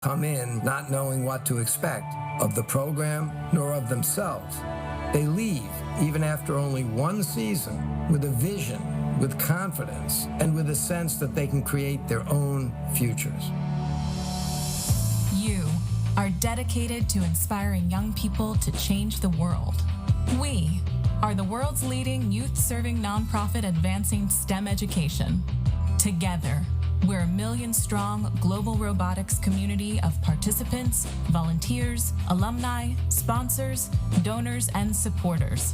come in not knowing what to expect of the program nor of themselves. They leave, even after only one season, with a vision, with confidence, and with a sense that they can create their own futures. You are dedicated to inspiring young people to change the world. We are the world's leading youth-serving nonprofit advancing STEM education. Together, we're a million-strong global robotics community of participants, volunteers, alumni, sponsors, donors, and supporters.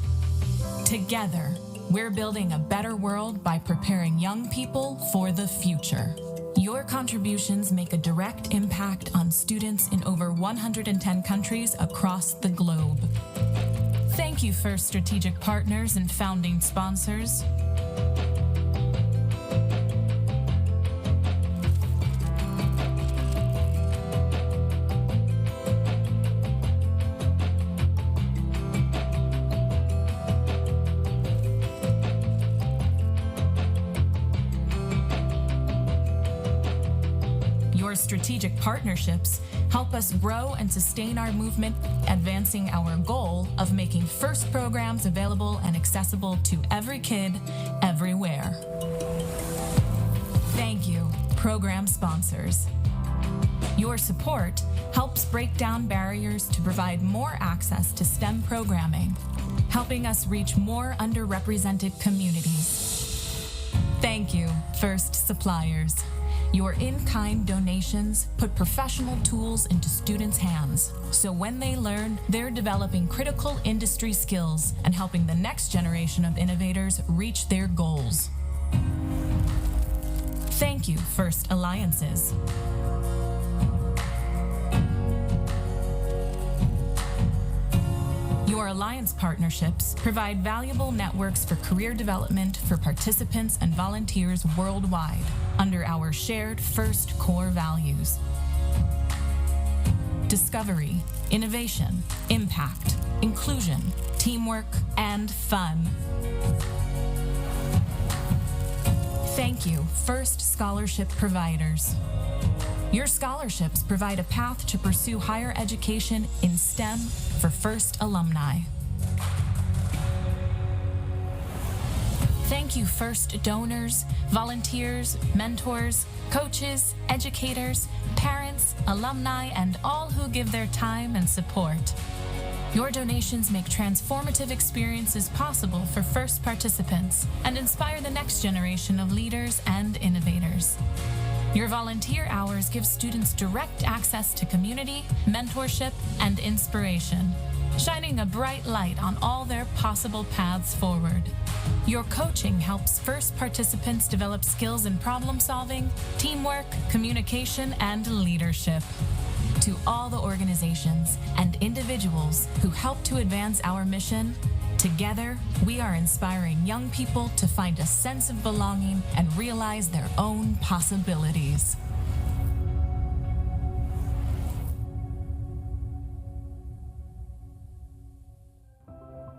Together, we're building a better world by preparing young people for the future. Your contributions make a direct impact on students in over 110 countries across the globe. Thank you, First Strategic Partners and founding sponsors. Strategic partnerships help us grow and sustain our movement, advancing our goal of making FIRST programs available and accessible to every kid, everywhere. Thank you, program sponsors. Your support helps break down barriers to provide more access to STEM programming, helping us reach more underrepresented communities. Thank you, First Suppliers. Your in-kind donations put professional tools into students' hands, so when they learn, they're developing critical industry skills and helping the next generation of innovators reach their goals. Thank you, First Alliances. Your alliance partnerships provide valuable networks for career development for participants and volunteers worldwide under our shared FIRST core values: discovery, innovation, impact, inclusion, teamwork, and fun. Thank you, FIRST scholarship providers. Your scholarships provide a path to pursue higher education in STEM for FIRST alumni. Thank you, FIRST donors, volunteers, mentors, coaches, educators, parents, alumni, and all who give their time and support. Your donations make transformative experiences possible for FIRST participants and inspire the next generation of leaders and innovators. Your volunteer hours give students direct access to community, mentorship, and inspiration, shining a bright light on all their possible paths forward. Your coaching helps FIRST participants develop skills in problem solving, teamwork, communication, and leadership. To all the organizations and individuals who help to advance our mission, together, we are inspiring young people to find a sense of belonging and realize their own possibilities.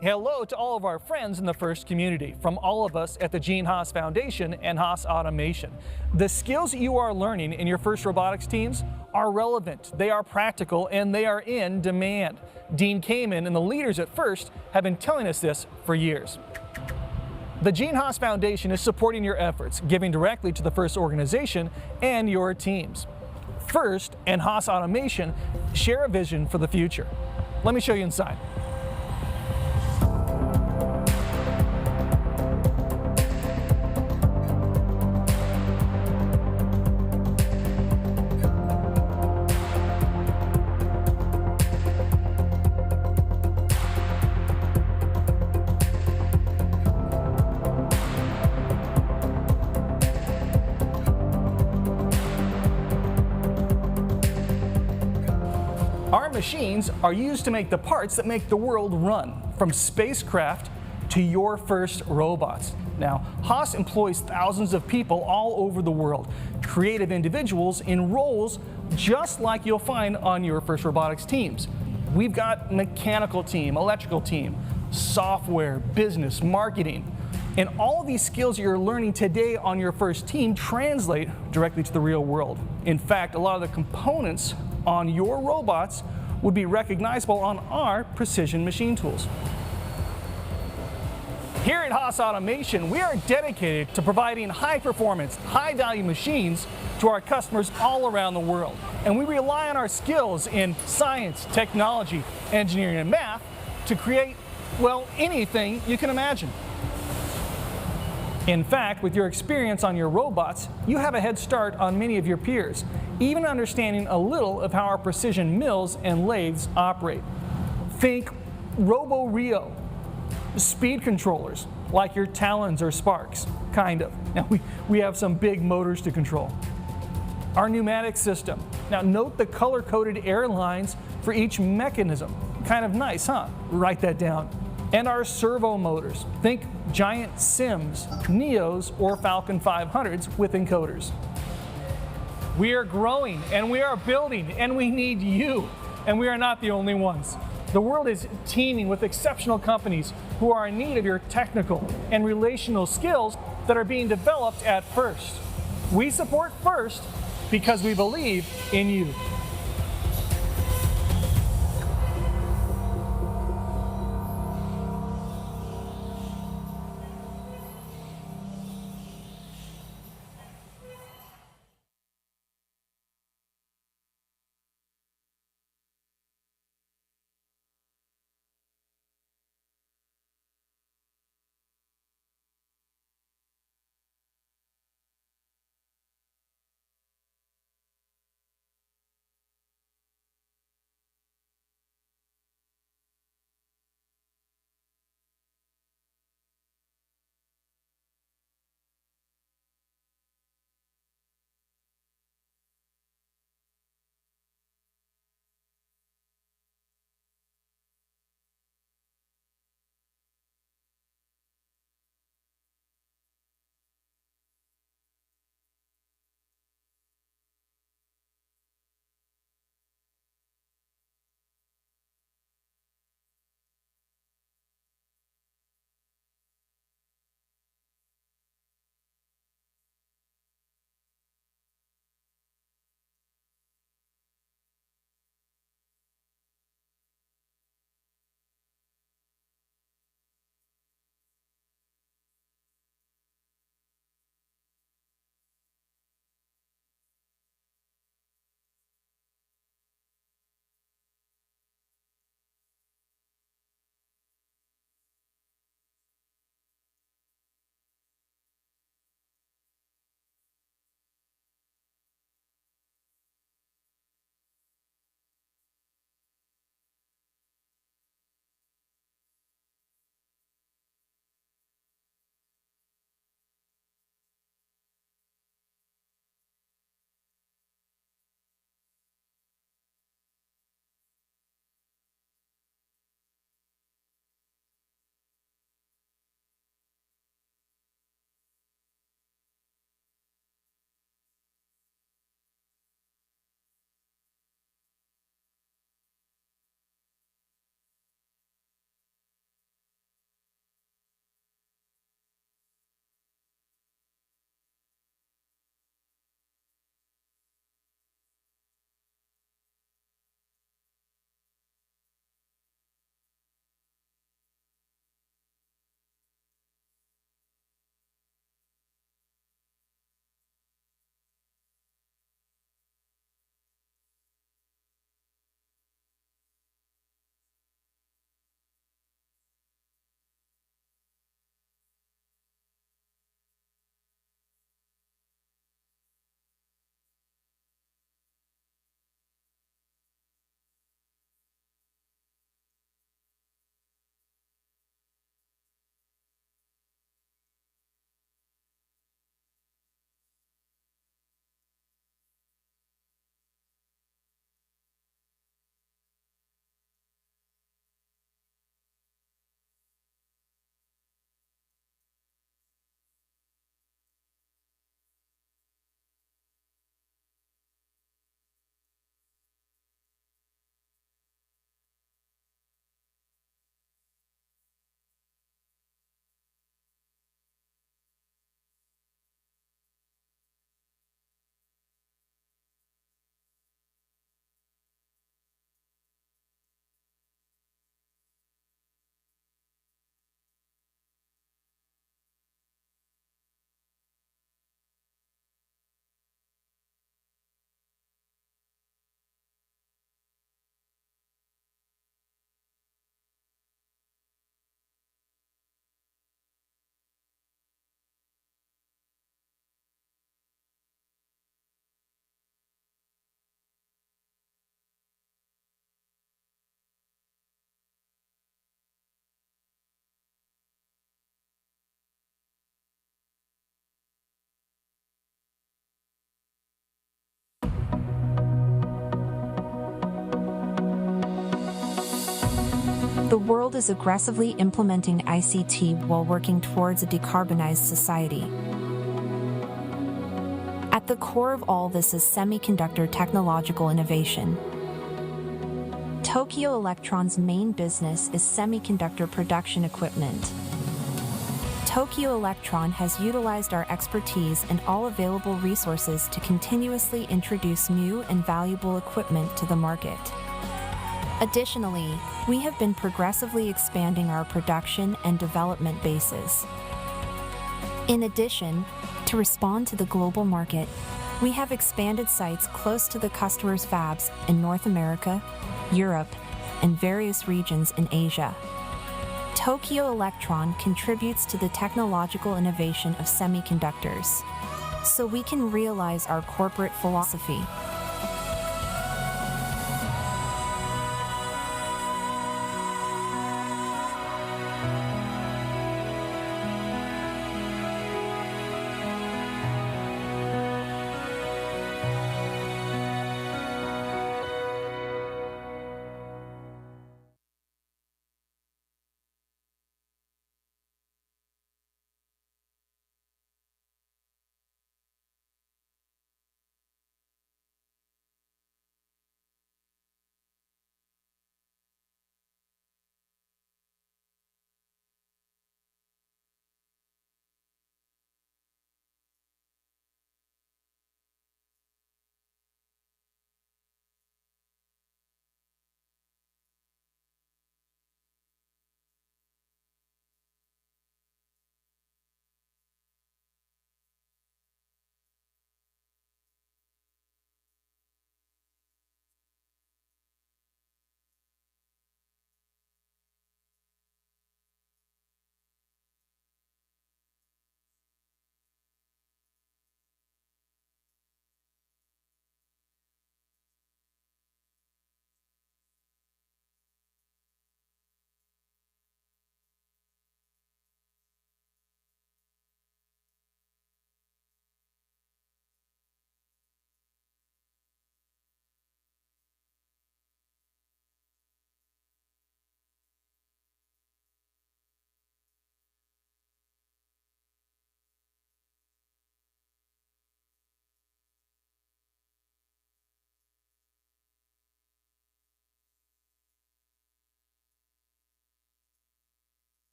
Hello to all of our friends in the FIRST community, from all of us at the Gene Haas Foundation and Haas Automation. The skills you are learning in your FIRST robotics teams are relevant, they are practical, and they are in demand. Dean Kamen and the leaders at FIRST have been telling us this for years. The Gene Haas Foundation is supporting your efforts, giving directly to the FIRST organization and your teams. FIRST and Haas Automation share a vision for the future. Let me show you inside. Our machines are used to make the parts that make the world run, from spacecraft to your FIRST robots. Now, Haas employs thousands of people all over the world, creative individuals in roles just like you'll find on your FIRST robotics teams. We've got mechanical team, electrical team, software, business, marketing. And all of these skills you're learning today on your FIRST team translate directly to the real world. In fact, a lot of the components on your robots would be recognizable on our precision machine tools. Here at Haas Automation, we are dedicated to providing high-performance, high-value machines to our customers all around the world. And we rely on our skills in science, technology, engineering, and math to create, well, anything you can imagine. In fact, with your experience on your robots, you have a head start on many of your peers, even understanding a little of how our precision mills and lathes operate. Think Robo-Rio, speed controllers, like your Talons or Sparks, kind of. Now, we have some big motors to control. Our pneumatic system. Now, note the color-coded air lines for each mechanism. Kind of nice, huh? Write that down. And our servo motors. Think giant Sims, Neos, or Falcon 500s with encoders. We are growing, and we are building, and we need you. And we are not the only ones. The world is teeming with exceptional companies who are in need of your technical and relational skills that are being developed at FIRST. We support FIRST because we believe in you. The world is aggressively implementing ICT while working towards a decarbonized society. At the core of all this is semiconductor technological innovation. Tokyo Electron's main business is semiconductor production equipment. Tokyo Electron has utilized our expertise and all available resources to continuously introduce new and valuable equipment to the market. Additionally, we have been progressively expanding our production and development bases. In addition, to respond to the global market, we have expanded sites close to the customers' fabs in North America, Europe, and various regions in Asia. Tokyo Electron contributes to the technological innovation of semiconductors, so we can realize our corporate philosophy.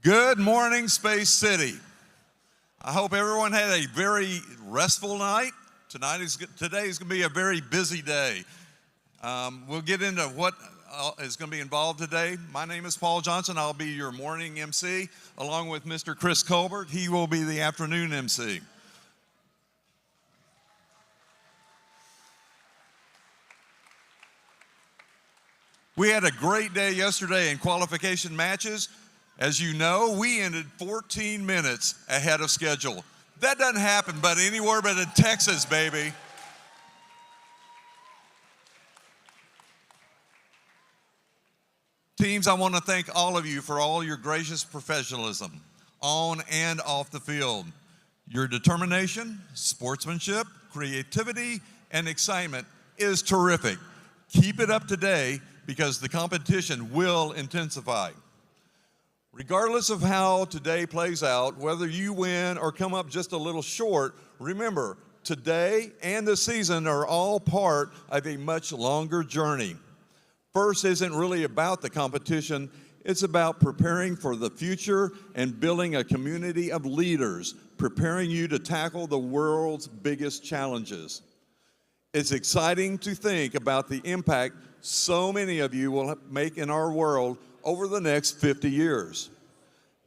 Good morning, Space City. I hope everyone had a very restful night. Today is going to be a very busy day. We'll get into what is going to be involved today. My name is Paul Johnson. I'll be your morning MC, along with Mr. Chris Colbert. He will be the afternoon MC. We had a great day yesterday in qualification matches. As you know, we ended 14 minutes ahead of schedule. That doesn't happen but anywhere but in Texas, baby. Teams, I want to thank all of you for all your gracious professionalism on and off the field. Your determination, sportsmanship, creativity, and excitement is terrific. Keep it up today because the competition will intensify. Regardless of how today plays out, whether you win or come up just a little short, remember, today and the season are all part of a much longer journey. First isn't really about the competition, it's about preparing for the future and building a community of leaders, preparing you to tackle the world's biggest challenges. It's exciting to think about the impact so many of you will make in our world over the next 50 years.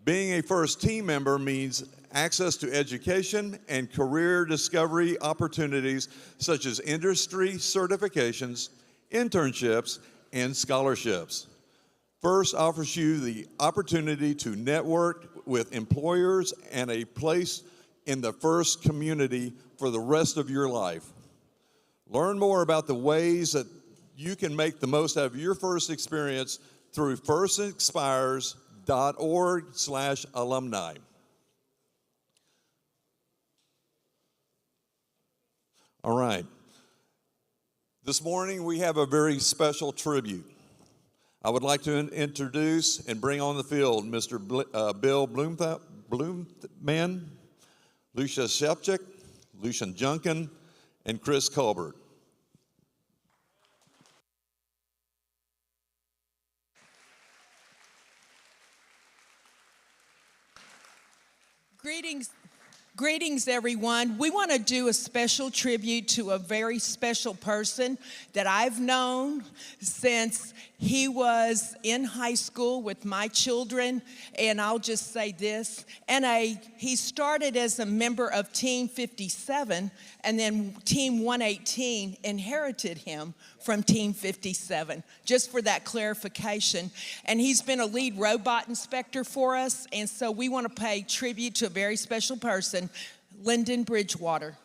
Being a first team member means access to education and career discovery opportunities such as industry certifications, internships, and scholarships. First offers you the opportunity to network with employers and a place in the First community for the rest of your life. Learn more about the ways that you can make the most out of your first experience through firstexpires.org/alumni. All right. This morning we have a very special tribute. I would like to introduce and bring on the field Mr. Bill Bloomman, Lucia Shepchick, Lucian Junkin, and Chris Colbert. Greetings, everyone. We want to do a special tribute to a very special person that I've known since he was in high school with my children, and I'll just say this, he started as a member of Team 57, and then Team 118 inherited him from Team 57, just for that clarification. And he's been a lead robot inspector for us, and so we want to pay tribute to a very special person, Lyndon Bridgewater.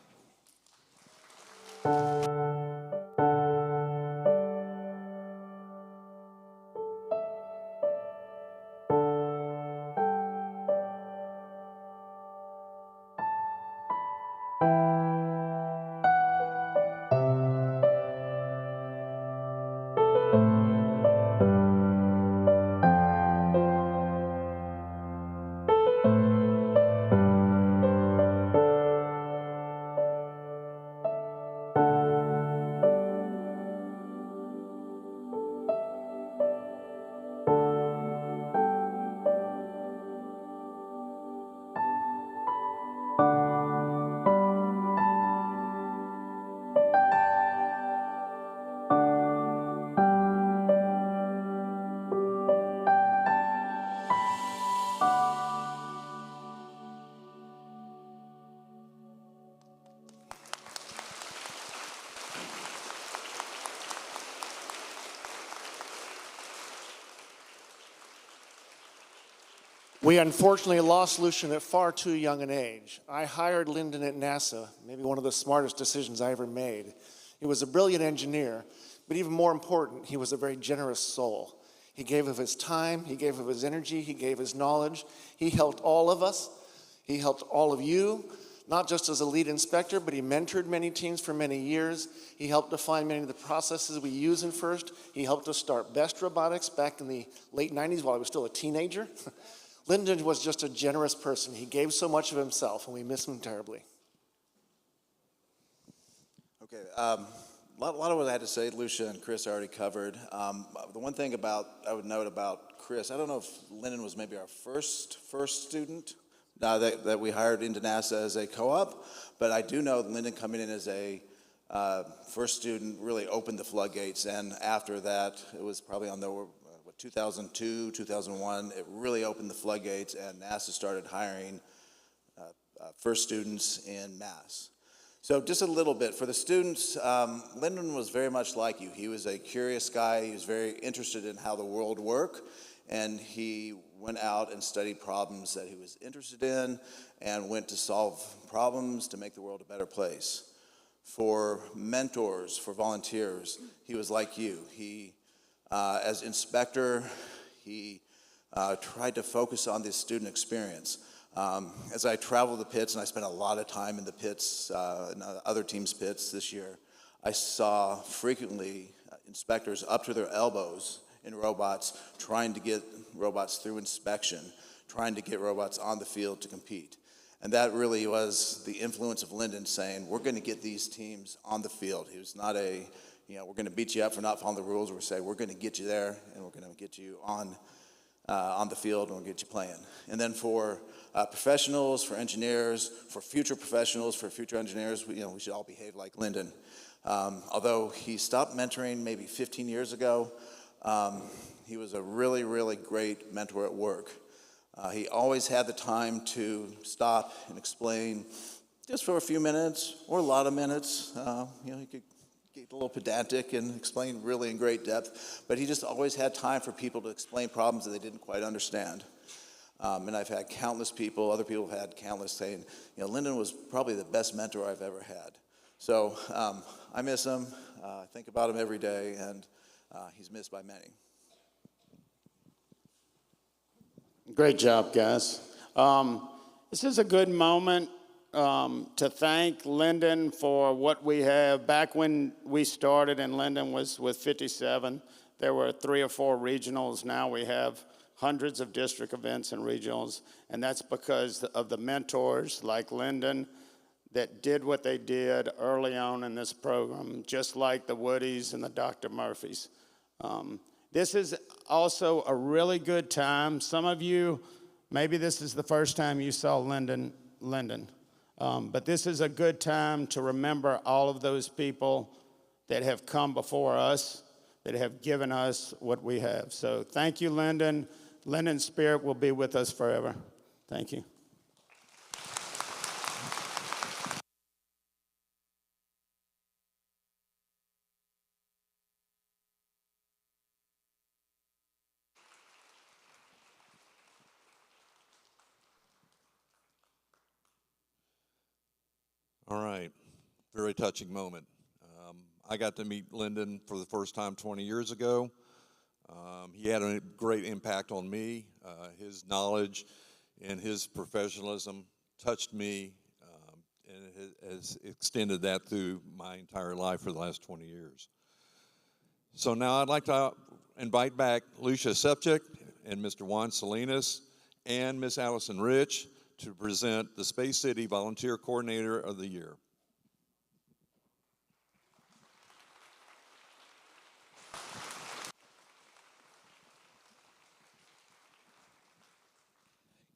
We unfortunately lost Lucian at far too young an age. I hired Lyndon at NASA, maybe one of the smartest decisions I ever made. He was a brilliant engineer, but even more important, he was a very generous soul. He gave of his time, he gave of his energy, he gave his knowledge. He helped all of us. He helped all of you, not just as a lead inspector, but he mentored many teams for many years. He helped define many of the processes we use in FIRST. He helped us start Best Robotics back in the late 90s while I was still a teenager. Lyndon was just a generous person. He gave so much of himself, and we miss him terribly. Okay, A lot of what I had to say, Lucia and Chris already covered. The one thing I would note about Chris, I don't know if Lyndon was maybe our first student that we hired into NASA as a co-op, but I do know that Lyndon coming in as a first student really opened the floodgates, and after that, it was probably on the 2002, 2001, it really opened the floodgates, and NASA started hiring first students in mass. So just a little bit, for the students, Lyndon was very much like you. He was a curious guy, he was very interested in how the world worked, and he went out and studied problems that he was interested in and went to solve problems to make the world a better place. For mentors, for volunteers, he was like you. He, as inspector, he tried to focus on the student experience. As I traveled the pits, and I spent a lot of time in the pits, and other teams' pits this year, I saw frequently inspectors up to their elbows in robots, trying to get robots through inspection, trying to get robots on the field to compete. And that really was the influence of Lyndon saying, we're going to get these teams on the field. He was not we're going to beat you up for not following the rules. We're saying, we're going to get you there, and we're going to get you on the field, and we'll get you playing. And then for professionals, for engineers, for future professionals, for future engineers, we should all behave like Lyndon. Although he stopped mentoring maybe 15 years ago, he was a really, really great mentor at work. He always had the time to stop and explain just for a few minutes or a lot of minutes. He could get a little pedantic and explain really in great depth, but he just always had time for people to explain problems that they didn't quite understand. And I've had countless people, other people have had countless saying, Lyndon was probably the best mentor I've ever had. So I miss him, I think about him every day, and he's missed by many. Great job, guys. This is a good moment to thank Lyndon for what we have. Back when we started and Lyndon was with 57, there were 3 or 4 regionals. Now we have hundreds of district events and regionals, and that's because of the mentors like Lyndon that did what they did early on in this program, just like the Woodies and the Dr. Murphys. This is also a really good time. Some of you, maybe this is the first time you saw Lyndon. But this is a good time to remember all of those people that have come before us, that have given us what we have. So thank you, Lyndon. Lyndon's spirit will be with us forever. Thank you. All right, very touching moment. I got to meet Lyndon for the first time 20 years ago. He had a great impact on me. His knowledge and his professionalism touched me, and it has extended that through my entire life for the last 20 years. So now I'd like to invite back Lucia Sepchik and Mr. Juan Salinas and Miss Allison Rich to present the Space City Volunteer Coordinator of the Year.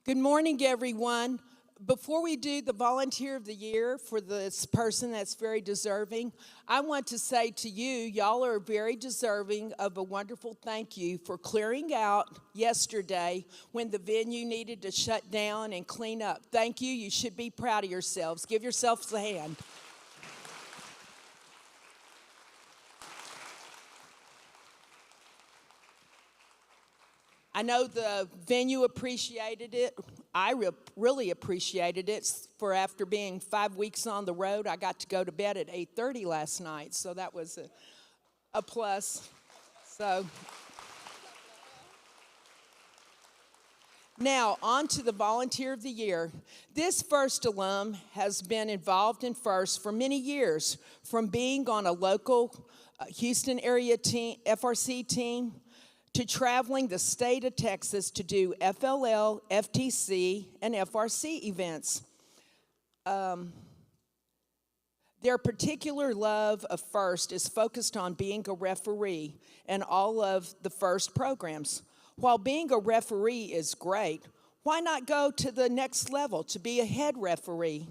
Good morning, everyone. Before we do the Volunteer of the Year for this person that's very deserving, I want to say to you, y'all are very deserving of a wonderful thank you for clearing out yesterday when the venue needed to shut down and clean up. Thank you. You should be proud of yourselves. Give yourselves a hand. I know the venue appreciated it. I really appreciated it. For after being 5 weeks on the road, I got to go to bed at 8:30 last night, so that was a plus. So now on to the Volunteer of the Year. This FIRST alum has been involved in FIRST for many years, from being on a local Houston area team, FRC team, to traveling the state of Texas to do FLL, FTC, and FRC events. Their particular love of FIRST is focused on being a referee in all of the FIRST programs. While being a referee is great, why not go to the next level to be a head referee?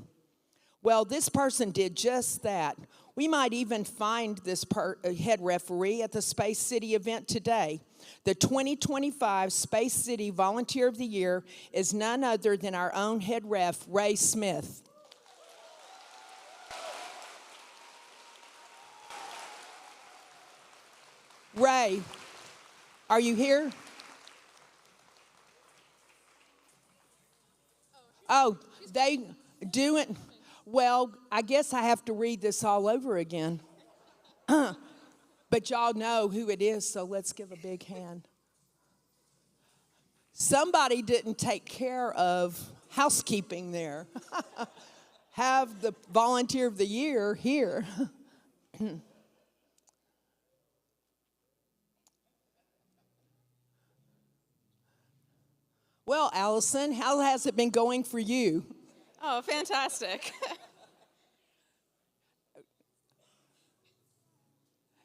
Well, this person did just that. We might even find this head referee at the Space City event today. The 2025 Space City Volunteer of the Year is none other than our own head ref, Ray Smith. Ray, are you here? Oh, they do it. Well, I guess I have to read this all over again. But y'all know who it is, so let's give a big hand. Somebody didn't take care of housekeeping there. Have the Volunteer of the Year here. Well, Allison, how has it been going for you? Oh, fantastic.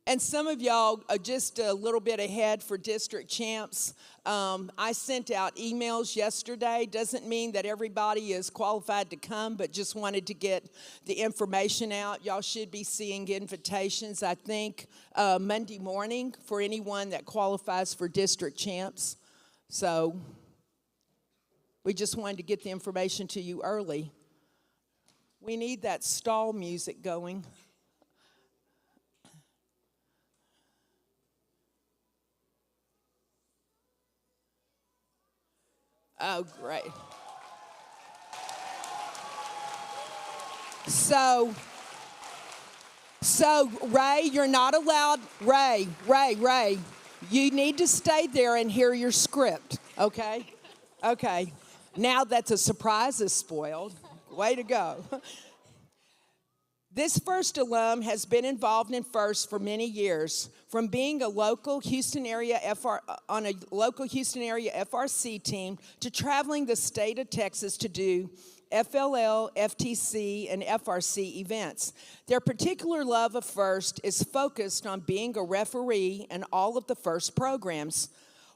And some of y'all are just a little bit ahead for district champs. I sent out emails yesterday. Doesn't mean that everybody is qualified to come, but just wanted to get the information out. Y'all should be seeing invitations, I think, Monday morning for anyone that qualifies for district champs. So we just wanted to get the information to you early. We need that stall music going. Oh, great. So Ray, you're not allowed, Ray, you need to stay there and hear your script, okay? Okay. Now that the surprise is spoiled, way to go. This FIRST alum has been involved in FIRST for many years, from being a local Houston area on a local Houston area FRC team to traveling the state of Texas to do FLL, FTC, and FRC events. Their particular love of FIRST is focused on being a referee in all of the FIRST programs.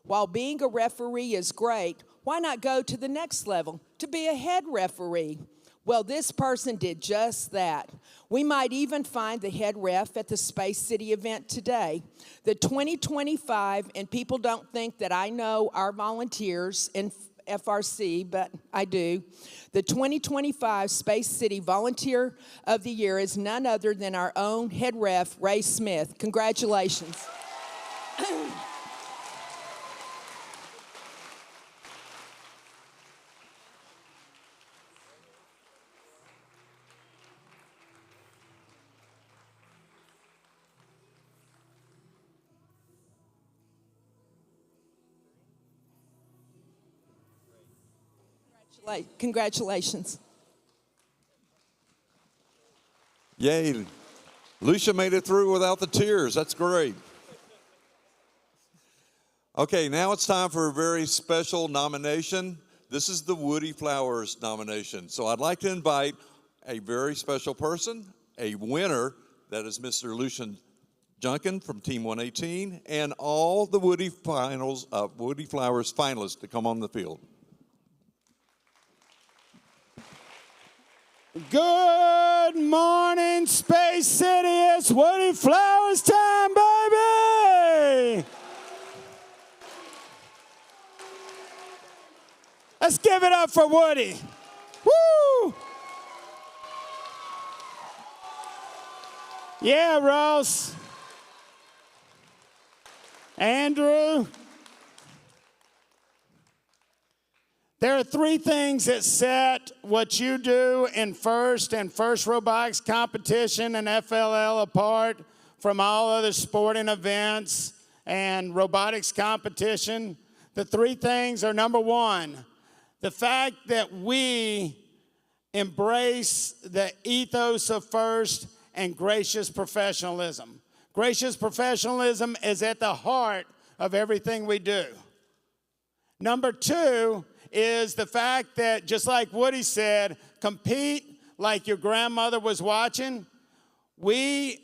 While being a referee is great, why not go to the next level to be a head referee? Well, this person did just that. We might even find the head ref at the Space City event today. The 2025, and people don't think that I know our volunteers in FRC, but I do. The 2025 Space City Volunteer of the Year is none other than our own head ref, Ray Smith. Congratulations. Congratulations. Yay. Lucia made it through without the tears. That's great. Okay, now it's time for a very special nomination. This is the Woody Flowers nomination. So I'd like to invite a very special person, a winner, that is Mr. Lucian Junkin from Team 118, and all the Woody Flowers finalists to come on the field. Good morning, Space City. It's Woody Flowers time, baby. Let's give it up for Woody. Woo! Yeah, Ross. Andrew. There are three things that set what you do in FIRST and FIRST Robotics competition and FLL apart from all other sporting events and robotics competition. The three things are, number one, the fact that we embrace the ethos of FIRST and gracious professionalism. Gracious professionalism is at the heart of everything we do. Number two is the fact that, just like Woody said, compete like your grandmother was watching. we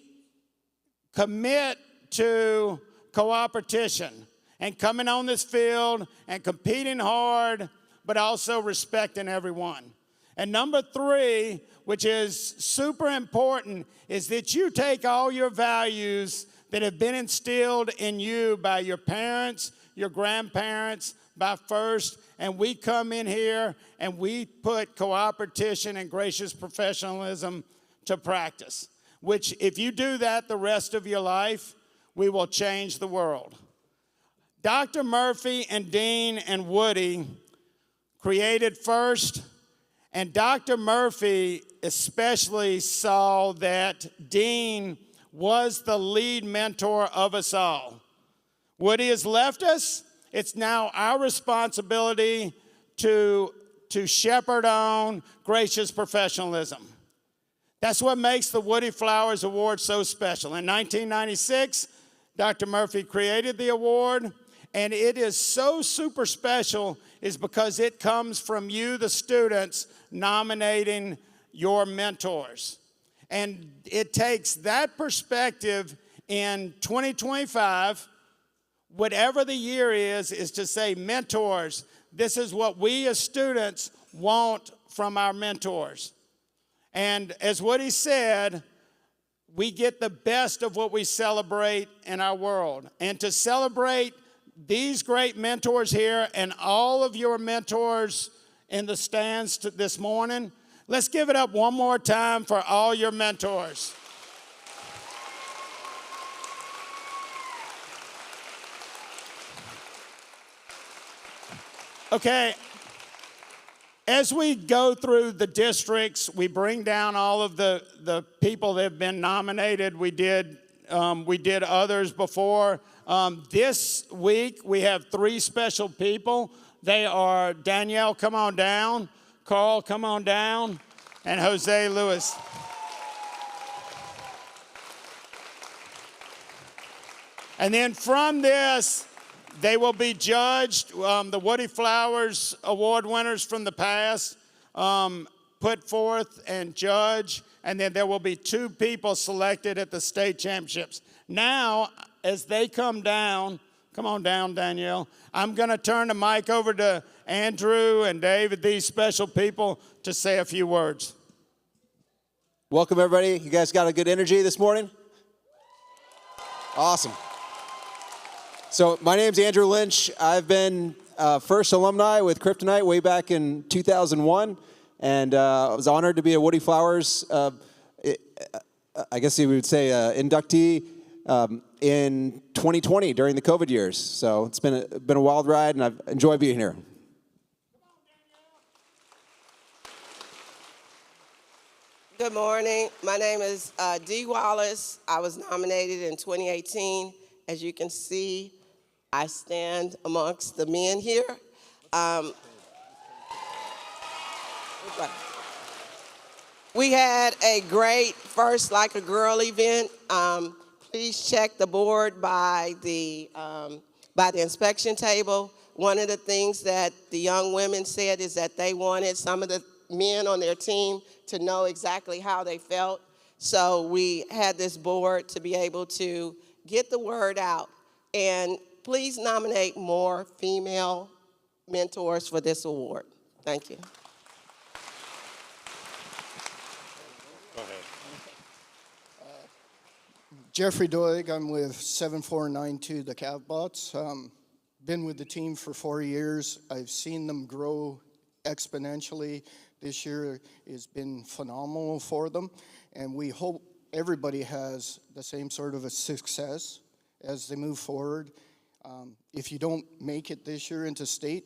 commit to cooperation and coming on this field and competing hard, but also respecting everyone. And number 3, which is super important, is that you take all your values that have been instilled in you by your parents, your grandparents, by First, and we come in here and we put cooperation and gracious professionalism to practice, which if you do that the rest of your life, we will change the world. Dr. Murphy and Dean and Woody created First, and Dr. Murphy especially saw that Dean was the lead mentor of us all. Woody has left us. It's now our responsibility to shepherd on gracious professionalism. That's what makes the Woody Flowers Award so special. In 1996, Dr. Murphy created the award, and it is so super special is because it comes from you, the students, nominating your mentors. And it takes that perspective in 2025, whatever the year is to say, mentors, this is what we as students want from our mentors. And as Woody said, we get the best of what we celebrate in our world. And to celebrate these great mentors here and all of your mentors in the stands this morning, let's give it up one more time for all your mentors. Okay, as we go through the districts, we bring down all of the people that have been nominated. We did others before. This week, we have 3 special people. They are Danielle, come on down. Carl, come on down. And Jose Lewis. And then from this, they will be judged. The Woody Flowers Award winners from the past put forth and judge. And then there will be 2 people selected at the state championships. Now, as they come down, come on down, Danielle. I'm going to turn the mic over to Andrew and David, these special people, to say a few words. Welcome, everybody. You guys got a good energy this morning? Awesome. So my name's Andrew Lynch. I've been First alumni with Kryptonite way back in 2001, and I was honored to be a Woody Flowers, I guess you would say inductee in 2020 during the COVID years. So it's been a wild ride, and I've enjoyed being here. Good morning. My name is Dee Wallace. I was nominated in 2018. As you can see, I stand amongst the men here. We had a great First Like a Girl event. Please check the board by the inspection table. One of the things that the young women said is that they wanted some of the men on their team to know exactly how they felt. So we had this board to be able to get the word out. And please nominate more female mentors for this award. Thank you. Go ahead. Jeffrey Doig, I'm with 7492 The Cavbots. Been with the team for 4 years. I've seen them grow exponentially. This year has been phenomenal for them, and we hope everybody has the same sort of a success as they move forward. If you don't make it this year into state,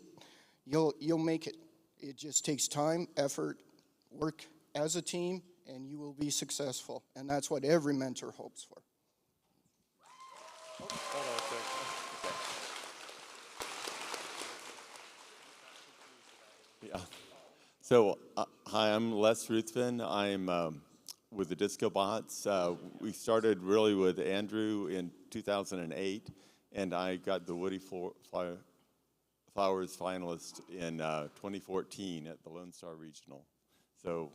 you'll make it. It just takes time, effort, work as a team, and you will be successful. And that's what every mentor hopes for. Yeah. So, hi, I'm Les Ruthven. I'm with the Disco Bots. We started really with Andrew in 2008, and I got the Woody Flowers finalist in 2014 at the Lone Star Regional. So,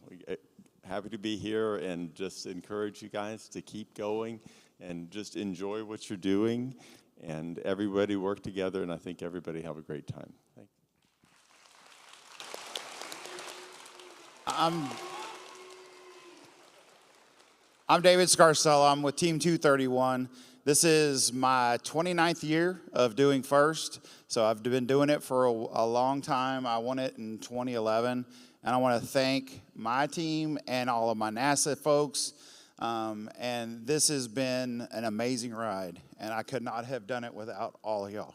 happy to be here and just encourage you guys to keep going and just enjoy what you're doing. And everybody work together, and I think everybody have a great time. Thank you. I'm David Scarcella. I'm with Team 231. This is my 29th year of doing first, so I've been doing it for a long time. I won it in 2011, and I want to thank my team and all of my NASA folks. And this has been an amazing ride, and I could not have done it without all of y'all.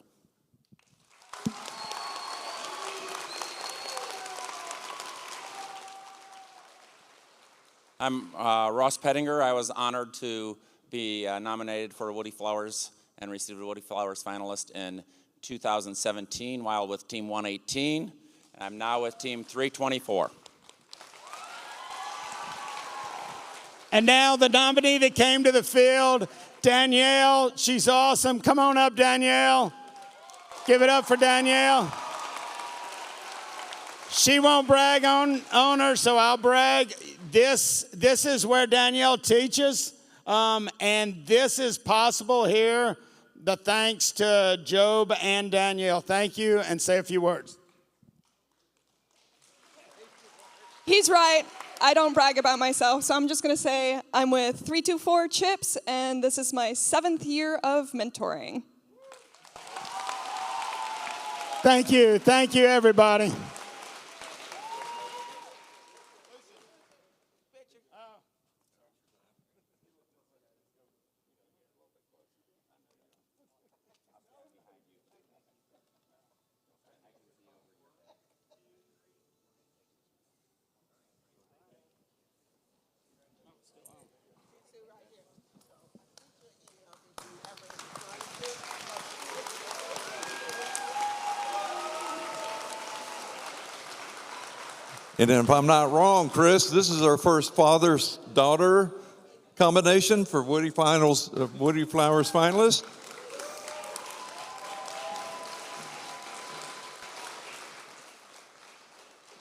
I'm Ross Pettinger. I was honored to be nominated for Woody Flowers and received a Woody Flowers finalist in 2017 while with Team 118. And I'm now with Team 324. And now the nominee that came to the field, Danielle. She's awesome. Come on up, Danielle. Give it up for Danielle. She won't brag on her, so I'll brag. This is where Danielle teaches, and this is possible here. The thanks to Job and Danielle. Thank you, and say a few words. He's right. I don't brag about myself, so I'm just going to say I'm with 324 Chips, and this is my 7th year of mentoring. Thank you. Thank you, everybody. And if I'm not wrong, Chris, this is our first father-daughter combination for Woody Flowers finalists.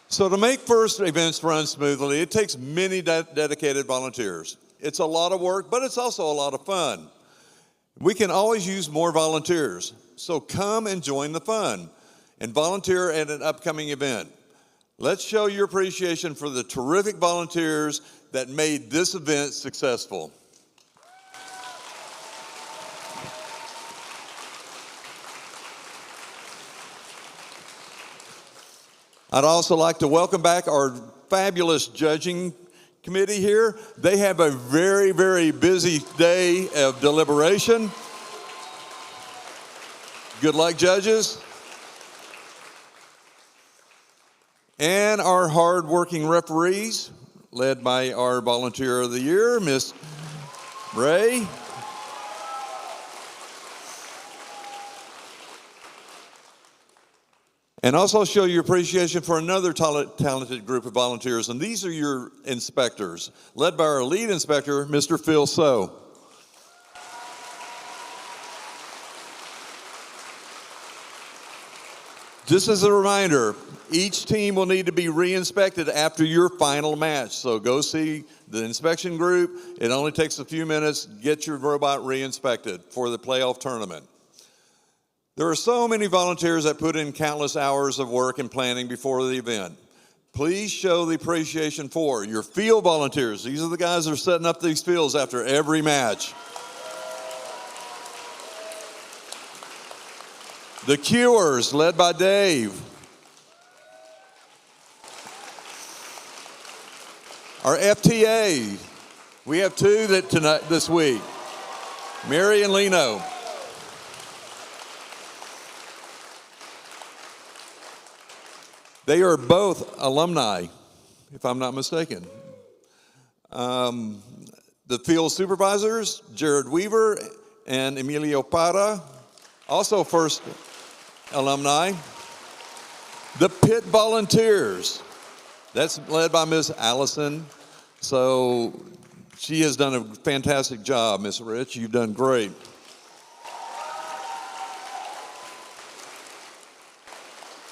So to make first events run smoothly, it takes many dedicated volunteers. It's a lot of work, but it's also a lot of fun. We can always use more volunteers, so come and join the fun and volunteer at an upcoming event. Let's show your appreciation for the terrific volunteers that made this event successful. I'd also like to welcome back our fabulous judging committee here. They have a very, very busy day of deliberation. Good luck, judges. And our hard-working referees, led by our Volunteer of the Year, Miss Ray. And also show your appreciation for another talented group of volunteers, and these are your inspectors, led by our lead inspector, Mr. Phil So. Just as a reminder, each team will need to be re-inspected after your final match. So go see the inspection group. It only takes a few minutes. Get your robot re-inspected for the playoff tournament. There are so many volunteers that put in countless hours of work and planning before the event. Please show the appreciation for your field volunteers. These are the guys that are setting up these fields after every match. The Cures, led by Dave. Our FTA, we have two this week, Mary and Lino. They are both alumni, if I'm not mistaken. The field supervisors, Jared Weaver and Emilio Parra, also first alumni. The pit volunteers, that's led by Miss Allison. So she has done a fantastic job, Miss Rich. You've done great.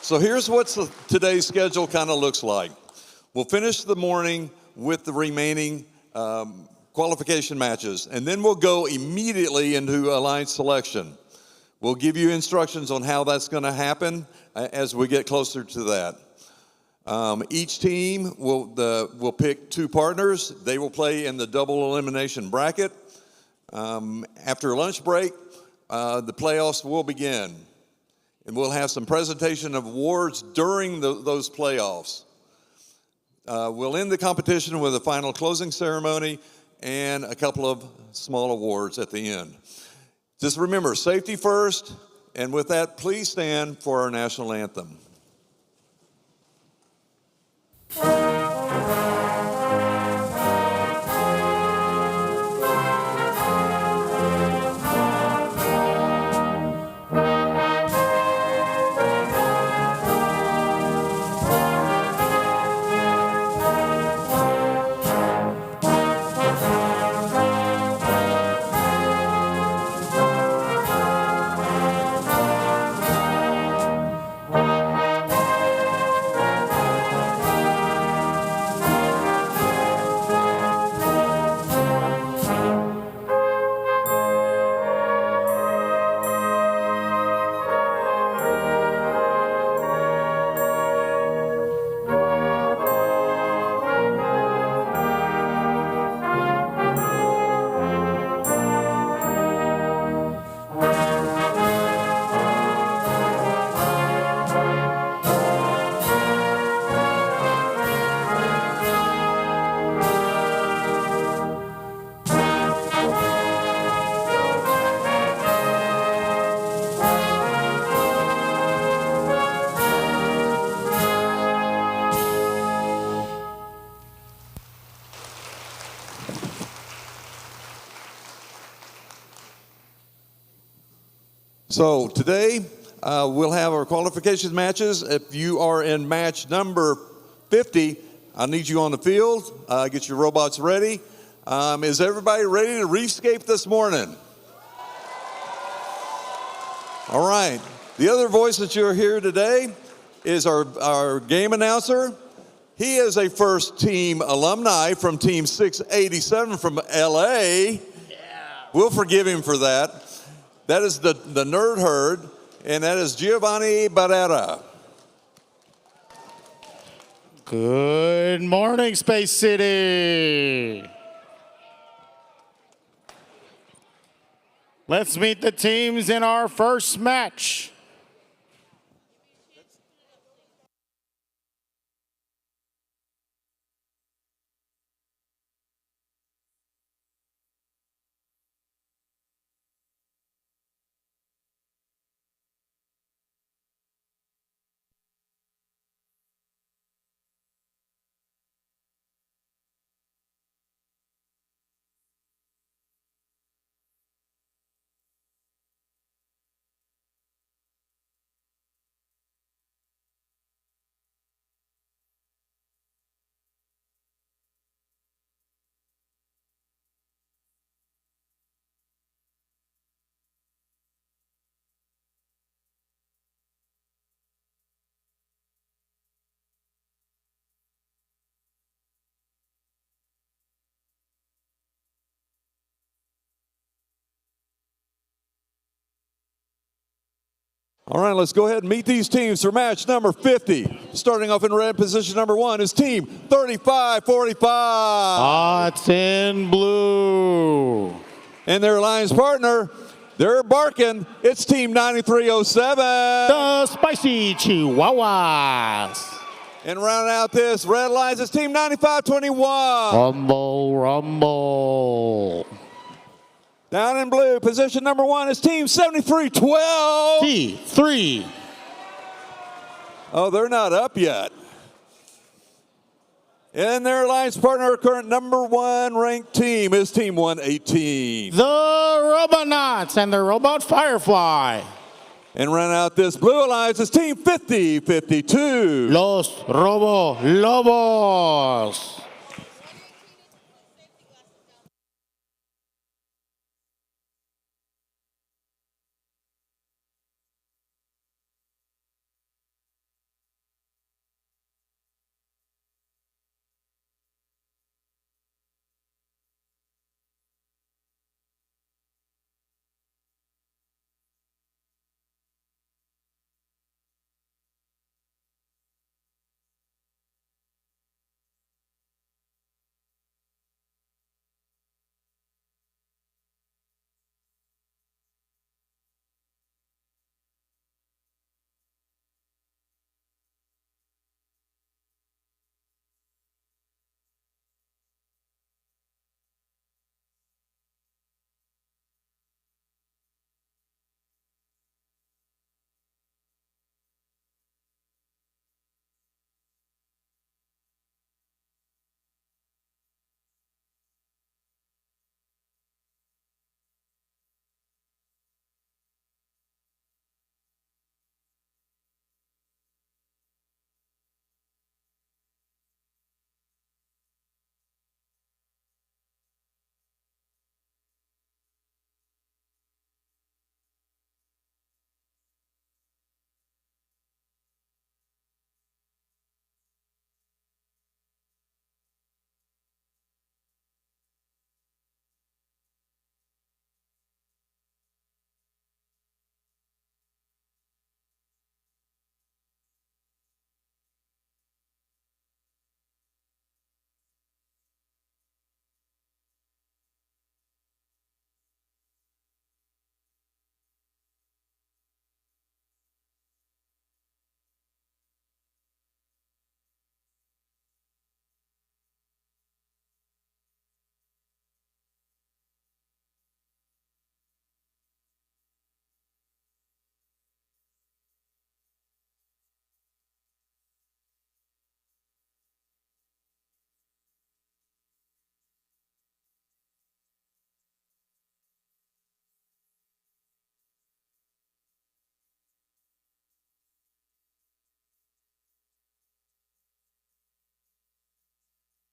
So here's what today's schedule kind of looks like. We'll finish the morning with the remaining qualification matches. And then we'll go immediately into alliance selection. We'll give you instructions on how that's going to happen as we get closer to that. Each team will pick 2 partners. They will play in the double elimination bracket. After lunch break, the playoffs will begin. And we'll have some presentation of awards during those playoffs. We'll end the competition with a final closing ceremony and a couple of small awards at the end. Just remember, safety first, and with that, please stand for our national anthem. So today, we'll have our qualifications matches. If you are in match number 50, I need you on the field. Get your robots ready. Is everybody ready to reefscape this morning? All right. The other voice that you'll hear today is our game announcer. He is a first team alumni from Team 687 from LA. Yeah. We'll forgive him for that. That is the Nerd Herd, and that is Giovanni Barrera. Good morning, Space City. Let's meet the teams in our first match. All right, let's go ahead and meet these teams for match number 50. Starting off in red, position number 1 is team 3545. Odds in blue. And their alliance partner, they're barking. It's team 9307. The Spicy Chihuahuas. And rounding out this red alliance is team 9521. Rumble, rumble. Down in blue, position number 1 is team 7312. T3. Oh, they're not up yet. And their alliance partner, current number 1 ranked team, is team 118. The Robonauts and the Robot Firefly. And round out this blue alliance is team 5052. Los Robo Lobos.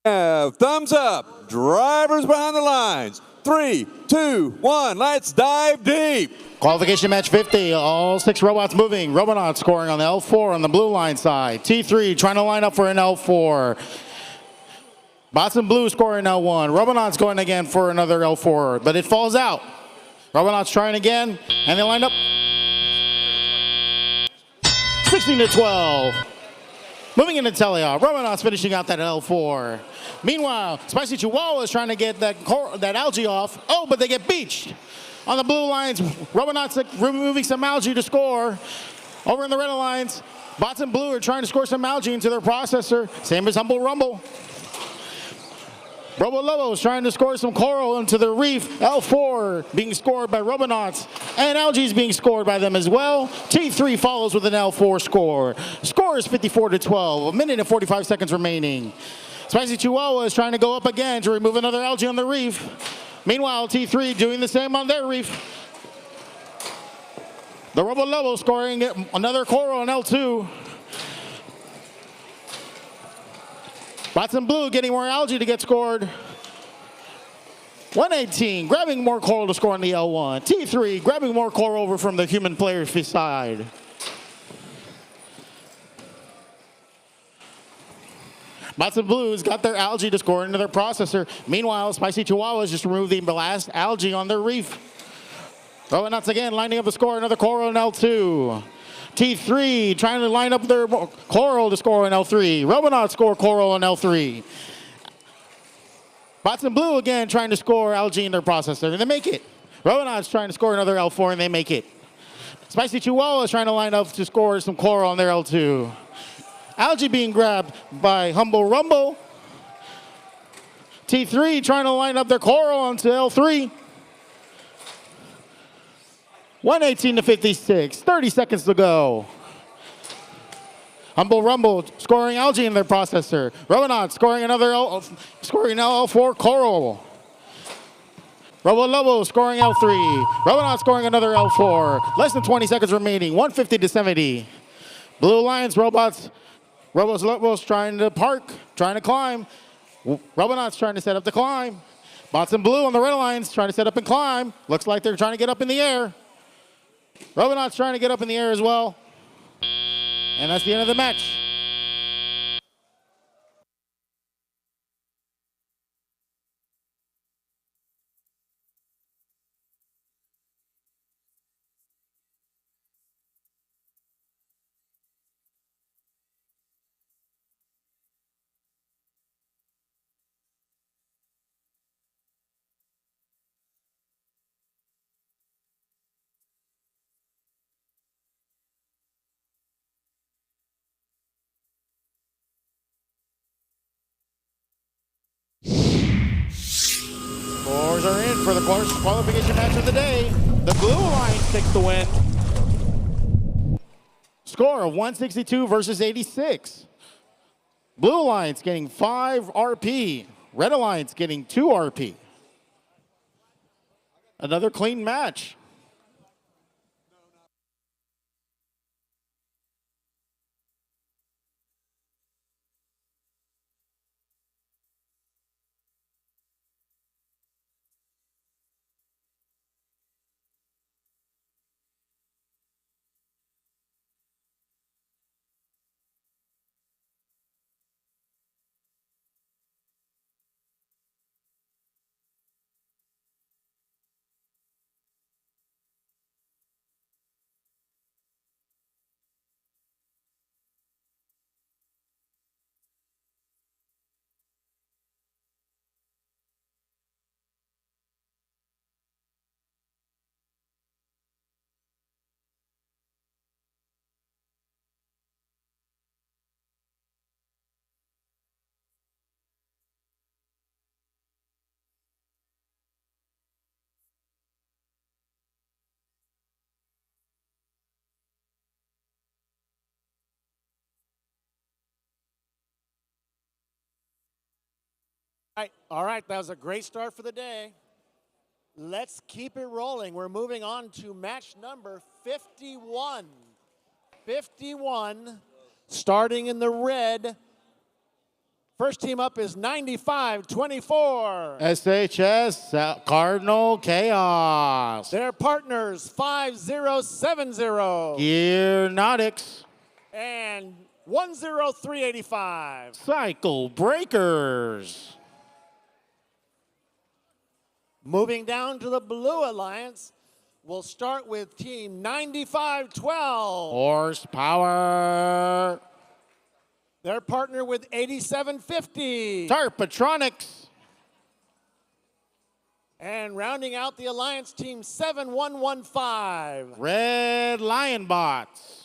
Thumbs up. Drivers behind the lines. 3, 2, 1. Let's dive deep. Qualification match 50. All 6 robots moving. Robonauts scoring on the L4 on the blue line side. T3 trying to line up for an L4. Bots in blue scoring L1. Robonauts going again for another L4, but it falls out. Robonauts trying again, and they line up. 16-12. Moving into teleop. Robonauts finishing out that L4. Meanwhile, Spicy Chihuahua is trying to get that algae off. Oh, but they get beached. On the blue lines, Robonauts removing some algae to score. Over in the red lines, Bots in blue are trying to score some algae into their processor. Same as Humble Rumble. Robo Lobo is trying to score some coral into the reef. L4 being scored by Robonauts, and algae is being scored by them as well. T3 follows with an L4 score. Score is 54-12, a minute and 45 seconds remaining. Spicy Chihuahua is trying to go up again to remove another algae on the reef. Meanwhile, T3 doing the same on their reef. The Robo Lobo scoring another coral on L2. Bots in blue getting more algae to get scored. 118 grabbing more coral to score on the L1. T3 grabbing more coral over from the human player's side. Bots in blue has got their algae to score into their processor. Meanwhile, Spicy Chihuahuas just removed the last algae on their reef. Robonauts again lining up the score, another coral in L2. T3 trying to line up their coral to score on L3. Robonauts score coral on L3. Bots in blue again trying to score algae in their processor, and they make it. Robonauts trying to score another L4, and they make it. Spicy Chihuahua is trying to line up to score some coral on their L2. Algae being grabbed by Humble Rumble. T3 trying to line up their coral onto L3. 118-56, 30 seconds to go. Humble Rumble scoring algae in their processor. Robonauts scoring another L4 coral. Robo Lobo scoring L3. Robonauts scoring another L4. Less than 20 seconds remaining, 150-70. Blue Lions, Robos Lobos trying to park, trying to climb. Robonauts trying to set up the climb. Bots in blue on the red lines trying to set up and climb. Looks like they're trying to get up in the air. Robonauts trying to get up in the air as well. And that's the end of the match. Scores are in for the qualification match of the day. The Blue Lions takes the win. Score of 162 versus 86. Blue Lions getting 5 RP. Red Alliance getting 2 RP. Another clean match. All right, that was a great start for the day. Let's keep it rolling. We're moving on to match number 51. 51, starting in the red First team up is 95-24. SHS Cardinal Chaos. Their partners 5070. Gearnotics. And 10385. Cycle Breakers. Moving down to the Blue Alliance, we'll start with team 9512. Horsepower. Their partner with 8750. Tarpatronics. And rounding out the Alliance team 7115. Red Lion Bots.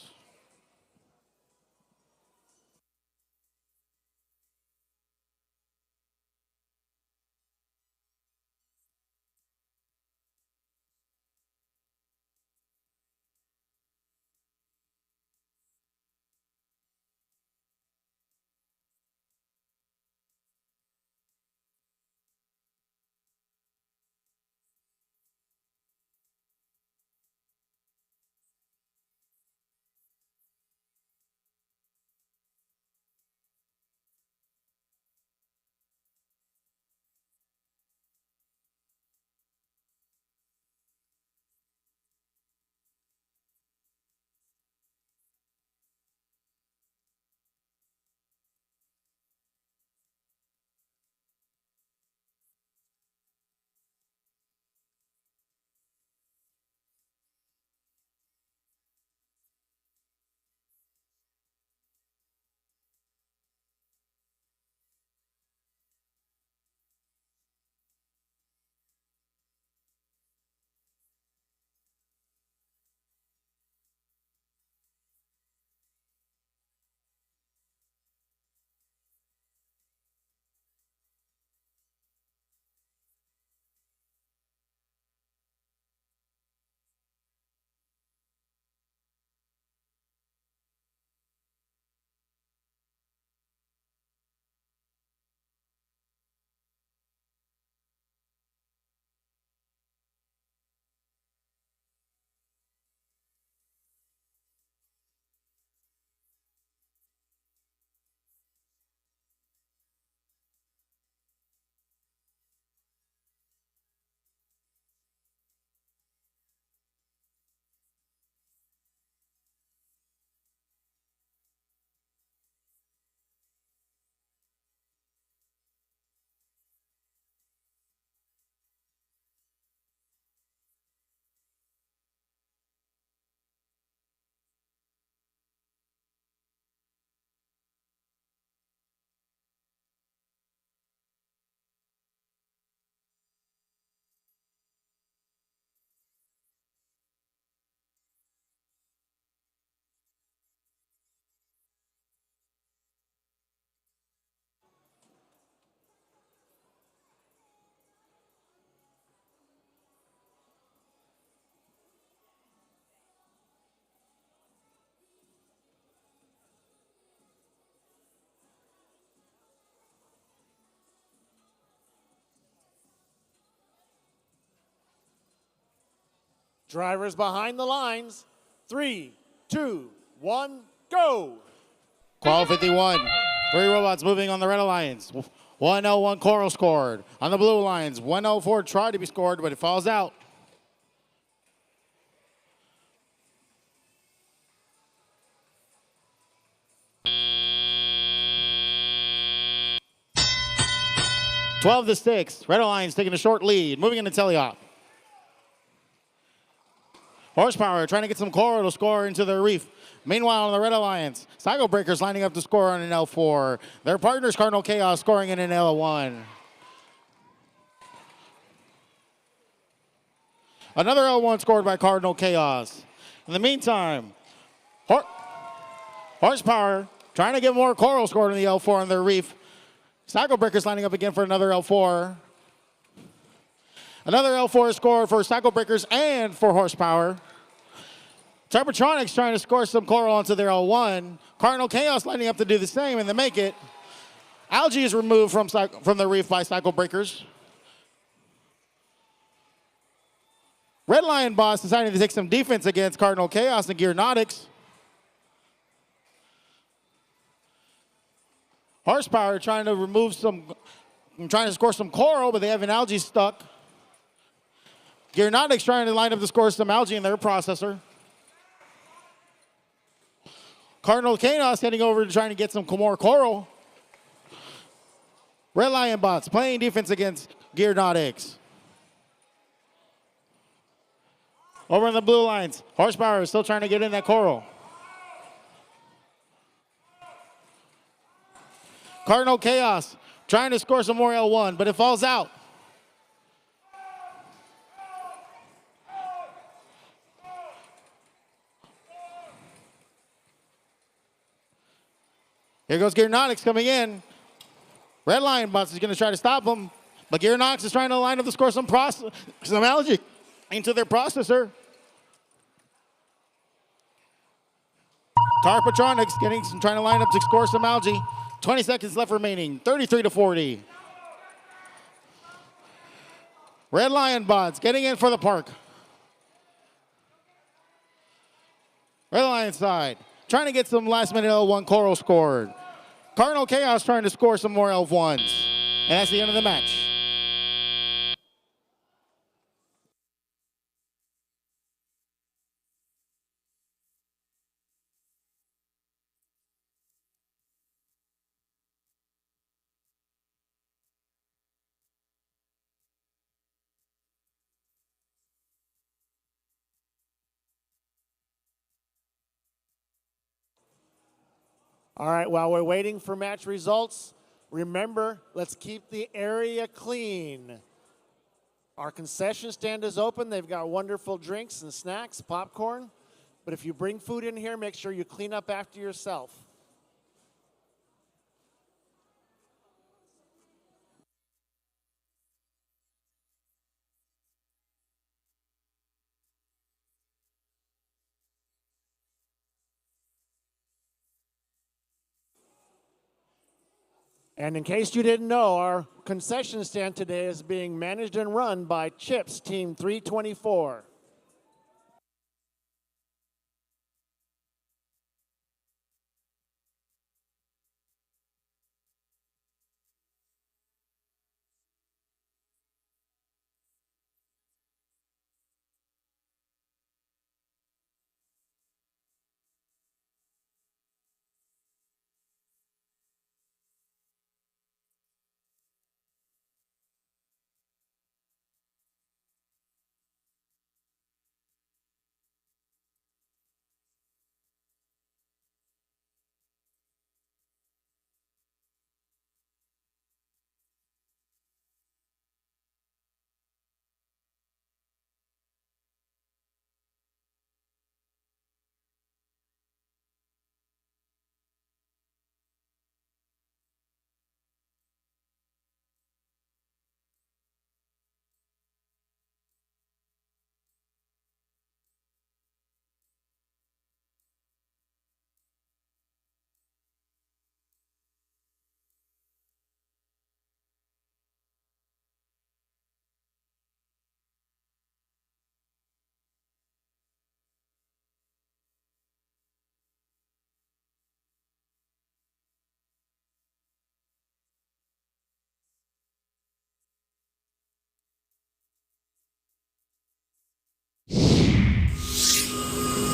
Drivers behind the lines. 3, 2, 1, go. Qual 51. 3 robots moving on the Red Alliance. 101 Coral scored. On the Blue Alliance, 104 tried to be scored, but it falls out. (12-6). Red Alliance taking a short lead. Moving into teleop. Horsepower trying to get some coral to score into their reef. Meanwhile, on the Red Alliance, Cycle Breakers lining up to score on an L4. Their partners, Cardinal Chaos, scoring in an L1. Another L1 scored by Cardinal Chaos. In the meantime, Horsepower trying to get more coral scored in the L4 on their reef. Cycle Breakers lining up again for another L4. Another L4 score for Cycle Breakers and for Horsepower. Tarpatronics trying to score some coral onto their L1. Cardinal Chaos lining up to do the same, and they make it. Algae is removed from the reef by Cycle Breakers. Red Lion Boss deciding to take some defense against Cardinal Chaos and Gearnotics. Horsepower trying to score some coral, but they have an algae stuck. Gearnotics trying to line up to score some algae in their processor. Cardinal Chaos heading over to trying to get some more coral. Red Lion Bots playing defense against Gearnotics. Over on the blue lines, Horsepower is still trying to get in that coral. Cardinal Chaos trying to score some more L1, but it falls out. Here goes Gearnotics coming in. Red Lion Bots is going to try to stop him, but Gearnotics is trying to line up to score some algae into their processor. Tarpatronics trying to line up to score some algae. 20 seconds left remaining, 33-40. Red Lion Bots getting in for the park. Red Lion side, trying to get some last minute L1 coral scored. Cardinal Chaos trying to score some more L1s. And that's the end of the match. All right, while we're waiting for match results, remember, let's keep the area clean. Our concession stand is open. They've got wonderful drinks and snacks, popcorn. But if you bring food in here, make sure you clean up after yourself. And in case you didn't know, our concession stand today is being managed and run by Chips Team 324.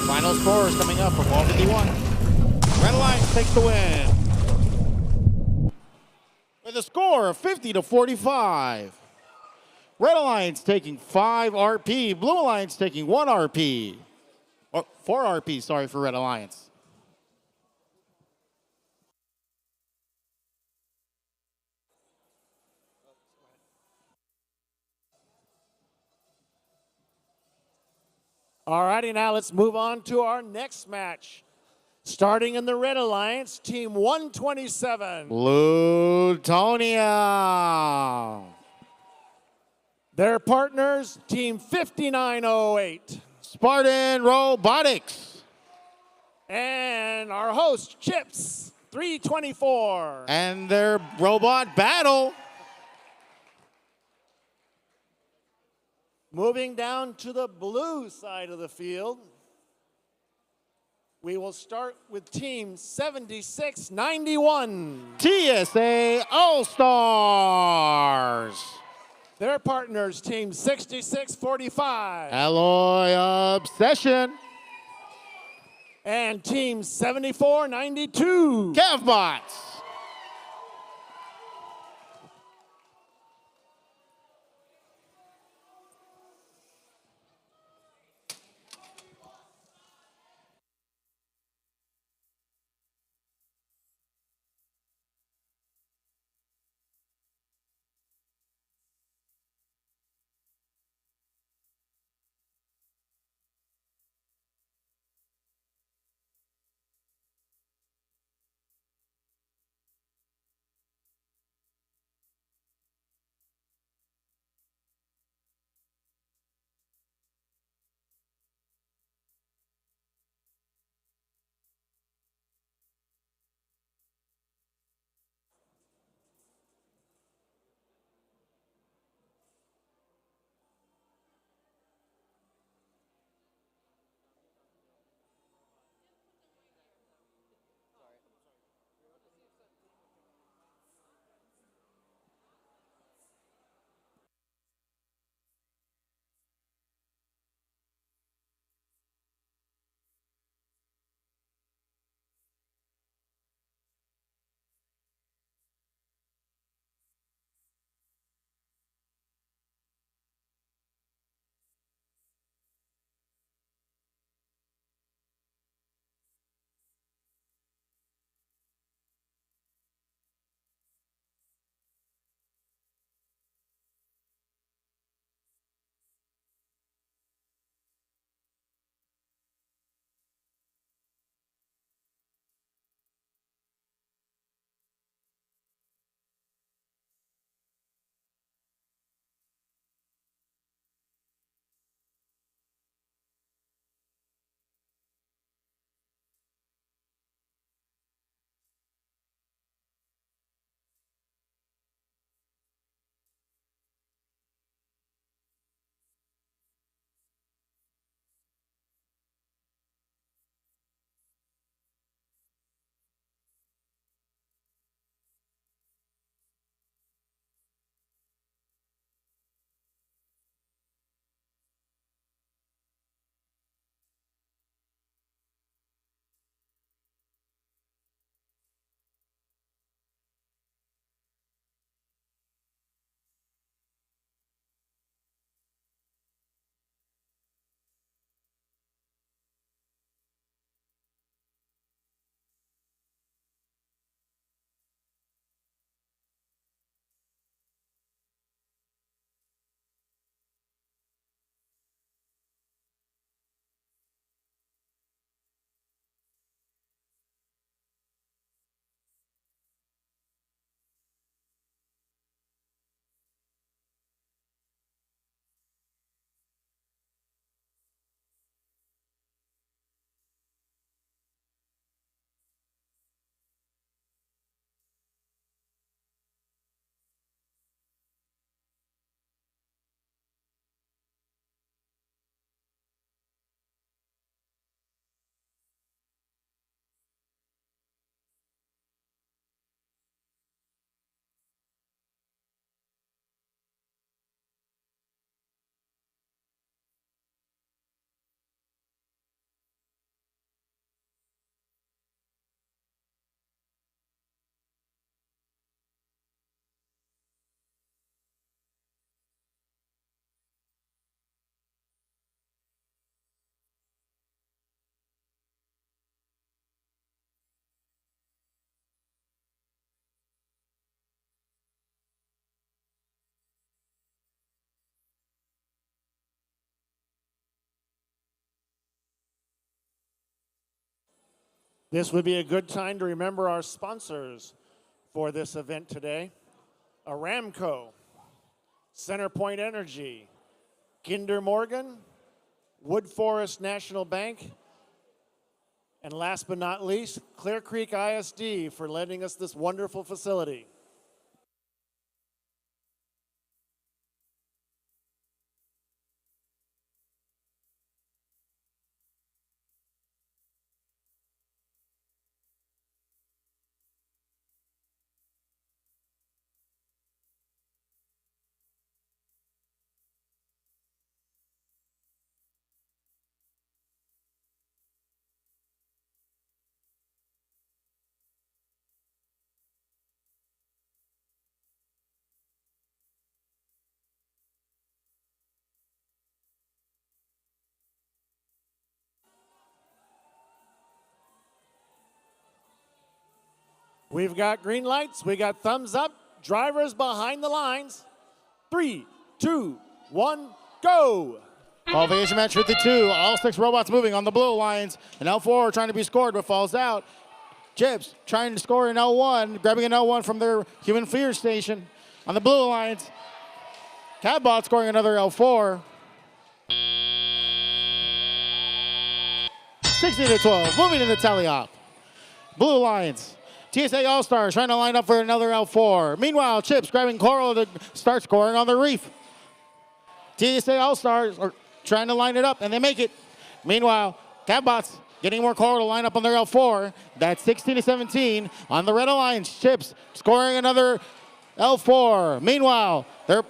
Final score is coming up for ball 51. Red Lions takes the win with a score of 50-45. Red Alliance taking 5 RP. Blue Alliance taking 1 RP. Or 4 RP, sorry, for Red Alliance. All righty, now let's move on to our next match. Starting in the Red Alliance, Team 127. Plutonia. Their partners, Team 5908. Spartan Robotics. And our host, Chips 324. And their robot battle. Moving down to the blue side of the field, We will start with Team 7691. TSA All-Stars. Their partners, Team 6645. Alloy Obsession. And Team 7492. Cavbots. This would be a good time to remember our sponsors for this event today. Aramco, Centerpoint Energy, Kinder Morgan, Wood Forest National Bank, and last but not least, Clear Creek ISD for lending us this wonderful facility. We've got green lights. We got thumbs up. Drivers behind the lines. 3, 2, 1, go. Qualification match 52. All 6 robots moving on the blue lines. An L4 trying to be scored but falls out. Chips trying to score an L1, grabbing an L1 from their human feeder station on the blue lines. Catbot scoring another L4. 16-12, moving in the tally-op. Blue lines. TSA All-Stars trying to line up for another L4. Meanwhile, Chips grabbing Coral to start scoring on the reef. TSA All-Stars are trying to line it up, and they make it. Meanwhile, Catbots getting more Coral to line up on their L4. That's 16-17 on the Red Alliance. Chips scoring another L4. Meanwhile, their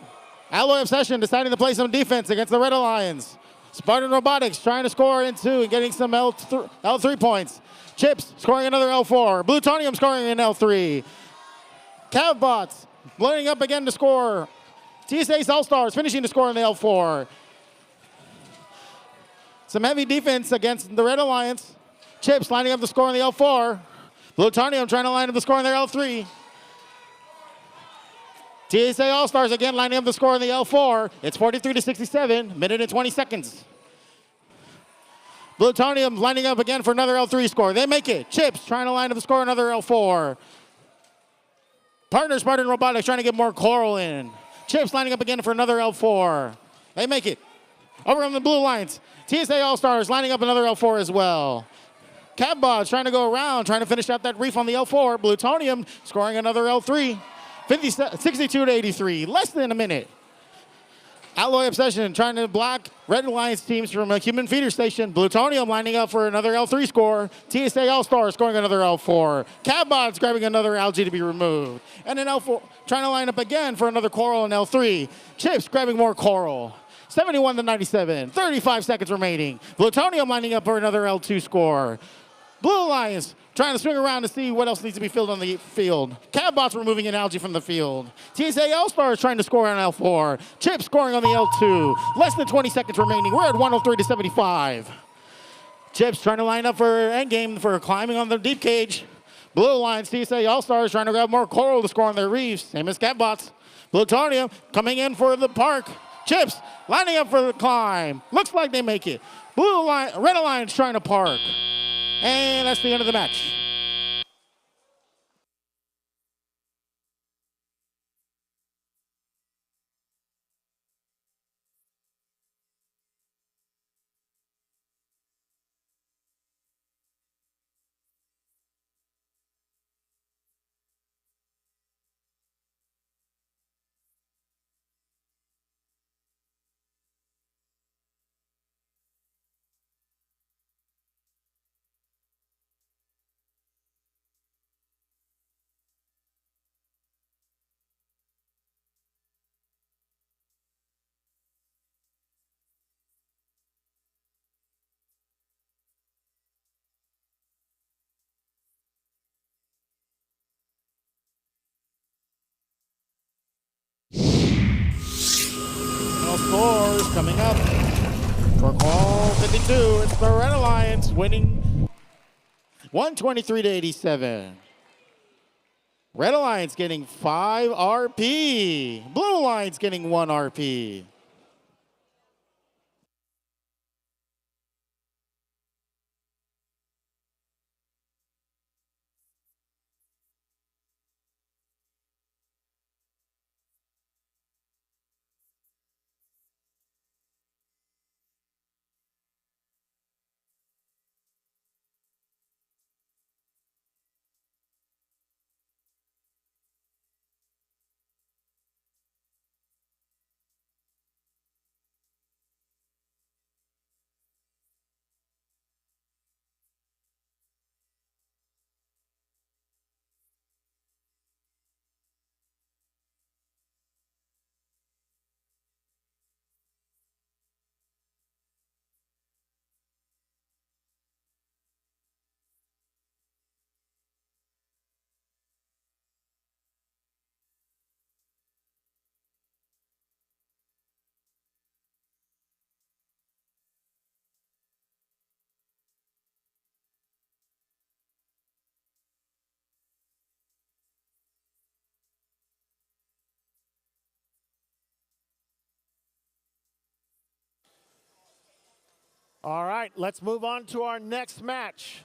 Alloy Obsession deciding to play some defense against the Red Alliance. Spartan Robotics trying to score in 2 and getting some L3 points. Chips scoring another L4. Plutonium scoring an L3. Cavbots loading up again to score. TSA All-Stars finishing to score in the L4. Some heavy defense against the Red Alliance. Chips lining up the score in the L4. Plutonium trying to line up the score in their L3. TSA All-Stars again lining up the score in the L4. It's 43-67, minute and 20 seconds. Plutonium lining up again for another L3 score. They make it. Chips trying to line up the score another L4. Partner Spartan Robotics trying to get more Coral in. Chips lining up again for another L4. They make it. Over on the blue lines. TSA All-Stars lining up another L4 as well. Catbots trying to go around, trying to finish out that reef on the L4. Plutonium scoring another L3. 62-83, less than a minute. Alloy Obsession trying to block Red Alliance teams from a human feeder station. Plutonium lining up for another L3 score. TSA All-Stars scoring another L4. Catbots grabbing another algae to be removed. And an L4 trying to line up again for another Coral in L3. Chips grabbing more Coral. 71-97, 35 seconds remaining. Plutonium lining up for another L2 score. Blue Alliance trying to swing around to see what else needs to be filled on the field. Catbots removing an algae from the field. TSA All-Stars trying to score on L4. Chips scoring on the L2. Less than 20 seconds remaining. We're at 103-75. Chips trying to line up for endgame for climbing on the deep cage. Blue Alliance, TSA All-Stars trying to grab more Coral to score on their reefs. Same as Catbots. Plutonium coming in for the park. Chips lining up for the climb. Looks like they make it. Red Alliance trying to park. And that's the end of the match. Scores coming up for Call 52. It's the Red Alliance winning 123-87. Red Alliance getting 5 RP. Blue Alliance getting 1 RP. All right, let's move on to our next match.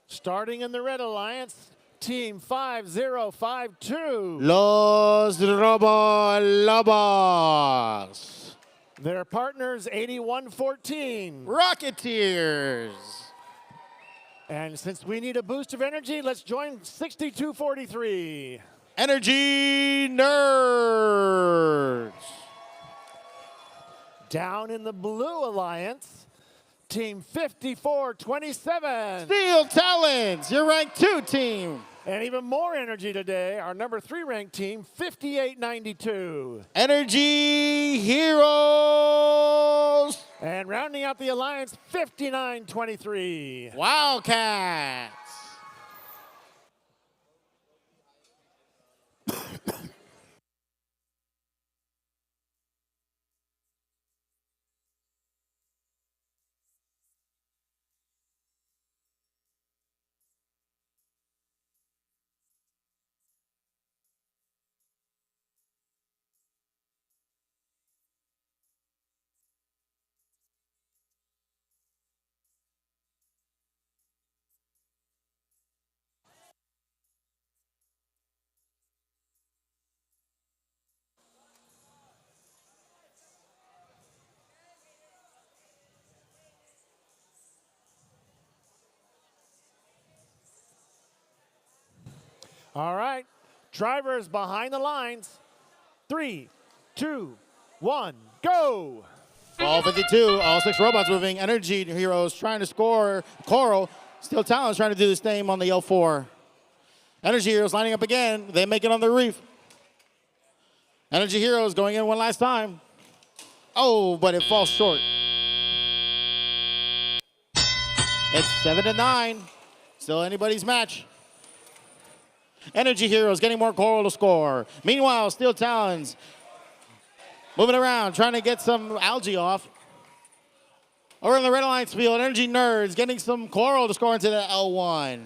Starting in the Red Alliance, Team 5052. Los Robo Lobos. Their partners, 8114. Rocketeers. And since we need a boost of energy, let's join 6243. Energy Nerds. Down in the Blue Alliance, Team 5427. Steel Talons, your rank 2 team. And even more energy today, our number 3 ranked team, 5892. Energy Heroes. And rounding out the alliance, 5923. Wildcats. All right, drivers behind the lines. 3, 2, 1, go! Ball 52, all 6 robots moving. Energy Heroes trying to score. Coral, Steel Talons trying to do the same on the L4. Energy Heroes lining up again. They make it on the reef. Energy Heroes going in one last time. Oh, but it falls short. It's 7-9. Still anybody's match. Energy Heroes getting more coral to score. Meanwhile, Steel Talons moving around, trying to get some algae off. Over in the Red Alliance field, Energy Nerds getting some coral to score into the L1.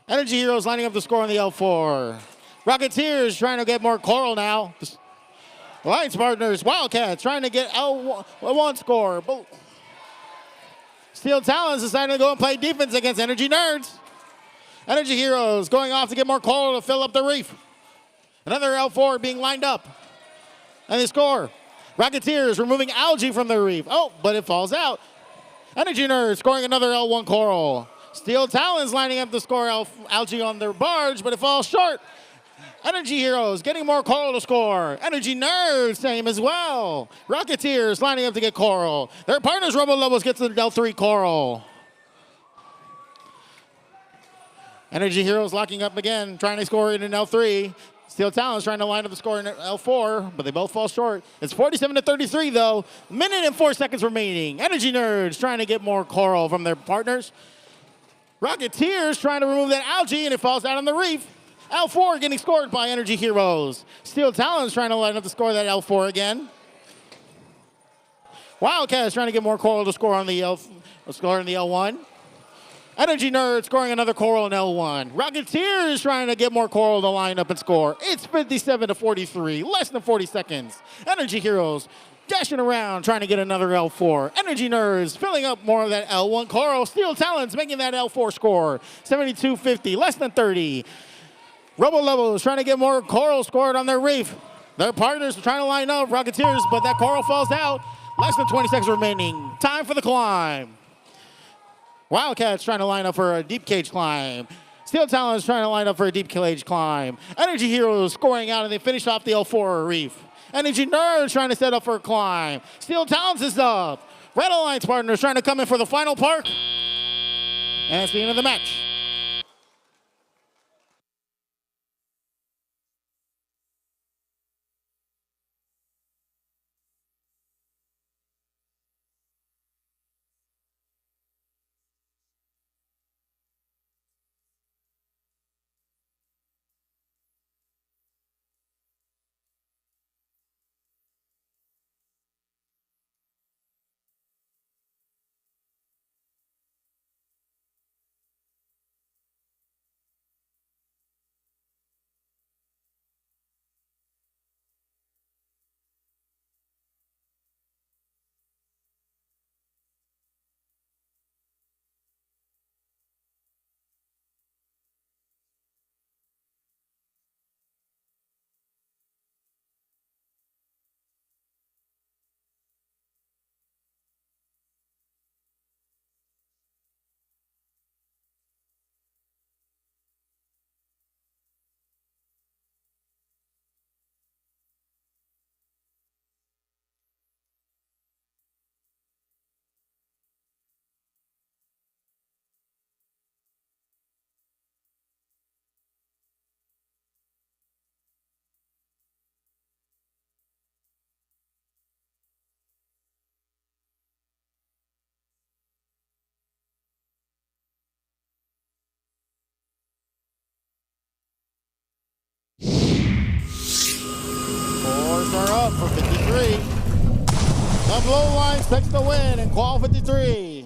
Energy Heroes lining up to score on the L4. Rocketeers trying to get more coral now. Alliance partners, Wildcats trying to get L1 score. Steel Talons deciding to go and play defense against Energy Nerds. Energy Heroes going off to get more coral to fill up the reef. Another L4 being lined up. And they score. Rocketeers removing algae from the reef. Oh, but it falls out. Energy Nerds scoring another L1 coral. Steel Talons lining up to score algae on their barge, but it falls short. Energy Heroes getting more coral to score. Energy Nerds, same as well. Rocketeers lining up to get coral. Their partners, Robo Lobos, gets the L3 coral. Energy Heroes locking up again, trying to score in an L3. Steel Talons trying to line up the score in L4, but they both fall short. It's 47-33 though. Minute and 4 seconds remaining. Energy Nerds trying to get more coral from their partners. Rocketeers trying to remove that algae and it falls out on the reef. L4 getting scored by Energy Heroes. Steel Talons trying to line up the score of that L4 again. Wildcats trying to get more coral to score on the L1. Energy Nerds scoring another coral in L1. Rocketeers trying to get more coral to line up and score. It's 57-43, less than 40 seconds. Energy Heroes dashing around trying to get another L4. Energy Nerds filling up more of that L1 coral. Steel Talons making that L4 score. 72-50, less than 30. Robo Lobos trying to get more coral scored on their reef. Their partners are trying to line up Rocketeers, but that coral falls out. Less than 20 seconds remaining. Time for the climb. Wildcats trying to line up for a deep cage climb. Steel Talons trying to line up for a deep cage climb. Energy Heroes scoring out and they finish off the L4 reef. Energy Nerds trying to set up for a climb. Steel Talons is up. Red Alliance partners trying to come in for the final park. And that's the end of the match. up for 53. The Blue Lions takes the win in Qual 53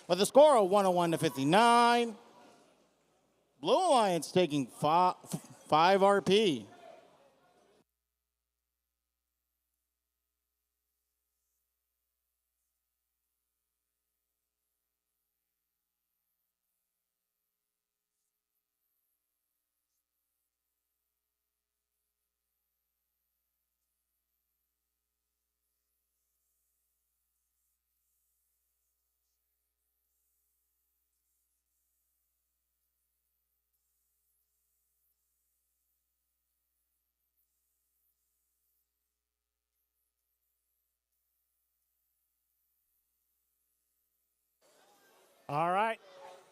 with a score of 101-59. Blue Lions taking 5 RP. All right,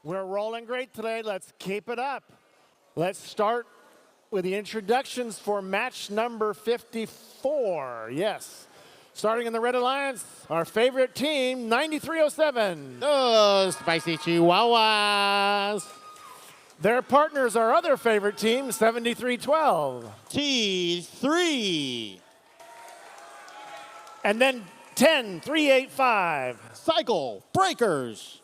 we're rolling great today. Let's keep it up. Let's start with the introductions for match number 54. Yes. Starting in the Red Alliance, our favorite team, 9307. The Spicy Chihuahuas. Their partners, our other favorite team, 7312. T3. And then 10385. Cycle Breakers.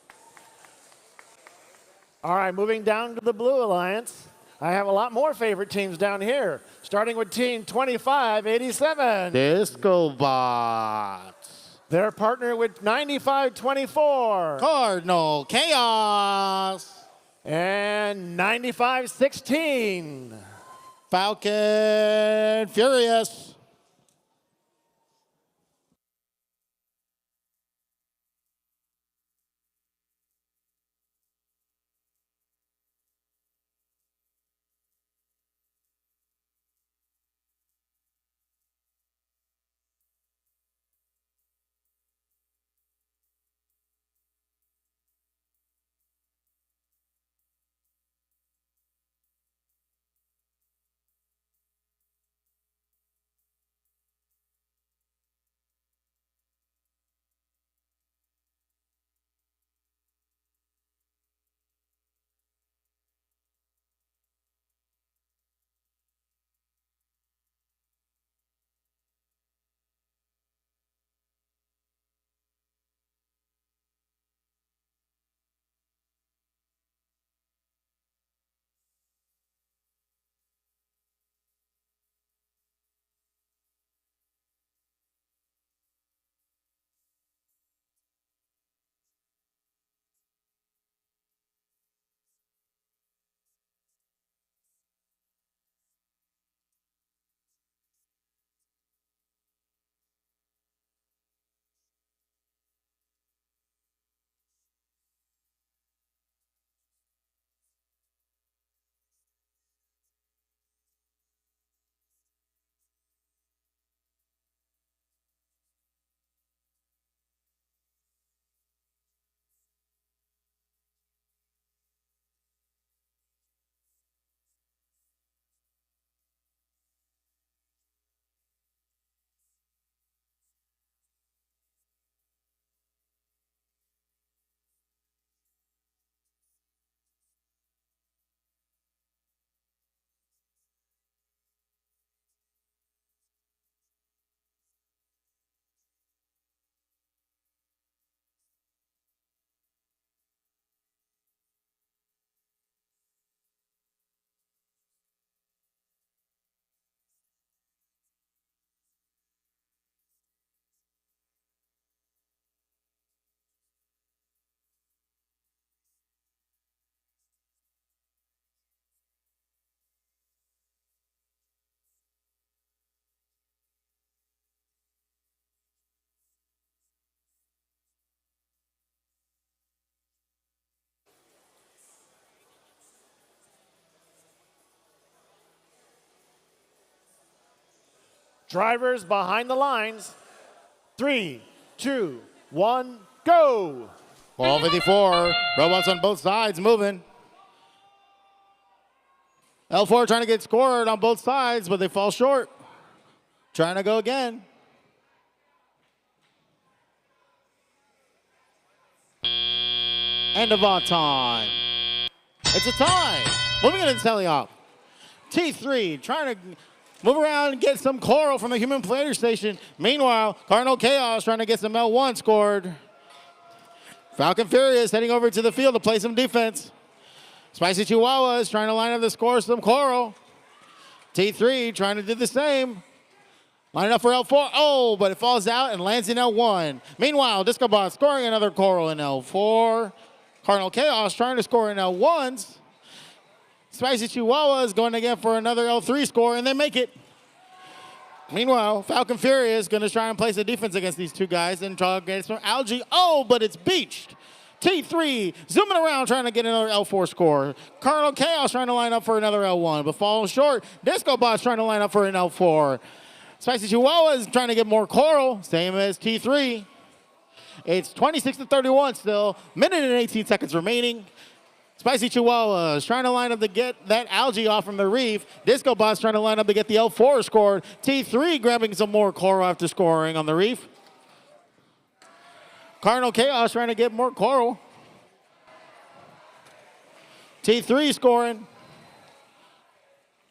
All right, moving down to the Blue Alliance. I have a lot more favorite teams down here, starting with team 2587. Disco Bots. Their partner with 9524. Cardinal Chaos. And 9516. Falcon Furious. Drivers behind the lines. 3, 2, 1, go. Ball 54. Robots on both sides moving. L4 trying to get scored on both sides, but they fall short. Trying to go again. End of on time. It's a tie. Moving into the telly off. T3 trying to Move around and get some coral from the human player station. Meanwhile, Cardinal Chaos trying to get some L1 scored. Falcon Furious heading over to the field to play some defense. Spicy Chihuahua is trying to line up to score some coral. T3 trying to do the same. Lining up for L4. Oh, but it falls out and lands in L1. Meanwhile, Discobot scoring another coral in L4. Cardinal Chaos trying to score in L1s. Spicy Chihuahua is going again for another L3 score, and they make it. Meanwhile, Falcon Fury is going to try and place a defense against these two guys and try to get some algae. Oh, but it's beached. T3 zooming around trying to get another L4 score. Cardinal Chaos trying to line up for another L1, but falling short. Discobot's trying to line up for an L4. Spicy Chihuahua is trying to get more coral, same as T3. It's 26-31 still, minute and 18 seconds remaining. Spicy Chihuahua is trying to line up to get that algae off from the reef. Discobot's trying to line up to get the L4 scored. T3 grabbing some more coral after scoring on the reef. Cardinal Chaos trying to get more coral. T3 scoring.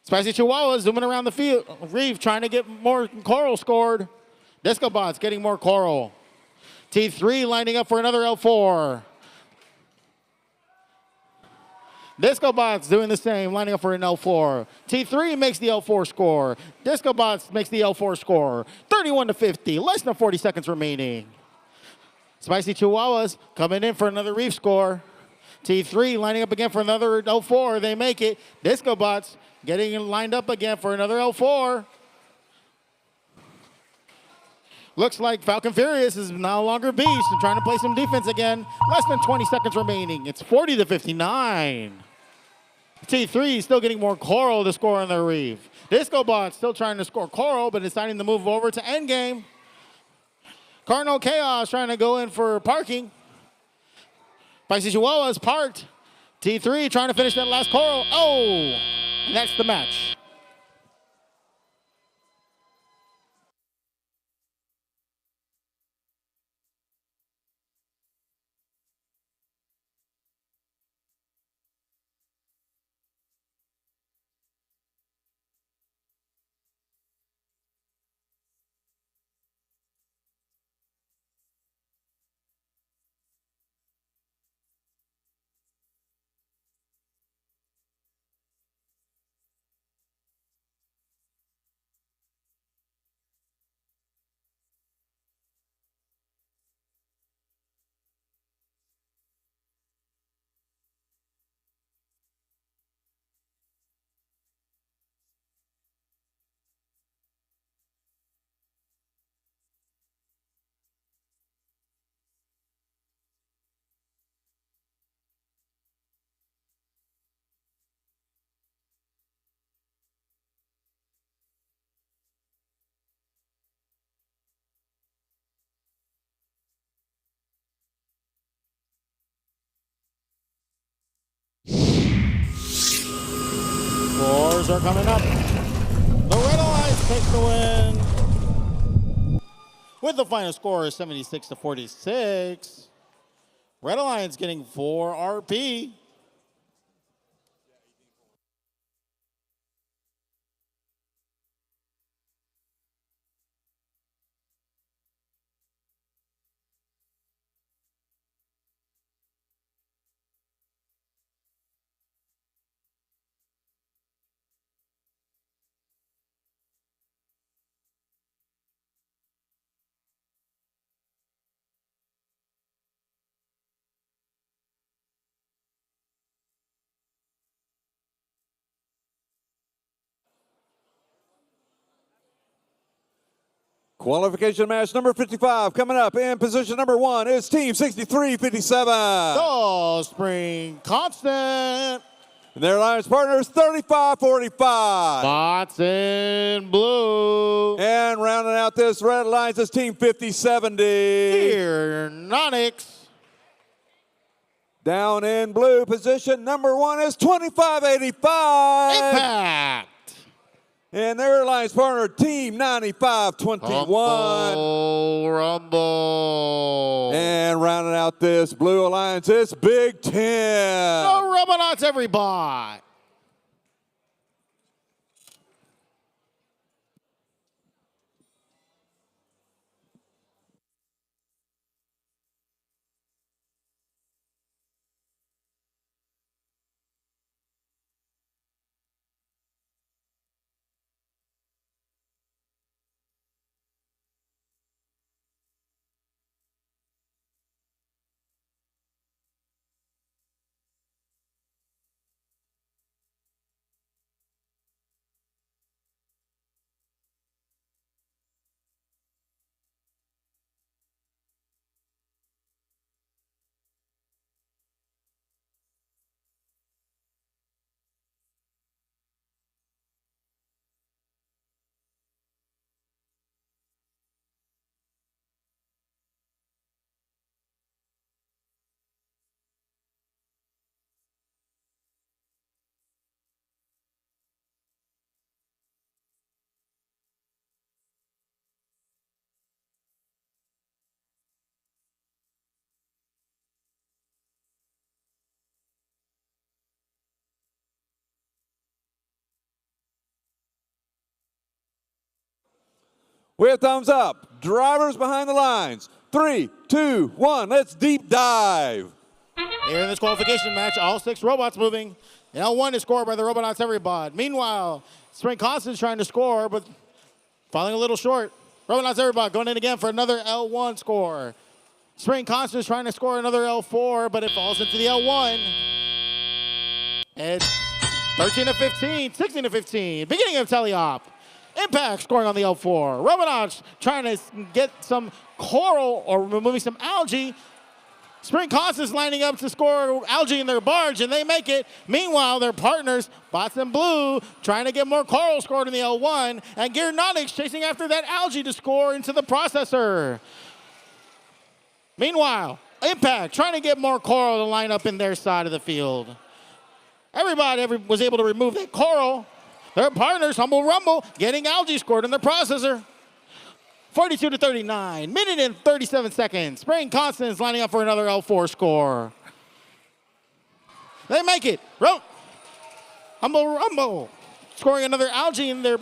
Spicy Chihuahua zooming around the field, reef trying to get more coral scored. Discobot's getting more coral. T3 lining up for another L4. Discobot's doing the same, lining up for an L4. T3 makes the L4 score. Discobot's makes the L4 score. 31-50, less than 40 seconds remaining. Spicy Chihuahuas coming in for another reef score. T3 lining up again for another L4. They make it. Discobot's getting lined up again for another L4. Looks like Falcon Furious is no longer beast and trying to play some defense again. Less than 20 seconds remaining. It's 40-59. T3 still getting more coral to score on their reef. Discobot still trying to score coral, but deciding to move over to endgame. Cardinal Chaos trying to go in for parking. Spicy Chihuahua is parked. T3 trying to finish that last coral. Oh, and that's the match. Scores are coming up. The Red Alliance takes the win with the final score is 76-46. Red Alliance getting 4 RP. Qualification match number 55 coming up. In position number 1 is Team 6357. The Spring Constant. And their alliance partners 3545. Spots in blue. And rounding out this red alliance is Team 5070. Aeronautics. Down in blue, position number 1 is 2585. Impact. And their alliance partner, Team 9521. Rumble. And rounding out this blue alliance is Big Ten. Go Robotics, everybody. We have thumbs up. Drivers behind the lines. 3, 2, 1, let's deep dive. Here in this qualification match, all 6 robots moving. L1 is scored by the Robotics Everybot. Meanwhile, Spring Constance trying to score, but falling a little short. Robotics Everybot going in again for another L1 score. Spring Constance trying to score another L4, but it falls into the L1. It's 13 to 15, 16 to 15. Beginning of teleop. Impact scoring on the L4. Robotics trying to get some coral or removing some algae. Spring Constance lining up to score algae in their barge, and they make it. Meanwhile, their partners, Bots and Blue, trying to get more coral scored in the L1, and Gearnautics chasing after that algae to score into the processor. Meanwhile, Impact trying to get more coral to line up in their side of the field. Everybody was able to remove that coral. Their partners, Humble Rumble, getting algae scored in the processor. 42 to 39, minute and 37 seconds. Spring Constance lining up for another L4 score. They make it. Humble Rumble scoring another algae in their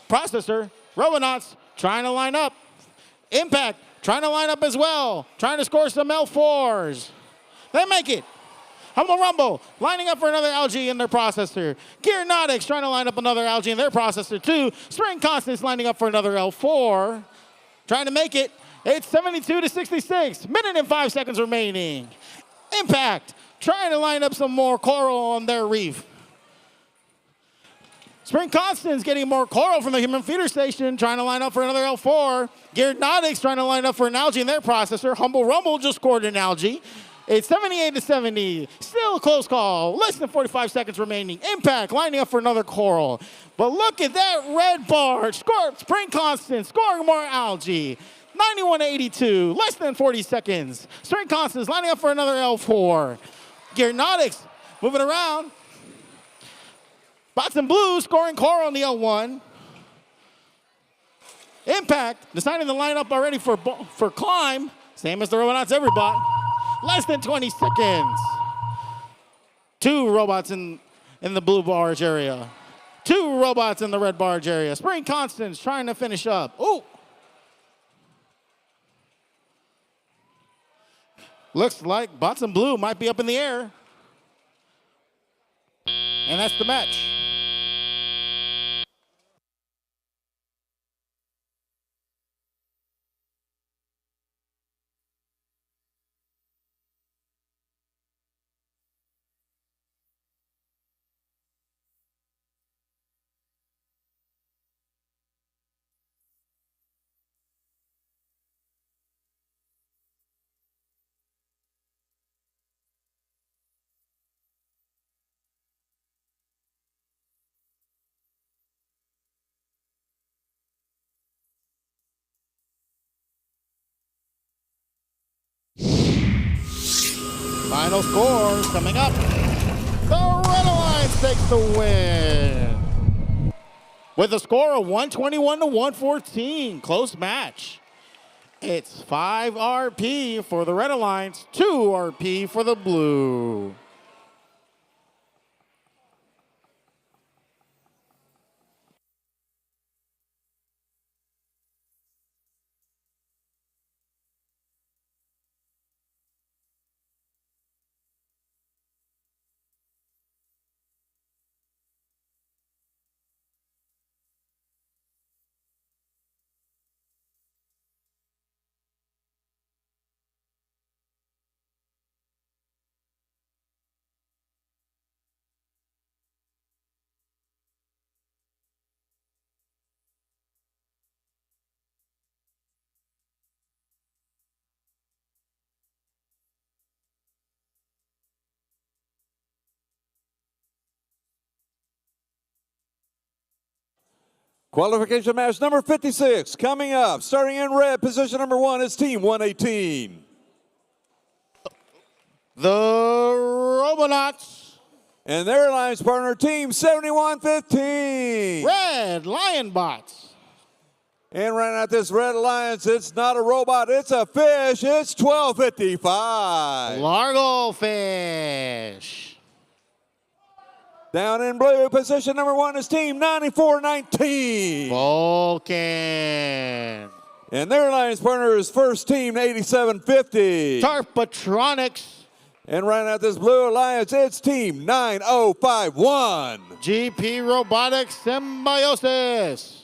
processor. Robonauts trying to line up. Impact trying to line up as well. Trying to score some L4s. They make it. Humble Rumble lining up for another algae in their processor. Gearnautics trying to line up another algae in their processor too. Spring Constance lining up for another L4. Trying to make it. It's 72 to 66. Minute and 5 seconds remaining. Impact trying to line up some more coral on their reef. Spring Constance getting more coral from the human feeder station, trying to line up for another L4. Gearnautics trying to line up for an algae in their processor. Humble Rumble just scored an algae. It's 78 to 70. Still a close call. Less than 45 seconds remaining. Impact lining up for another coral. But look at that red bar. Spring Constance scoring more algae. 91 to 82. Less than 40 seconds. Spring Constance lining up for another L4. Gearnautics moving around. Bots and Blue scoring coral on the L1. Impact deciding to line up already for climb. Same as the Robotics Everybot. Less than 20 seconds. 2 robots in the blue barge area. 2 robots in the red barge area. Spring Constance trying to finish up. Ooh. Looks like Bots and Blue might be up in the air. And that's the match. Final scores coming up. The Red Alliance takes the win. With a score of 121 to 114. Close match. It's 5 RP for the Red Alliance, 2 RP for the Blue. Qualification match number 56 coming up. Starting in red, position number 1 is Team 118. The Robonauts. And their alliance partner, Team 7115. Red Lion Bots. And right out this Red Alliance, it's not a robot, it's a fish. It's 1255. Largo fish. Down in blue, position number 1 is team 9419. Vulcan. And their alliance partner is first team 8750. Tarpatronics. And rounding out this blue alliance, it's team 9051. GP Robotics Symbiosis.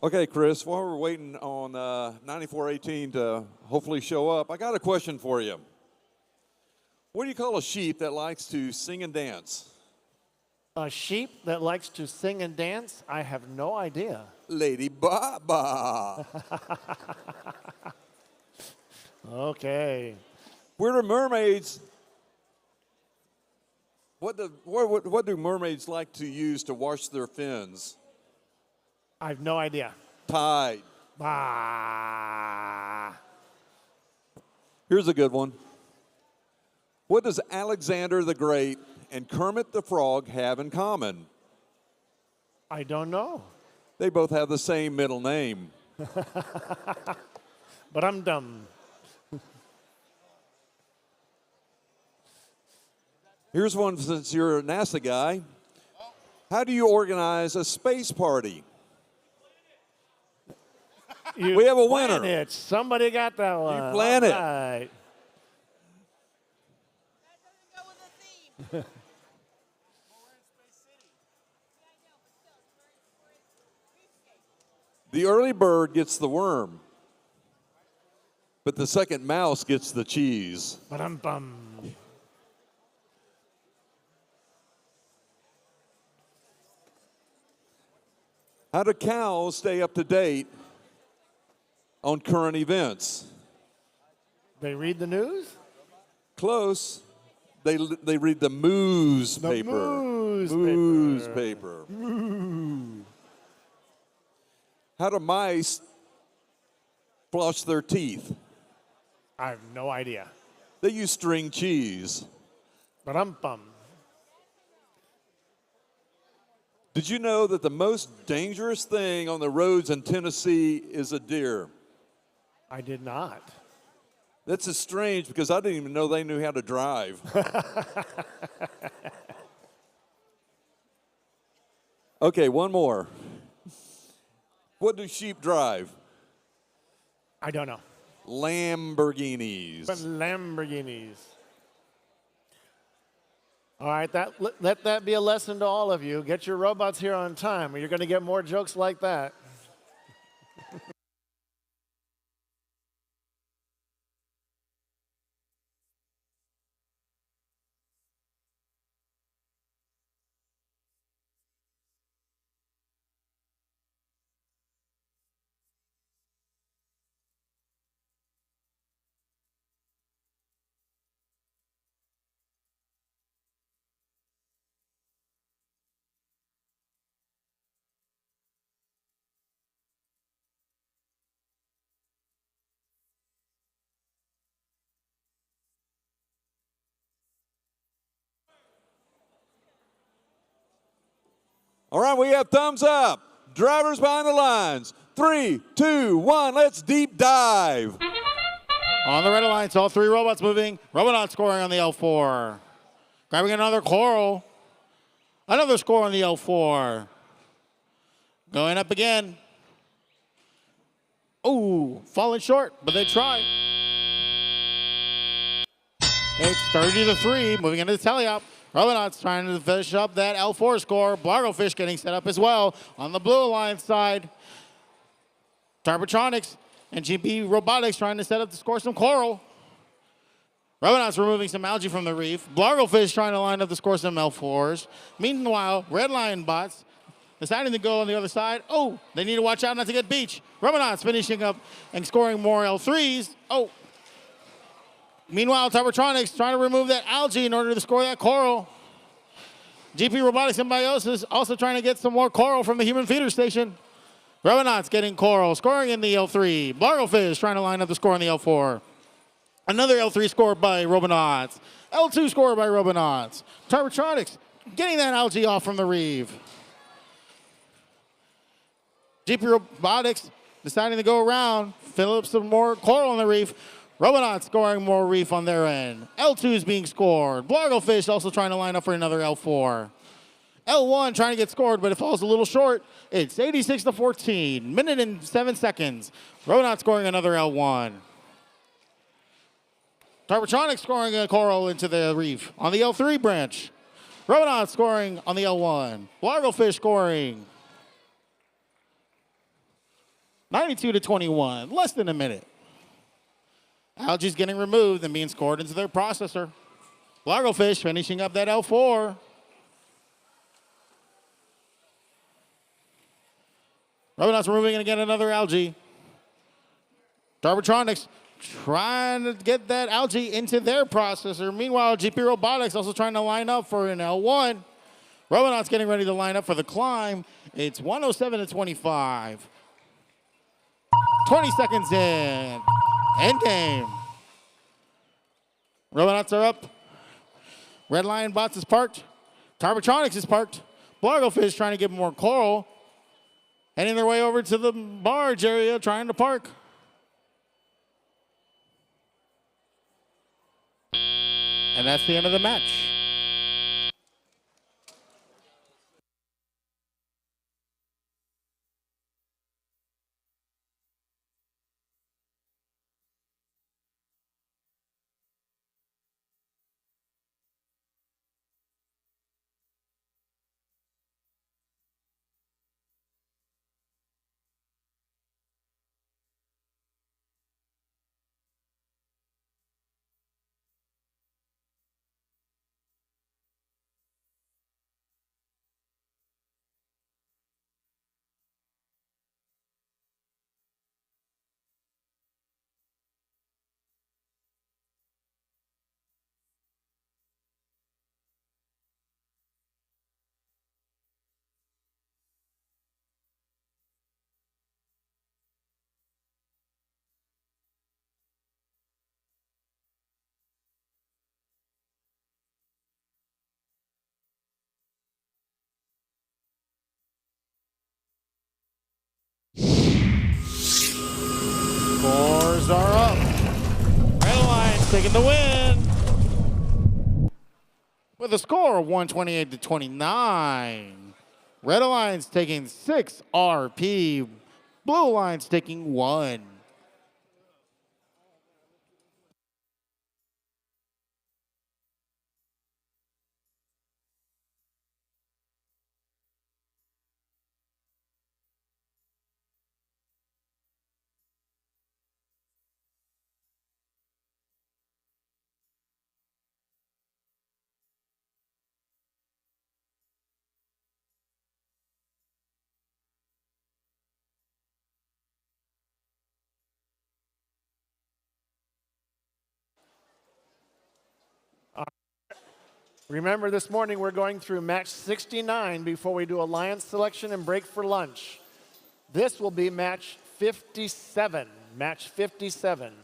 Okay, Chris, while we're waiting on 9418 to hopefully show up, I got a question for you. What do you call a sheep that likes to sing and dance? A sheep that likes to sing and dance? I have no idea. Lady Baba. Okay. Where do mermaids, what do mermaids like to use to wash their fins? I have no idea. Tide. Bah. Here's a good one. What does Alexander the Great and Kermit the Frog have in common? I don't know. They both have the same middle name. But I'm dumb. Here's one since you're a NASA guy. How do you organize a space party? We have a winner. Plan it. Somebody got that one. You plan it. All right. The early bird gets the worm, but the second mouse gets the cheese. Ba-dum-bum. How do cows stay up to date on current events? They read the news? Close. They read the moose The paper. moose paper. Moo. How do mice flush their teeth? I have no idea. They use string cheese. Ba-dum-bum. Did you know that the most dangerous thing on the roads in Tennessee is a deer? I did not. That's just strange because I didn't even know they knew how to drive. Okay, one more. What do sheep drive? I don't know. Lamborghinis. But Lamborghinis. All right, let that be a lesson to all of you. Get your robots here on time, or you're going to get more jokes like that. All right, we have thumbs up. Drivers behind the lines. 3, 2, 1, let's deep dive. On the red alliance, all three robots moving. Robonauts scoring on the L4. Grabbing another coral. Another score on the L4. Going up again. Ooh, falling short, but they try. It's 30-3, moving into the teleop. Robonauts trying to finish up that L4 score. Blargofish getting set up as well on the blue alliance side. Tarbotronics and GP Robotics trying to set up to score some coral. Robonauts removing some algae from the reef. Blargofish trying to line up to score some L4s. Meanwhile, Red Lion bots deciding to go on the other side. Oh, they need to watch out not to get beached. Robonauts finishing up and scoring more L3s. Oh. Meanwhile, Tarbotronics trying to remove that algae in order to score that coral. GP Robotics Symbiosis also trying to get some more coral from the human feeder station. Robonauts getting coral, scoring in the L3. Blargofish trying to line up the score on the L4. Another L3 scored by Robonauts. L2 scored by Robonauts. Tarbotronics getting that algae off from the reef. GP Robotics deciding to go around, fill up some more coral on the reef. Robonauts scoring more reef on their end. L2 is being scored. Blargofish also trying to line up for another L4. L1 trying to get scored, but it falls a little short. It's 86-14, minute and 7 seconds. Robonauts scoring another L1. Tarbotronics scoring a coral into the reef on the L3 branch. Robonauts scoring on the L1. Blargofish scoring. 92 to 21, less than a minute. Algae's getting removed and being scored into their processor. Largo fish finishing up that L4. Robotics removing again another algae. Darbitronics trying to get that algae into their processor. Meanwhile, GP Robotics also trying to line up for an L1. Robotics getting ready to line up for the climb. It's 107 to 25. 20 seconds in. End game. Robotics are up. Red Lion Bots is parked. Tarbitronics is parked. Blargo Fish trying to get more coral. Heading their way over to the barge area, trying to park. And that's the end of the match. Scores are up. Red Alliance taking the win with a score of 128 to 29. Red Alliance taking 6 RP. Blue Alliance taking 1. Remember, this morning we're going through match 69 before we do alliance selection and break for lunch. This will be match 57. Match 57.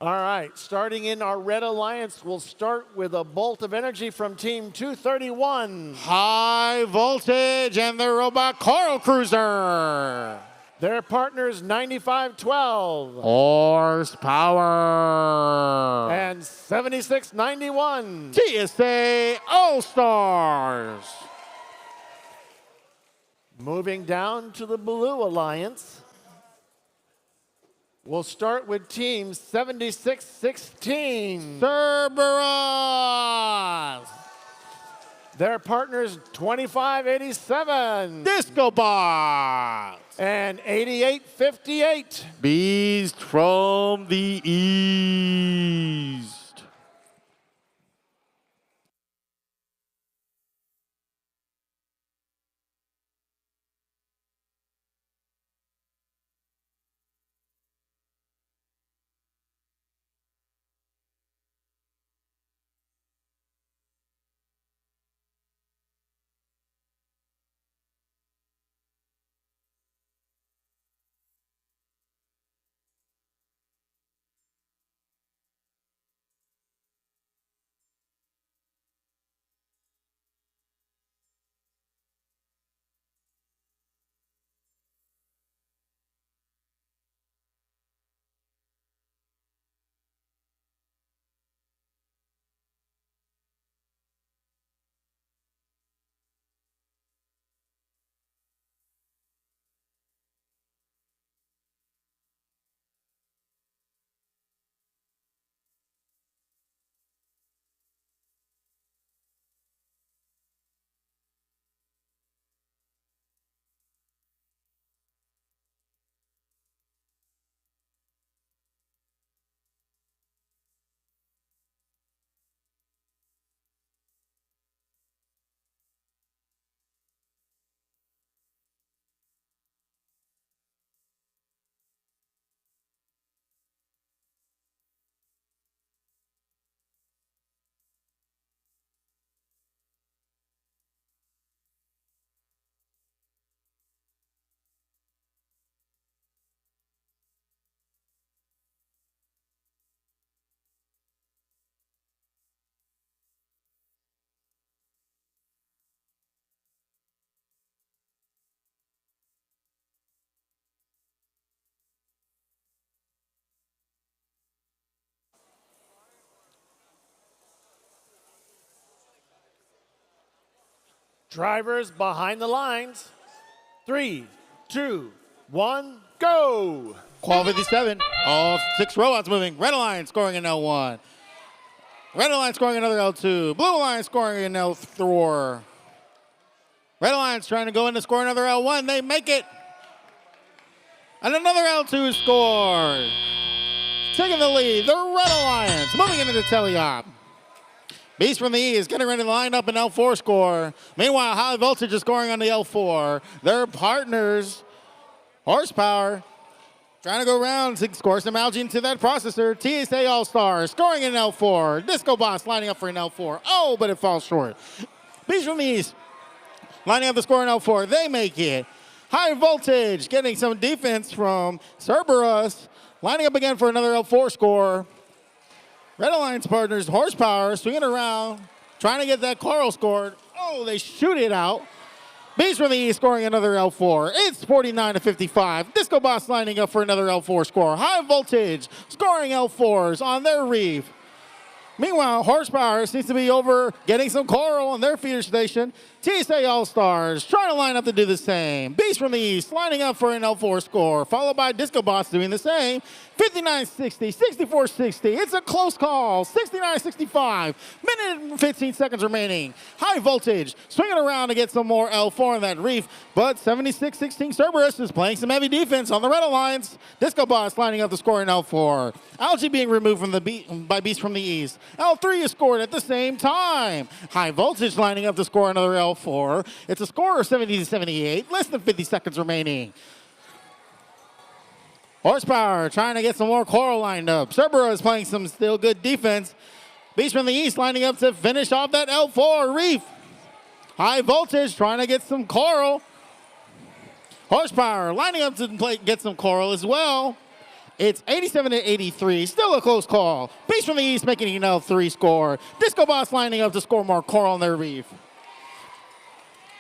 All right, starting in our red alliance, we'll start with a bolt of energy from team 231. High voltage and the robot Coral Cruiser. Their partners 9512. Horsepower. And 7691. TSA All-Stars. Moving down to the blue alliance. We'll start with team 7616. Cerberus. Their partners 2587. Disco Bots. And 8858. Beast from the East. Drivers behind the lines. 3, 2, 1, go. Qual 57. All 6 robots moving. Red Alliance scoring an L1. Red Alliance scoring another L2. Blue Alliance scoring an L4. Red Alliance trying to go in to score another L1. They make it. And another L2 is scored. Taking the lead, the Red Alliance moving into the teleop. Beast from the E is getting ready to line up an L4 score. Meanwhile, High Voltage is scoring on the L4. Their partners, Horsepower, trying to go around to score some algae into that processor. TSA All-Stars scoring an L4. Disco Boss lining up for an L4. Oh, but it falls short. Beast from the East lining up the score in L4. They make it. High Voltage getting some defense from Cerberus. Lining up again for another L4 score. Red Alliance partners, Horsepower, swinging around, trying to get that coral scored. Oh, they shoot it out. Beast from the East scoring another L4. It's 49-55. Disco Boss lining up for another L4 score. High Voltage scoring L4s on their reef. Meanwhile, Horsepower seems to be over getting some coral on their feeder station. TSA All-Stars trying to line up to do the same. Beast from the East lining up for an L4 score, followed by Disco Boss doing the same. 59-60, 64-60. It's a close call. 69-65. Minute and 15 seconds remaining. High Voltage swinging around to get some more L4 on that reef, but 76-16 Cerberus is playing some heavy defense on the Red Alliance. Disco Boss lining up the score in L4. Algae being removed from by Beast from the East. L3 is scored at the same time. High Voltage lining up to score another L4. It's a score of 70-78. Less than 50 seconds remaining. Horsepower trying to get some more coral lined up. Cerberus playing some still good defense. Beast from the East lining up to finish off that L4 reef. High Voltage trying to get some coral. Horsepower lining up to get some coral as well. It's 87-83, still a close call. Beast from the East making an L3 score. Disco Boss lining up to score more coral on their reef.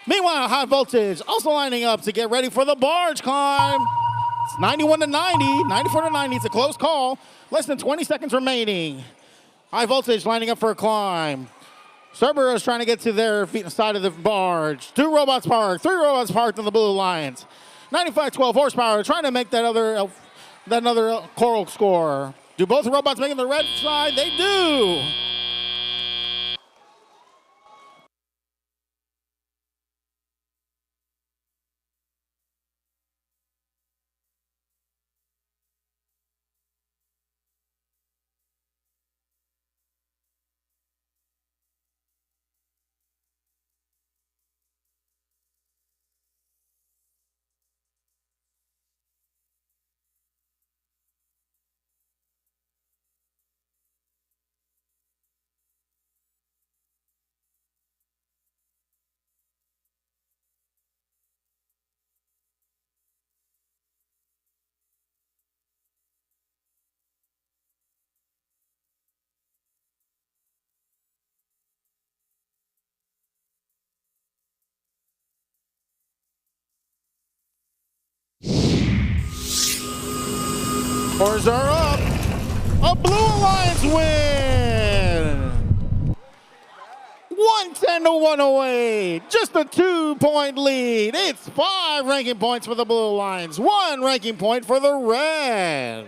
Meanwhile, High Voltage also lining up to get ready for the barge climb. It's 91-90, 94-90, it's a close call. Less than 20 seconds remaining. High Voltage lining up for a climb. Cerberus trying to get to their side of the barge. 2 robots parked, 3 robots parked on the Blue Alliance. 95-12 Horsepower trying to make that other coral score. Do both robots make it the red side? They do. Scores are up. A Blue Alliance win. 110-108. Just a 2-point lead. It's 5 ranking points for the Blue Alliance. 1 ranking point for the Red.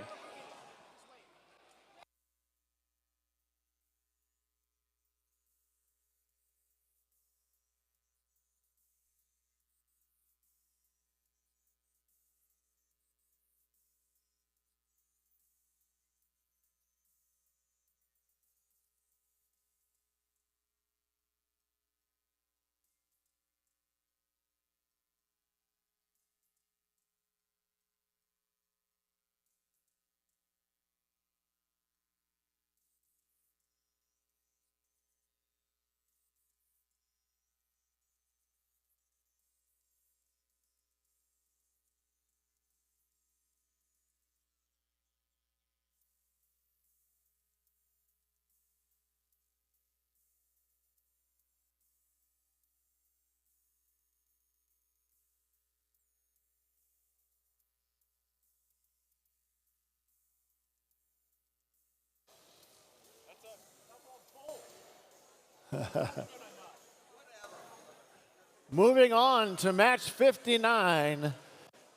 Moving on to match 59,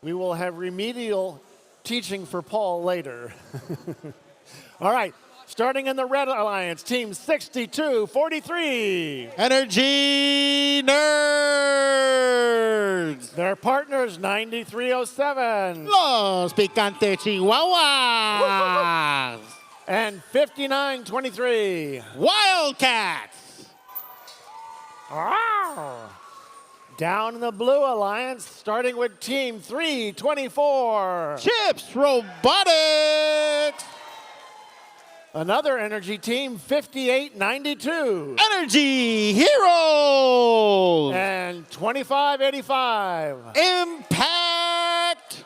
we will have remedial teaching for Paul later. All right, starting in the Red Alliance, team 6243. Energy Nerds. Their partners, 9307. Los Picante Chihuahuas. And 5923. Wildcats. Down in the Blue Alliance, starting with team 324. Chips Robotics. Another energy team, 5892. Energy Heroes. And 2585. Impact.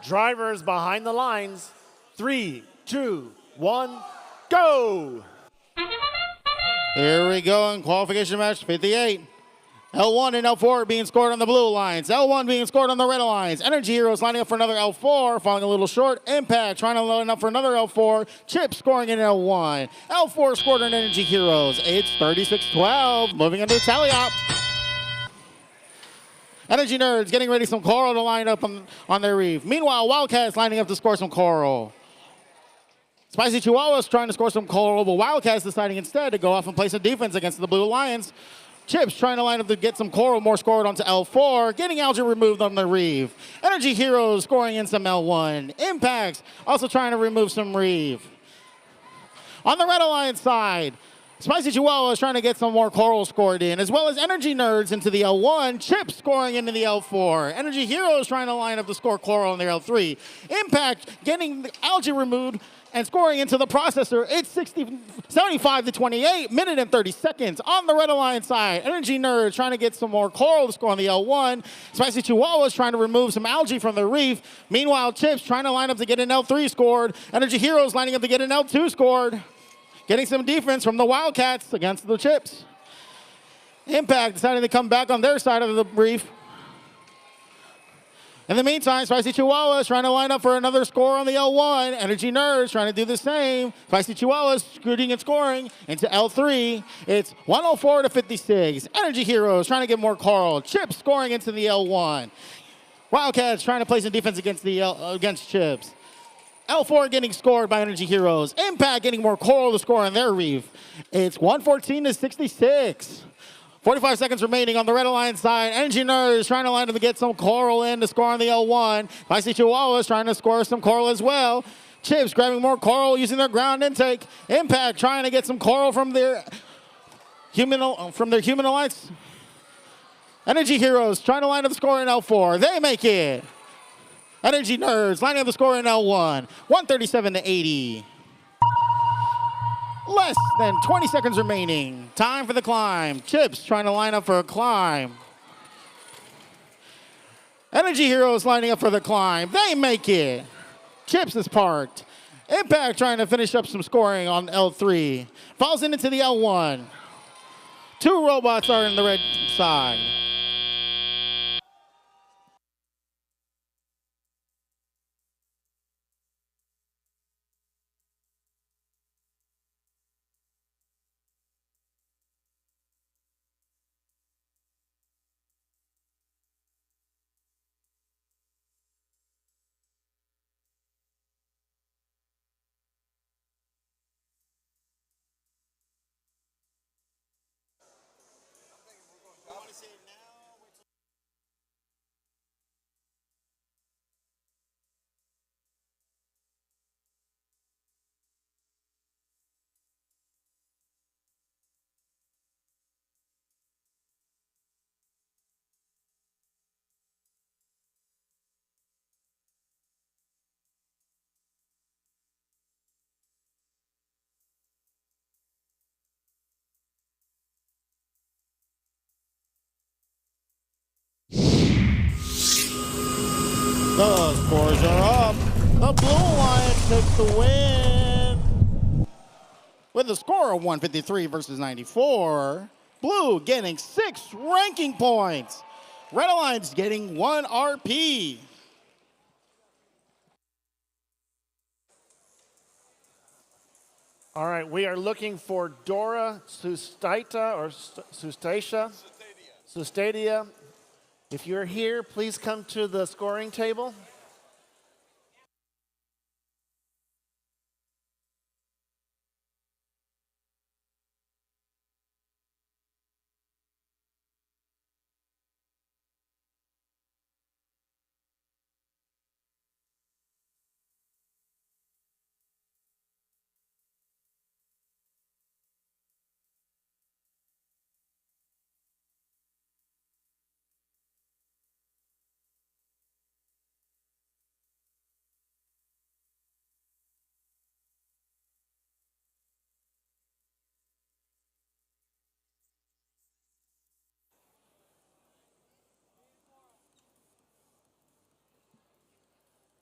Drivers behind the lines. 3, 2, 1, go! Here we go in qualification match 58. L1 and L4 being scored on the blue lines. L1 being scored on the red lines. Energy Heroes lining up for another L4, falling a little short. Impact trying to line up for another L4. Chip scoring in L1. L4 scored on Energy Heroes. It's 36-12. Moving into the tally up. Energy Nerds getting ready some coral to line up on their reef. Meanwhile, Wildcats lining up to score some coral. Spicy Chihuahuas trying to score some coral, but Wildcats deciding instead to go off and play some defense against the Blue Lions. Chips trying to line up to get some coral more scored onto L4, getting algae removed on the reef. Energy Heroes scoring in some L1. Impacts also trying to remove some reef. On the Red Alliance side, Spicy Chihuahua is trying to get some more coral scored in, as well as Energy Nerds into the L1, Chips scoring into the L4. Energy Heroes trying to line up to score coral in their L3. Impact getting the algae removed and scoring into the processor. It's 75-28, minute and 30 seconds. On the Red Alliance side, Energy Nerds trying to get some more coral to score on the L1. Spicy Chihuahuas trying to remove some algae from the reef. Meanwhile, Chips trying to line up to get an L3 scored. Energy Heroes lining up to get an L2 scored. Getting some defense from the Wildcats against the Chips. Impact deciding to come back on their side of the reef. In the meantime, Spicy Chihuahuas trying to line up for another score on the L1. Energy Nerds trying to do the same. Spicy Chihuahuas scooting and scoring into L3. It's 104-56. Energy Heroes trying to get more coral. Chips scoring into the L1. Wildcats trying to play some defense against Chips. L4 getting scored by Energy Heroes. Impact getting more coral to score on their reef. It's 114-66. 45 seconds remaining on the Red Alliance side. Energy Nerds trying to line up to get some coral in to score on the L1. Spicy Chihuahuas trying to score some coral as well. Chips grabbing more coral using their ground intake. Impact trying to get some coral from their human alliance. Energy Heroes trying to line up the score in L4. They make it. Energy Nerds lining up the score in L1. 137-80. Less than 20 seconds remaining. Time for the climb. Chips trying to line up for a climb. Energy Heroes lining up for the climb. They make it. Chips is parked. Impact trying to finish up some scoring on L3. Falls into the L1. 2 robots are in the red side. The scores are up. The Blue Lions takes the win. With a score of 153 versus 94. Blue getting 6 ranking points. Red Alliance getting 1 RP. All right, we are looking for Dora Sustaita or Sustadia. If you're here, please come to the scoring table.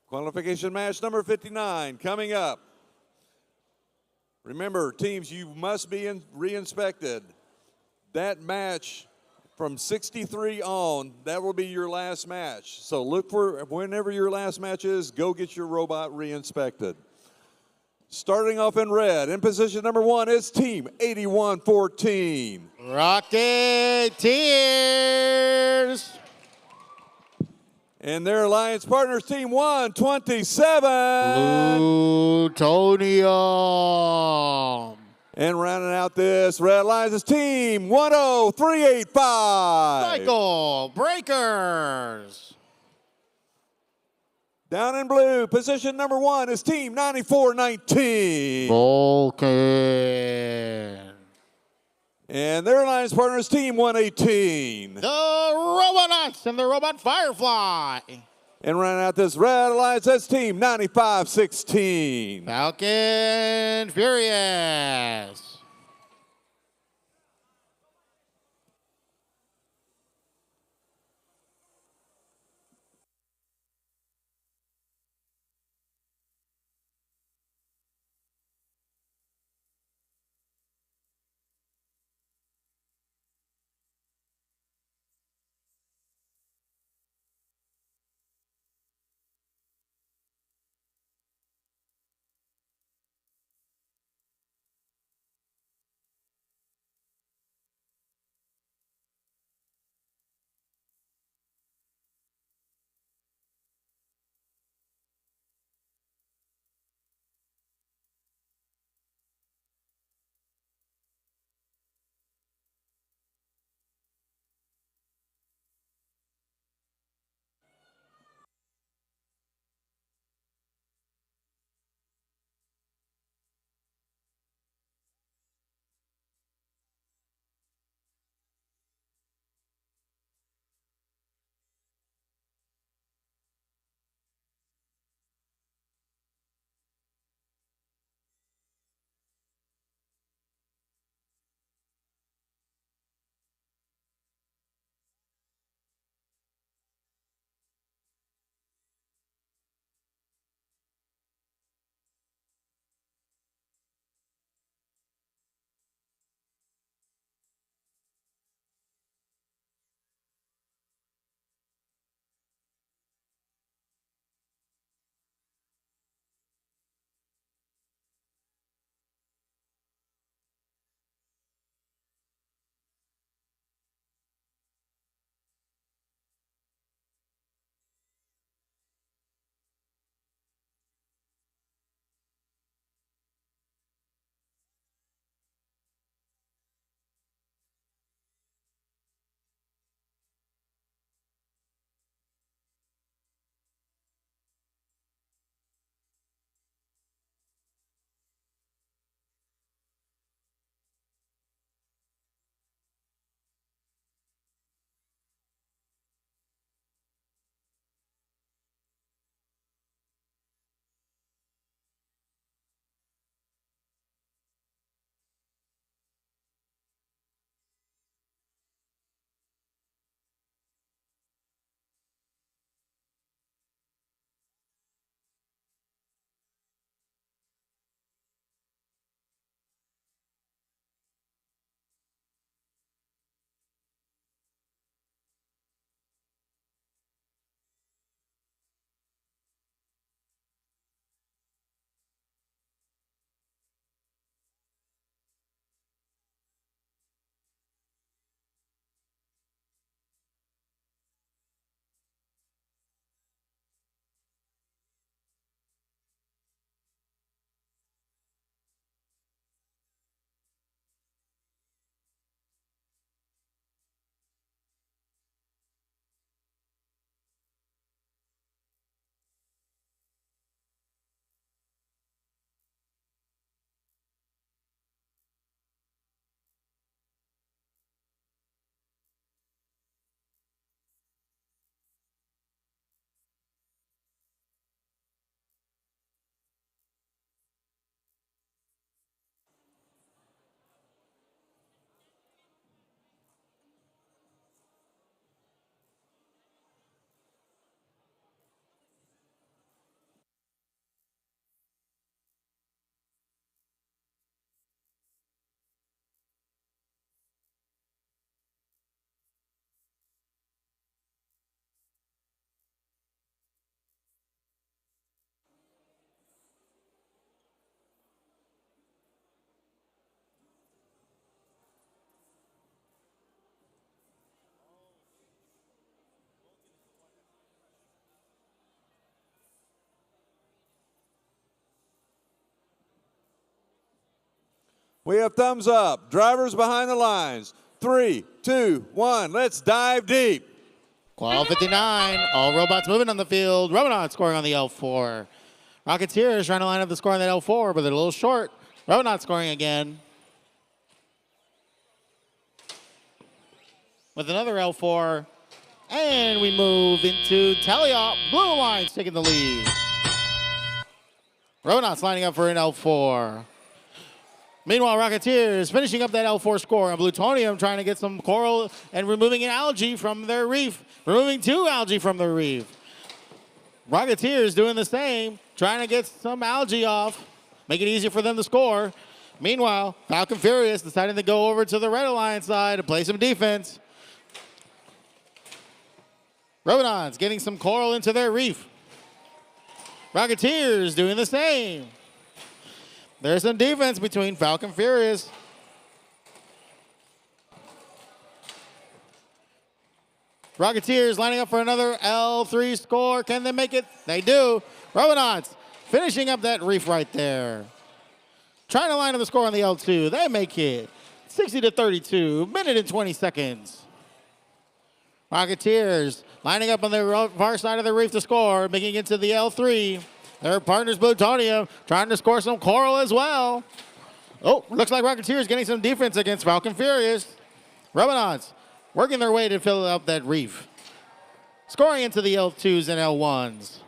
Qualification match number 59 coming up. Remember, teams, you must be re-inspected. That match from 63 on, that will be your last match. So look for, whenever your last match is, go get your robot re-inspected. Starting off in red, in position number 1 is Team 8114. Rocketeers. And their alliance partners, Team 127. Plutonium. And rounding out this red alliance is Team 10385. Cycle Breakers. Down in blue, position number 1 is Team 9419. Vulcan. And their alliance partner is Team 118. The Robotics and the Robot Firefly. And rounding out this red alliance, that's Team 9516. Falcon Furious. We have thumbs up. Drivers behind the lines. 3, 2, 1. Let's dive deep. Qual 59. All robots moving on the field. Robonauts scoring on the L4. Rocketeers trying to line up the score on that L4, but they're a little short. Robonauts scoring again. With another L4. And we move into tally-up. Blue Lions taking the lead. Robonauts lining up for an L4. Meanwhile, Rocketeers finishing up that L4 score. And Plutonium trying to get some coral and removing an algae from their reef. Removing 2 algae from their reef. Rocketeers doing the same, trying to get some algae off, make it easier for them to score. Meanwhile, Falcon Furious deciding to go over to the Red Alliance side to play some defense. Robonauts getting some coral into their reef. Rocketeers doing the same. There's some defense between Falcon Furious. Rocketeers lining up for another L3 score. Can they make it? They do. Robonauts finishing up that reef right there. Trying to line up the score on the L2. They make it. 60-32, minute and 20 seconds. Rocketeers lining up on the far side of the reef to score, making it to the L3. Their partners, Plutonium, trying to score some coral as well. Oh, looks like Rocketeers getting some defense against Falcon Furious. Robonauts working their way to fill up that reef. Scoring into the L2s and L1s.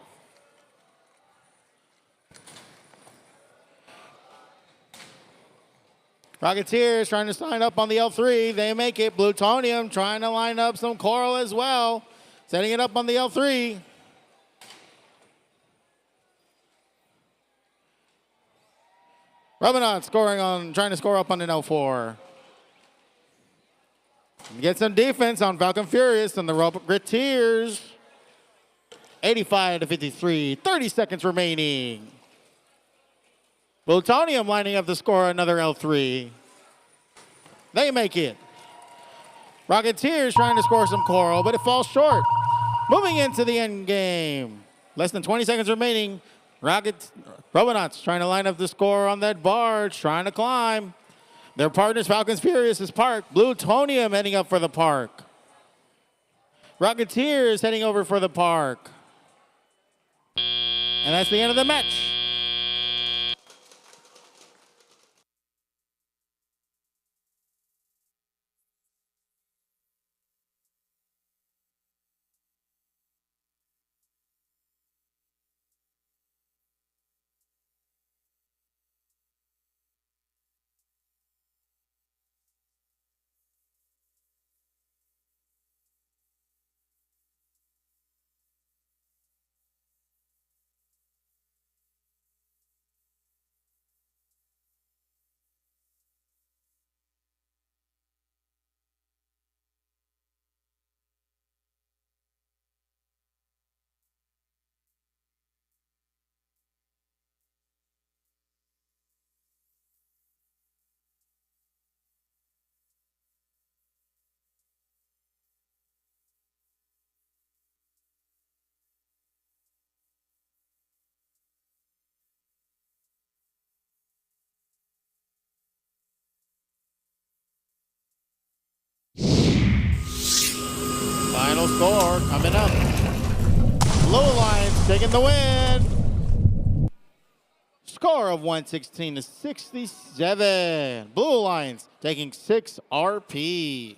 Rocketeers trying to sign up on the L3. They make it. Plutonium trying to line up some coral as well. Setting it up on the L3. Robonauts trying to score up on an L4. Get some defense on Falcon Furious and the Rocketeers. 85-53, 30 seconds remaining. Plutonium lining up to score another L3. They make it. Rocketeers trying to score some coral, but it falls short. Moving into the end game. Less than 20 seconds remaining. Robonauts trying to line up the score on that barge, trying to climb. Their partners, Falcons Furious, is parked. Plutonium heading up for the park. Rocketeers heading over for the park. And that's the end of the match. Final score coming up. Blue Lions taking the win. Score of 116-67. Blue Lions taking 6 RP.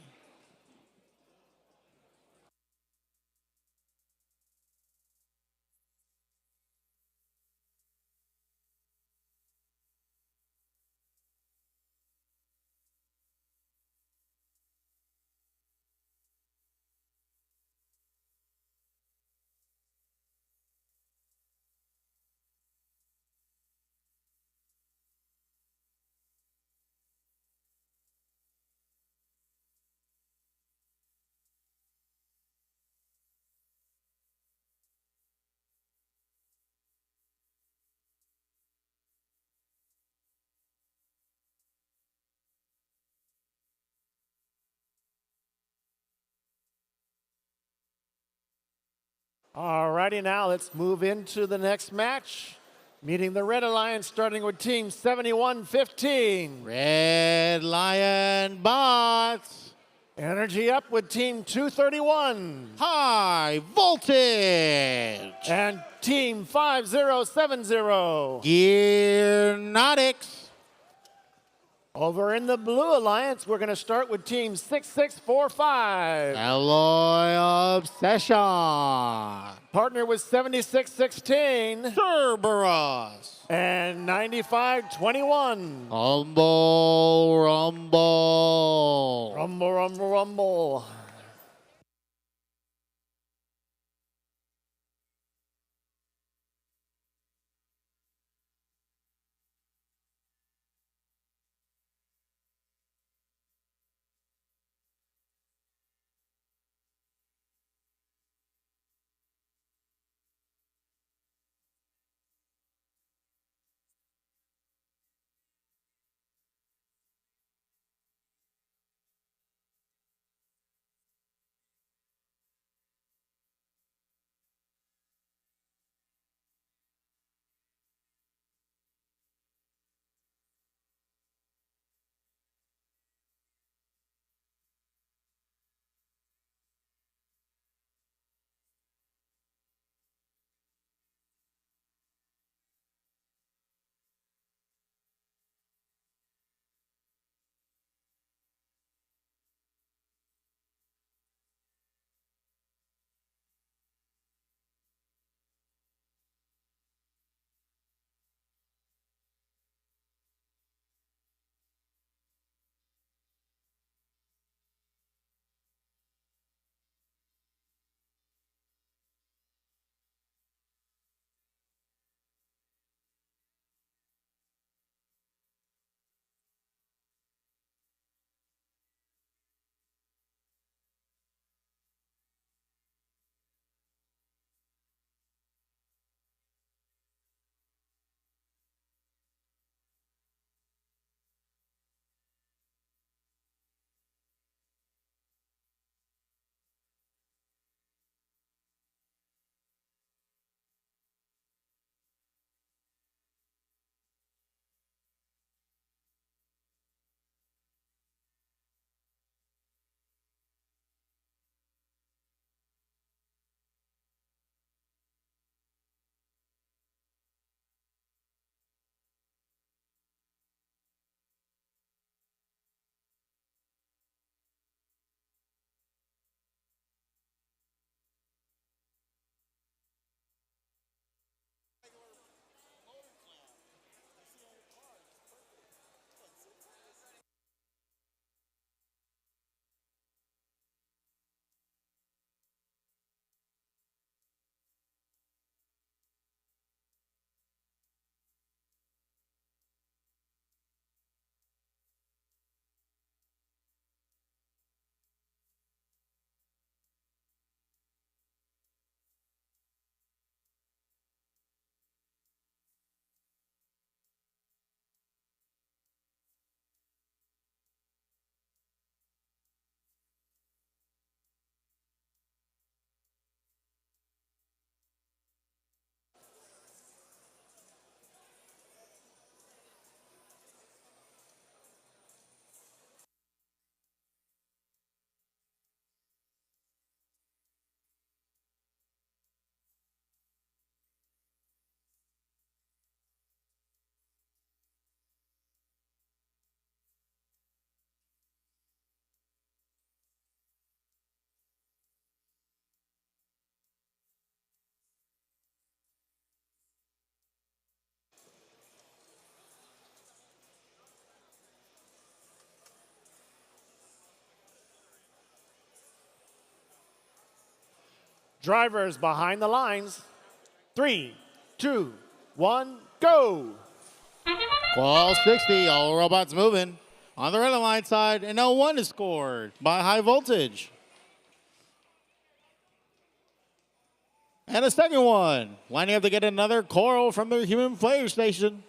Alrighty, now let's move into the next match. Meeting the Red Alliance, starting with Team 7115. Red Lion Bots. Energy up with Team 231. High Voltage. And Team 5070. Gearnotics. Over in the Blue Alliance, we're going to start with Team 6645. Alloy Obsession. Partner with 7616. Cerberus. And 9521. Rumble, rumble. Rumble, rumble, rumble. Drivers behind the lines. 3, 2, 1, go. Qual 60, all robots moving. On the red line side, and L1 is scored by High Voltage. And a second one, lining up to get another coral from the human player station.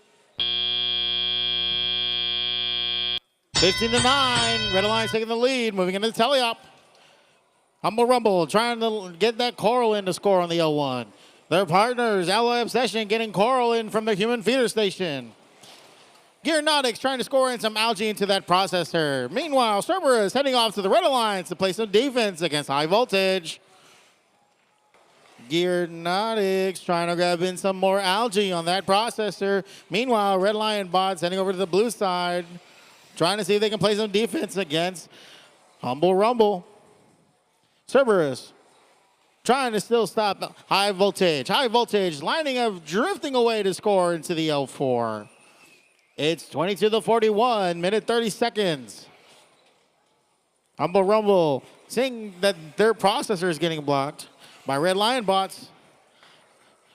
15-9, Red Alliance taking the lead, moving into the teleop. Humble Rumble trying to get that coral in to score on the L1. Their partners, Alloy Obsession, getting coral in from the human feeder station. Gearnautics trying to score in some algae into that processor. Meanwhile, Cerberus heading off to the red alliance to play some defense against high voltage. Gearnautics trying to grab in some more algae on that processor. Meanwhile, Red Lion bots heading over to the blue side, trying to see if they can play some defense against Humble Rumble. Cerberus trying to still stop high voltage. High voltage lining up, drifting away to score into the L4. It's 22-41, minute 30 seconds. Humble Rumble seeing that their processor is getting blocked by Red Lion bots.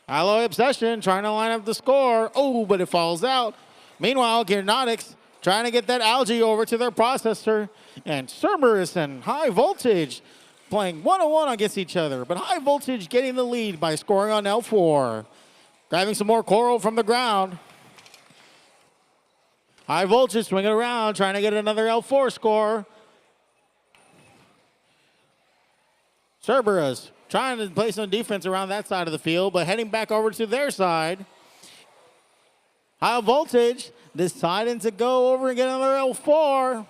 Alloy Obsession trying to line up the score. Oh, but it falls out. Meanwhile, Gearnautics trying to get that algae over to their processor. And Cerberus and High Voltage playing one-on-one against each other. But High Voltage getting the lead by scoring on L4. Grabbing some more coral from the ground. High Voltage swinging around, trying to get another L4 score. Cerberus trying to play some defense around that side of the field, but heading back over to their side. High Voltage deciding to go over and get another L4.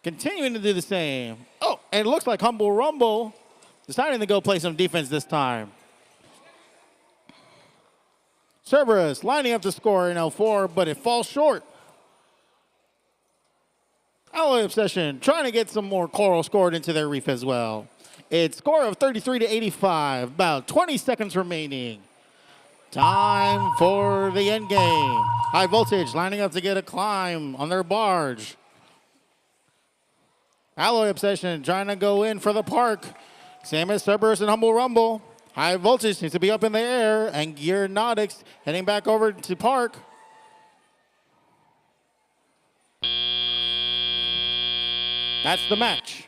Continuing to do the same. Oh, and it looks like Humble Rumble deciding to go play some defense this time. Cerberus lining up the score in L4, but it falls short. Alloy Obsession trying to get some more coral scored into their reef as well. It's score of 33-85, about 20 seconds remaining. Time for the end game. High Voltage lining up to get a climb on their barge. Alloy Obsession trying to go in for the park. Same as Cerberus and Humble Rumble. High Voltage seems to be up in the air, and Gearnautics heading back over to park. That's the match.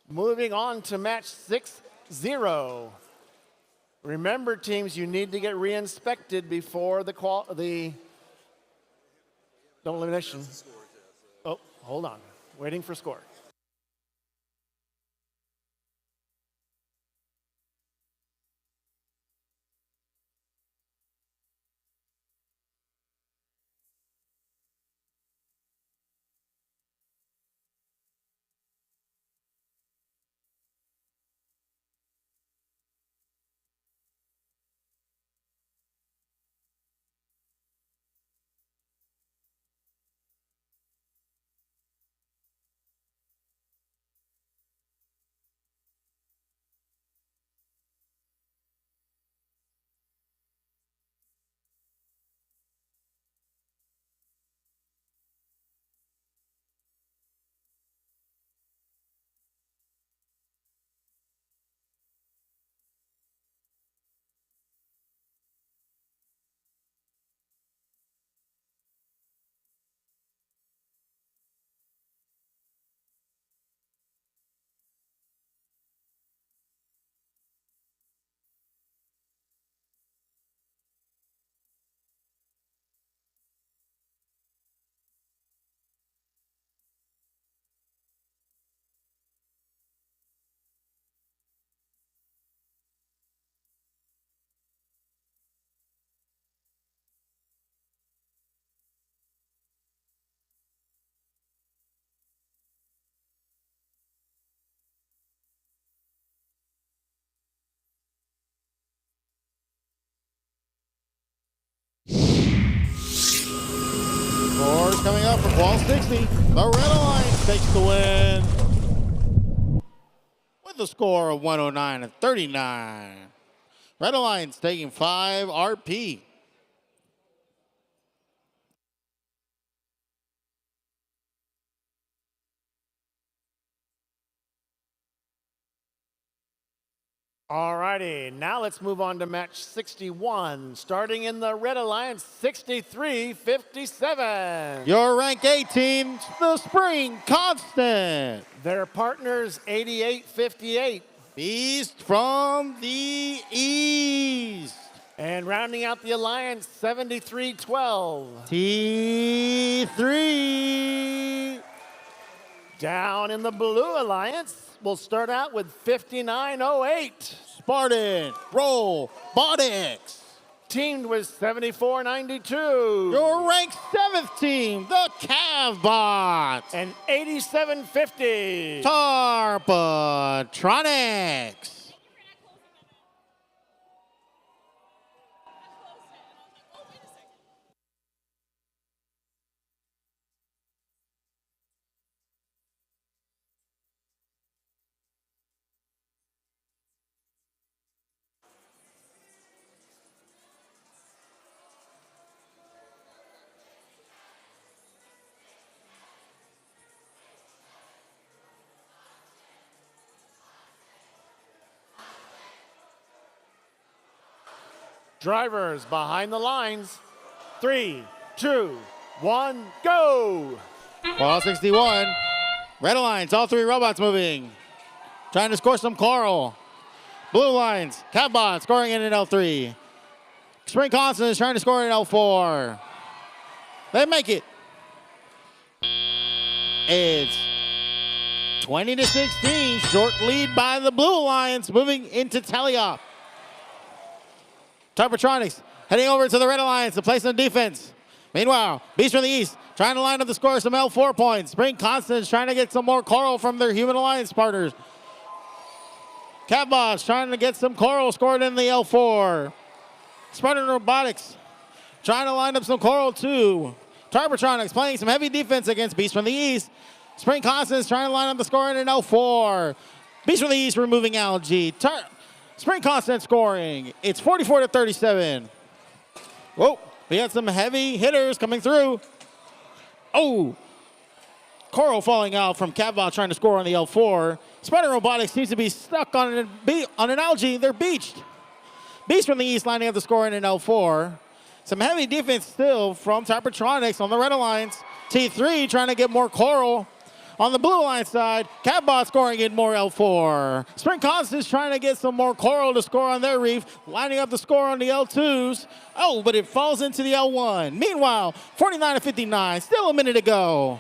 Moving on to match 6-0. Remember, teams, you need to get re-inspected before the elimination. Oh, hold on. Waiting for score. Wall 60. The Red Alliance takes the win with a score of 109-39. Red Alliance taking 5 RP. All righty, now let's move on to match 61, starting in the Red Alliance, 63-57. Your rank 18, the Spring Constant. Their partners, 88-58. Beast from the East. And rounding out the Alliance, 73-12. T3. Down in the Blue Alliance, we'll start out with 59-08. Spartan Robotics. Teamed with 74-92. Your ranked 7th team, the Cavbots. And 87-50. Tarpatronics. Drivers behind the lines. 3, 2, 1, go! Wall 61. Red Alliance, all 3 robots moving. Trying to score some coral. Blue Lines, Cavbot scoring in an L3. Spring Constant is trying to score in L4. They make it. It's 20-16. Short lead by the Blue Alliance, moving into Teleop. Tarpatronics heading over to the Red Alliance to play some defense. Meanwhile, Beast from the East trying to line up the score some L4 points. Spring Constant is trying to get some more coral from their Human Alliance partners. Catbots trying to get some coral scored in the L4. Spartan Robotics trying to line up some coral too. Tarpatronics playing some heavy defense against Beast from the East. Spring Constant is trying to line up the score in an L4. Beast from the East removing algae. Spring Constant scoring. It's 44-37. Whoa, we got some heavy hitters coming through. Oh, coral falling out from Catbot trying to score on the L4. Spider Robotics seems to be stuck on an algae. They're beached. Beast from the East lining up the score in an L4. Some heavy defense still from Tarpatronics on the Red Alliance. T3 trying to get more coral. On the Blue Alliance side, Catbot scoring in more L4. Spring Constant is trying to get some more coral to score on their reef, lining up the score on the L2s. Oh, but it falls into the L1. Meanwhile, 49-59, still a minute to go.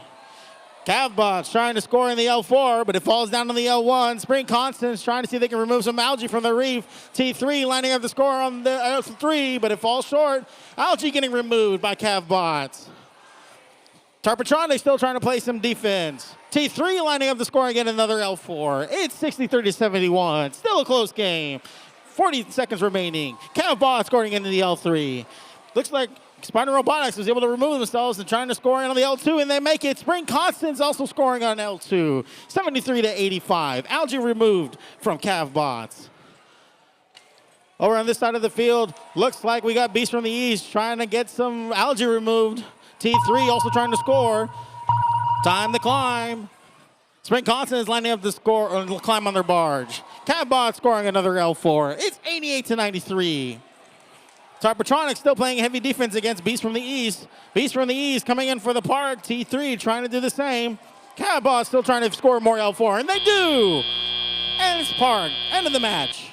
Cavbots trying to score in the L4, but it falls down to the L1. Spring Constant's trying to see if they can remove some algae from the reef. T3 lining up the score on the L3, but it falls short. Algae getting removed by Cavbots. Tarpatronics still trying to play some defense. T3 lining up the score again, another L4. It's 63-71. Still a close game. 40 seconds remaining. Cavbots scoring into the L3. Looks like Spider Robotics was able to remove themselves and trying to score in on the L2, and they make it. Spring Constant's also scoring on L2. 73-85. Algae removed from Cavbots. Over on this side of the field, looks like we got Beast from the East trying to get some algae removed. T3 also trying to score. Time to climb. Spring Constant is lining up the score or climb on their barge. Catbot scoring another L4. It's 88-93. Tarpatronics still playing heavy defense against Beast from the East. Beast from the East coming in for the park. T3 trying to do the same. Catbot still trying to score more L4, and they do. And it's park. End of the match.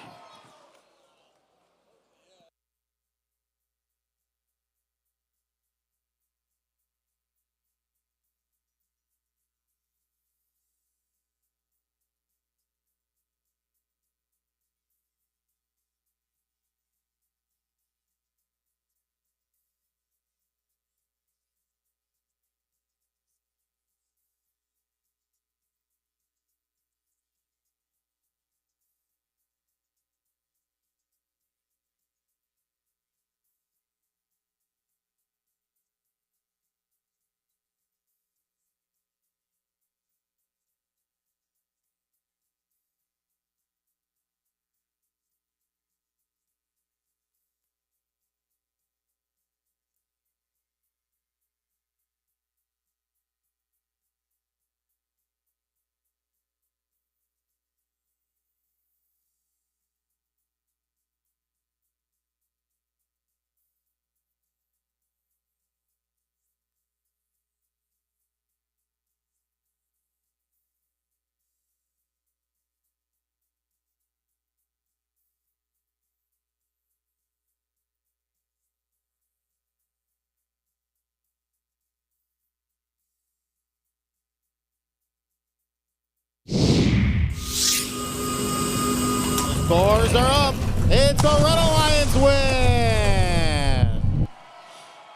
Scores are up. It's a Red Alliance win.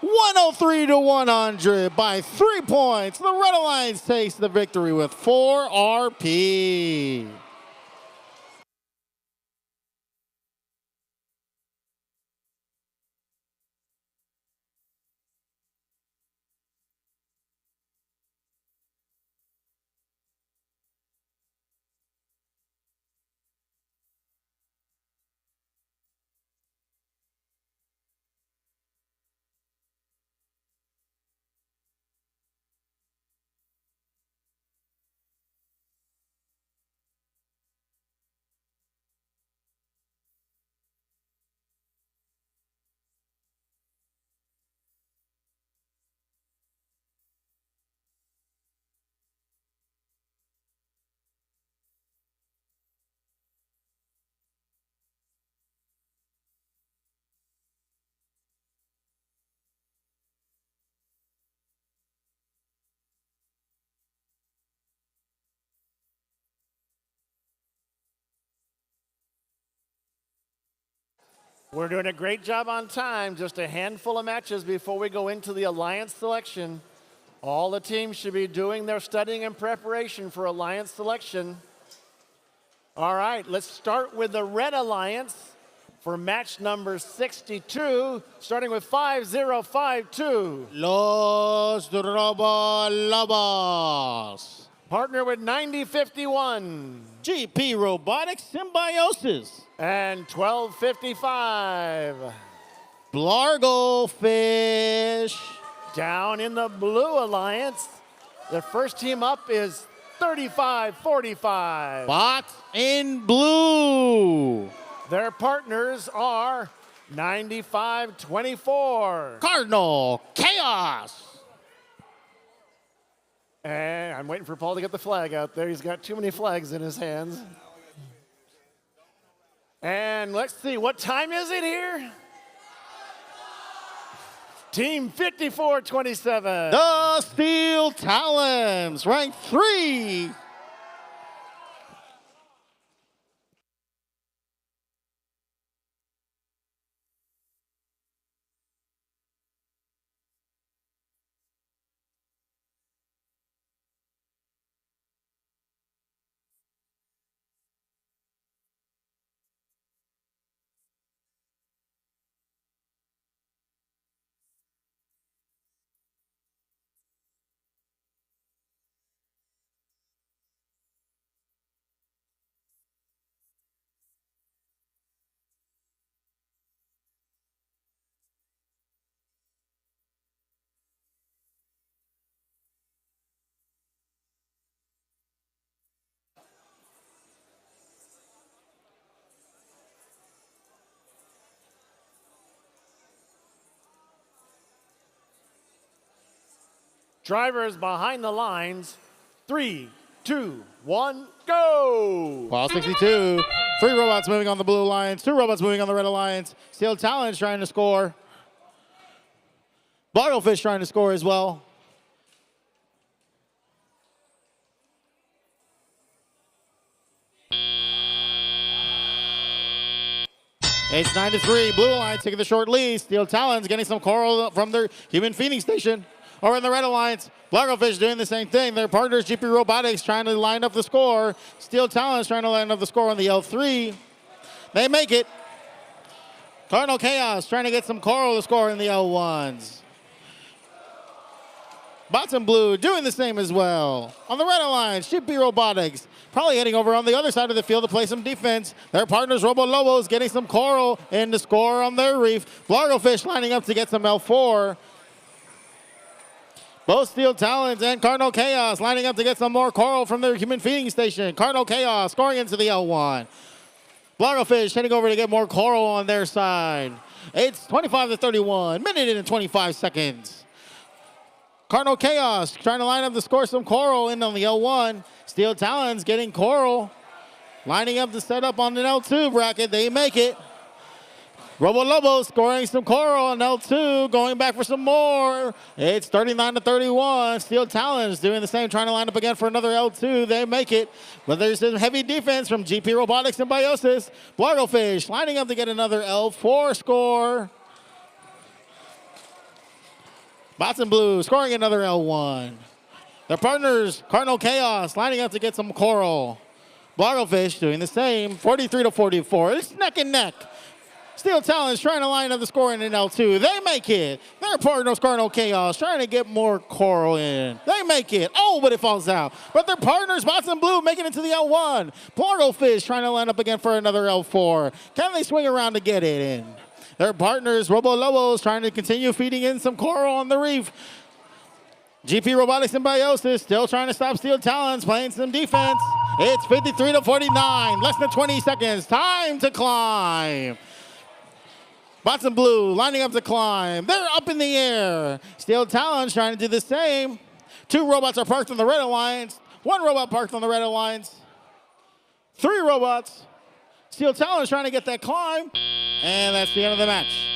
103 to 100 by 3 points. The Red Alliance takes the victory with 4 RP. We're doing a great job on time. Just a handful of matches before we go into the Alliance selection. All the teams should be doing their studying and preparation for Alliance selection. All right, let's start with the Red Alliance for match number 62, starting with 5052. Los Robolobos. Partner with 9051. GP Robotics Symbiosis. And 1255. Blargofish. Down in the Blue Alliance, the first team up is 3545. Bots in blue. Their partners are 9524. Cardinal Chaos. And I'm waiting for Paul to get the flag out there. He's got too many flags in his hands. And let's see, what time is it here? Team 5427. The Steel Talons, ranked 3. Drivers behind the lines. 3, 2, 1, go! Ball 62. 3 robots moving on the Blue Alliance. 2 robots moving on the Red Alliance. Steel Talons trying to score. Blargofish trying to score as well. It's 9-3. Blue Alliance taking the short lead. Steel Talons getting some coral from their human feeding station. Over in the Red Alliance, Blargofish doing the same thing. Their partners, GP Robotics, trying to line up the score. Steel Talons trying to line up the score on the L3. They make it. Cardinal Chaos trying to get some coral to score in the L1s. Bots in blue doing the same as well. On the Red Alliance, GP Robotics probably heading over on the other side of the field to play some defense. Their partners, Robolobos, getting some coral in the score on their reef. Blargofish lining up to get some L4. Both Steel Talons and Cardinal Chaos lining up to get some more coral from their human feeding station. Cardinal Chaos scoring into the L1. Blargofish heading over to get more coral on their side. It's 25-31, minute and 25 seconds. Cardinal Chaos trying to line up to score some coral in on the L1. Steel Talons getting coral. Lining up to set up on the L2 bracket. They make it. Robo Lobo scoring some coral on L2, going back for some more. It's 39-31. Steel Talons doing the same, trying to line up again for another L2. They make it, but there's some heavy defense from GP Robotics and Biosis. Blargofish lining up to get another L4 score. Bots and Blue scoring another L1. Their partners, Cardinal Chaos, lining up to get some coral. Blargofish doing the same, 43-44. It's neck and neck. Steel Talons trying to line up the score in an L2. They make it. Their partners, Cardinal Chaos, trying to get more coral in. They make it. Oh, but it falls out. But their partners, Bots and Blue, making it to the L1. Blargofish trying to line up again for another L4. Can they swing around to get it in? Their partners, Robo Lobos, trying to continue feeding in some coral on the reef. GP Robotics and Biosis still trying to stop Steel Talons, playing some defense. It's 53-49. Less than 20 seconds. Time to climb. Bots and Blue lining up to climb. They're up in the air. Steel Talons trying to do the same. 2 robots are parked on the red alliance. 1 robot parked on the red alliance. 3 robots. Steel Talons trying to get that climb. And that's the end of the match.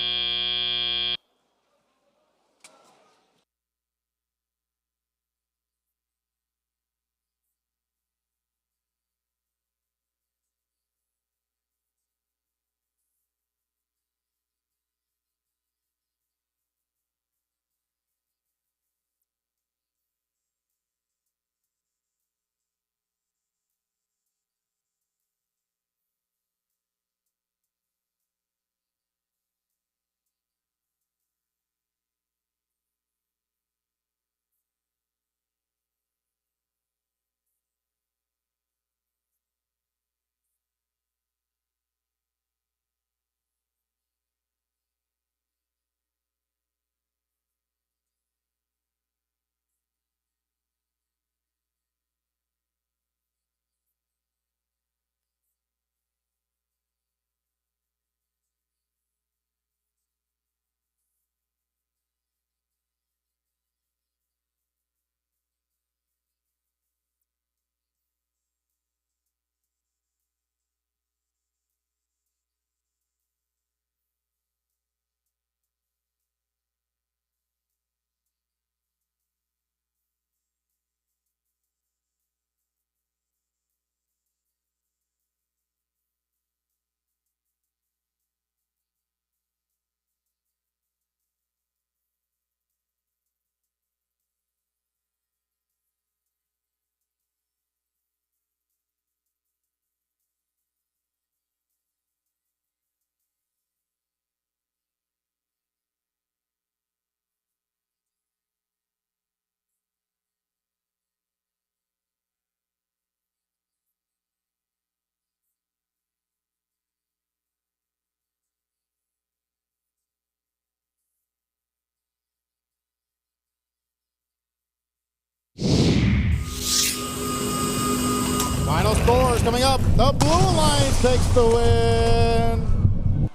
Final scores coming up. The Blue Alliance takes the win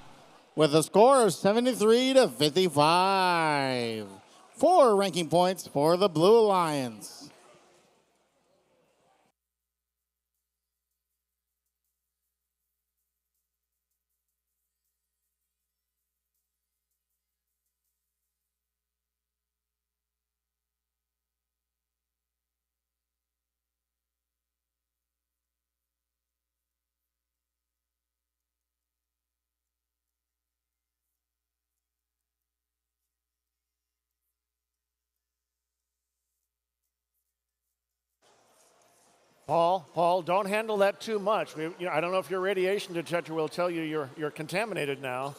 with a score of 73-55. 4 ranking points for the Blue Alliance. Paul, don't handle that too much. I don't know if your radiation detector will tell you you're contaminated now.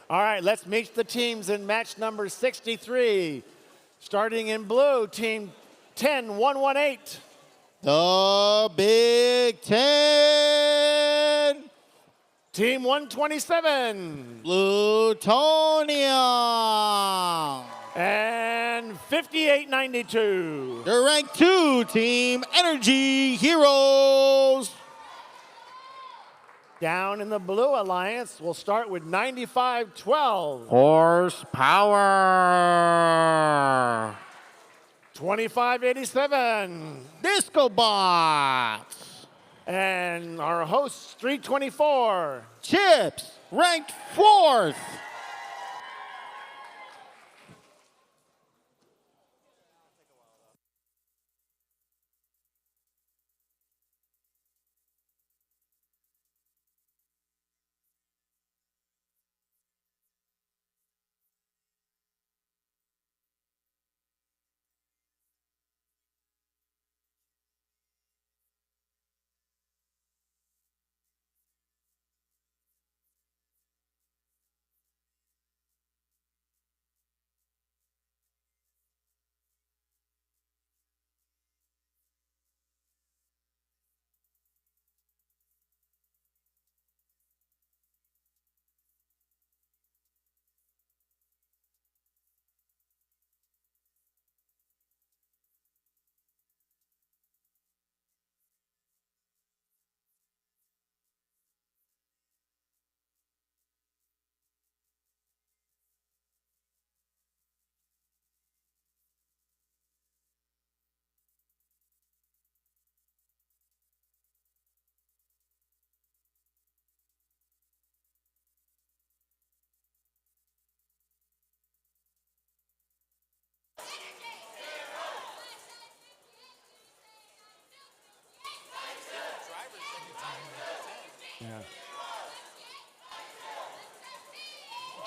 All right, let's meet the teams in match number 63. Starting in blue, team 10-118. The Big Ten. Team 127. Plutonia. And 58-92. The rank 2 team, Energy Heroes. Down in the Blue Alliance, we'll start with 95-12. Horsepower. 25-87. Disco Bots. And our hosts, 324. Chips. ranked 4th.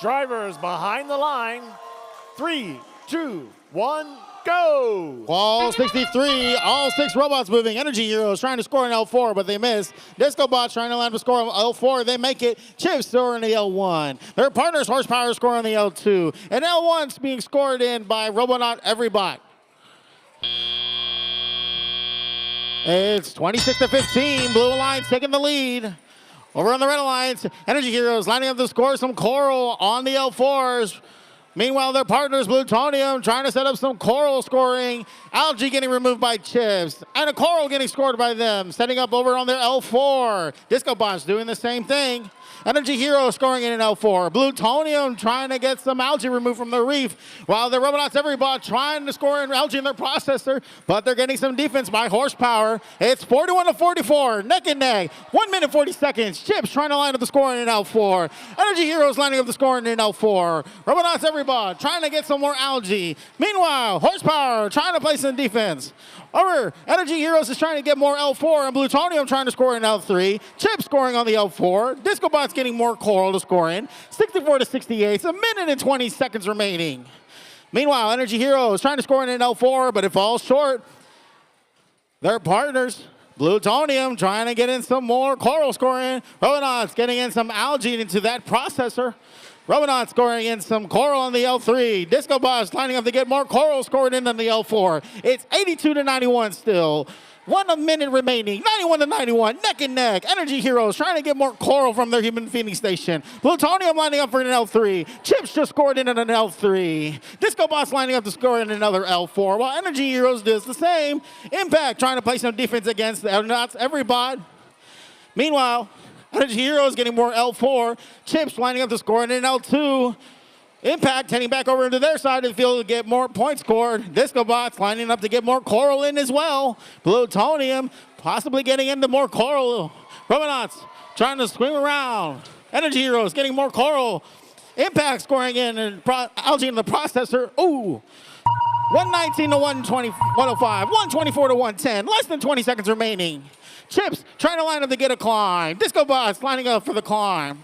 Drivers behind the line. 3, 2, 1, go! Wall 63, all 6 robots moving. Energy Heroes trying to score an L4, but they miss. Disco Bots trying to land to score on L4. They make it. Chips score on the L1. Their partners, Horsepower, score on the L2. And L1's being scored in by Robonaut Everybot. It's 26-15. Blue Alliance taking the lead. Over on the Red Alliance, Energy Heroes lining up to score some coral on the L4s. Meanwhile, their partners, Plutonium, trying to set up some coral scoring. Algae getting removed by Chips. And a coral getting scored by them, setting up over on their L4. Disco Bots doing the same thing. Energy Hero scoring in an L4. Plutonium trying to get some algae removed from the reef, while the Robotics Everybot trying to score an algae in their processor, but they're getting some defense by Horsepower. It's 41-44, neck and neck. 1 minute 40 seconds. Chips trying to line up the score in an L4. Energy Heroes lining up the score in an L4. Robotics Everybot trying to get some more algae. Meanwhile, Horsepower trying to play some defense. Over, Energy Heroes is trying to get more L4, and Plutonium trying to score in L3. Chip scoring on the L4. Disco Bot's getting more coral to score in. 64-68. It's 1 minute and 20 seconds remaining. Meanwhile, Energy Heroes trying to score in an L4, but it falls short. Their partners, Plutonium trying to get in some more coral scoring. Robonauts getting in some algae into that processor. Robonauts scoring in some coral on the L3. Disco Bots lining up to get more coral scored in on the L4. It's 82-91 still. 1 minute remaining. 91-91, neck and neck. Energy Heroes trying to get more coral from their human feeding station. Plutonium lining up for an L3. Chips just scored in an L3. Disco Bots lining up to score in another L4, while Energy Heroes does the same. Impact trying to play some defense against the Robotics Everybot. Meanwhile, Energy Heroes getting more L4. Chips lining up to score in an L2. Impact heading back over into their side of the field to get more points scored. Disco Bots lining up to get more coral in as well. Plutonium possibly getting into more coral. Robonauts trying to swing around. Energy Heroes getting more coral. Impact scoring in and algae in the processor. Ooh. 119 to 120, 105, 124 to 110. Less than 20 seconds remaining. Chips trying to line up to get a climb. Disco Bots lining up for the climb.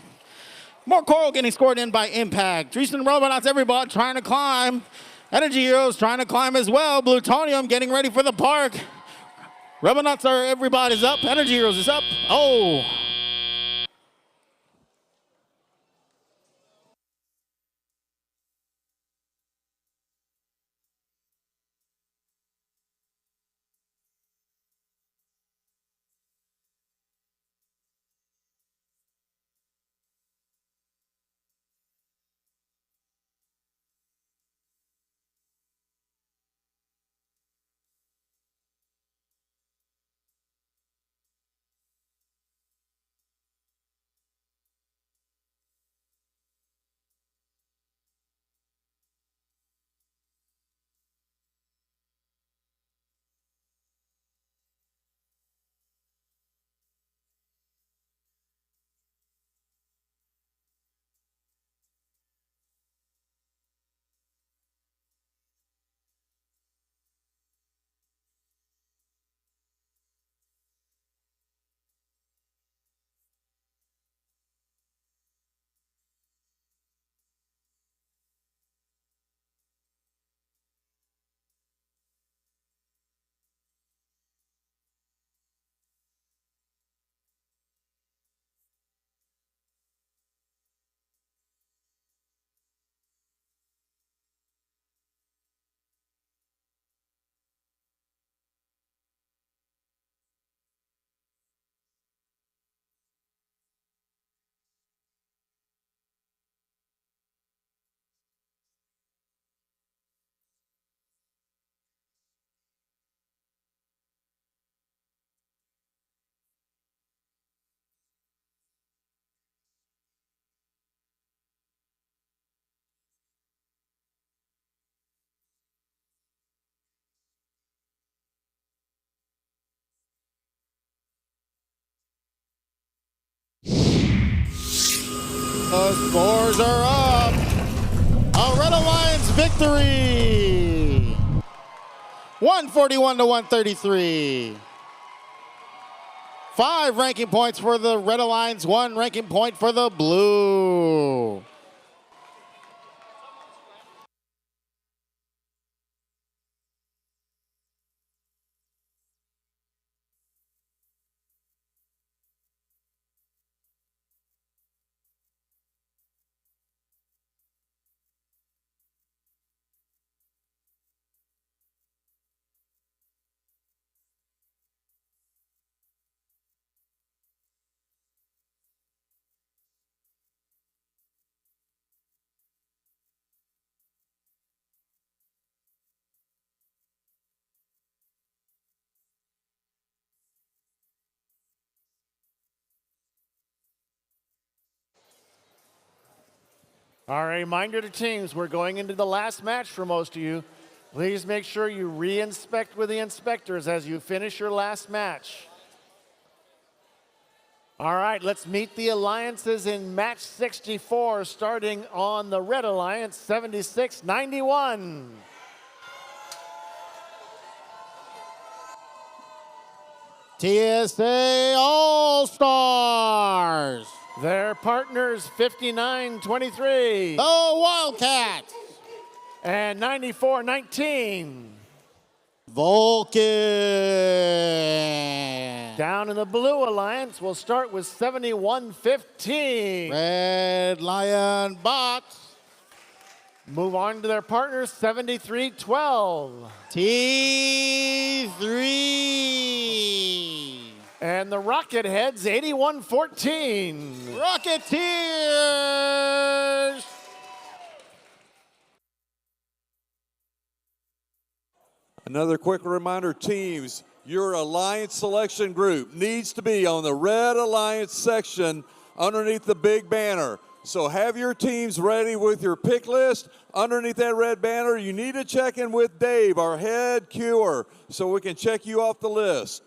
More coral getting scored in by Impact. Recent Robotics Everybot trying to climb. Energy Heroes trying to climb as well. Plutonium getting ready for the park. Robotics Everybot is up. Energy Heroes is up. Oh. The scores are up. A Red Alliance victory. 141 to 133. 5 ranking points for the Red Alliance, 1 ranking point for the Blue. All right, reminder to teams, we're going into the last match for most of you. Please make sure you re-inspect with the inspectors as you finish your last match. All right, let's meet the alliances in match 64, starting on the Red Alliance, 76-91. TSA All-Stars. Their partners, 59-23. The Wildcats. And 94-19. Vulcan. Down in the Blue Alliance, we'll start with 71-15. Red Lion Bots. Move on to their partners, 73-12. T3. And the Rocket Heads, 81-14. Rocketeers. Another quick reminder, teams, your Alliance selection group needs to be on the Red Alliance section underneath the big banner. So have your teams ready with your pick list. Underneath that red banner, you need to check in with Dave, our head queuer, so we can check you off the list.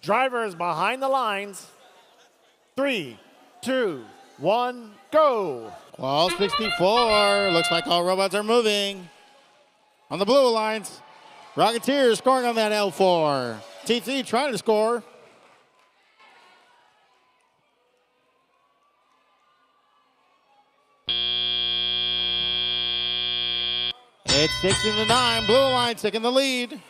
Drivers behind the lines. 3, 2, 1, go. Well, 64. Looks like all robots are moving. On the blue lines, Rocketeer scoring on that L4. T3 trying to score. It's 16-9. Blue line taking the lead.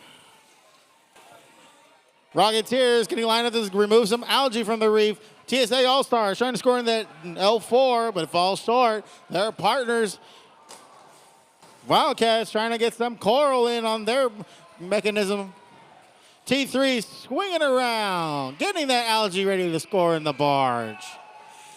Rocketeers getting lined up to remove some algae from the reef. TSA All-Stars trying to score in that L4, but it falls short. Their partners, Wildcats, trying to get some coral in on their mechanism. T3 swinging around, getting that algae ready to score in the barge.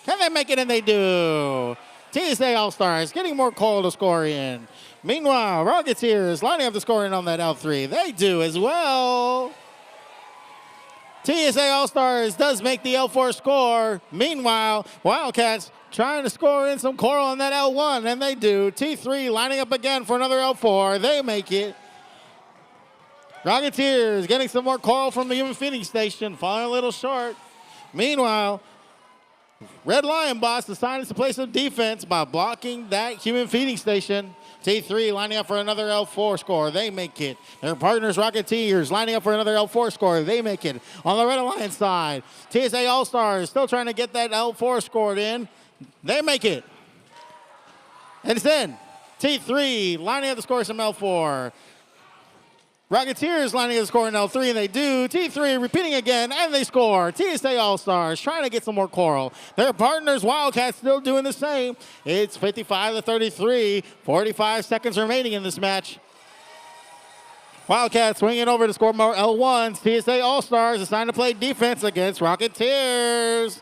Can they make it? And they do. TSA All-Stars getting more coral to score in. Meanwhile, Rocketeers lining up the scoring on that L3. They do as well. TSA All-Stars does make the L4 score. Meanwhile, Wildcats trying to score in some coral on that L1, and they do. T3 lining up again for another L4. They make it. Rocketeers getting some more coral from the human feeding station, falling a little short. Meanwhile, Red Lion Boss decided to play some defense by blocking that human feeding station. T3 lining up for another L4 score. They make it. Their partners, Rocketeers, lining up for another L4 score. They make it. On the Red Alliance side, TSA All-Stars still trying to get that L4 scored in. They make it. And it's in. T3 lining up to score some L4. Rocketeers lining up to score in L3, and they do. T3 repeating again, and they score. TSA All-Stars trying to get some more coral. Their partners, Wildcats, still doing the same. It's 55-33, 45 seconds remaining in this match. Wildcats swinging over to score more L1s. TSA All-Stars assigned to play defense against Rocketeers.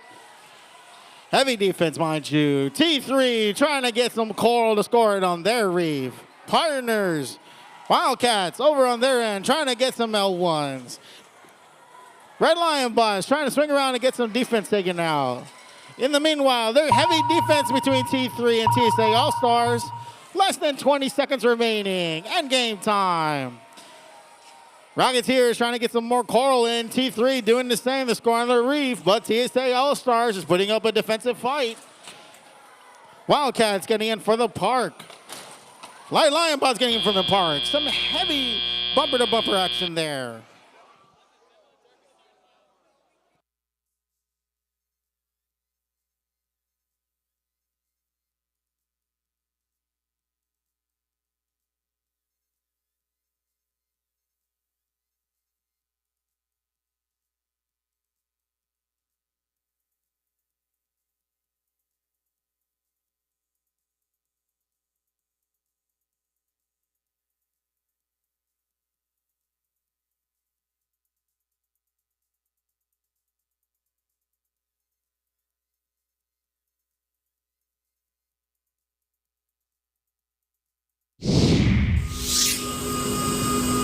Heavy defense, mind you. T3 trying to get some coral to score it on their reef. Partners, Wildcats over on their end trying to get some L1s. Red Lion Boss trying to swing around and get some defense taken out. In the meanwhile, there's heavy defense between T3 and TSA All-Stars. Less than 20 seconds remaining. End game time. Rocketeers trying to get some more coral in. T3 doing the same to score on the reef, but TSA All-Stars is putting up a defensive fight. Wildcats getting in for the park. Light Lion Boss getting in from the park. Some heavy bumper-to-bumper action there.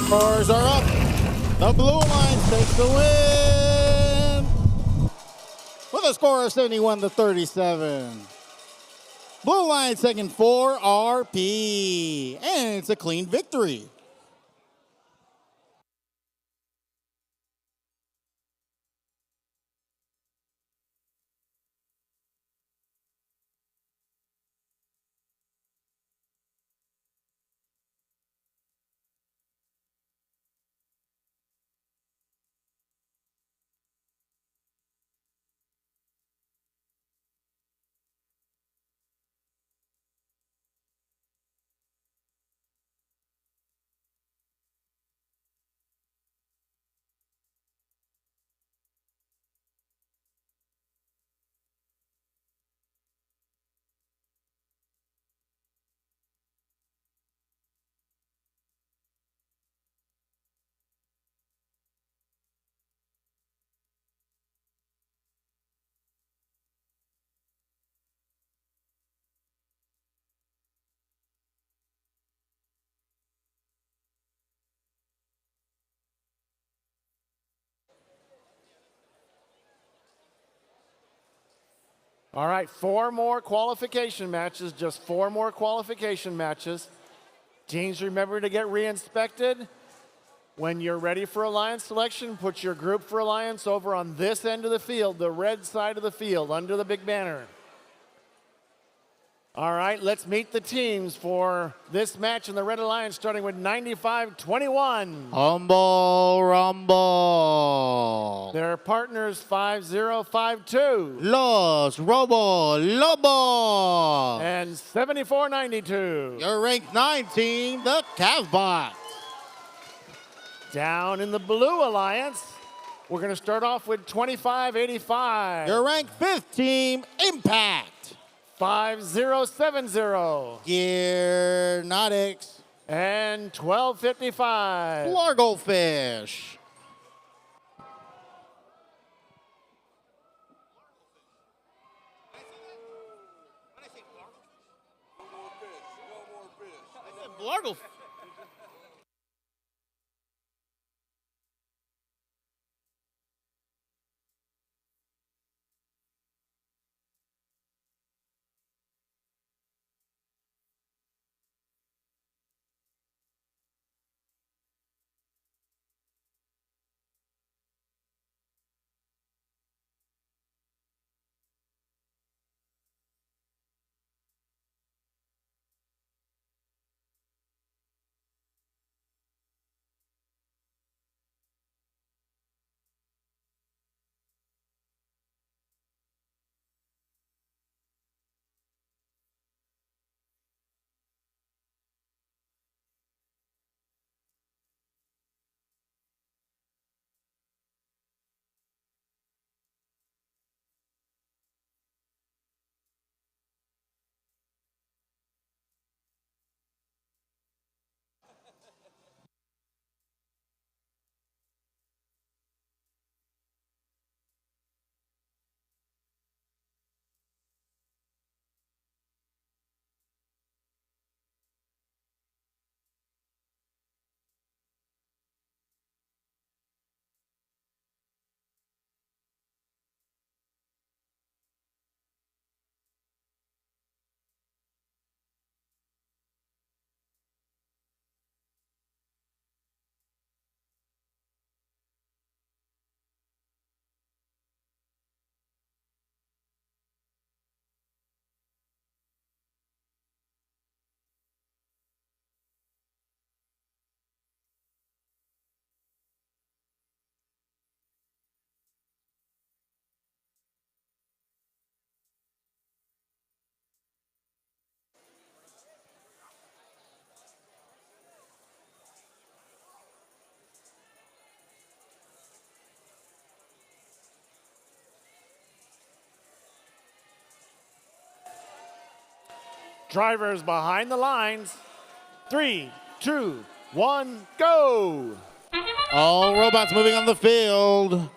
Scores are up. The Blue Lions takes the win with a score of 71-37. Blue Lions taking 4 RP, and it's a clean victory. All right, 4 more qualification matches, just 4 more qualification matches. Teams remember to get re-inspected. When you're ready for alliance selection, put your group for alliance over on this end of the field, the red side of the field, under the big banner. All right, let's meet the teams for this match in the Red Alliance, starting with 95-21. Humble Rumble. Their partners 5052. Los Robo Lobo. And 7492. Your ranked 9 team, the Cavbots. Down in the Blue Alliance, we're going to start off with 2585. Your ranked 5th team, Impact. 5070. Gearnotics. And 1255. Largofish. Largofish. Drivers behind the lines. 3, 2, 1, go. All robots moving on the field.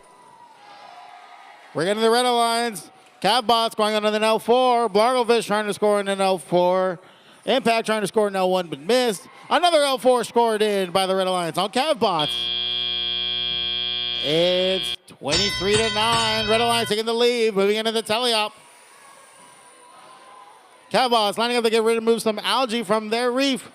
We're getting the Red Alliance. Cavbots going on an L4. Blargofish trying to score in an L4. Impact trying to score in L1 but missed. Another L4 scored in by the Red Alliance on Cavbots. It's 23-9. Red Alliance taking the lead, moving into the teleop. Cavbots lining up to get ready to move some algae from their reef.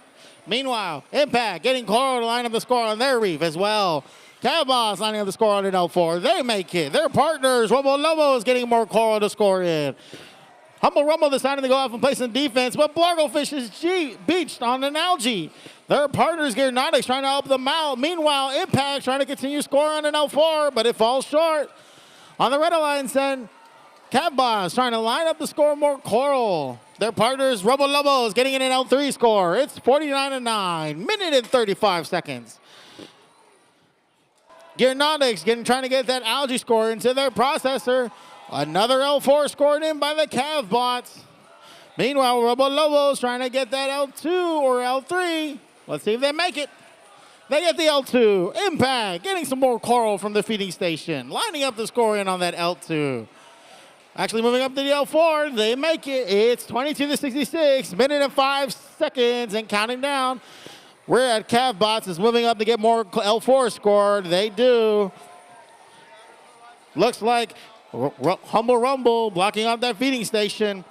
Meanwhile, Impact getting coral to line up the score on their reef as well. Cavbots lining up the score on an L4. They make it. Their partners, Robo Lobo, is getting more coral to score in. Humble Rumble deciding to go off and play some defense, but Blargofish is beached on an algae. Their partners, Gearnotics, trying to help them out. Meanwhile, Impact trying to continue scoring on an L4, but it falls short. On the Red Alliance end, Cavbots trying to line up the score more coral. Their partners, Robo Lobos, getting in an L3 score. It's 49-9, minute and 35 seconds. Gearnotics trying to get that algae score into their processor. Another L4 scored in by the Cavbots. Meanwhile, Robo Lobos trying to get that L2 or L3. Let's see if they make it. They get the L2. Impact getting some more coral from the feeding station. Lining up the score in on that L2. Actually moving up to the L4, they make it. It's 22-66, minute and 5 seconds and counting down. We're at Cavbots is moving up to get more L4 scored. They do. Looks like Humble Rumble blocking off that feeding station.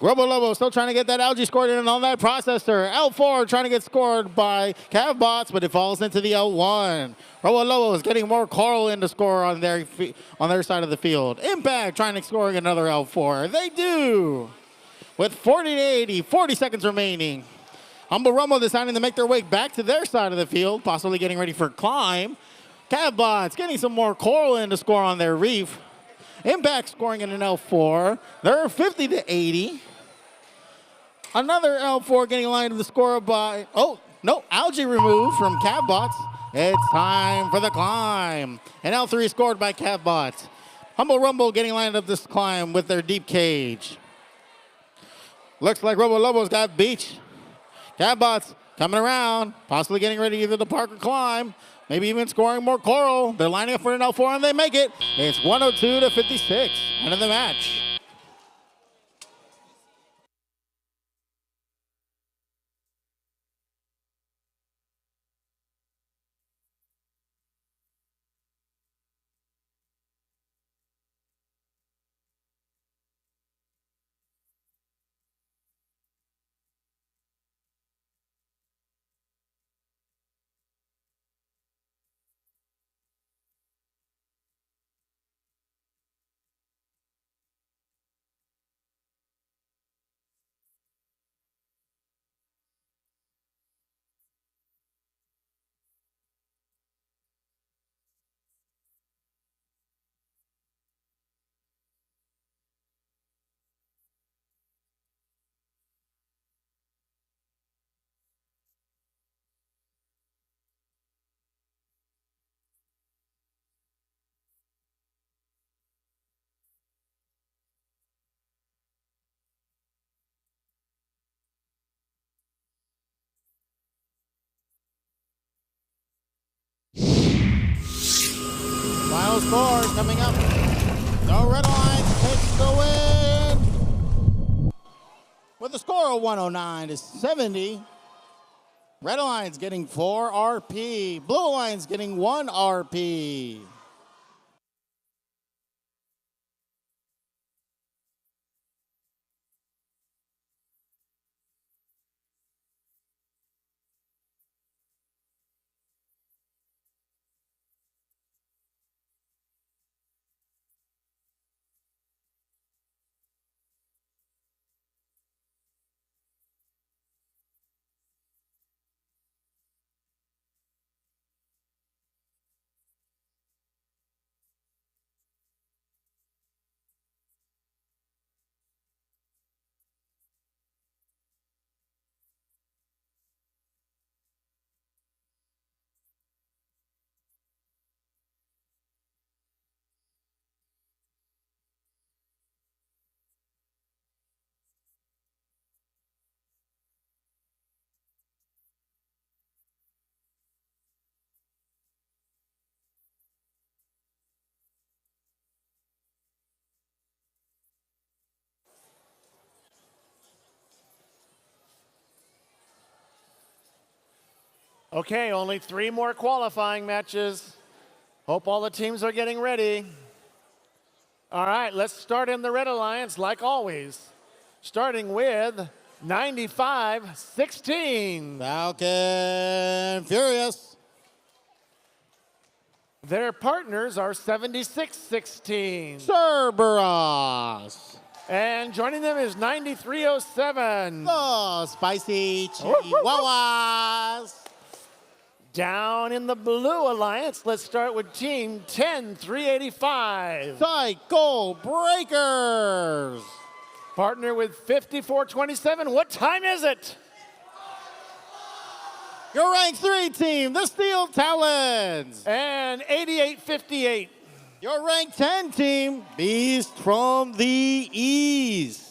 Robo Lobo still trying to get that algae scored in on that processor. L4 trying to get scored by Cavbots, but it falls into the L1. Robo Lobo is getting more coral in to score on their side of the field. Impact trying to score another L4. They do. With 40 to 80, 40 seconds remaining. Humble Rumble deciding to make their way back to their side of the field, possibly getting ready for climb. Cavbots getting some more coral in to score on their reef. Impact scoring in an L4. They're 50 to 80. Another L4 getting lined to the score by, oh, no, algae removed from Cavbots. It's time for the climb. An L3 scored by Cavbots. Humble Rumble getting lined up this climb with their deep cage. Looks like Robo Lobo's got beach. Cavbots coming around, possibly getting ready either to park or climb, maybe even scoring more coral. They're lining up for an L4 and they make it. It's 102 to 56, end of the match. Final score coming up. The Red Alliance takes the win with a score of 109 to 70. Red Alliance getting 4 RP. Blue Alliance getting 1 RP. Okay, only 3 more qualifying matches. Hope all the teams are getting ready. All right, let's start in the Red Alliance like always. Starting with 95-16. Falcon Furious. Their partners are 76-16. Cerberus. And joining them is 9307. Oh, spicy chihuahuas. Down in the Blue Alliance, let's start with Team 10385. Psycho Breakers. Partner with 5427. What time is it? Your rank 3 team, the Steel Talons. And 8858. Your rank 10 team, Beast from the East.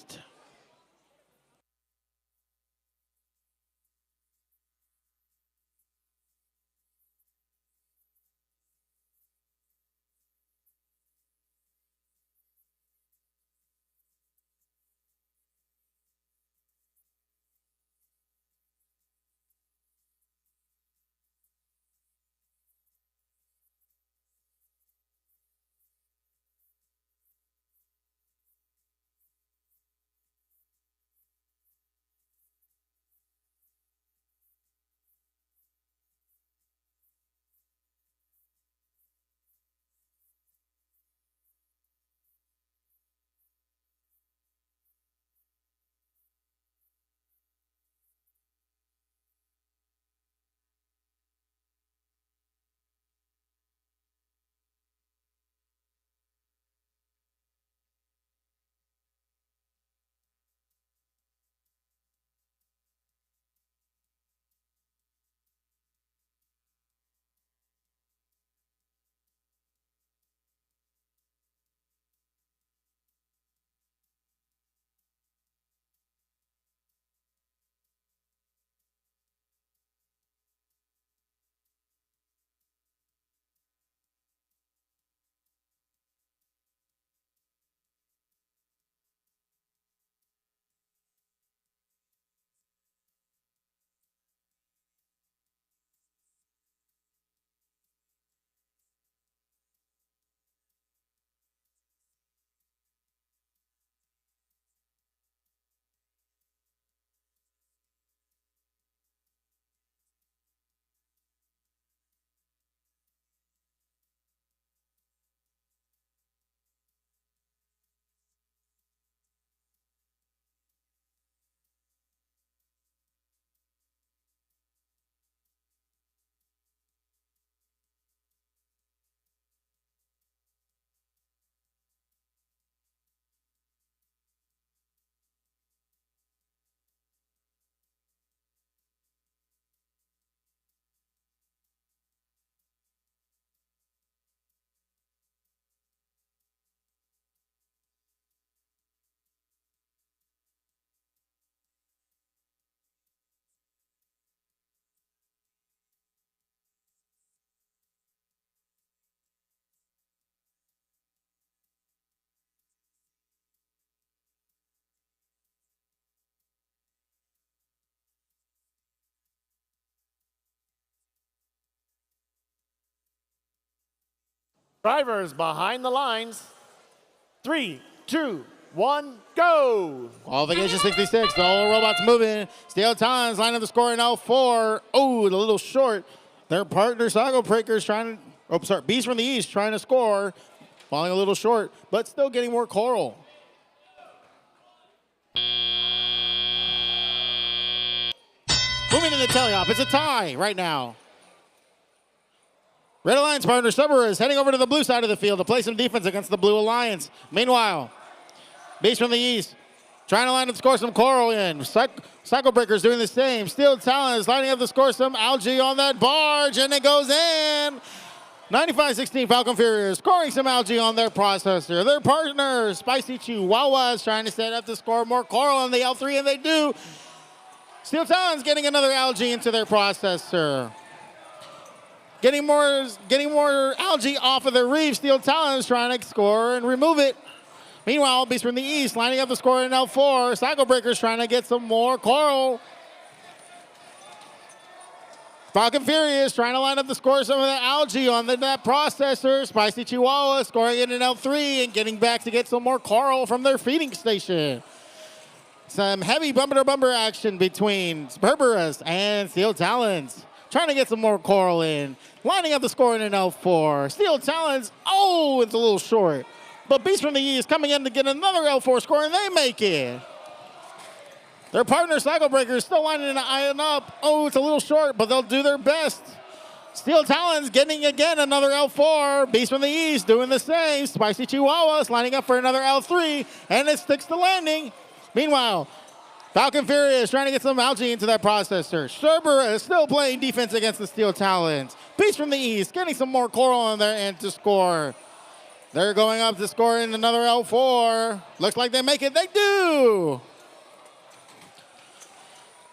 Drivers behind the lines. 3, 2, 1, go! Qualification 66. The whole robot's moving. Steel Talons lining the score in L4. Oh, a little short. Their partner, Sago Breakers, trying to. Oh, sorry. Beast from the East trying to score. Falling a little short, but still getting more coral. Moving to the teleop. It's a tie right now. Red Alliance partner Cerberus is heading over to the blue side of the field to play some defense against the Blue Alliance. Meanwhile, Beast from the East trying to line up to score some coral in. Cycle Breakers doing the same. Steel Talons lining up to score some algae on that barge, and it goes in. 95-16 Falcon Furious scoring some algae on their processor. Their partner, Spicy Chihuahua, is trying to set up to score more coral on the L3, and they do. Steel Talons getting another algae into their processor. Getting more algae off of their reef. Steel Talons trying to score and remove it. Meanwhile, Beast from the East lining up the score in L4. Cycle Breakers trying to get some more coral. Falcon Furious trying to line up to score some of the algae on that processor. Spicy Chihuahua scoring it in L3 and getting back to get some more coral from their feeding station. Some heavy bumper-to-bumper action between Cerberus and Steel Talons. Trying to get some more coral in. Lining up the score in an L4. Steel Talons, oh, it's a little short. But Beast from the East coming in to get another L4 score, and they make it. Their partner, Cycle Breakers, still lining an iron up. Oh, it's a little short, but they'll do their best. Steel Talons getting again another L4. Beast from the East doing the same. Spicy Chihuahuas lining up for another L3, and it sticks to landing. Meanwhile, Falcon Furious trying to get some algae into that processor. Cerberus still playing defense against the Steel Talons. Beast from the East getting some more coral on their end to score. They're going up to score in another L4. Looks like they make it. They do.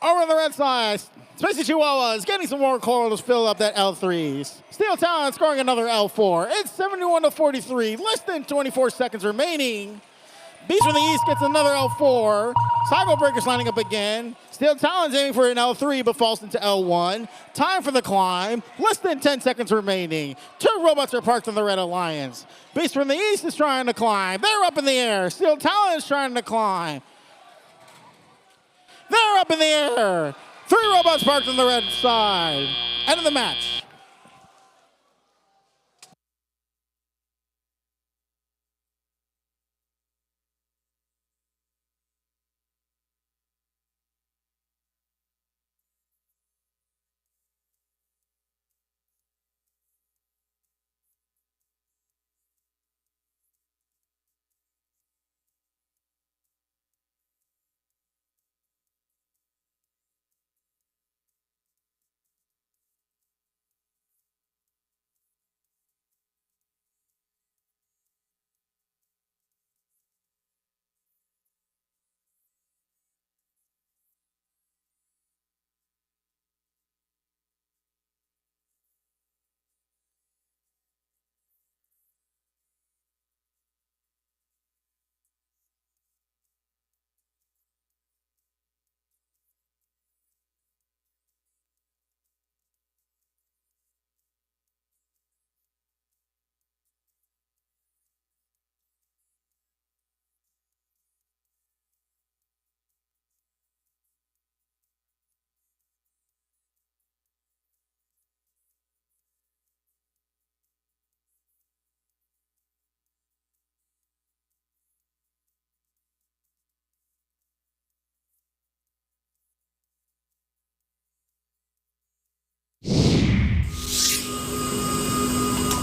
Over on the red side, Spicy Chihuahua is getting some more coral to fill up that L3s. Steel Talon scoring another L4. It's 71-43. Less than 24 seconds remaining. Beast from the East gets another L4. Cycle Breakers lining up again. Steel Talons aiming for an L3 but falls into L1. Time for the climb. Less than 10 seconds remaining. 2 robots are parked on the Red Alliance. Beast from the East is trying to climb. They're up in the air. Steel Talons trying to climb. They're up in the air. 3 robots parked on the red side. End of the match.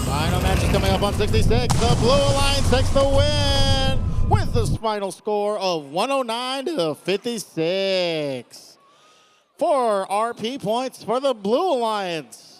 Final match is coming up on 66. The Blue Alliance takes the win with the final score of 109-56. 4 RP points for the Blue Alliance.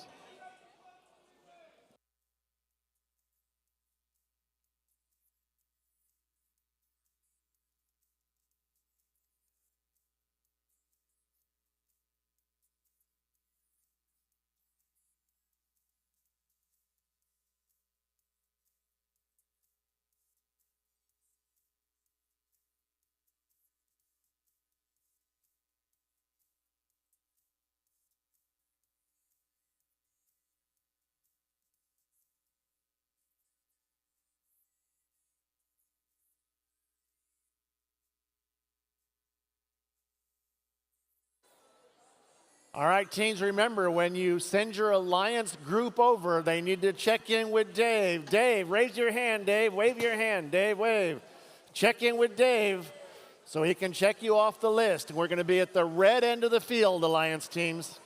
All right, teams, remember, when you send your alliance group over, they need to check in with Dave. Dave, raise your hand, Dave. Wave your hand, Dave, wave. Check in with Dave so he can check you off the list. We're going to be at the red end of the field, alliance teams.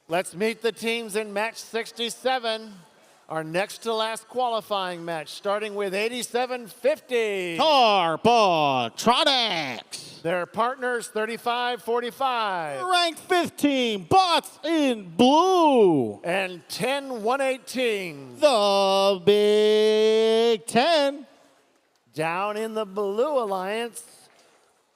Let's meet the teams in match 67. Our next to last qualifying match, starting with 8750. Robotics. Their partners, 3545. Ranked 15, Bots in blue. And 10118. The Big Ten. Down in the blue alliance,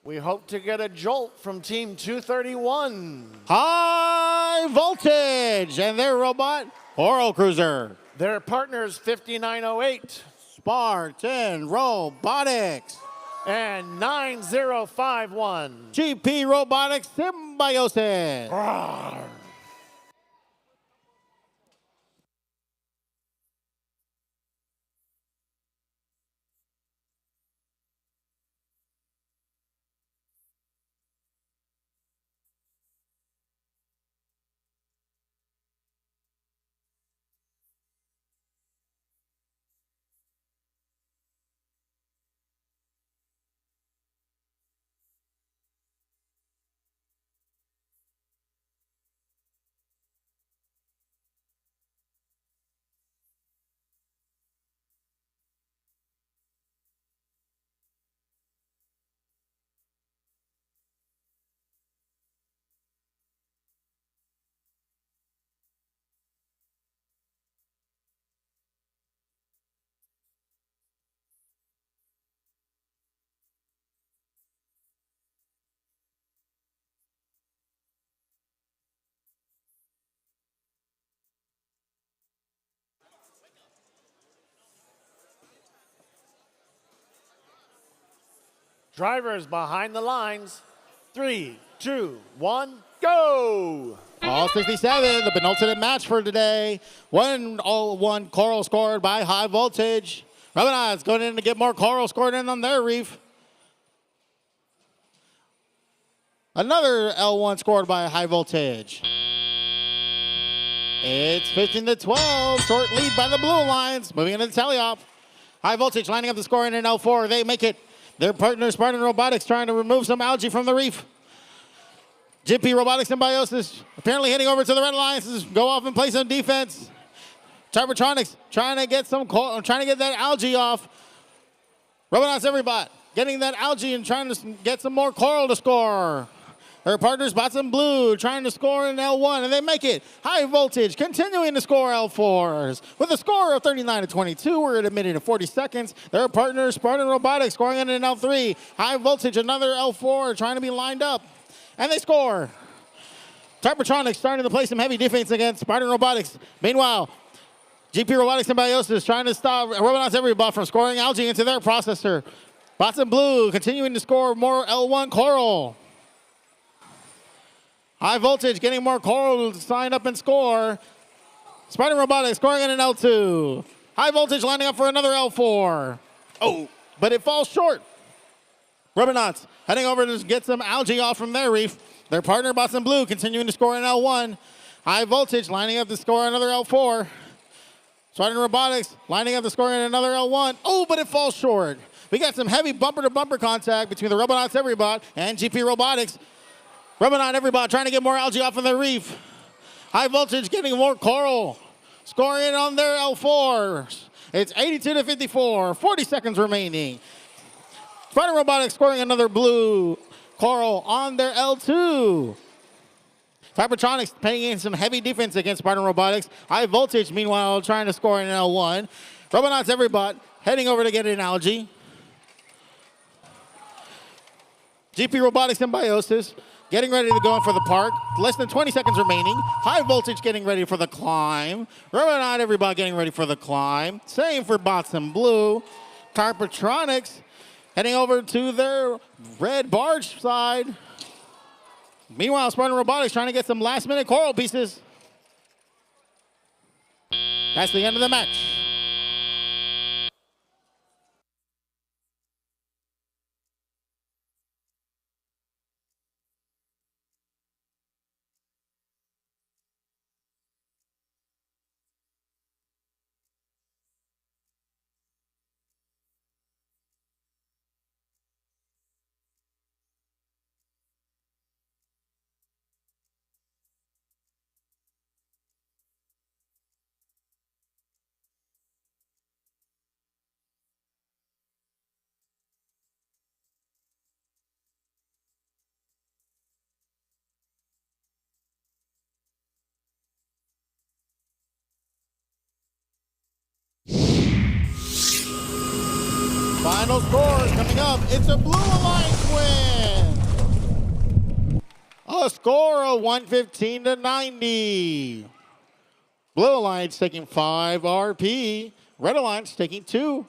we hope to get a jolt from team 231. High Voltage and their robot, Oral Cruiser. Their partners, 5908. Spartan Robotics. And 9051. GP Robotics Symbiosis. Rawr. Drivers behind the lines. 3, 2, 1, go! All 67, the penultimate match for today. 101 coral scored by High Voltage. Robotics going in to get more coral scored in on their reef. Another L1 scored by High Voltage. It's 15-12, short lead by the Blue Alliance. Moving into the tally-off. High Voltage lining up the score in an L4. They make it. Their partner, Spartan Robotics, trying to remove some algae from the reef. GP Robotics Symbiosis apparently heading over to the Red Alliances. Go off and play some defense. Cybertronics trying to get that algae off. Robotics Everybot getting that algae and trying to get some more coral to score. Their partners, Bots in Blue, trying to score in L1, and they make it. High Voltage continuing to score L4s. With a score of 39-22, we're at a minute and 40 seconds. Their partners, Spartan Robotics, scoring in an L3. High Voltage, another L4, trying to be lined up. And they score. Cybertronics starting to play some heavy defense against Spartan Robotics. Meanwhile, GP Robotics Symbiosis trying to stop Robotics Everybot from scoring algae into their processor. Bots in Blue continuing to score more L1 coral. High Voltage getting more coral to sign up and score. Spartan Robotics scoring in an L2. High Voltage lining up for another L4. Oh, but it falls short. Robotics heading over to get some algae off from their reef. Their partner, Bots in Blue, continuing to score in L1. High Voltage lining up to score another L4. Spartan Robotics lining up to score in another L1. Oh, but it falls short. We got some heavy bumper-to-bumper contact between the Robotics Everybot and GP Robotics. Robotics Everybot trying to get more algae off of their reef. High Voltage getting more coral. Scoring on their L4s. It's 82-54, 40 seconds remaining. Spartan Robotics scoring another blue coral on their L2. Cybertronics paying in some heavy defense against Spartan Robotics. High Voltage, meanwhile, trying to score in L1. Robotics Everybot heading over to get an algae. GP Robotics Symbiosis getting ready to go in for the park. Less than 20 seconds remaining. High Voltage getting ready for the climb. Robotics Everybot getting ready for the climb. Same for Bots in Blue. Cybertronics heading over to their red barge side. Meanwhile, Spartan Robotics trying to get some last-minute coral pieces. That's the end of the match. Final scores coming up. It's a Blue Alliance win. A score of 115 to 90. Blue Alliance taking 5 RP. Red Alliance taking 2.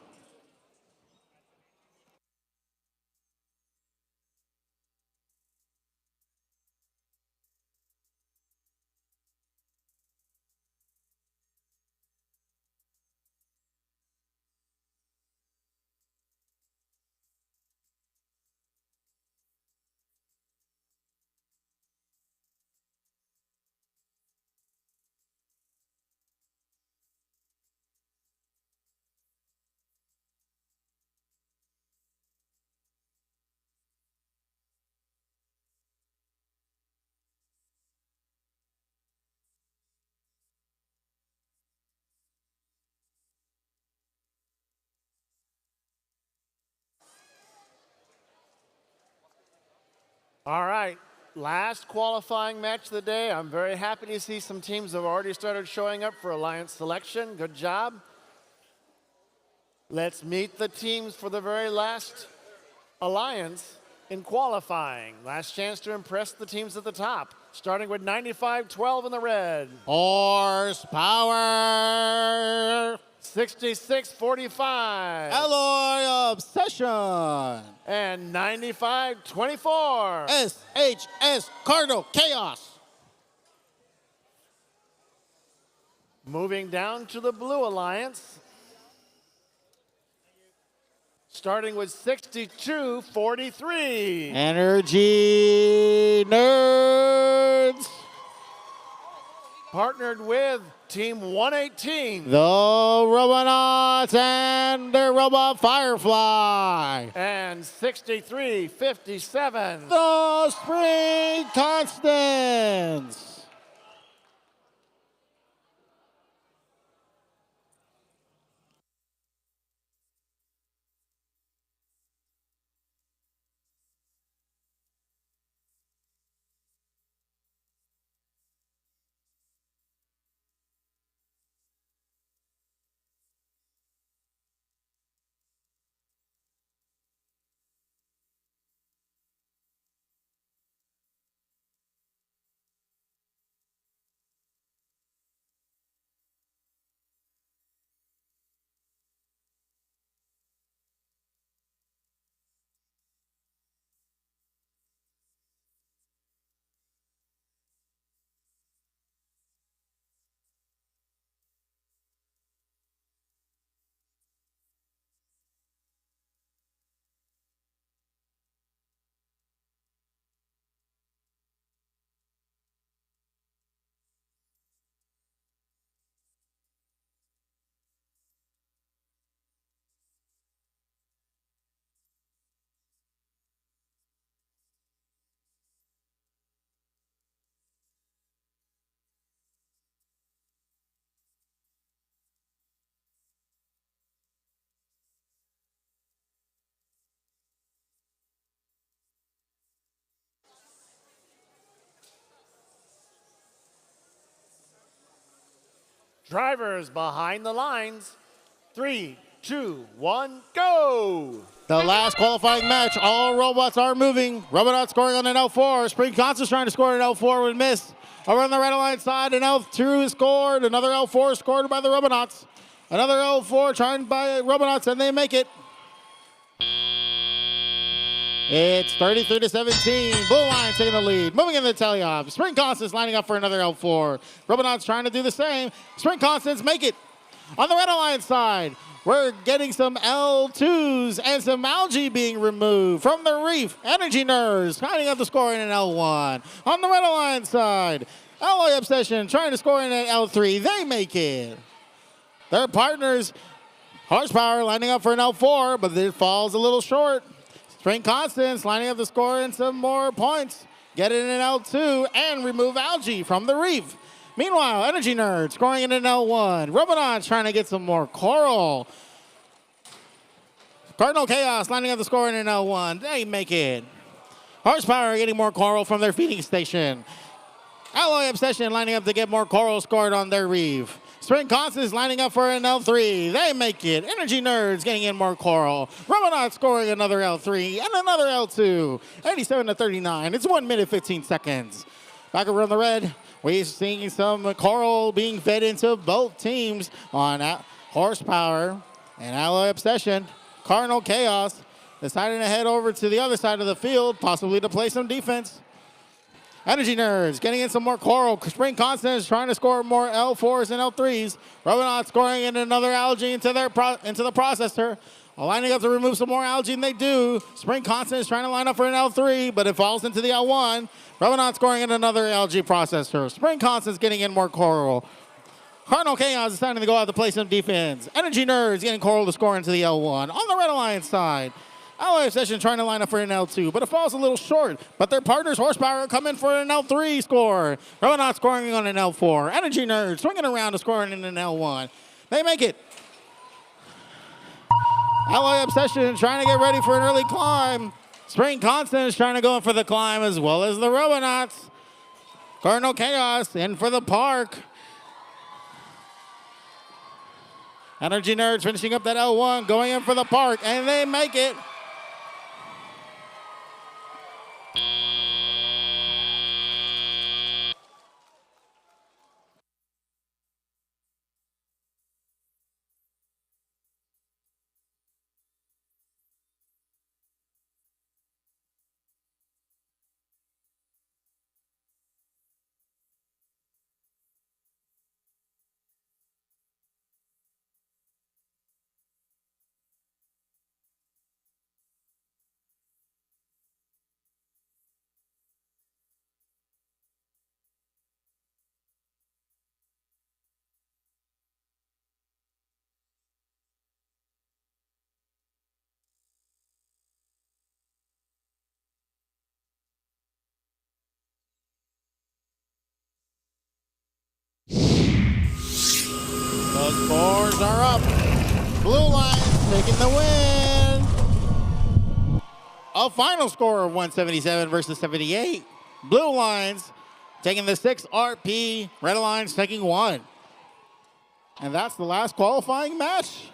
All right, last qualifying match of the day. I'm very happy to see some teams have already started showing up for Alliance selection. Good job. Let's meet the teams for the very last Alliance in qualifying. Last chance to impress the teams at the top, starting with 95-12 in the red. Horsepower. 66-45. Alloy Obsession. And 95-24. SHS Cardinal Chaos. Moving down to the Blue Alliance. Starting with 62-43. Energy Nerds. Partnered with Team 118. The Robonauts and their Robot Firefly. And 63-57. The Spring Constants. Drivers behind the lines. 3, 2, 1, go! The last qualifying match, all robots are moving. Robonauts scoring on an L4. Spring Constant's trying to score an L4 would miss. Over on the Red Alliance side, an L2 is scored. Another L4 is scored by the Robonauts. Another L4 trying by Robonauts, and they make it. It's 33-17. Blue Alliance taking the lead. Moving in the teleop. Spring Constants lining up for another L4. Robonauts trying to do the same. Spring Constants make it. On the Red Alliance side, we're getting some L2s and some algae being removed from the reef. Energy Nerds lining up the score in an L1. On the Red Alliance side, Alloy Obsession trying to score in an L3. They make it. Their partners, Horsepower, lining up for an L4, but it falls a little short. Spring Constants lining up the score and some more points. Get it in an L2 and remove algae from the reef. Meanwhile, Energy Nerd scoring in an L1. Robonauts trying to get some more coral. Cardinal Chaos lining up the score in an L1. They make it. Horsepower getting more coral from their feeding station. Alloy Obsession lining up to get more coral scored on their reef. Sprint Constance lining up for an L3. They make it. Energy Nerds getting in more coral. Robotics scoring another L3 and another L2. 87-39. It's 1 minute, 15 seconds. Back around the red, we're seeing some coral being fed into both teams on Horsepower and Alloy Obsession. Cardinal Chaos deciding to head over to the other side of the field, possibly to play some defense. Energy Nerds getting in some more coral. Spring Constant is trying to score more L4s and L3s. Robonaut scoring in another algae into the processor. Lining up to remove some more algae, and they do. Spring Constant is trying to line up for an L3, but it falls into the L1. Robonaut scoring in another algae processor. Spring Constant is getting in more coral. Cardinal Chaos is deciding to go out to play some defense. Energy Nerds getting coral to score into the L1. On the Red Alliance side, Alloy Obsession trying to line up for an L2, but it falls a little short. But their partners, Horsepower, come in for an L3 score. Robonaut scoring on an L4. Energy Nerds swinging around to scoring in an L1. They make it. Alloy Obsession trying to get ready for an early climb. Spring Constant is trying to go in for the climb as well as the Robonauts. Cardinal Chaos in for the park. Energy Nerds finishing up that L1, going in for the park, and they make it. Those scores are up. Blue Lions taking the win. A final score of 177 versus 78. Blue Lions taking the 6 RP. Red Lions taking 1. And that's the last qualifying match.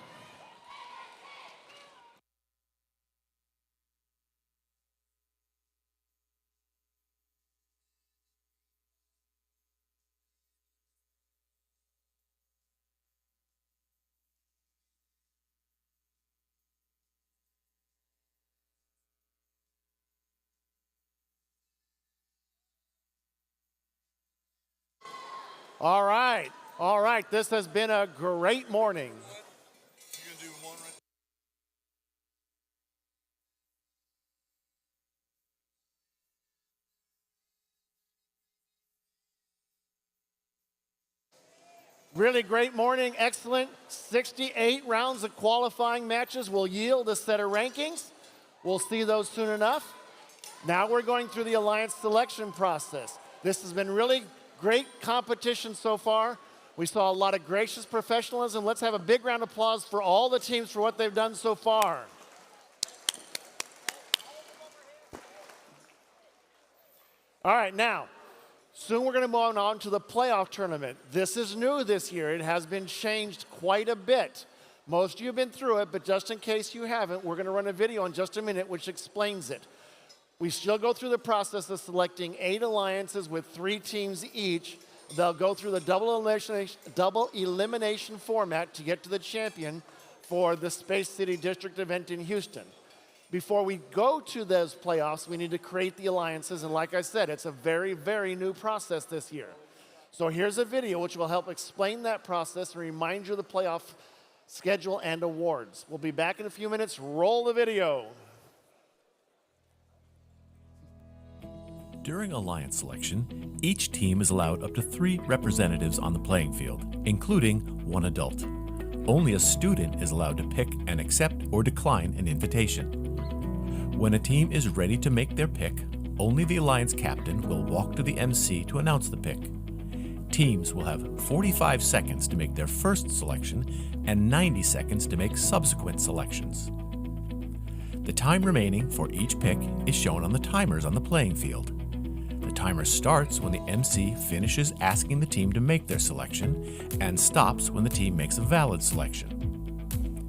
All right. All right. This has been a great morning. Really great morning. Excellent. 68 rounds of qualifying matches will yield a set of rankings. We'll see those soon enough. Now we're going through the Alliance selection process. This has been really great competition so far. We saw a lot of gracious professionalism. Let's have a big round of applause for all the teams for what they've done so far. All right, now, soon we're going to move on to the playoff tournament. This is new this year. It has been changed quite a bit. Most of you have been through it, but just in case you haven't, we're going to run a video in just a minute which explains it. We still go through the process of selecting 8 alliances with 3 teams each. They'll go through the double elimination format to get to the champion for the Space City District event in Houston. Before we go to those playoffs, we need to create the alliances, and like I said, it's a very, very new process this year. So here's a video which will help explain that process and remind you of the playoff schedule and awards. We'll be back in a few minutes. Roll the video. During alliance selection, each team is allowed up to 3 representatives on the playing field, including 1 adult. Only a student is allowed to pick and accept or decline an invitation. When a team is ready to make their pick, only the alliance captain will walk to the MC to announce the pick. Teams will have 45 seconds to make their first selection and 90 seconds to make subsequent selections. The time remaining for each pick is shown on the timers on the playing field. The timer starts when the MC finishes asking the team to make their selection and stops when the team makes a valid selection.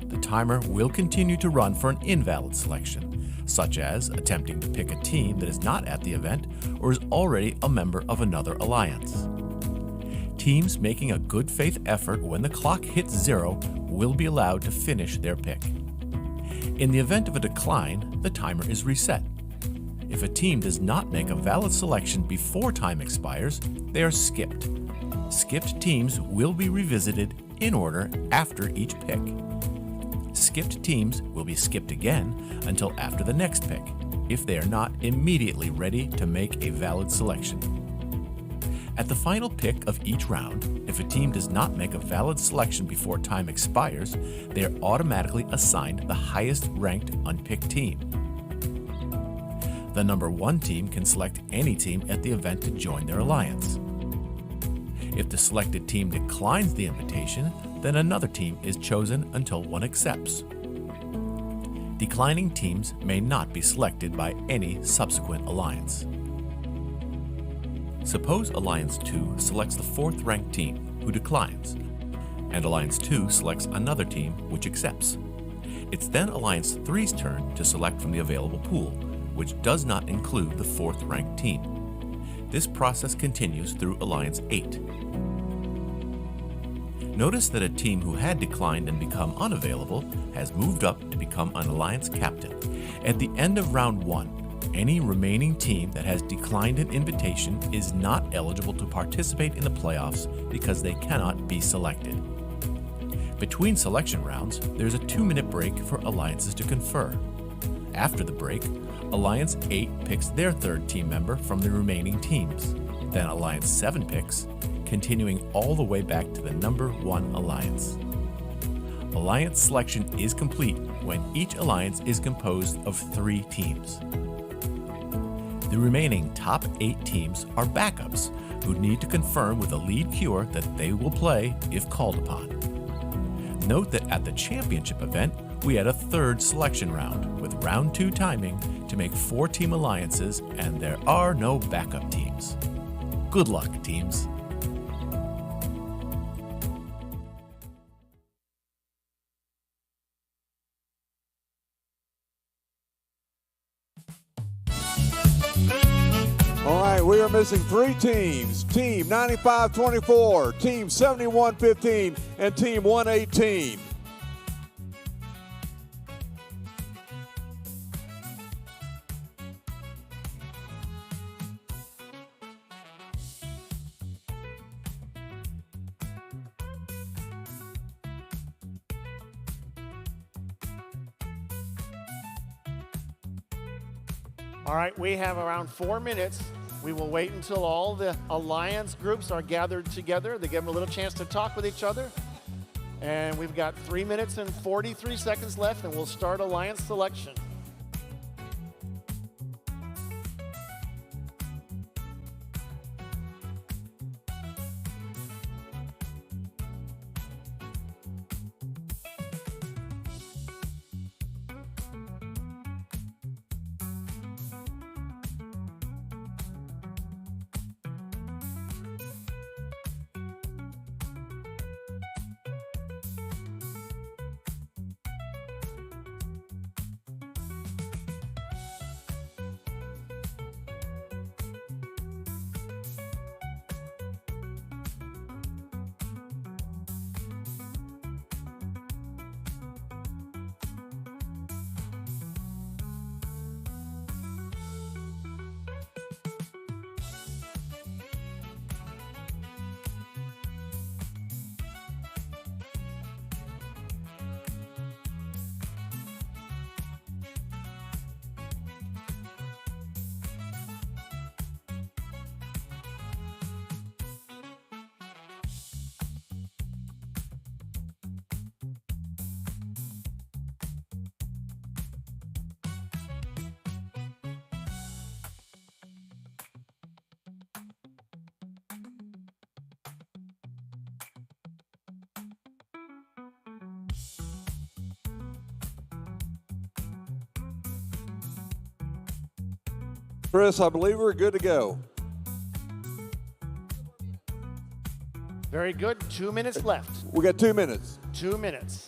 The timer will continue to run for an invalid selection, such as attempting to pick a team that is not at the event or is already a member of another alliance. Teams making a good faith effort when the clock hits 0 will be allowed to finish their pick. In the event of a decline, the timer is reset. If a team does not make a valid selection before time expires, they are skipped. Skipped teams will be revisited in order after each pick. Skipped teams will be skipped again until after the next pick, if they are not immediately ready to make a valid selection. At the final pick of each round, if a team does not make a valid selection before time expires, they are automatically assigned the highest ranked unpicked team. The number 1 team can select any team at the event to join their alliance. If the selected team declines the invitation, then another team is chosen until one accepts. Declining teams may not be selected by any subsequent alliance. Suppose Alliance 2 selects the 4th ranked team, who declines, and Alliance 2 selects another team, which accepts. It's then Alliance 3's turn to select from the available pool, which does not include the 4th ranked team. This process continues through Alliance 8. Notice that a team who had declined and become unavailable has moved up to become an alliance captain. At the end of round 1, any remaining team that has declined an invitation is not eligible to participate in the playoffs because they cannot be selected. Between selection rounds, there's a 2-minute break for alliances to confer. After the break, Alliance 8 picks their 3rd team member from the remaining teams. Then Alliance 7 picks, continuing all the way back to the number 1 alliance. Alliance selection is complete when each alliance is composed of 3 teams. The remaining top 8 teams are backups who need to confirm with a lead cure that they will play if called upon. Note that at the championship event, we had a 3rd selection round with round 2 timing to make 4-team alliances, and there are no backup teams. Good luck, teams. All right, we are missing 3 teams. Team 95-24, Team 71-15, and Team 118. All right, we have around 4 minutes. We will wait until all the alliance groups are gathered together. They give them a little chance to talk with each other. And we've got 3 minutes and 43 seconds left, and we'll start alliance selection. Chris, I believe we're good to go. Very good. 2 minutes left. We got 2 minutes. 2 minutes.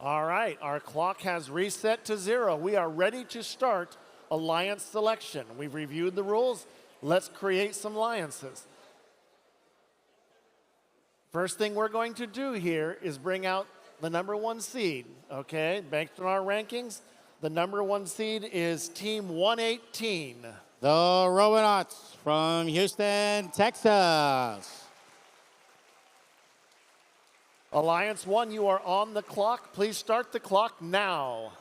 All right, our clock has reset to 0. We are ready to start alliance selection. We've reviewed the rules. Let's create some alliances. First thing we're going to do here is bring out the #1 seed, okay? Based on our rankings, the #1 seed is Team 118. The Robotics from Houston, Texas. Alliance 1, you are on the clock. Please start the clock now.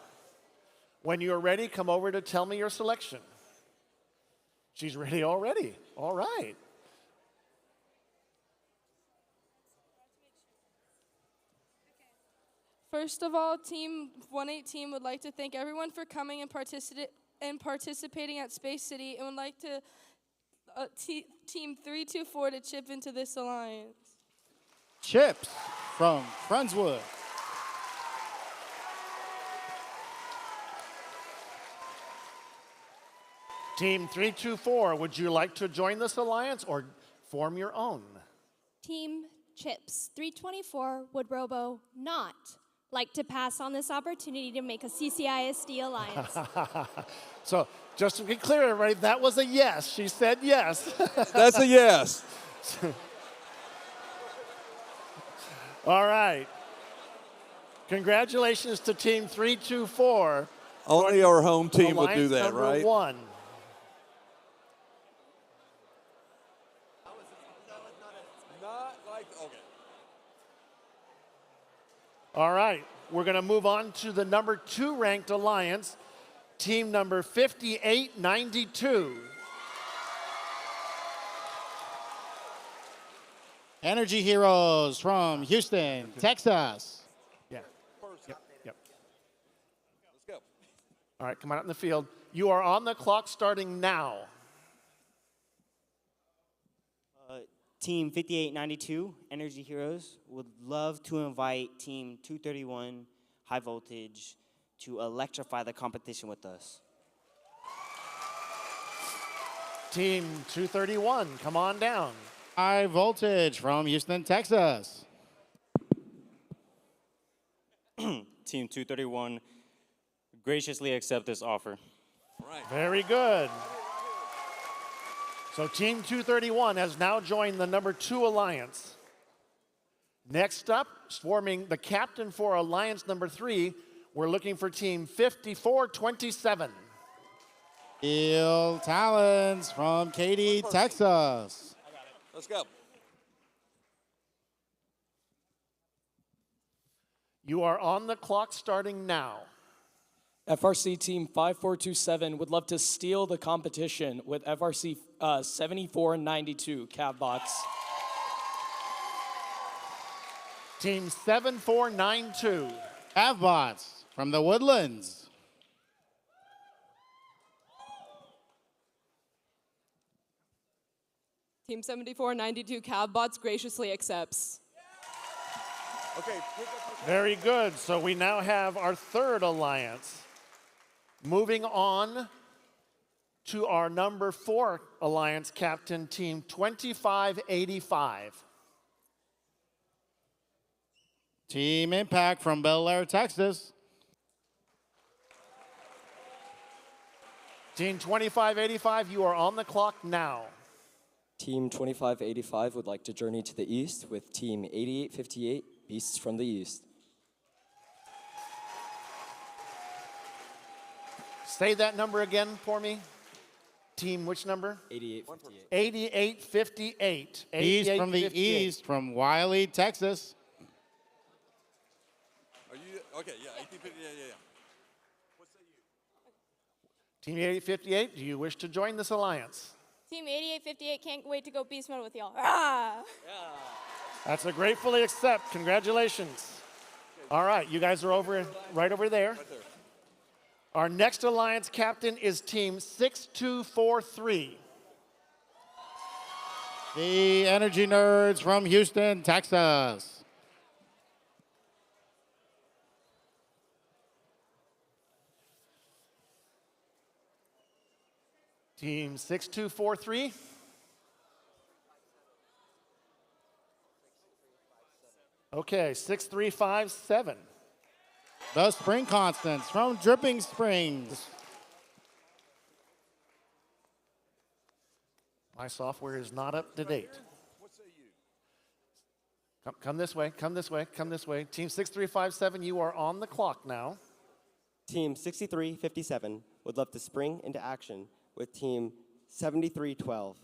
When you're ready, come over to tell me your selection. She's ready already. All right. First of all, Team 118 would like to thank everyone for coming and participating at Space City, and would like to Team 324 to chip into this alliance. Chips from Friendswood. Team 324, would you like to join this alliance or form your own? Team Chips 324 would Robo not like to pass on this opportunity to make a CCISD alliance. So just to be clear, everybody, that was a yes. She said yes. That's a yes. All right. Congratulations to Team 324. Only our home team would do that, right? Alliance #1. All right, we're going to move on to the #2 ranked alliance, team number 5892. Energy Heroes from Houston, Texas. Yeah. Yep. Let's go. All right, come on out in the field. You are on the clock starting now. Team 5892, Energy Heroes, would love to invite Team 231, High Voltage, to electrify the competition with us. Team 231, come on down. High Voltage from Houston, Texas. Team 231 graciously accept this offer. Right. Very good. So Team 231 has now joined the #2 alliance. Next up, forming the captain for alliance #3, we're looking for Team 5427. Steel Talons from Katy, Texas. Let's go. You are on the clock starting now. FRC Team 5427 would love to steal the competition with FRC 7492 Cavbots. Team 7492. Cavbots from the Woodlands. Team 7492 Cavbots graciously accepts. Okay. Very good. So we now have our third alliance. Moving on to our number 4 alliance captain, Team 2585. Team Impact from Bel Air, Texas. Team 2585, you are on the clock now. Team 2585 would like to journey to the east with Team 8858, Beasts from the East. Say that number again for me. Team, which number? 8858. 8858. Beast from the east from Wiley, Texas. Are you okay? Yeah, 1850. Yeah. Team 8858, do you wish to join this alliance? Team 8858 can't wait to go beast mode with y'all. Ah! That's a gratefully accept. Congratulations. All right, you guys are right over there. Our next alliance captain is Team 6243. The Energy Nerds from Houston, Texas. Team 6243. Okay, 6357. The Spring Constants from Dripping Springs. My software is not up to date. Come this way, come this way, come this way. Team 6357, you are on the clock now. Team 6357 would love to spring into action with Team 7312.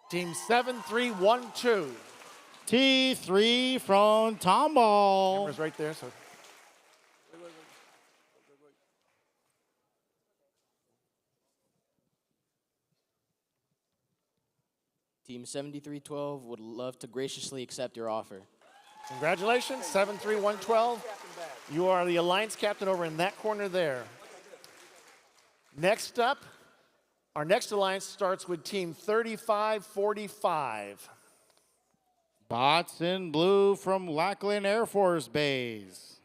Team 7312. T3 from Tomball. Camera's right there, so. Team 7312 would love to graciously accept your offer. Congratulations, 73112. You are the alliance captain over in that corner there. Next up, our next alliance starts with Team 3545. Bots in blue from Lackland Air Force Base.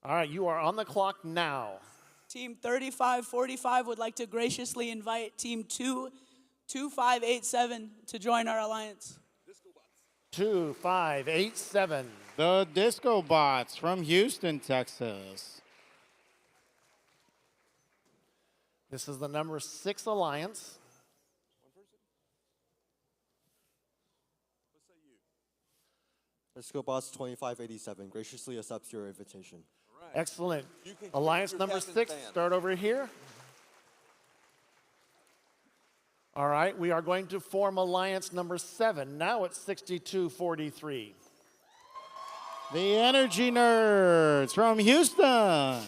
All right, you are on the clock now. Team 3545 would like to graciously invite Team 2587 to join our alliance. 2587. The Disco Bots from Houston, Texas. This is the number 6 alliance. Disco Bots 2587 graciously accepts your invitation. Excellent. Alliance number 6, start over here. All right, we are going to form alliance number 7. Now it's 6243. The Energy Nerds from Houston.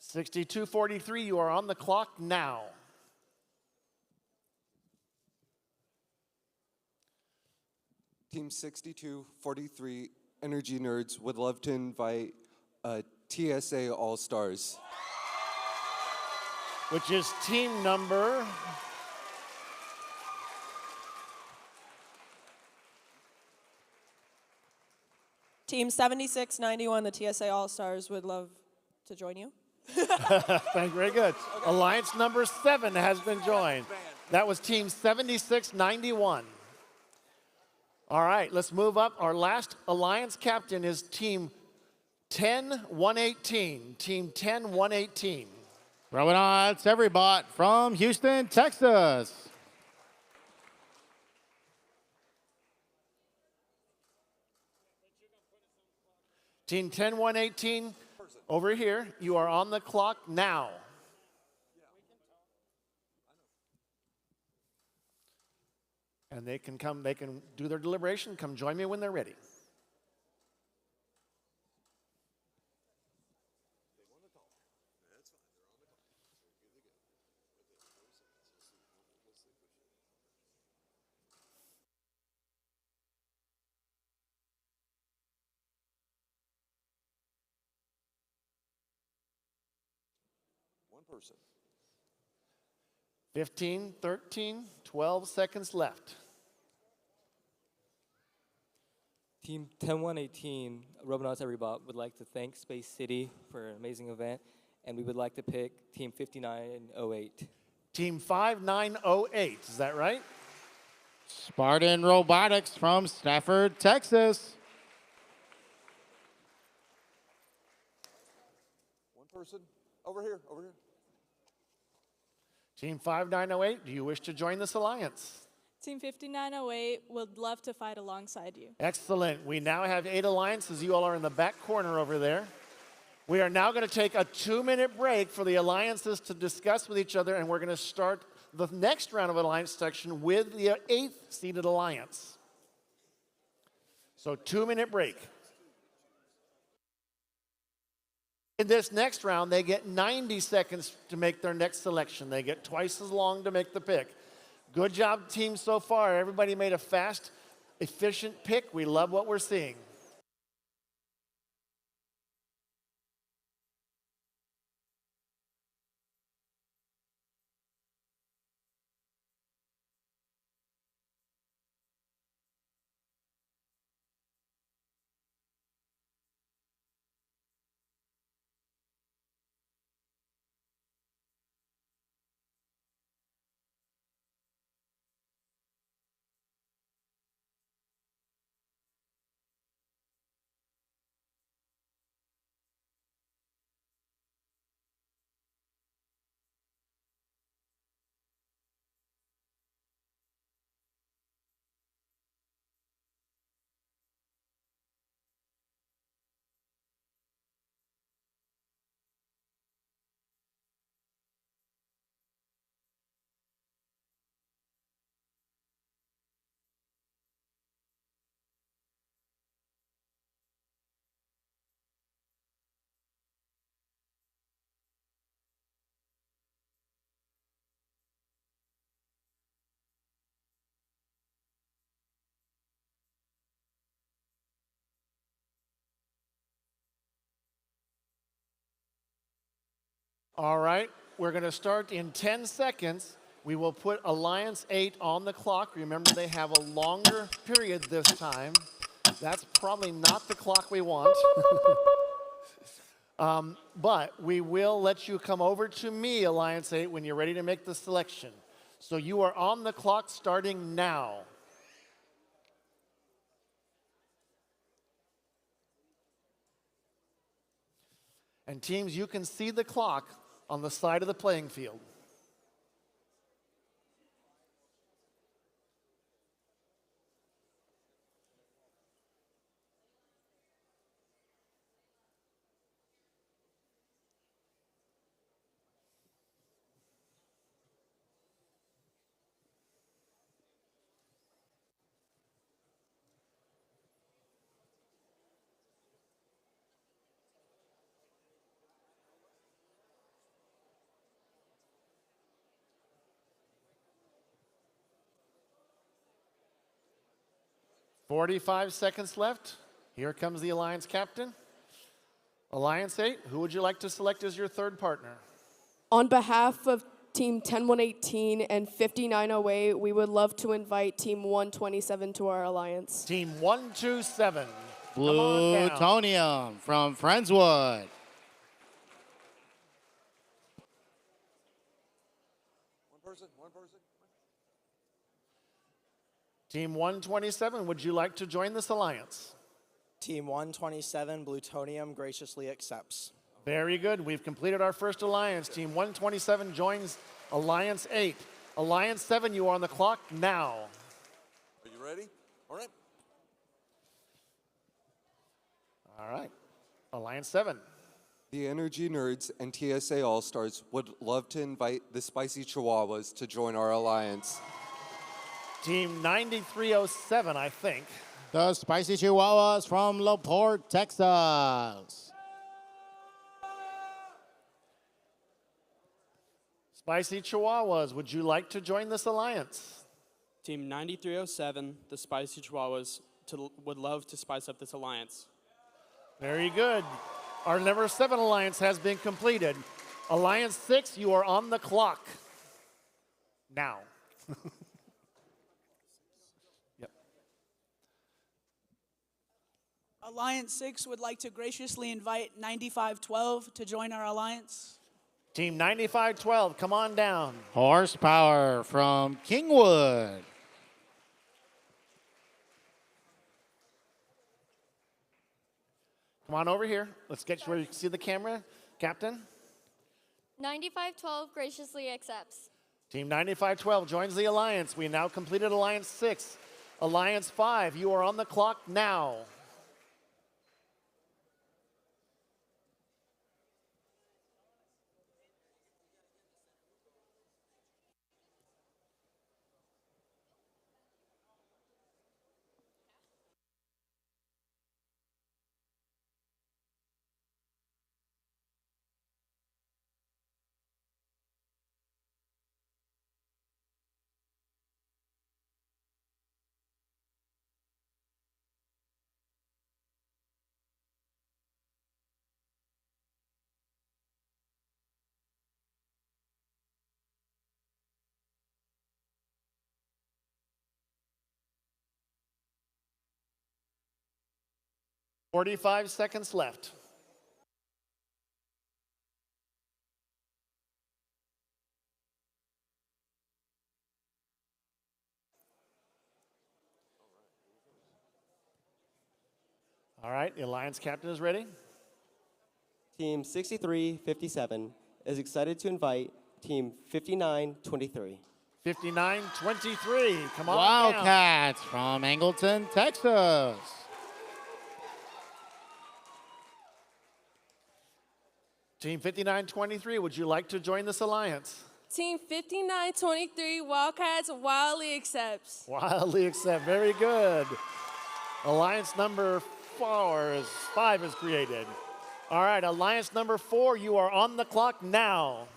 6243, you are on the clock now. Team 6243 Energy Nerds would love to invite TSA All-Stars. Which is team number... Team 7691, the TSA All-Stars, would love to join you. Thank you, very good. Alliance number 7 has been joined. That was team 7691. All right, let's move up. Our last alliance captain is team 10118. Team 10118. Robotics every bot from Houston, Texas. Team 10-118, over here. You are on the clock now. And they can do their deliberation. Come join me when they're ready. One person. 15, 13, 12 seconds left. Team 10-118, Robotics Everybot, would like to thank Space City for an amazing event, and we would like to pick Team 5908. Team 5908, is that right? Spartan Robotics from Stafford, Texas. One person. Over here, over here. Team 5908, do you wish to join this alliance? Team 5908 would love to fight alongside you. Excellent. We now have 8 alliances. You all are in the back corner over there. We are now going to take a 2-minute break for the alliances to discuss with each other, and we're going to start the next round of alliance section with the 8th seeded alliance. So 2-minute break. In this next round, they get 90 seconds to make their next selection. They get twice as long to make the pick. Good job, team, so far. Everybody made a fast, efficient pick. We love what we're seeing. All right, we're going to start in 10 seconds. We will put Alliance 8 on the clock. Remember, they have a longer period this time. That's probably not the clock we want. But we will let you come over to me, Alliance 8, when you're ready to make the selection. So you are on the clock starting now. And teams, you can see the clock on the side of the playing field. "45 seconds left. Here comes the Alliance captain. Alliance 8, who would you like to select as your third partner? On behalf of Team 10-118 and 5908, we would love to invite Team 127 to our alliance. Team 127. Plutonium from Friendswood. One person, one person. Team 127, would you like to join this alliance? Team 127, Plutonium, graciously accepts. Very good. We've completed our first alliance. Team 127 joins Alliance 8. Alliance 7, you are on the clock now. Are you ready? All right. All right. Alliance 7. The Energy Nerds and TSA All-Stars would love to invite the Spicy Chihuahuas to join our alliance. Team 9307, I think. The Spicy Chihuahuas from LaPorte, Texas. Spicy Chihuahuas, would you like to join this alliance? Team 9307, the Spicy Chihuahuas, would love to spice up this alliance. Very good. Our number 7 alliance has been completed. Alliance 6, you are on the clock. Now. Yep. Alliance 6 would like to graciously invite 9512 to join our alliance. Team 9512, come on down. Horsepower from Kingwood. Come on over here. Let's get you where you can see the camera. Captain. 9512 graciously accepts. Team 9512 joins the alliance. We now completed Alliance 6. Alliance 5, you are on the clock now. "45 seconds left. All right, the alliance captain is ready. Team 6357 is excited to invite Team 5923. 5923, come on Wildcats from Angleton, Texas. Team 5923, would you like to join this alliance? Team 5923 Wildcats wildly accepts. Wildly accept, very good. Alliance number 5 is created. All right, alliance number 4, you are on the clock now.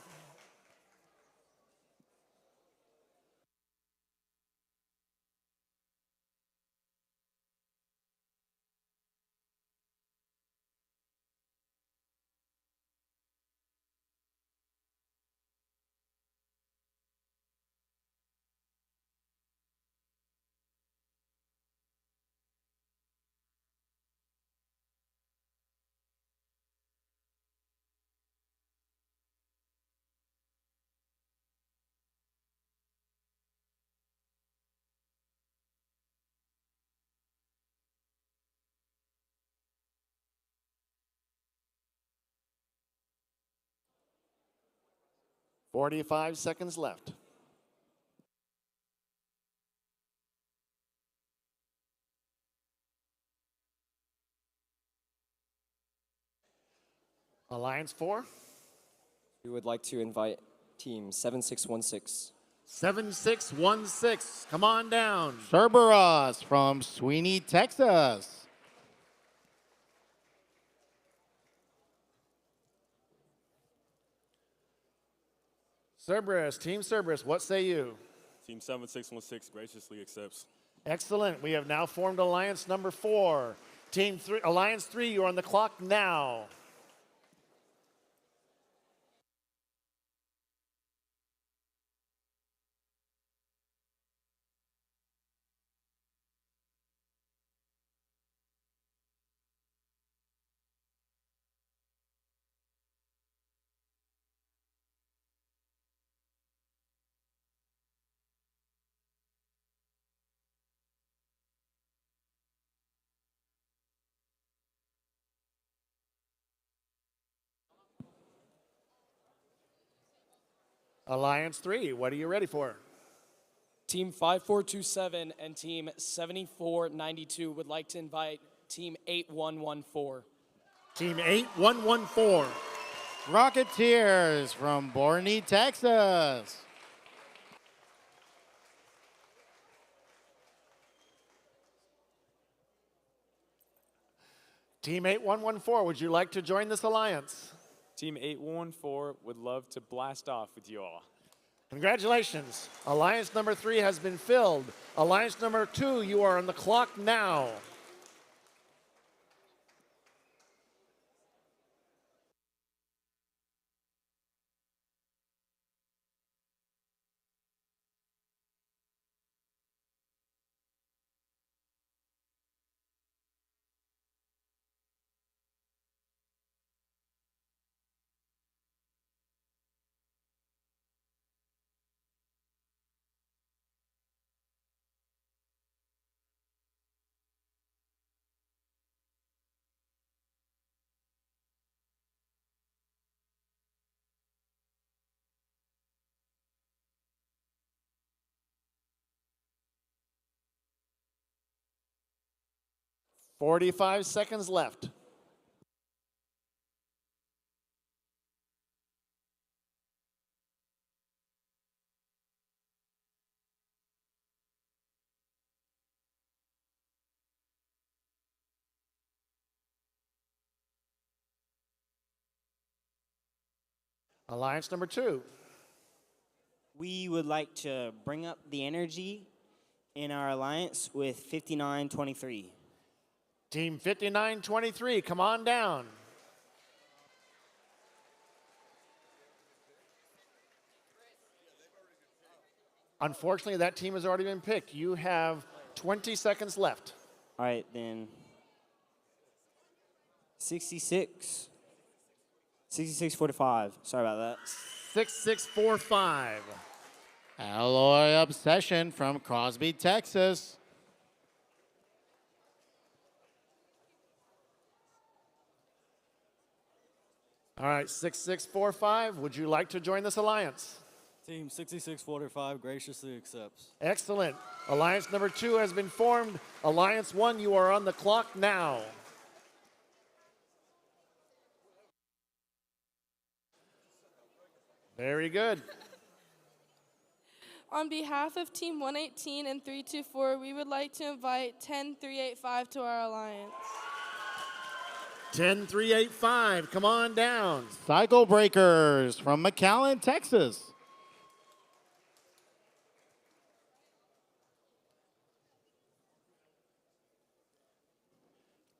"45 seconds left. Alliance 4. We would like to invite Team 7616. 7616, come on down. Cerberus from Sweeney, Texas. Cerberus, Team Cerberus, what say you? Team 7616 graciously accepts. Excellent. We have now formed alliance number 4. Alliance 3, you're on the clock now. Alliance 3, what are you ready for? Team 5427 and Team 7492 would like to invite Team 8114. Team 8114. Rocketeers from Borney, Texas. Team 8114, would you like to join this alliance? Team 8114 would love to blast off with you all. Congratulations. Alliance number 3 has been filled. Alliance number 2, you are on the clock now. "45 seconds left. Alliance number 2. We would like to bring up the energy in our alliance with 5923. Team 5923, come on down. Unfortunately, that team has already been picked. You have 20 seconds left. All right, then. 6645. Sorry about that. 6645. Alloy Obsession from Crosby, Texas. All right, 6645, would you like to join this alliance? Team 6645 graciously accepts. Excellent. Alliance number 2 has been formed. Alliance 1, you are on the clock now. Very good. On behalf of Team 118 and 324, we would like to invite 10385 to our alliance. 10385, come on down. Cycle Breakers from McAllen, Texas.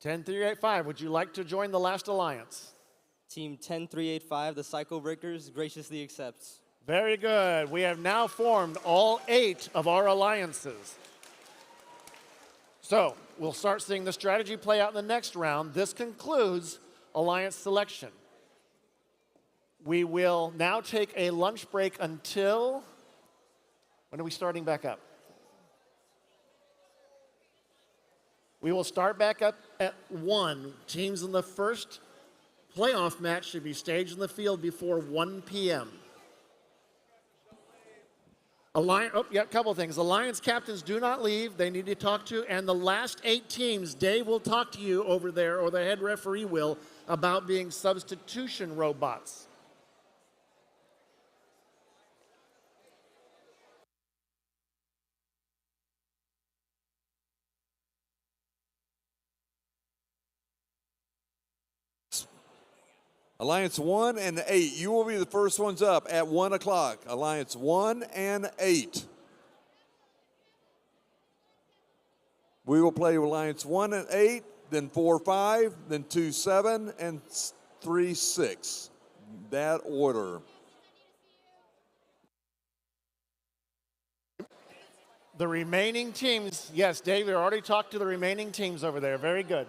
Ten three eight five. Would you like to join the last alliance? Team 10385, the Cycle Breakers, graciously accepts. Very good. We have now formed all 8 of our alliances. So we'll start seeing the strategy play out in the next round. This concludes alliance selection. We will now take a lunch break until, when are we starting back up? We will start back up at 1. Teams in the first playoff match should be staged in the field before 1 p.m. A couple things. Alliance captains do not leave. They need to talk to, and the last 8 teams, Dave will talk to you over there, or the head referee will, about being substitution robots. Alliance 1 and 8, you will be the first ones up at 1 o'clock. Alliance 1 and 8. We will play Alliance 1 and 8, then 4-5, then 2-7, and 3-6. That order. The remaining teams, yes, Dave, we already talked to the remaining teams over there. Very good.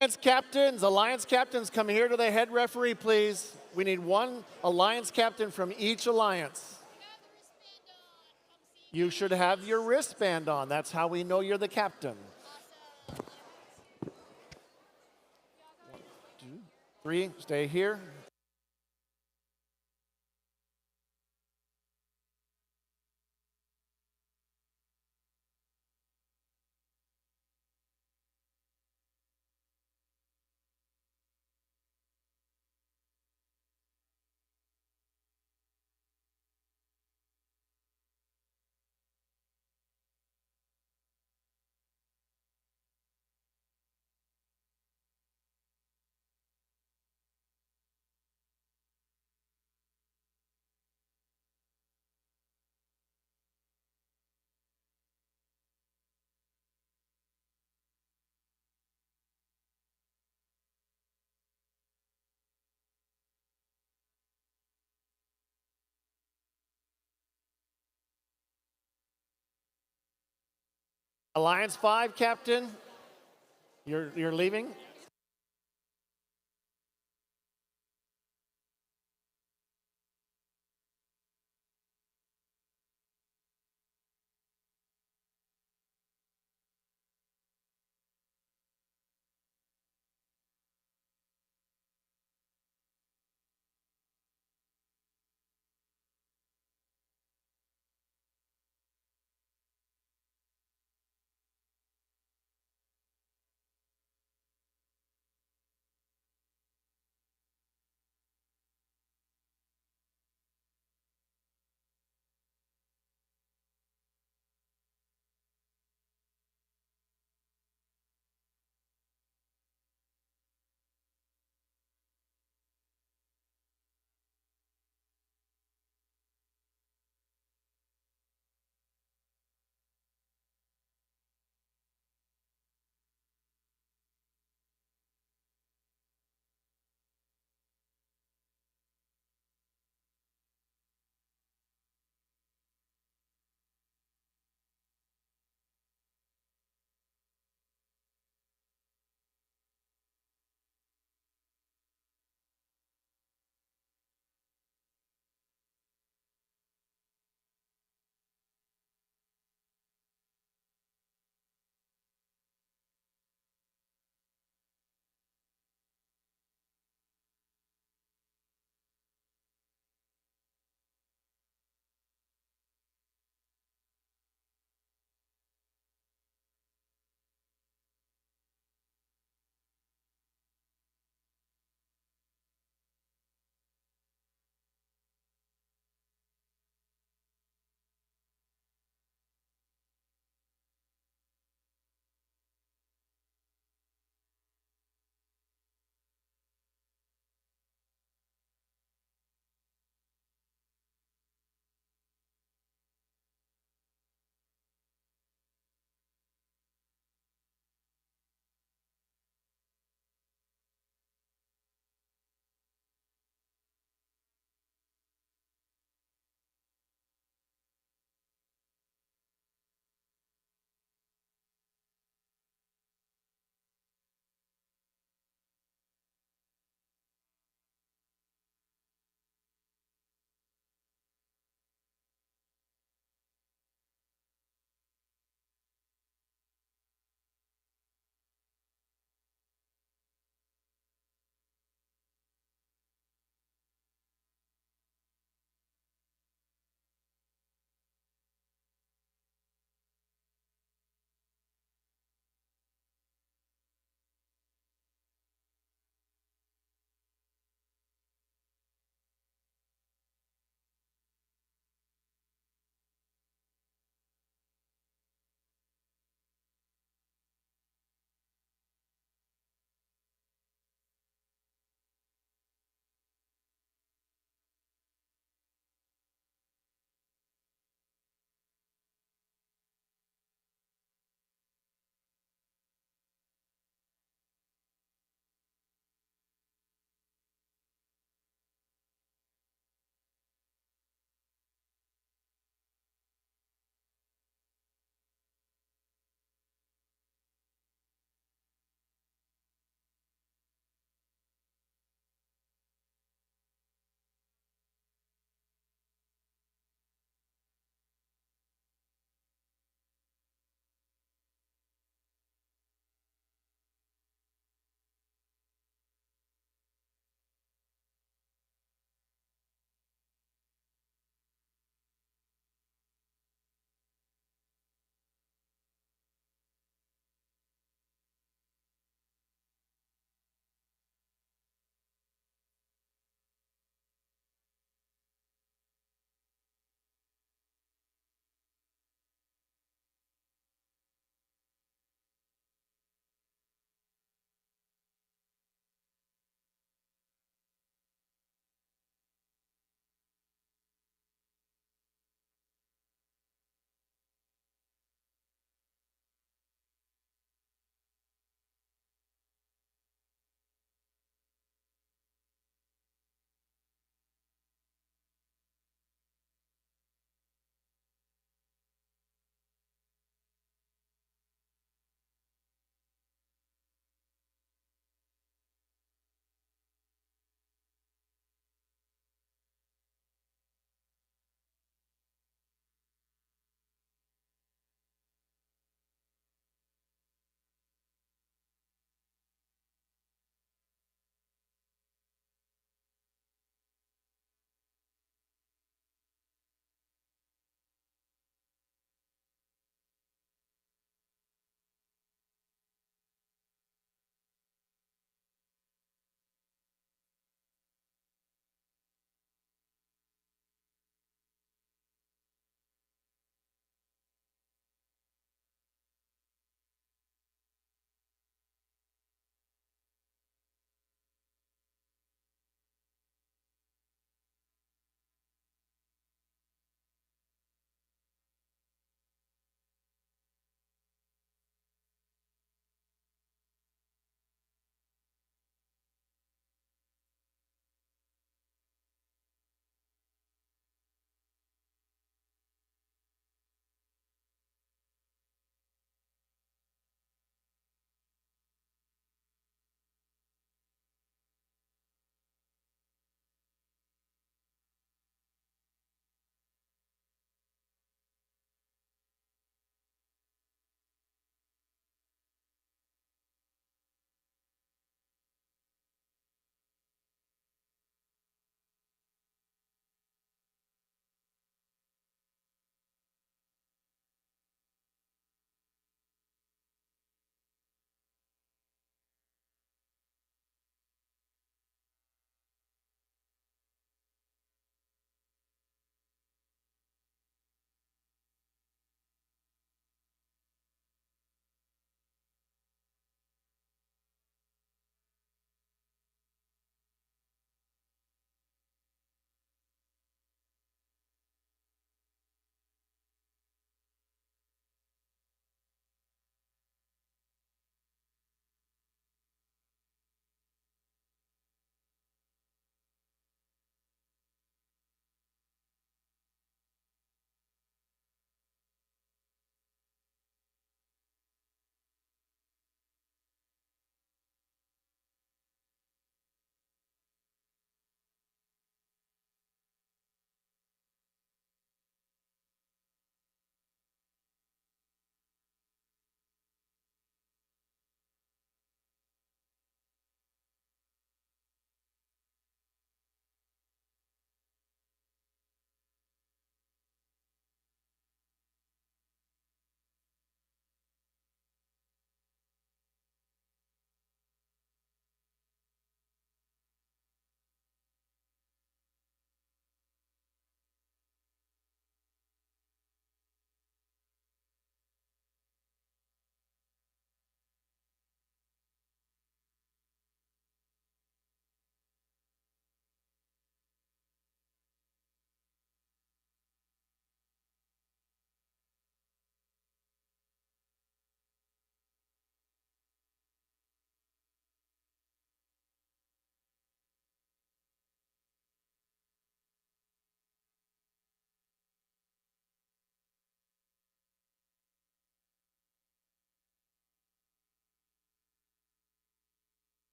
Alliance captains, come here to the head referee, please. We need 1 alliance captain from each alliance. You should have your wristband on. That's how we know you're the captain. 1, 2, 3, stay here. Alliance 5, Captain, you're leaving?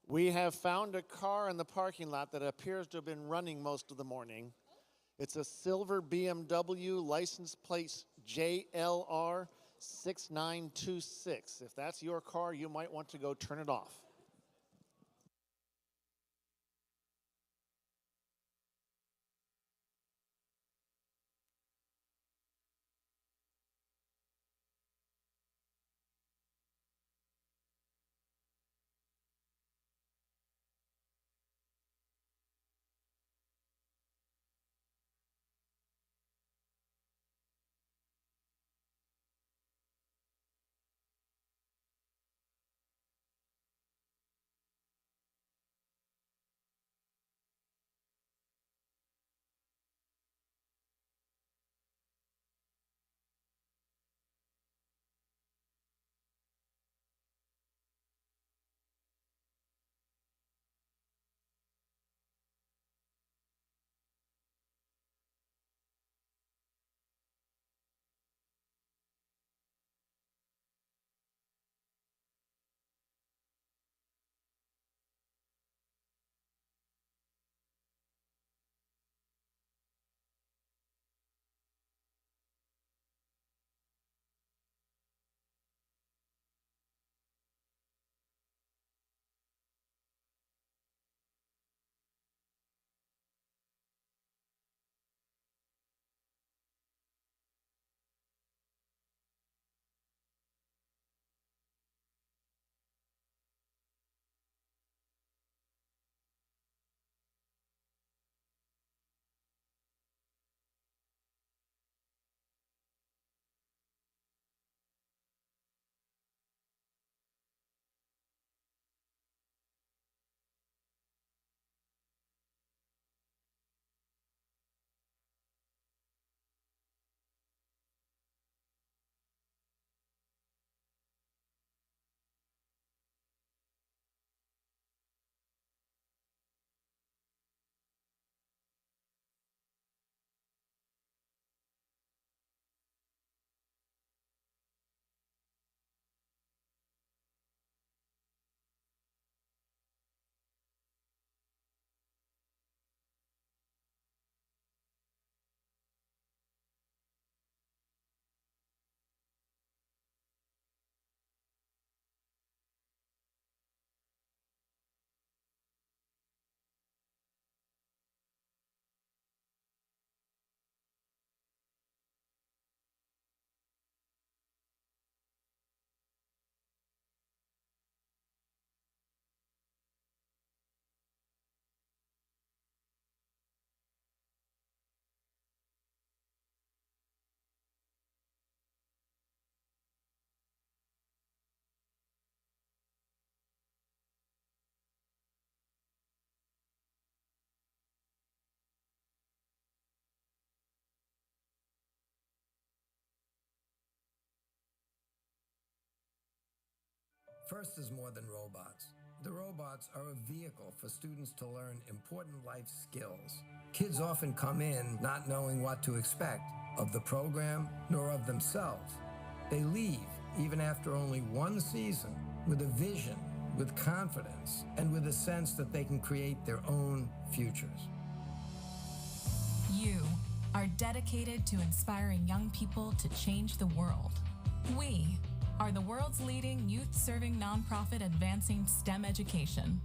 We have found a car in the parking lot that appears to have been running most of the morning. It's a silver BMW license plate JLR 6926. If that's your car, you might want to go turn it off. FIRST is more than robots. The robots are a vehicle for students to learn important life skills. Kids often come in not knowing what to expect of the program nor of themselves. They leave, even after only one season, with a vision, with confidence, and with a sense that they can create their own futures. You are dedicated to inspiring young people to change the world. We are the world's leading youth-serving nonprofit advancing STEM education.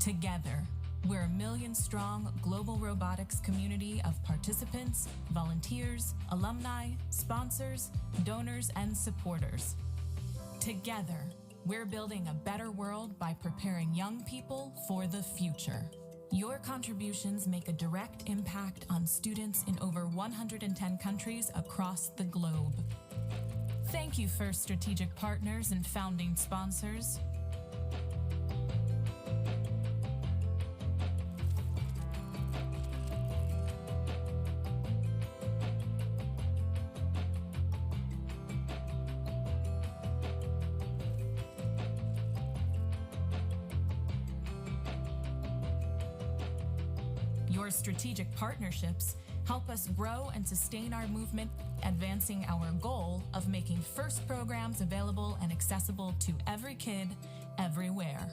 Together, we're a million-strong global robotics community of participants, volunteers, alumni, sponsors, donors, and supporters. Together, we're building a better world by preparing young people for the future. Your contributions make a direct impact on students in over 110 countries across the globe. Thank you, FIRST strategic partners and founding sponsors. Your strategic partnerships help us grow and sustain our movement, advancing our goal of making FIRST programs available and accessible to every kid, everywhere.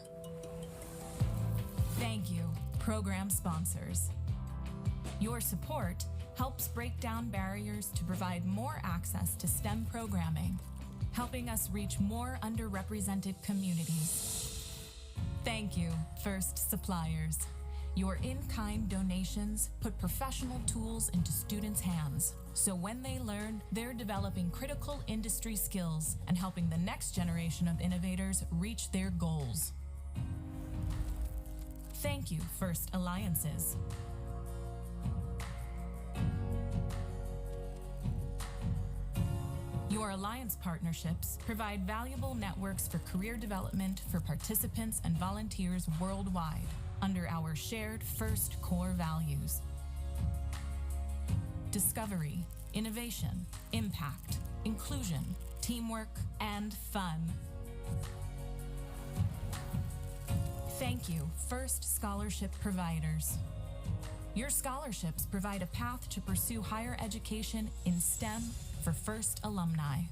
Thank you, program sponsors. Your support helps break down barriers to provide more access to STEM programming, helping us reach more underrepresented communities. Thank you, First Suppliers. Your in-kind donations put professional tools into students' hands, so when they learn, they're developing critical industry skills and helping the next generation of innovators reach their goals. Thank you, First Alliances. Your alliance partnerships provide valuable networks for career development for participants and volunteers worldwide under our shared FIRST core values: discovery, innovation, impact, inclusion, teamwork, and fun. Thank you, FIRST Scholarship Providers. Your scholarships provide a path to pursue higher education in STEM for FIRST alumni.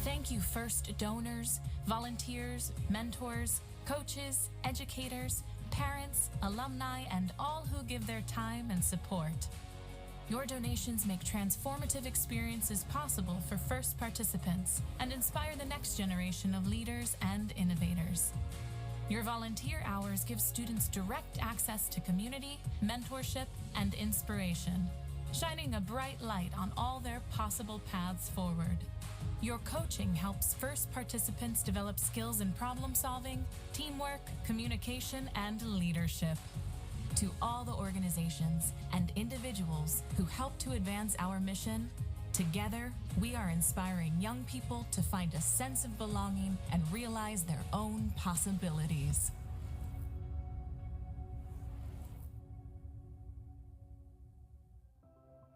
Thank you, FIRST donors, volunteers, mentors, coaches, educators, parents, alumni, and all who give their time and support. Your donations make transformative experiences possible for FIRST participants and inspire the next generation of leaders and innovators. Your volunteer hours give students direct access to community, mentorship, and inspiration, shining a bright light on all their possible paths forward. Your coaching helps FIRST participants develop skills in problem solving, teamwork, communication, and leadership. To all the organizations and individuals who help to advance our mission, together we are inspiring young people to find a sense of belonging and realize their own possibilities.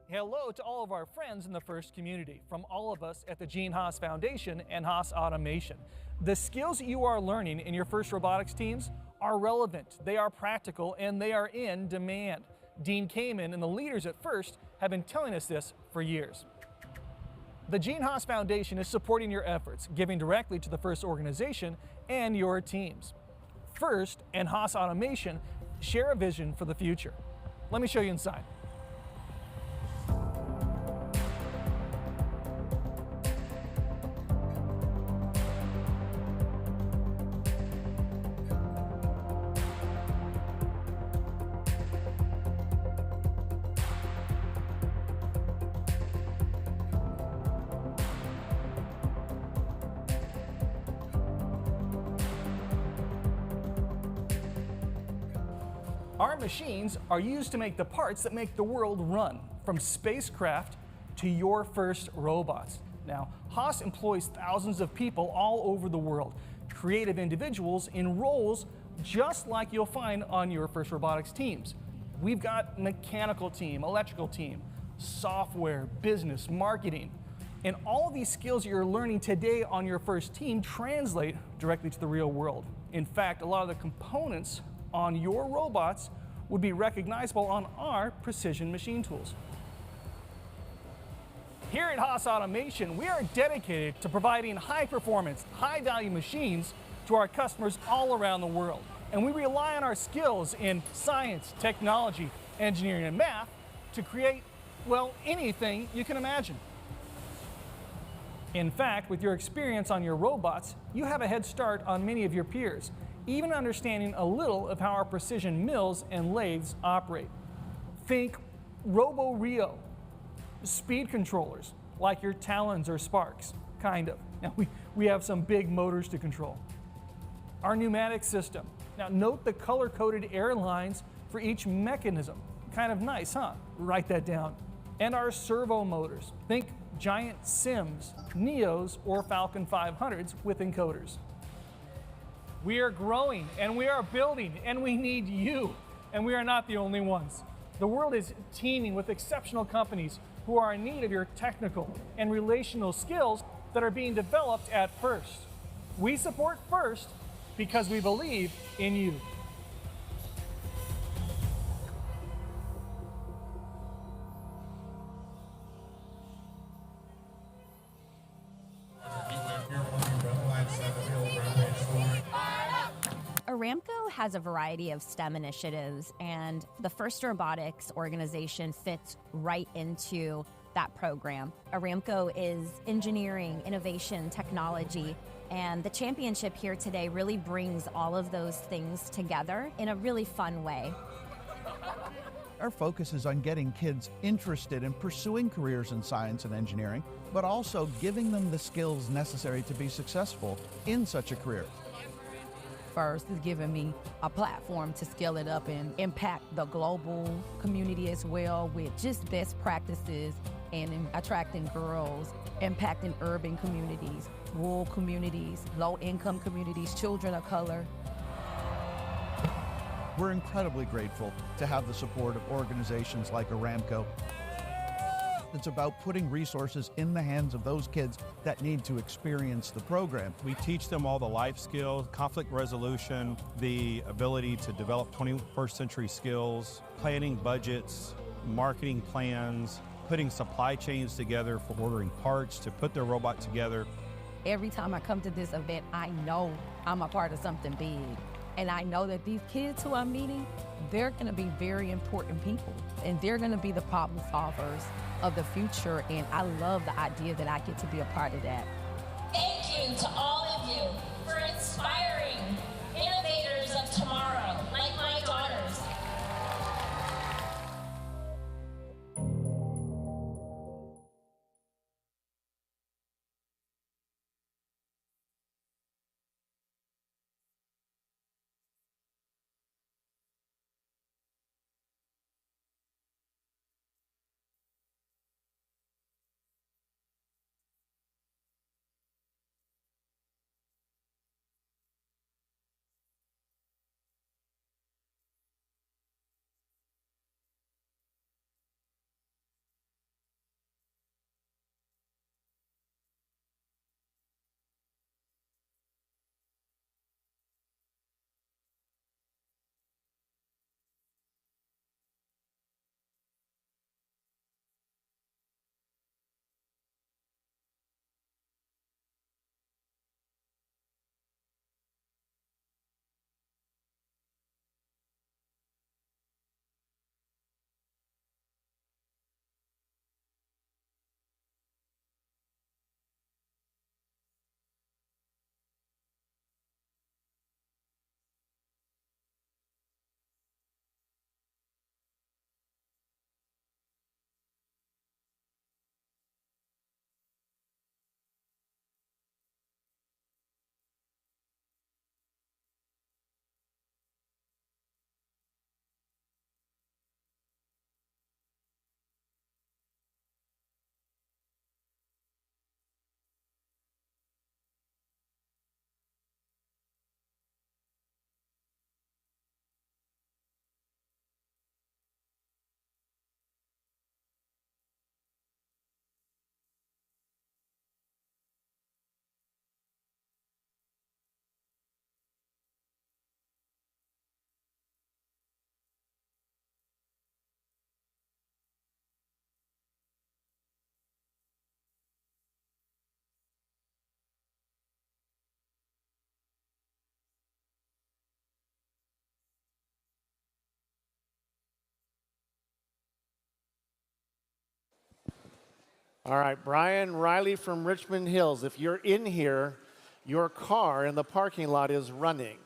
Hello to all of our friends in the FIRST community, from all of us at the Gene Haas Foundation and Haas Automation. The skills you are learning in your FIRST robotics teams are relevant, they are practical, and they are in demand. Dean Kamen and the leaders at FIRST have been telling us this for years. The Gene Haas Foundation is supporting your efforts, giving directly to the FIRST organization and your teams. FIRST and Haas Automation share a vision for the future. Let me show you inside. Our machines are used to make the parts that make the world run, from spacecraft to your FIRST robots. Now, Haas employs thousands of people all over the world, creative individuals in roles just like you'll find on your FIRST robotics teams. We've got mechanical team, electrical team, software, business, marketing, and all of these skills you're learning today on your FIRST team translate directly to the real world. In fact, a lot of the components on your robots would be recognizable on our precision machine tools. Here at Haas Automation, we are dedicated to providing high-performance, high-value machines to our customers all around the world. And we rely on our skills in science, technology, engineering, and math to create, well, anything you can imagine. In fact, with your experience on your robots, you have a head start on many of your peers, even understanding a little of how our precision mills and lathes operate. Think Robo-Rio, speed controllers, like your Talons or Sparks, kind of. Now, we have some big motors to control. Our pneumatic system. Now, note the color-coded air lines for each mechanism. Kind of nice, huh? Write that down. And our servo motors. Think giant Sims, Neos, or Falcon 500s with encoders. We are growing, and we are building, and we need you, and we are not the only ones. The world is teeming with exceptional companies who are in need of your technical and relational skills that are being developed at FIRST. We support FIRST because we believe in you. Aramco has a variety of STEM initiatives, and the First Robotics organization fits right into that program. Aramco is engineering, innovation, technology, and the championship here today really brings all of those things together in a really fun way. Our focus is on getting kids interested in pursuing careers in science and engineering, but also giving them the skills necessary to be successful in such a career. First is giving me a platform to scale it up and impact the global community as well with just best practices and in attracting girls, impacting urban communities, rural communities, low-income communities, children of color. We're incredibly grateful to have the support of organizations like Aramco. It's about putting resources in the hands of those kids that need to experience the program. We teach them all the life skills, conflict resolution, the ability to develop 21st century skills, planning budgets, marketing plans, putting supply chains together for ordering parts to put their robot together. Every time I come to this event, I know I'm a part of something big. And I know that these kids who I'm meeting, they're going to be very important people. And they're going to be the problem solvers of the future. And I love the idea that I get to be a part of that. Thank you to all of you for inspiring innovators of tomorrow, like my daughters. All right, Brian Riley from Richmond Hills. If you're in here, your car in the parking lot is running.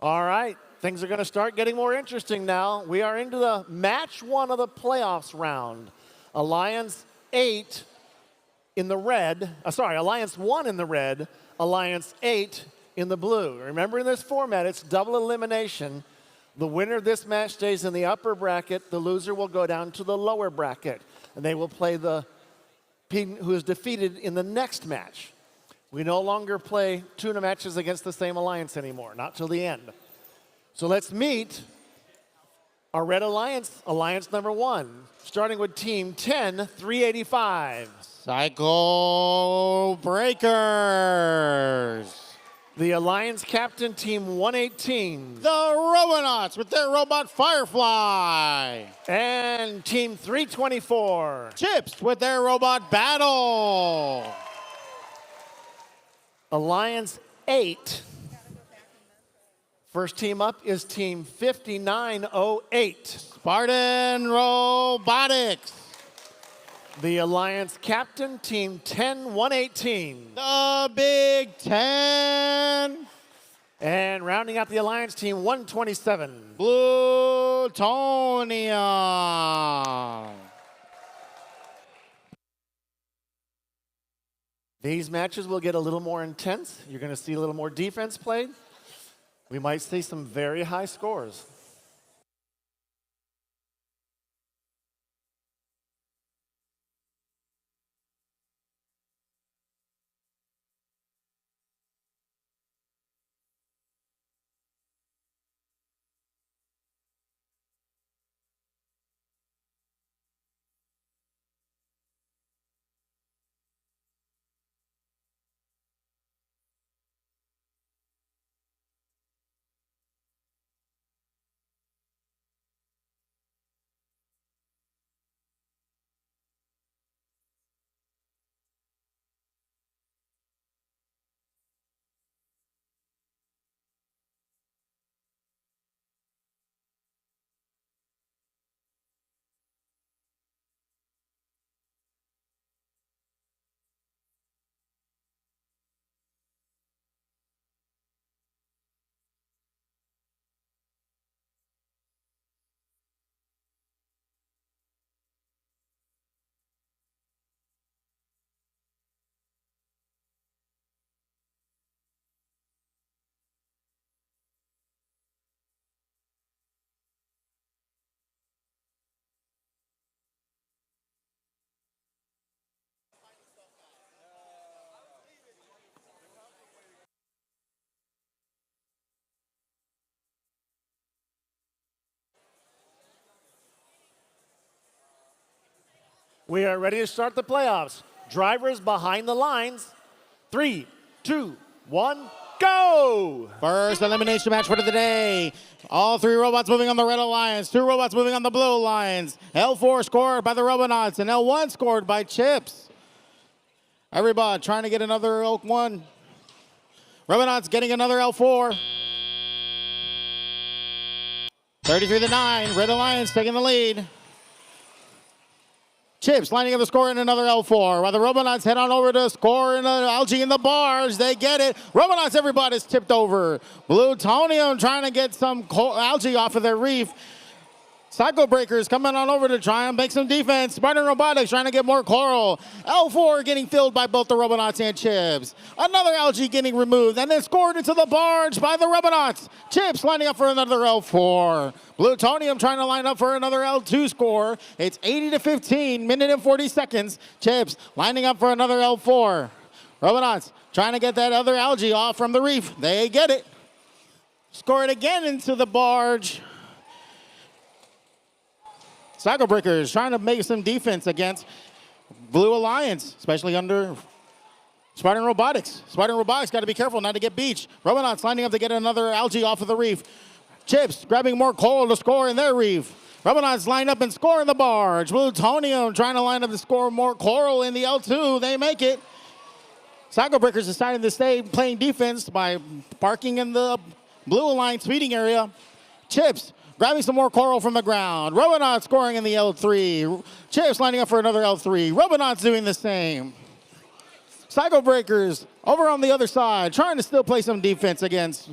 All right, things are going to start getting more interesting now. We are into the match one of the playoffs round. Alliance 8 in the red, Alliance 1 in the red, Alliance 8 in the blue. Remember, in this format, it's double elimination. The winner of this match stays in the upper bracket. The loser will go down to the lower bracket, and they will play the team who is defeated in the next match. We no longer play tuna matches against the same alliance anymore, not till the end. So let's meet our red alliance, alliance number 1, starting with team 10, 385. Cycle Breakers. The Alliance Captain, Team 118. The Robonauts with their robot Firefly. And Team 324. Chips with their robot Battle. Alliance 8. First team up is Team 5908. Spartan Robotics. The Alliance Captain, Team 10118. The Big Ten. And rounding out the Alliance, Team 127. Plutonium. These matches will get a little more intense. You're going to see a little more defense played. We might see some very high scores. We are ready to start the playoffs. Drivers behind the lines. 3, 2, 1, go! First elimination match for the day. All three robots moving on the Red Alliance. 2 robots moving on the Blue Alliance. L4 scored by the Robonauts, and L1 scored by Chips. Everybody trying to get another L1. Robonauts getting another L4. 33-9. Red Alliance taking the lead. Chips lining up the score in another L4. While the Robonauts head on over to score in an algae in the bars. They get it. Robonauts, everybody's tipped over. Plutonium trying to get some algae off of their reef. Cycle Breakers coming on over to try and make some defense. Spartan Robotics trying to get more coral. L4 getting filled by both the Robonauts and Chips. Another algae getting removed and then scored into the barge by the Robonauts. Chips lining up for another L4. Plutonium trying to line up for another L2 score. It's 80-15, minute and 40 seconds. Chips lining up for another L4. Robonauts trying to get that other algae off from the reef. They get it. Score it again into the barge. Cycle Breakers trying to make some defense against Blue Alliance, especially under Spartan Robotics. Spartan Robotics got to be careful not to get beached. Robonauts lining up to get another algae off of the reef. Chips grabbing more coral to score in their reef. Robonauts line up and score in the barge. Plutonium trying to line up to score more coral in the L2. They make it. Cycle Breakers decided to stay playing defense by parking in the Blue Alliance feeding area. Chips grabbing some more coral from the ground. Robonauts scoring in the L3. Chips lining up for another L3. Robonauts doing the same. Cycle Breakers over on the other side, trying to still play some defense against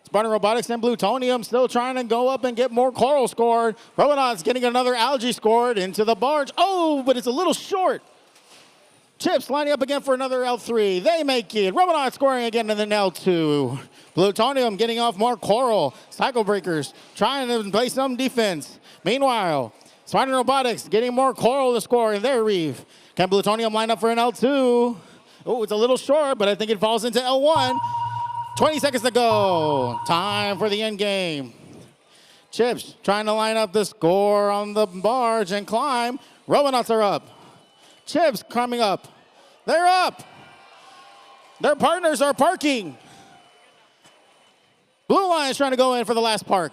Spartan Robotics and Plutonium, still trying to go up and get more coral scored. Robonauts getting another algae scored into the barge. Oh, but it's a little short. Chips lining up again for another L3. They make it. Robonauts scoring again in the L2. Plutonium getting off more coral. Cycle Breakers trying to play some defense. Meanwhile, Spartan Robotics getting more coral to score in their reef. Can Plutonium line up for an L2? Oh, it's a little short, but I think it falls into L1. 20 seconds to go. Time for the end game. Chips trying to line up the score on the barge and climb. Robonauts are up. Chips coming up. They're up. Their partners are parking. Blue Lions trying to go in for the last park.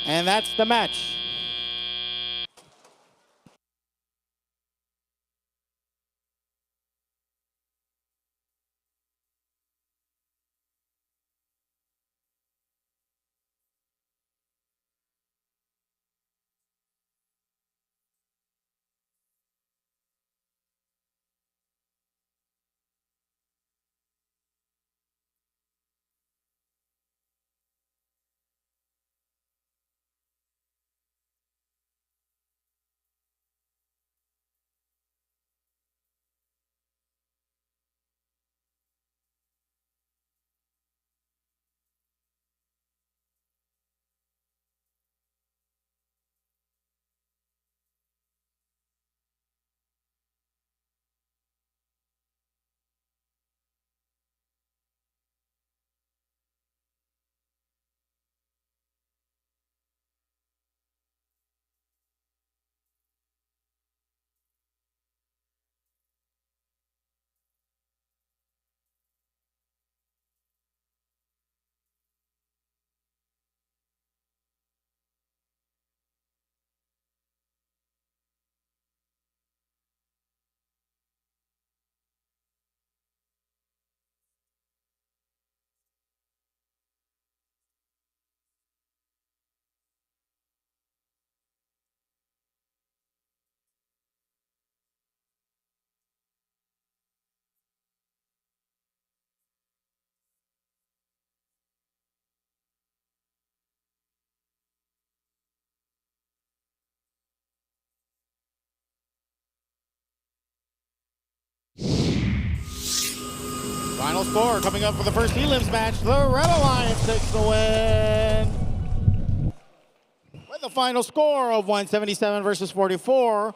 And that's the match. Final score coming up for the first elims match. The Red Alliance takes the win. With the final score of 177 versus 44.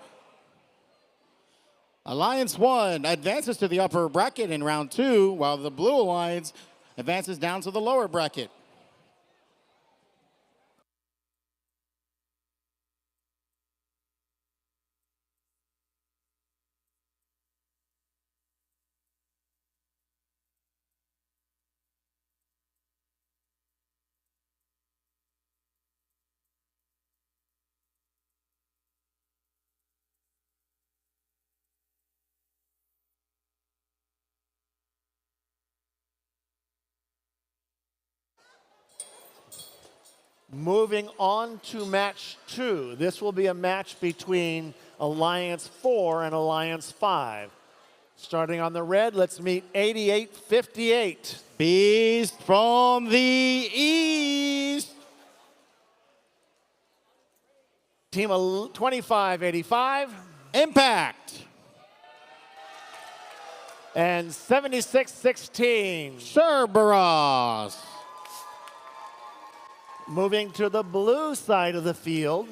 Alliance 1 advances to the upper bracket in round 2, while the Blue Alliance advances down to the lower bracket. Moving on to match 2. This will be a match between Alliance 4 and Alliance 5. Starting on the red, let's meet 8858. Beast from the east. Team 2585. Impact. And 7616. Cerberus. Moving to the blue side of the field.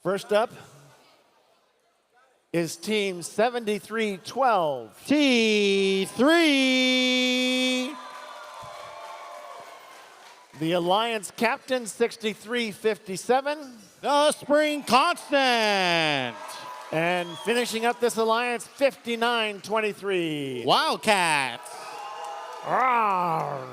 First up is team 7312. T3. The Alliance captain, 6357. The Spring Constant. And finishing up this alliance, 5923. Wildcats. Rawr.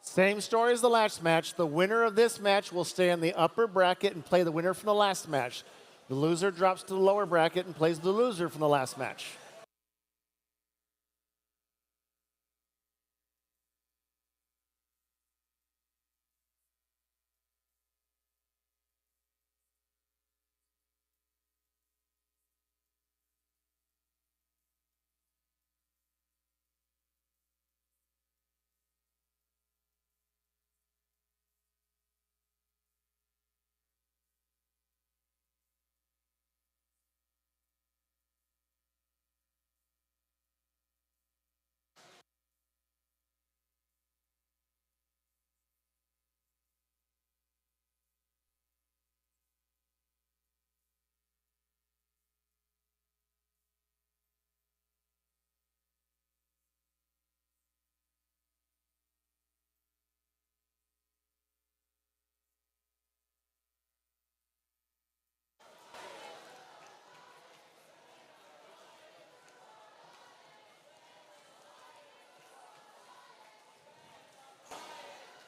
Same story as the last match. The winner of this match will stay in the upper bracket and play the winner from the last match. The loser drops to the lower bracket and plays the loser from the last match.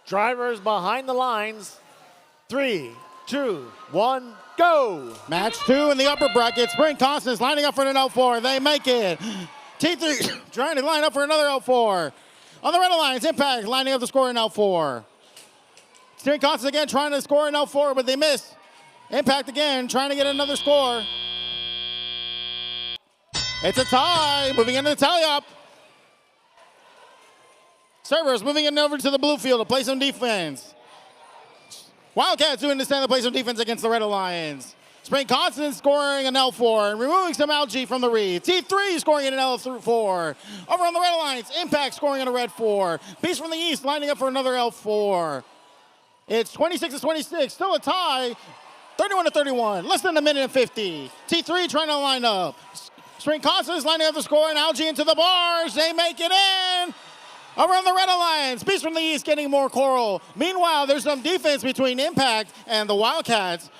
Drivers behind the lines. 3, 2, 1, go. Match 2 in the upper bracket. Spring Constance lining up for an L4. They make it. T3 trying to line up for another L4. On the red alliance, Impact lining up to score an L4. Spring Constance again trying to score an L4, but they miss. Impact again trying to get another score. It's a tie. Moving into the tally-up. Cerberus moving in over to the blue field to play some defense. Wildcats doing the stand to play some defense against the Red Alliance. Spring Constance scoring an L4 and removing some algae from the reed. T3 scoring an L4. Over on the Red Alliance, Impact scoring in a red 4. Beast from the East lining up for another L4. It's 26-26, still a tie. 31-31, less than a minute and 50. T3 trying to line up. Spring Constance lining up to score an algae into the bars. They make it in. Over on the Red Alliance, Beast from the East getting more coral. Meanwhile, there's some defense between Impact and the Wildcats.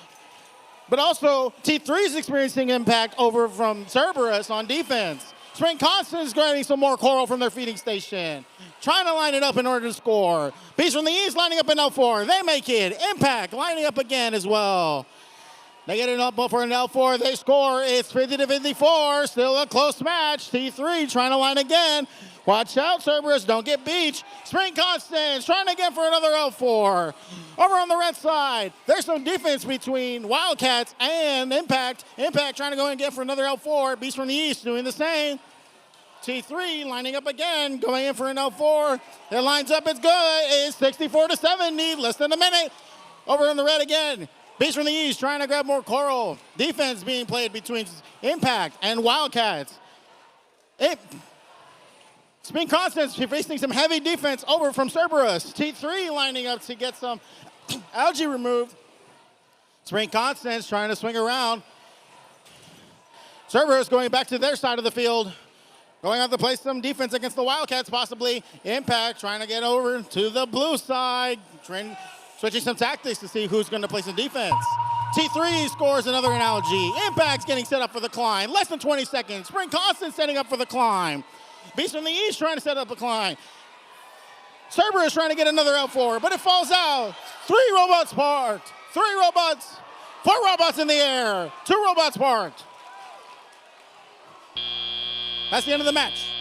But also, T3 is experiencing impact over from Cerberus on defense. Spring Constance is getting some more coral from their feeding station. Trying to line it up in order to score. Beast from the East lining up in L4. They make it. Impact lining up again as well. They get it up for an L4. They score. It's 50-54. Still a close match. T3 trying to line again. Watch out, Cerberus. Don't get beached. Spring Constance trying again for another L4. Over on the red side, there's some defense between Wildcats and Impact. Impact trying to go and get for another L4. Beast from the East doing the same. T3 lining up again, going in for an L4. It lines up. It's good. It's 64-70. Less than a minute. Over on the red again. Beast from the East trying to grab more coral. Defense being played between Impact and Wildcats. Spring Constance facing some heavy defense over from Cerberus. T3 lining up to get some algae removed. Spring Constance trying to swing around. Cerberus going back to their side of the field. Going out to play some defense against the Wildcats possibly. Impact trying to get over to the blue side. Switching some tactics to see who's going to play some defense. T3 scores another analogy. Impact's getting set up for the climb. Less than 20 seconds. Spring Constance setting up for the climb. Beast from the East trying to set up a climb. Cerberus trying to get another L4, but it falls out. 3 robots parked. 4 robots in the air. 2 robots parked. That's the end of the match.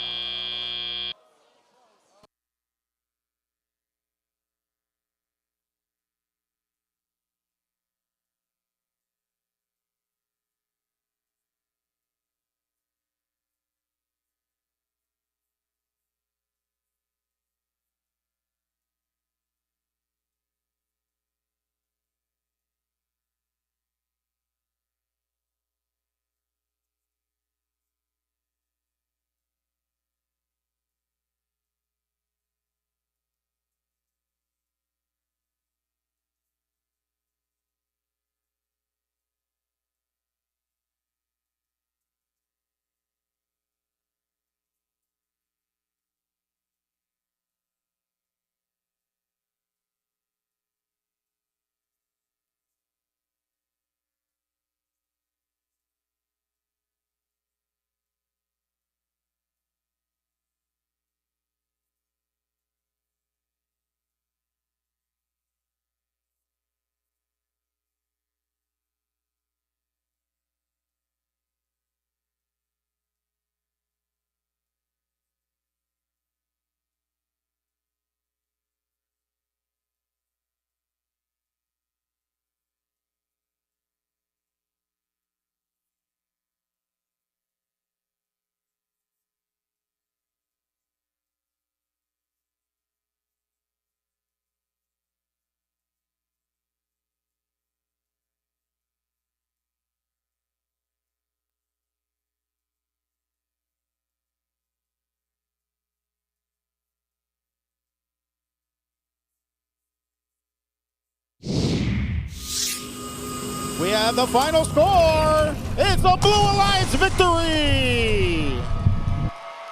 We have the final score. It's a Blue Alliance victory.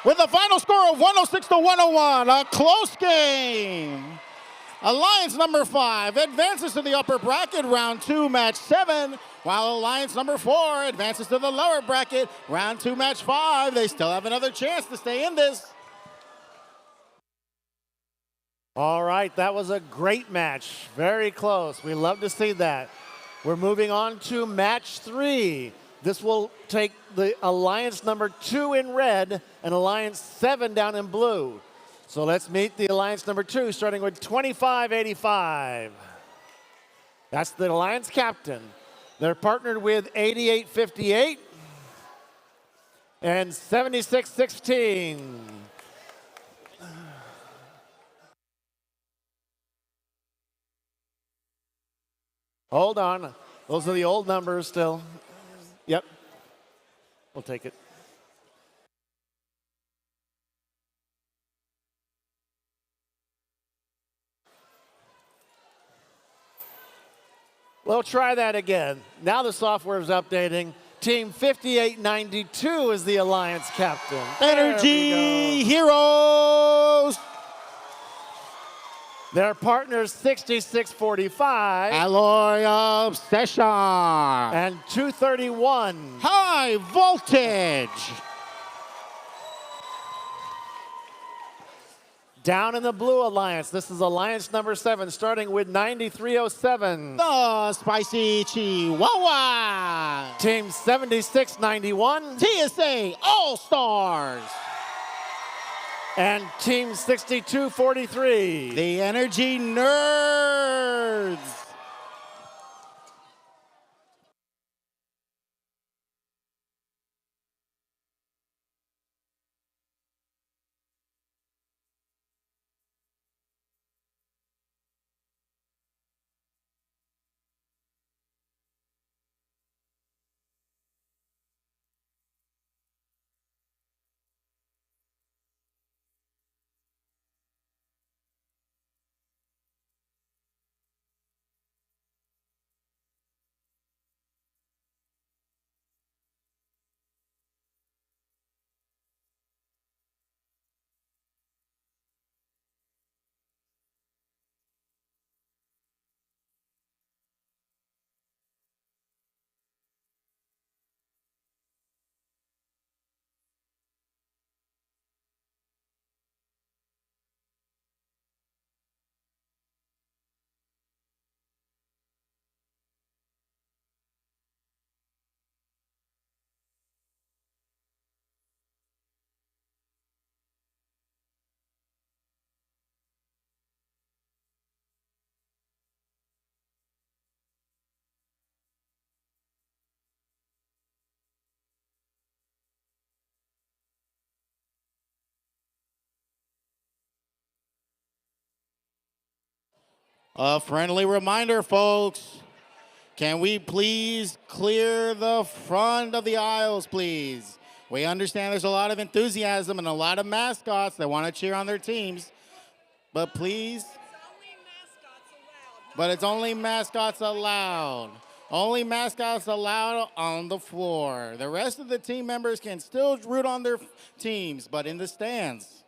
With a final score of 106 to 101, a close game. Alliance number 5 advances to the upper bracket, round 2, match 7, while Alliance number 4 advances to the lower bracket, round 2, match 5. They still have another chance to stay in this. All right, that was a great match. Very close. We love to see that. We're moving on to match 3. This will take the Alliance number 2 in red and Alliance 7 down in blue. So let's meet the Alliance number 2, starting with 2585. That's the Alliance captain. They're partnered with 8858 and 7616. Hold on. Those are the old numbers still. Yep. We'll take it. We'll try that again. Now the software is updating. Team 5892 is the Alliance captain. Energy Heroes. Their partners 6645. Alloy Obsession. And 231. High Voltage. Down in the blue Alliance, this is Alliance number 7, starting with 9307. The Spicy Chihuahua. Team 7691. TSA All-Stars. And Team 6243. The Energy Nerds. A friendly reminder, folks. Can we please clear the front of the aisles, please? We understand there's a lot of enthusiasm and a lot of mascots that want to cheer on their teams. But please. But it's only mascots allowed. Only mascots allowed on the floor. The rest of the team members can still root on their teams, but in the stands.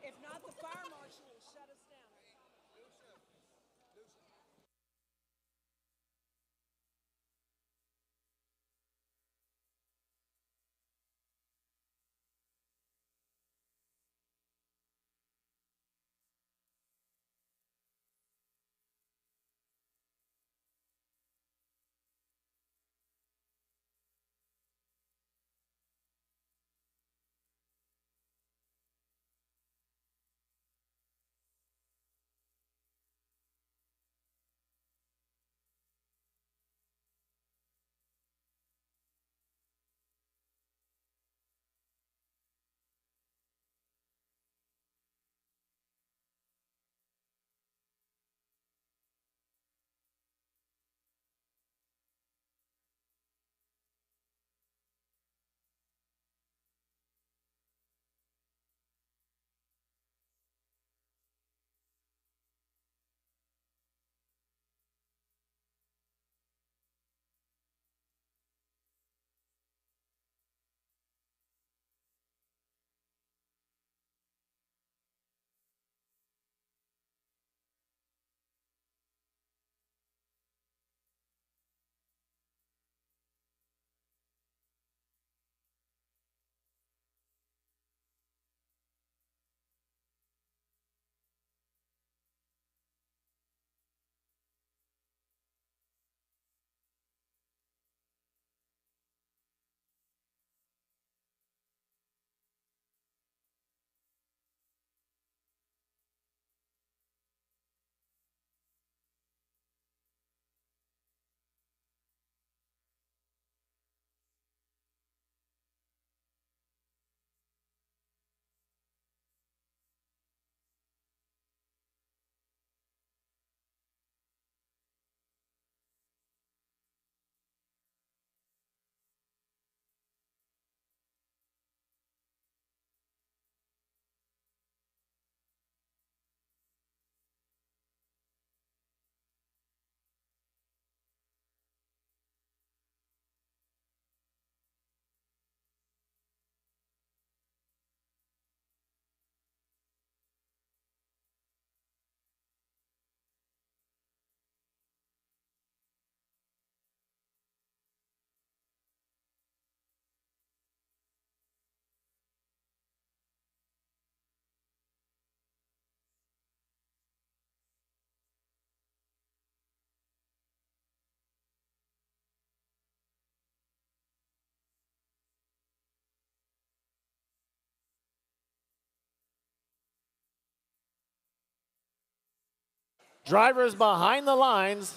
Drivers behind the lines.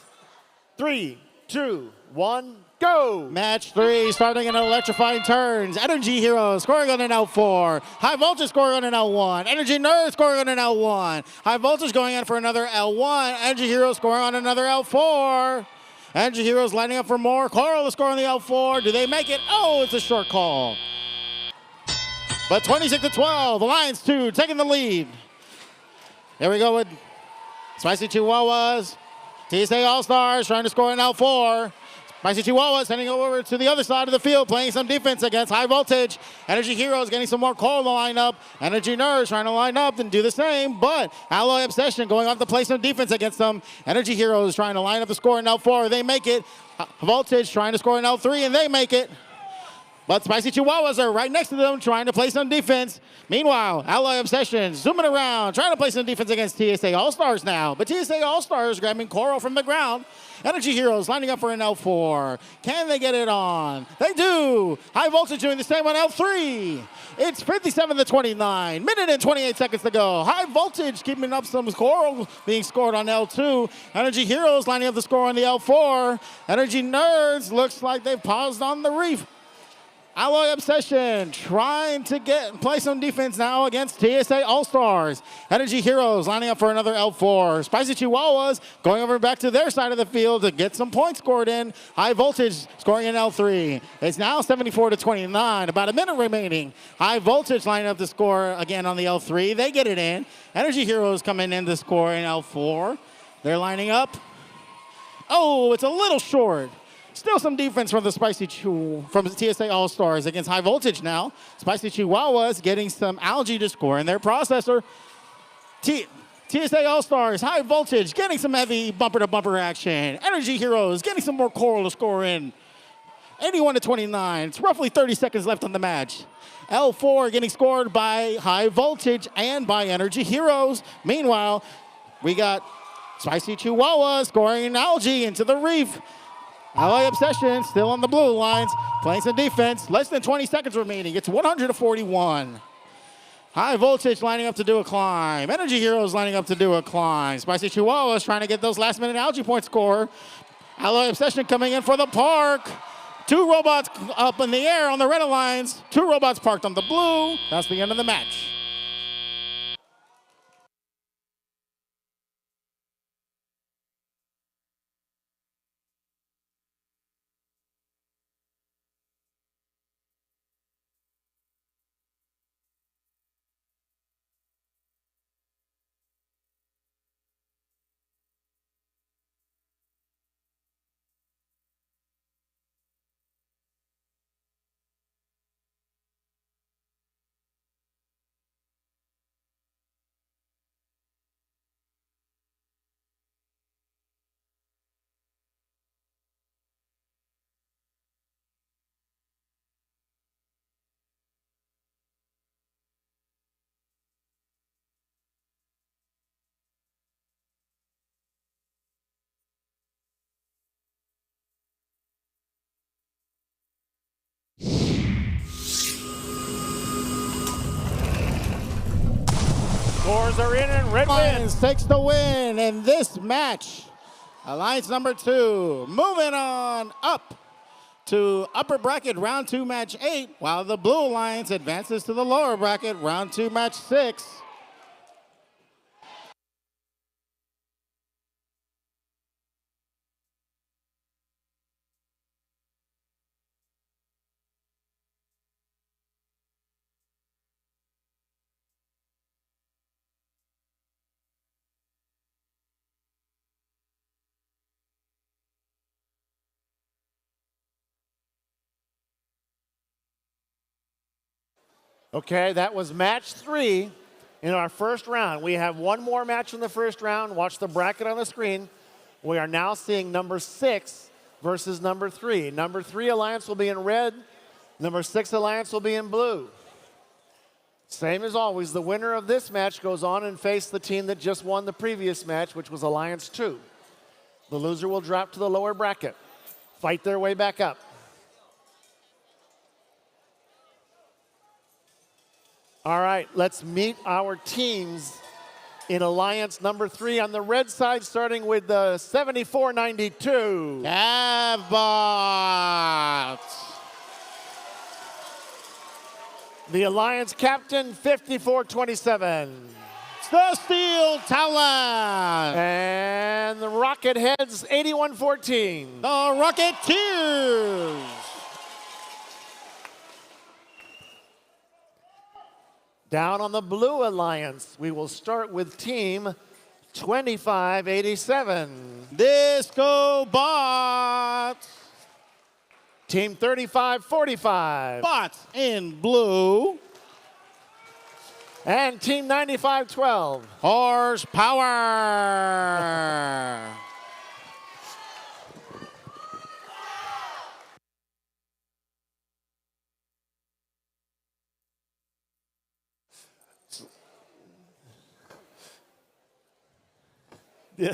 3, 2, 1, go. Match 3 starting in electrifying turns. Energy Heroes scoring on an L4. High Voltage scoring on an L1. Energy Nerds scoring on an L1. High Voltage going in for another L1. Energy Heroes scoring on another L4. Energy Heroes lining up for more. Coral is scoring on the L4. Do they make it? Oh, it's a short call. But 26-12, Alliance 2 taking the lead. Here we go with Spicy Chihuahuas. TSA All-Stars trying to score an L4. Spicy Chihuahuas heading over to the other side of the field, playing some defense against High Voltage. Energy Heroes getting some more coal in the lineup. Energy Nerds trying to line up and do the same, but Alloy Obsession going off to play some defense against them. Energy Heroes trying to line up to score an L4. They make it. Voltage trying to score an L3, and they make it. But Spicy Chihuahuas are right next to them trying to play some defense. Meanwhile, Alloy Obsession zooming around, trying to play some defense against TSA All-Stars now. But TSA All-Stars grabbing Coral from the ground. Energy Heroes lining up for an L4. Can they get it on? They do. High Voltage doing the same on L3. It's 57-29. Minute and 28 seconds to go. High Voltage keeping up some Coral being scored on L2. Energy Heroes lining up the score on the L4. Energy Nerds looks like they've paused on the reef. Alloy Obsession trying to play some defense now against TSA All-Stars. Energy Heroes lining up for another L4. Spicy Chihuahuas going over back to their side of the field to get some points scored in. High Voltage scoring an L3. It's now 74-29, about a minute remaining. High Voltage lining up to score again on the L3. They get it in. Energy Heroes coming in to score in L4. They're lining up. Oh, it's a little short. Still some defense from the from the TSA All-Stars against High Voltage now. Spicy Chihuahuas getting some algae to score in their processor. TSA All-Stars, High Voltage getting some heavy bumper-to-bumper action. Energy Heroes getting some more coral to score in. 81-29. It's roughly 30 seconds left on the match. L4 getting scored by High Voltage and by Energy Heroes. Meanwhile, we got Spicy Chihuahua scoring an algae into the reef. Alloy Obsession still on the blue lines, playing some defense. Less than 20 seconds remaining. It's 100-41. High Voltage lining up to do a climb. Energy Heroes lining up to do a climb. Spicy Chihuahuas trying to get those last-minute algae point score. Alloy Obsession coming in for the park. 2 robots up in the air on the red lines. 2 robots parked on the blue. That's the end of the match. Scores are in and red Alliance wins. takes the win in this match. Alliance number 2 moving on up to upper bracket round 2 match 8, while the Blue Alliance advances to the lower bracket round 2 match 6. Okay, that was match 3 in our first round. We have one more match in the first round. Watch the bracket on the screen. We are now seeing number 6 versus number 3. Number 3 Alliance will be in red. Number 6 Alliance will be in blue. Same as always, the winner of this match goes on and face the team that just won the previous match, which was Alliance 2. The loser will drop to the lower bracket, fight their way back up. All right, let's meet our teams In alliance number 3 on the red side, starting with the 7492. Cavbots. The alliance captain, 5427. The Steel Talon. And the Rocket Heads, 8114. The Rocketeers. Down on the blue alliance, we will start with team 2587. Disco Bots. Team 3545. Bots in blue. And team 9512. Horsepower. Yeah.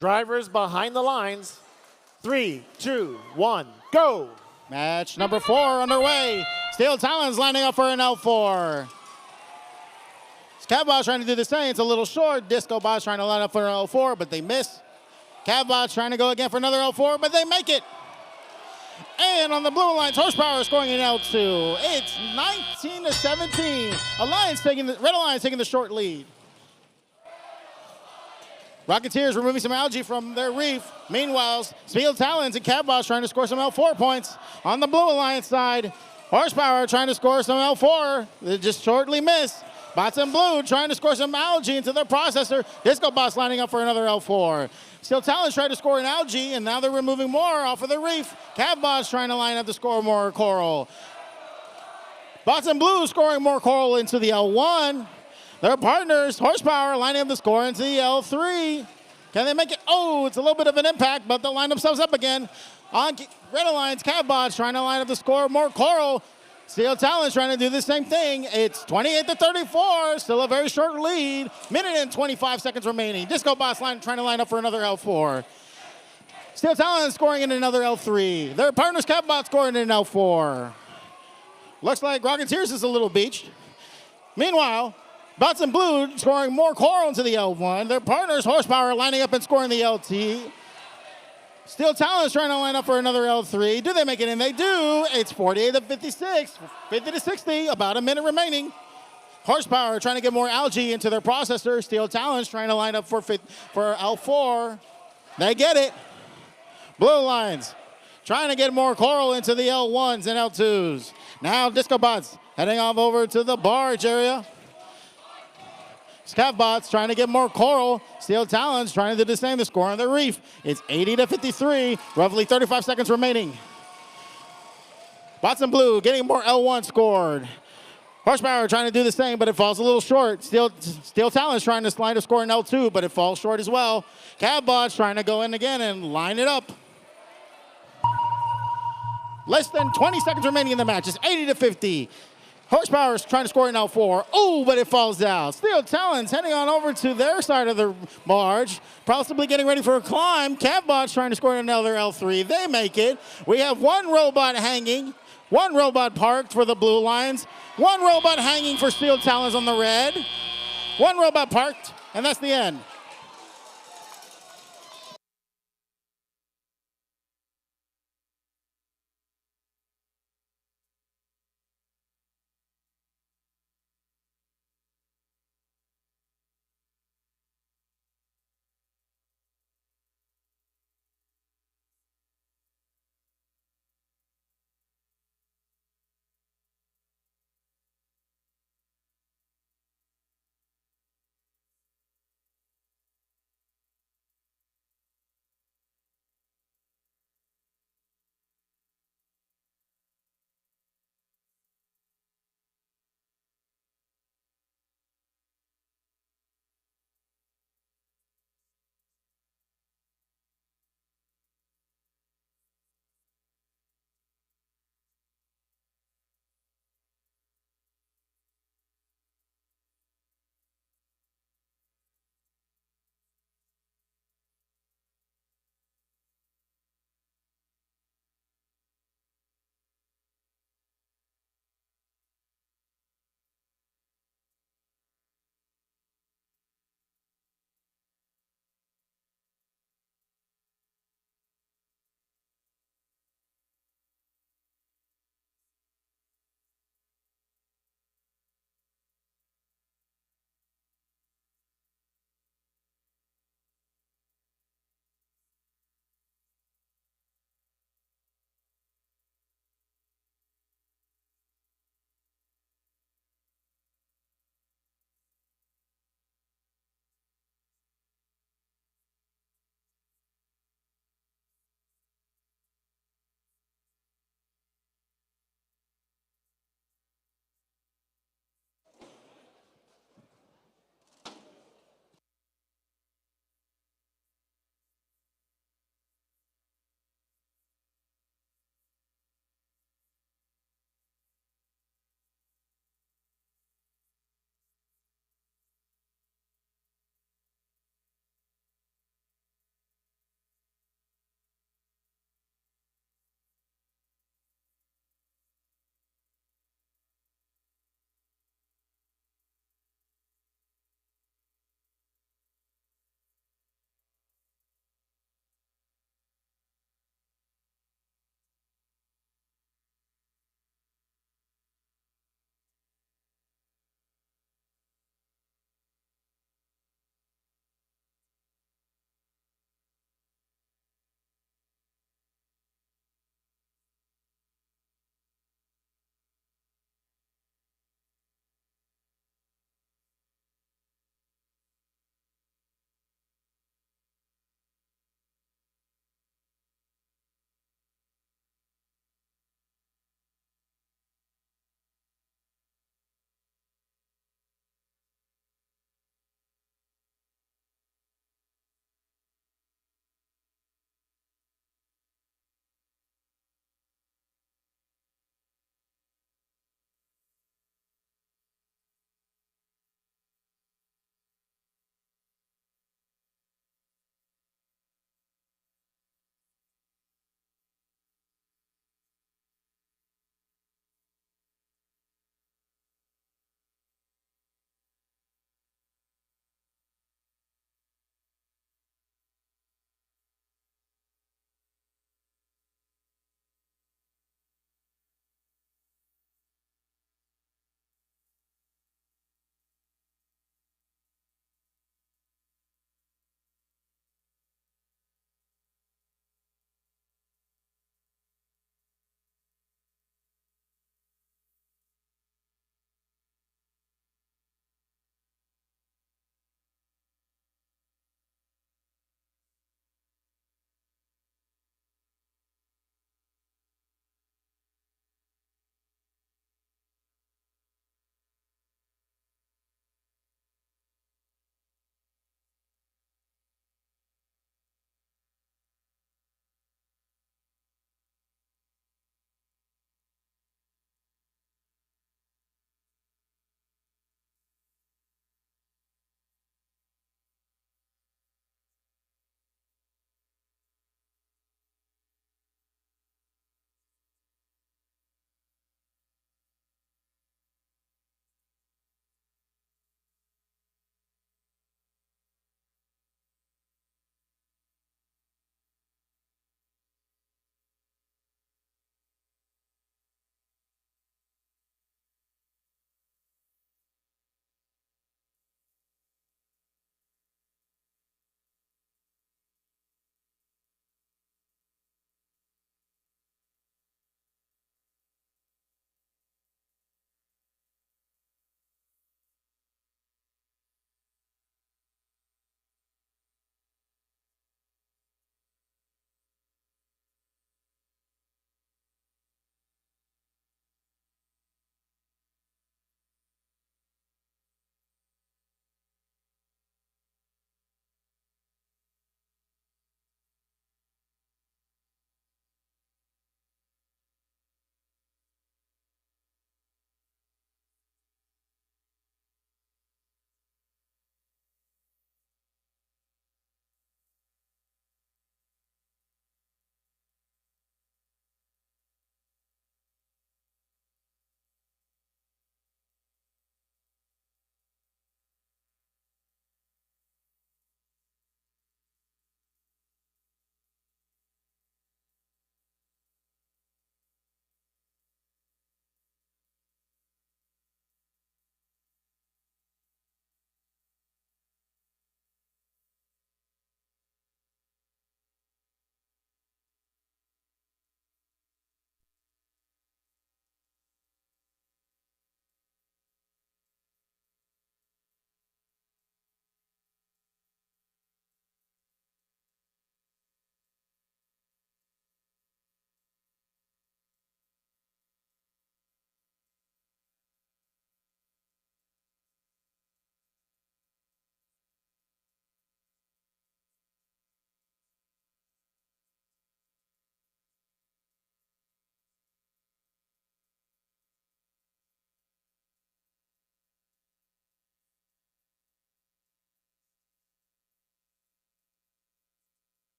Drivers behind the lines. 3, 2, 1, go. Match number 4 underway. Steel Talons lining up for an L4. Cavbots trying to do the same. It's a little short. Disco Bots trying to line up for an L4, but they miss. Cavbots trying to go again for another L4, but they make it. And on the blue alliance, Horsepower scoring an L2. It's 19-17. Red Alliance taking the short lead. Rocketeers removing some algae from their reef. Meanwhile, Steel Talons and Cavbots trying to score some L4 points. On the blue alliance side, Horsepower trying to score some L4. They just shortly miss. Bots in blue trying to score some algae into their processor. Disco Bots lining up for another L4. Steel Talons tried to score an algae, and now they're removing more off of the reef. Cavbots trying to line up to score more coral. Bots in blue scoring more coral into the L1. Their partners, Horsepower, lining up the score into the L3. Can they make it? Oh, it's a little bit of an impact, but they'll line themselves up again. On Red Alliance, Cavbots trying to line up the score more coral. Steel Talons trying to do the same thing. It's 28-34, still a very short lead. Minute and 25 seconds remaining. Disco Bots trying to line up for another L4. Steel Talons scoring in another L3. Their partners, Cavbots, scoring in an L4. Looks like Rocketeers is a little beached. Meanwhile, Bots in blue scoring more coral into the L1. Their partners, Horsepower, lining up and scoring the LT. Steel Talons trying to line up for another L3. Do they make it? And they do. It's 48-56, 50-60, about a minute remaining. Horsepower trying to get more algae into their processor. Steel Talons trying to line up for L4. They get it. Blue Lines trying to get more coral into the L1s and L2s. Now Disco Bots heading off over to the barge area. Scav Bots trying to get more coral. Steel Talons trying to do the same. The score on the reef. It's 80-53. Roughly 35 seconds remaining. Bots in blue getting more L1 scored. Horsepower trying to do the same, but it falls a little short. Steel Talons trying to slide a score in L2, but it falls short as well. Cav Bots trying to go in again and line it up. Less than 20 seconds remaining in the match. It's 80-50. Horsepower is trying to score in L4. Oh, but it falls out. Steel Talons heading on over to their side of the barge, possibly getting ready for a climb. Cavbots trying to score another L3. They make it. We have one robot hanging, one robot parked for the Blue Lions, one robot hanging for Steel Talons on the red, one robot parked, and that's the end.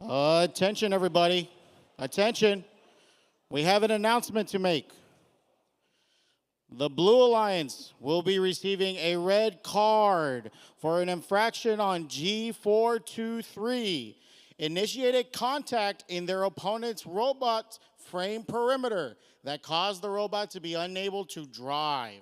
Attention, everybody. Attention. We have an announcement to make. The Blue Alliance will be receiving a red card for an infraction on G423. Initiated contact in their opponent's robot's frame perimeter that caused the robot to be unable to drive.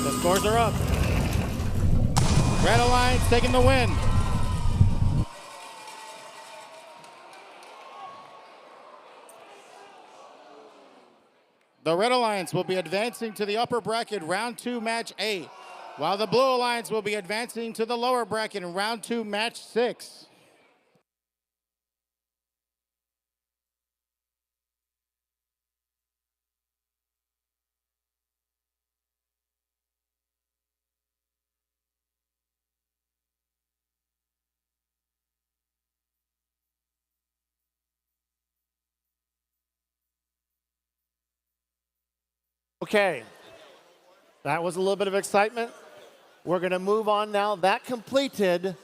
The scores are up. Red Alliance taking the win. The Red Alliance will be advancing to the upper bracket round 2, match 8, while the Blue Alliance will be advancing to the lower bracket in round 2, match 6. Okay, that was a little bit of excitement. We're going to move on now. That completed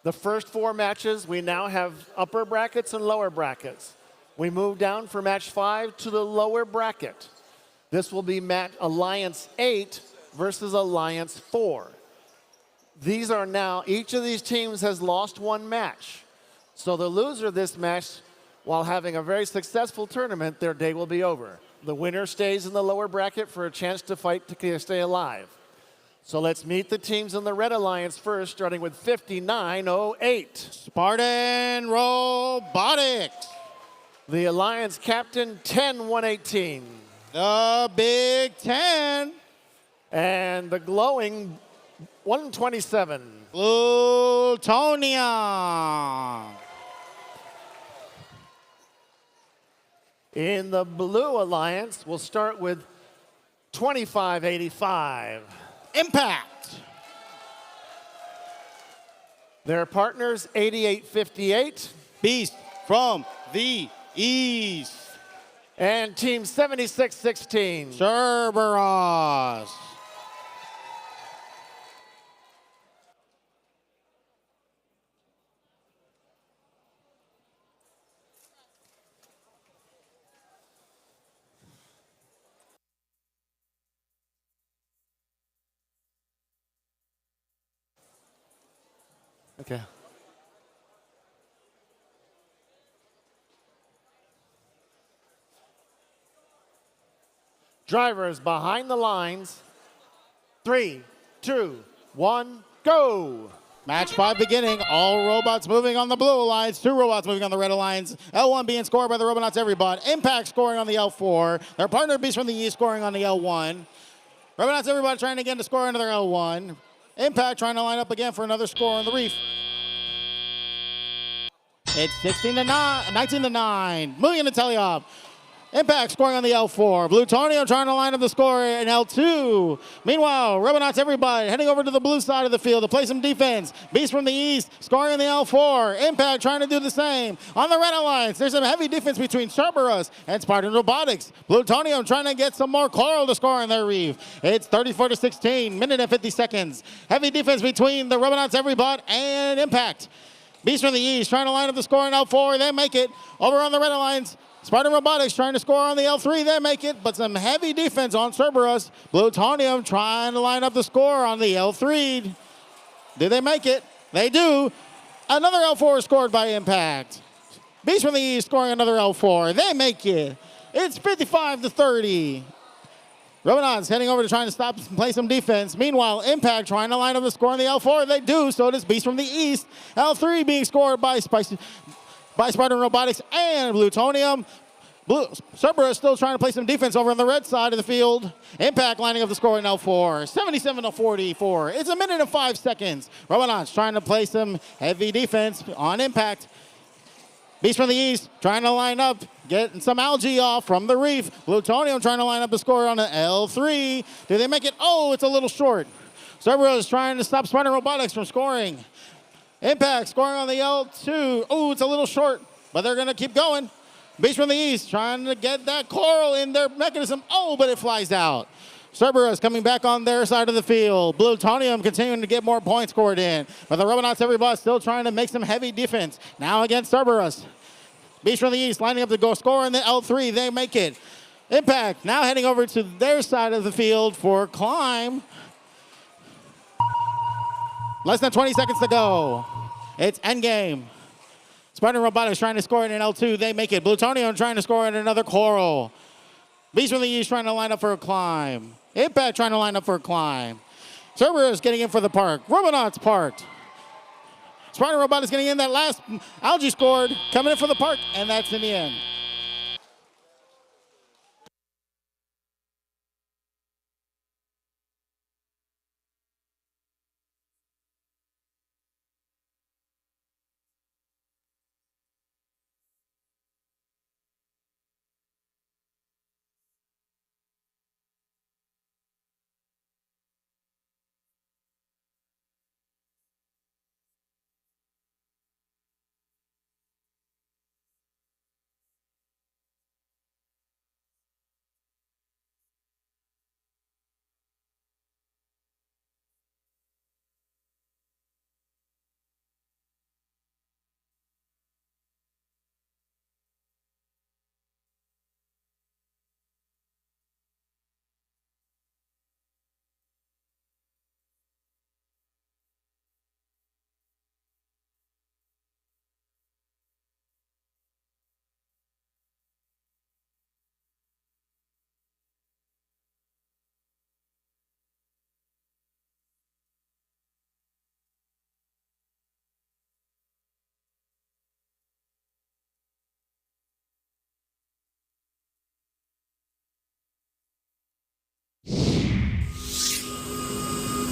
the first 4 matches. We now have upper brackets and lower brackets. We move down for match 5 to the lower bracket. This will be Alliance 8 versus Alliance 4. These are now, each of these teams has lost 1 match. So the loser of this match, while having a very successful tournament, their day will be over. The winner stays in the lower bracket for a chance to fight to stay alive. So let's meet the teams in the Red Alliance first, starting with 5908. Spartan Robotics. The Alliance captain, 10118. The Big 10. And the glowing 127. Plutonia. In the Blue Alliance, we'll start with 2585. Impact. Their partners, 8858. Beast from the East. And team 7616. Cerberus. Okay. Drivers behind the lines. 3, 2, 1, go. Match 5 beginning. All robots moving on the Blue Alliance. 2 robots moving on the Red Alliance. L1 being scored by the Robots Everybot. Impact scoring on the L4. Their partner Beast from the East scoring on the L1. Robots Everybot trying again to score another L1. Impact trying to line up again for another score on the Reef. It's 19-9. Moving into teleop. Impact scoring on the L4. Plutonio trying to line up the score in L2. Meanwhile, Robots Everybody heading over to the blue side of the field to play some defense. Beast from the East scoring on the L4. Impact trying to do the same. On the Red Alliance, there's some heavy defense between Cerberus and Spartan Robotics. Plutonio trying to get some more coral to score on their Reef. It's 34-16, minute and 50 seconds. Heavy defense between the Robots Everybot and Impact. Beast from the East trying to line up the score in L4. They make it. Over on the Red Alliance, Spartan Robotics trying to score on the L3. They make it, but some heavy defense on Cerberus. Plutonium trying to line up the score on the L3. Do they make it? They do. Another L4 is scored by Impact. Beast from the East scoring another L4. They make it. It's 55-30. Robotics heading over to trying to stop and play some defense. Meanwhile, Impact trying to line up a score on the L4. They do. So does Beast from the East. L3 being scored by Spider Robotics and Plutonium. Cerberus still trying to play some defense over on the red side of the field. Impact lining up the score in L4. 77-44. It's a minute and 5 seconds. Robotics trying to play some heavy defense on Impact. Beast from the East trying to line up, getting some algae off from the reef. Plutonium trying to line up the score on an L3. Do they make it? Oh, it's a little short. Cerberus trying to stop Spider Robotics from scoring. Impact scoring on the L2. Oh, it's a little short, but they're going to keep going. Beast from the East trying to get that coral in their mechanism. Oh, but it flies out. Cerberus coming back on their side of the field. Plutonium continuing to get more points scored in. But the Robotics Every Bus still trying to make some heavy defense. Now against Cerberus. Beast from the East lining up to go score in the L3. They make it. Impact now heading over to their side of the field for climb. Less than 20 seconds to go. It's endgame. Spider Robotics trying to score in an L2. They make it. Plutonium trying to score in another coral. Beast from the East trying to line up for a climb. Impact trying to line up for a climb. Cerberus getting in for the park. Robotics parked. Spider Robotics getting in that last algae scored. Coming in for the park, and that's in the end.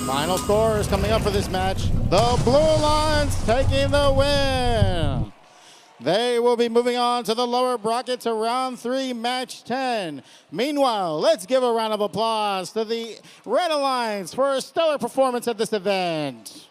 Final score is coming up for this match. The Blue Lions taking the win. They will be moving on to the lower bracket to round 3, match 10. Meanwhile, let's give a round of applause to the Red Alliance for a stellar performance at this event.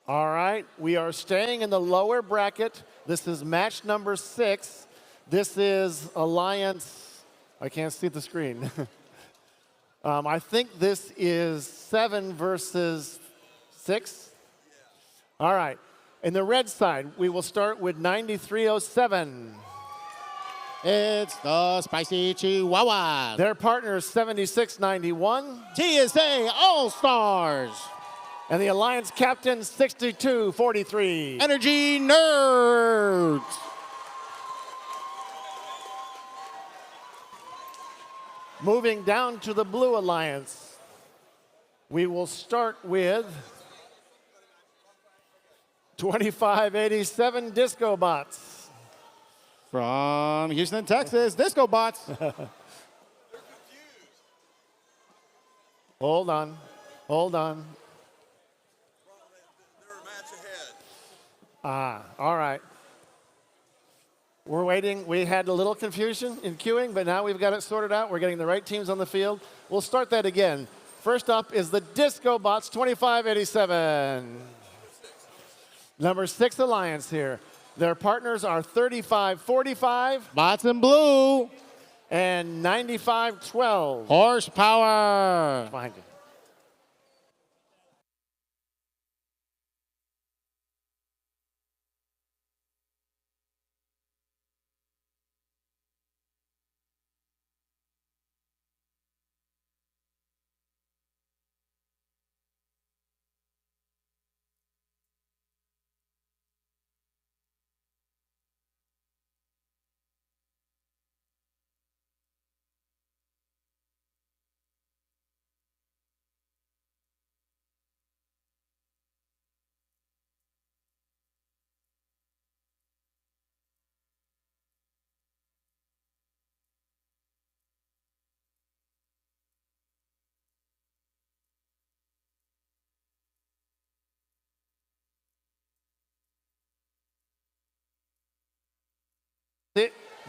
All right, we are staying in the lower bracket. This is match number 6. This is Alliance, I can't see the screen. I think this is 7 versus 6. All right, in the red side, we will start with 9307. It's the Spicy Chihuahuas. Their partner is 7691. TSA All-Stars. And the Alliance captain, 6243. Energy Nerds. Moving down to the Blue Alliance, we will start with 2587 Disco Bots. From Houston, Texas, Disco Bots. Hold on, hold on. All right. We're waiting. We had a little confusion in queuing, but now we've got it sorted out. We're getting the right teams on the field. We'll start that again. First up is the Disco Bots 2587. Number 6 Alliance here. Their partners are 3545. Bots in blue. And 95-12. Horsepower. Behind you.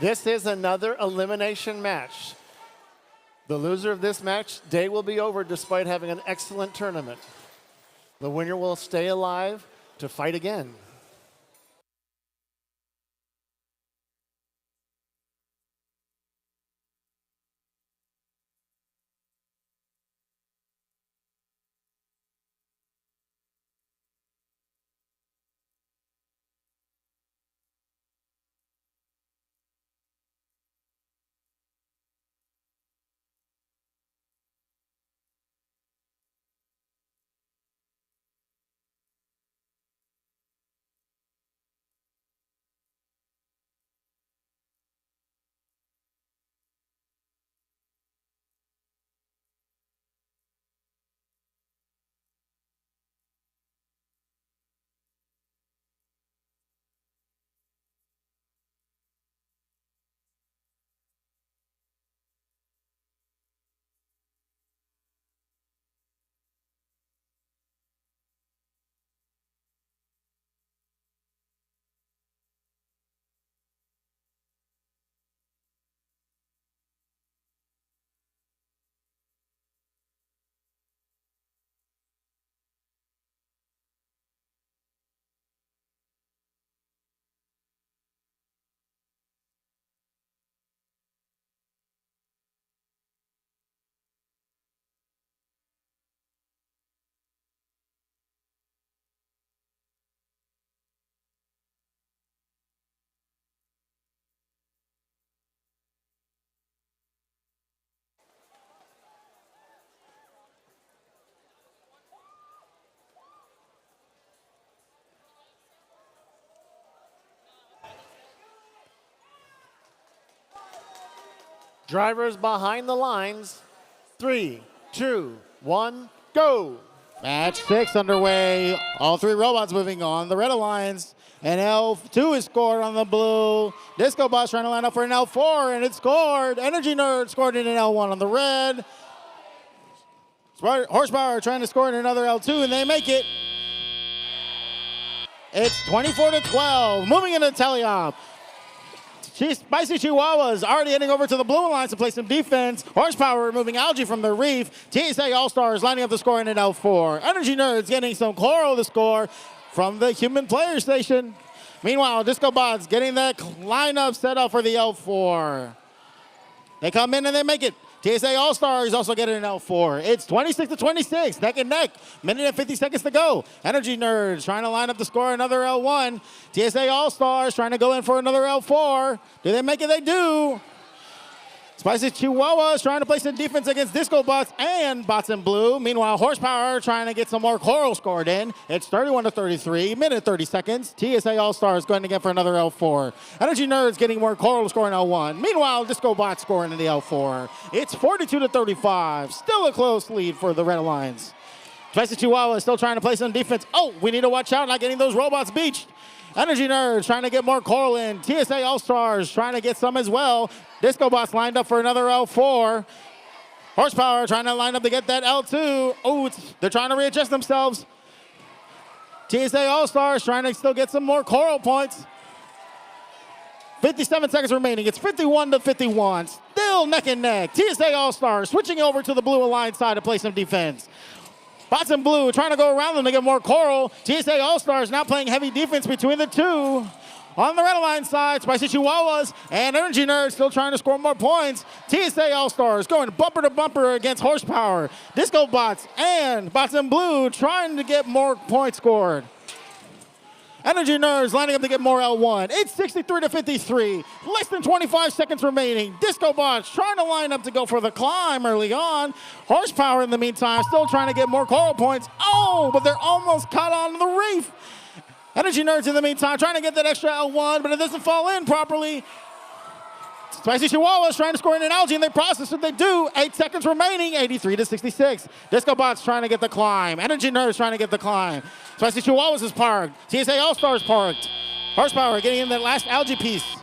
This is another elimination match. The loser of this match, day will be over despite having an excellent tournament. The winner will stay alive to fight again. Drivers behind the lines. 3, 2, 1, go. Match 6 underway. All three robots moving on the red lines. And L2 is scored on the blue. Disco Boss trying to line up for an L4, and it's scored. Energy Nerd scored in an L1 on the red. Horsepower trying to score in another L2, and they make it. It's 24-12. Moving into teleop. Spicy Chihuahuas already heading over to the blue lines to play some defense. Horsepower removing algae from the reef. TSA All-Stars lining up the score in an L4. Energy Nerds getting some coral to score from the human player station. Meanwhile, Disco Bots getting that lineup set up for the L4. They come in and they make it. TSA All-Stars also getting an L4. It's 26-26, neck and neck. Minute and 50 seconds to go. Energy Nerds trying to line up to score another L1. TSA All-Stars trying to go in for another L4. Do they make it? They do. Spicy Chihuahuas trying to play some defense against Disco Bots and Bots in Blue. Meanwhile, Horsepower trying to get some more coral scored in. It's 31-33, minute 30 seconds. TSA All-Stars going again for another L4. Energy Nerds getting more coral scoring L1. Meanwhile, Disco Bots scoring in the L4. It's 42-35. Still a close lead for the Red Alliance. Spicy Chihuahua is still trying to play some defense. Oh, we need to watch out not getting those robots beached. Energy Nerds trying to get more coral in. TSA All-Stars trying to get some as well. Disco Bots lined up for another L4. Horsepower trying to line up to get that L2. Oh, they're trying to readjust themselves. TSA All-Stars trying to still get some more coral points. 57 seconds remaining. It's 51-51. Still neck and neck. TSA All-Stars switching over to the blue alliance side to play some defense. Bots in Blue trying to go around them to get more coral. TSA All-Stars now playing heavy defense between the two. On the red line side, Spicy Chihuahuas and Energy Nerds still trying to score more points. TSA All-Stars going bumper to bumper against Horsepower. Disco Bots and Bots in Blue trying to get more points scored. Energy Nerds lining up to get more L1. It's 63-53. Less than 25 seconds remaining. Disco Bots trying to line up to go for the climb early on. Horsepower in the meantime still trying to get more coral points. Oh, but they're almost caught on the reef. Energy Nerds in the meantime trying to get that extra L1, but it doesn't fall in properly. Spicy Chihuahuas trying to score in an algae, and they process it. They do. 8 seconds remaining, 83-66. Disco Bots trying to get the climb. Energy Nerds trying to get the climb. Spicy Chihuahuas is parked. TSA All-Stars parked. Horsepower getting in that last algae piece.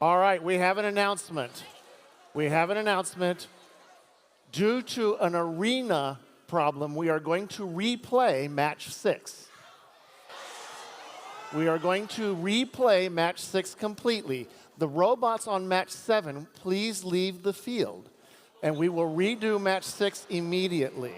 All right, we have an announcement. We have an announcement. Due to an arena problem, we are going to replay match 6. We are going to replay match 6 completely. The robots on match 7, please leave the field. And we will redo match 6 immediately.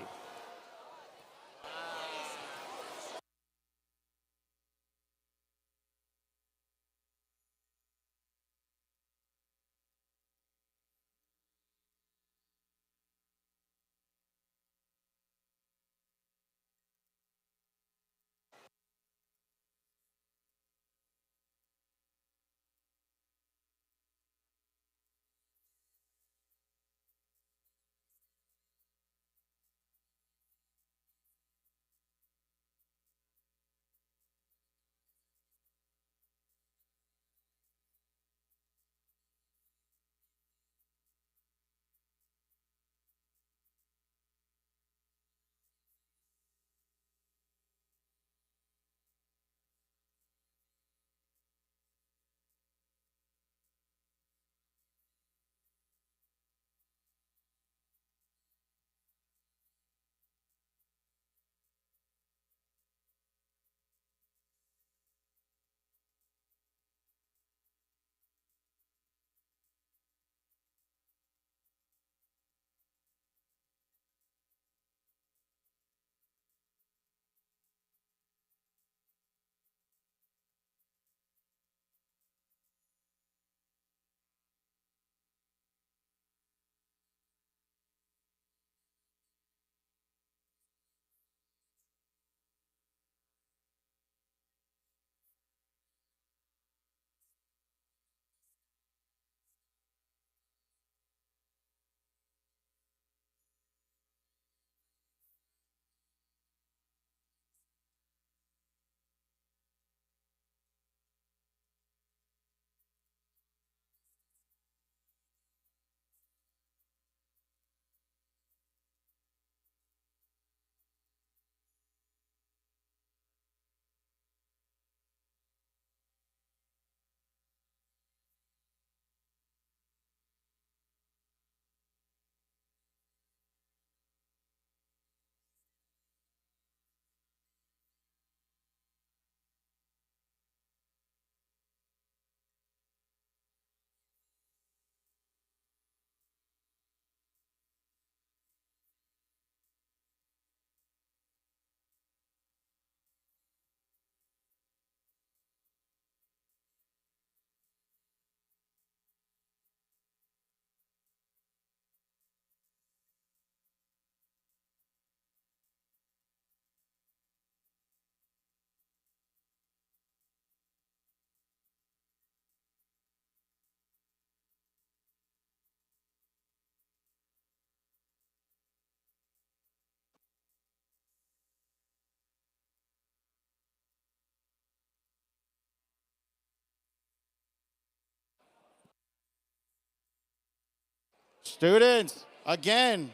Students, again,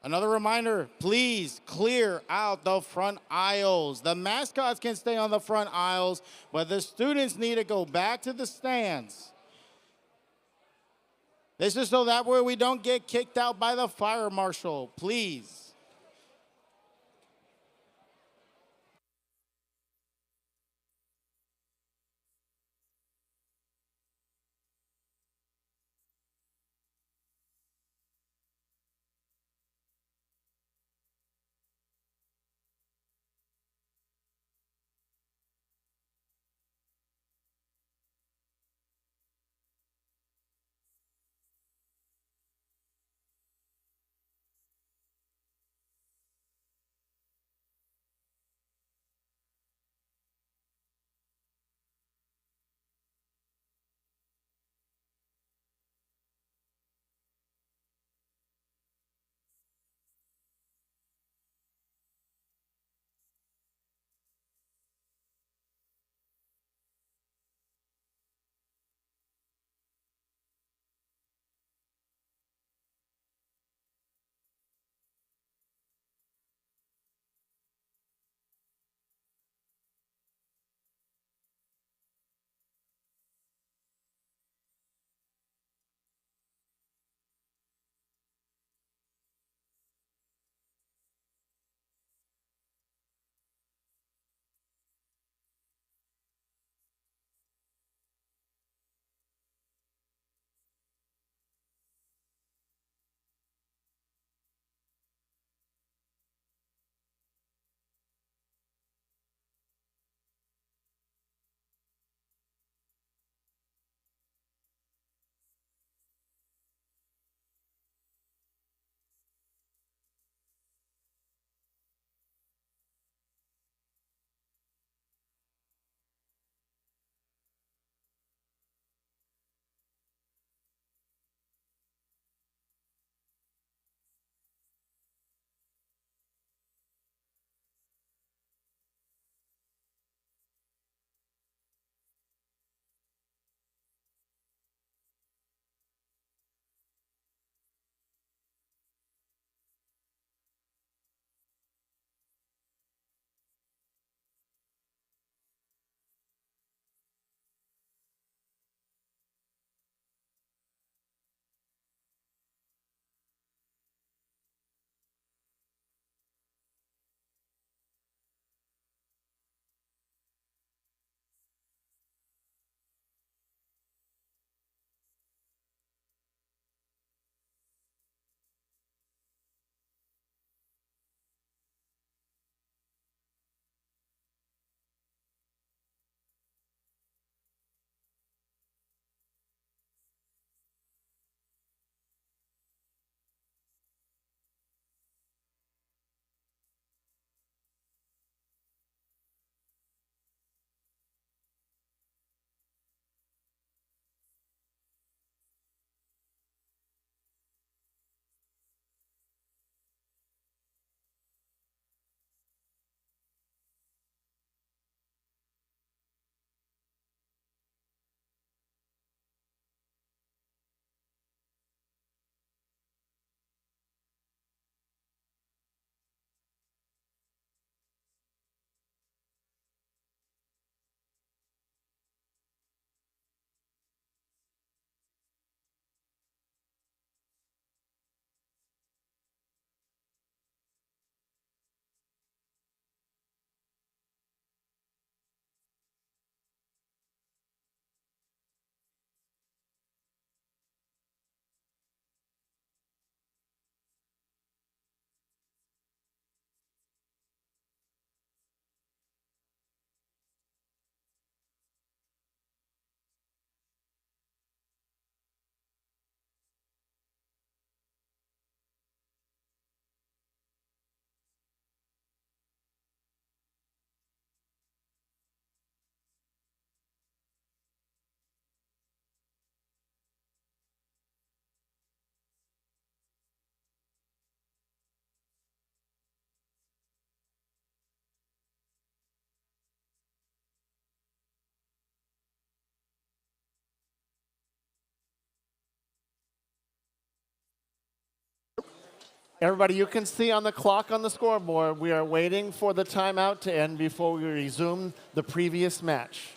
another reminder, please clear out the front aisles. The mascots can stay on the front aisles, but the students need to go back to the stands. This is so that way we don't get kicked out by the fire marshal, please. Everybody, you can see on the clock on the scoreboard, we are waiting for the timeout to end before we resume the previous match.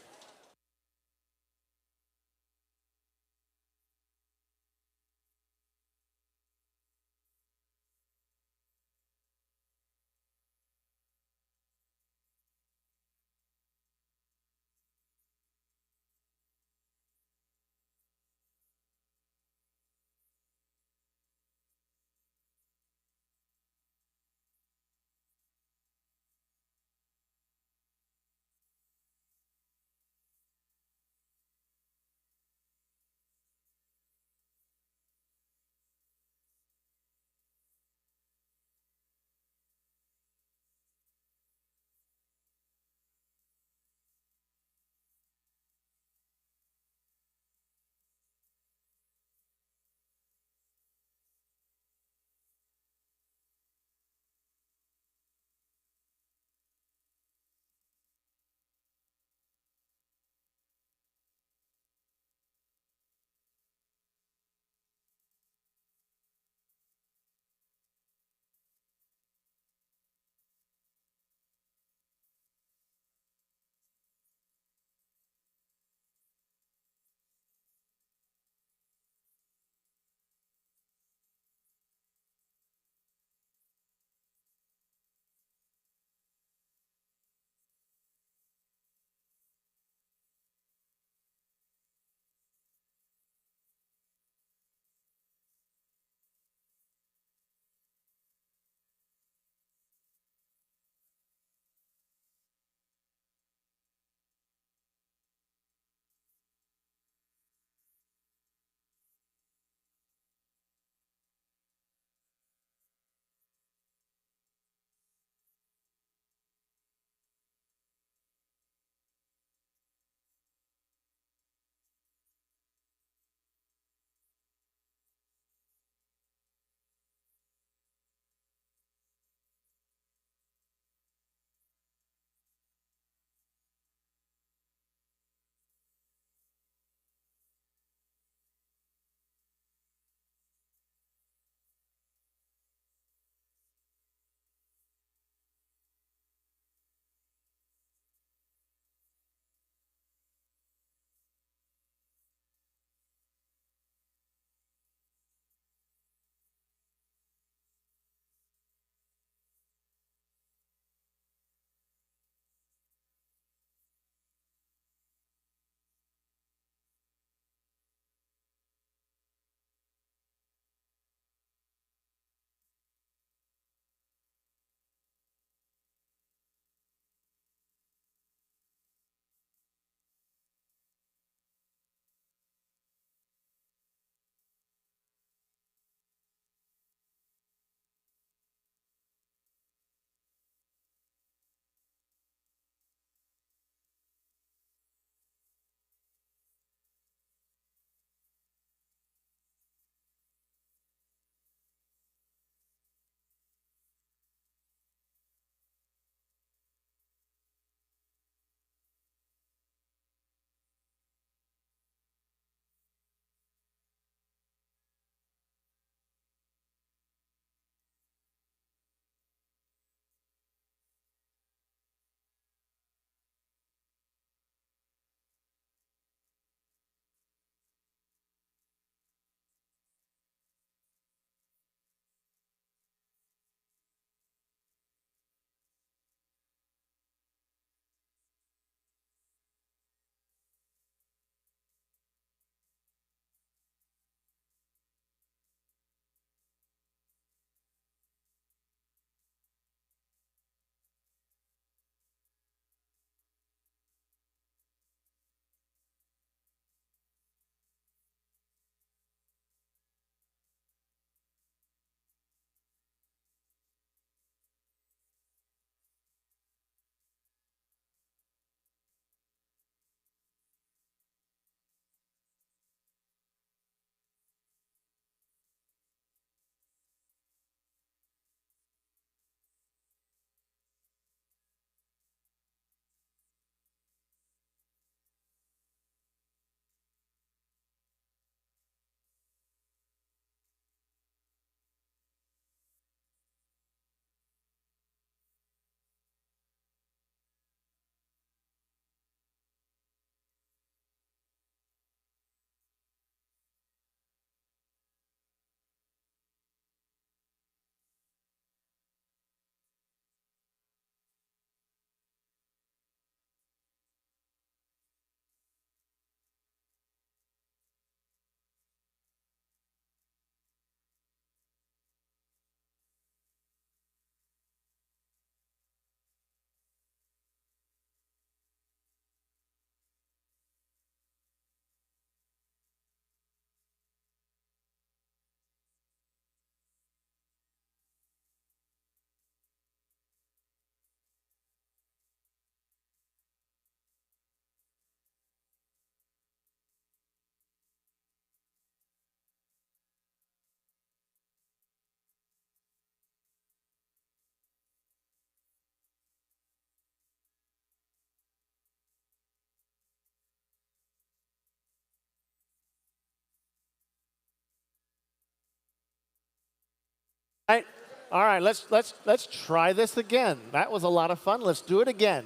All right, let's try this again. That was a lot of fun. Let's do it again.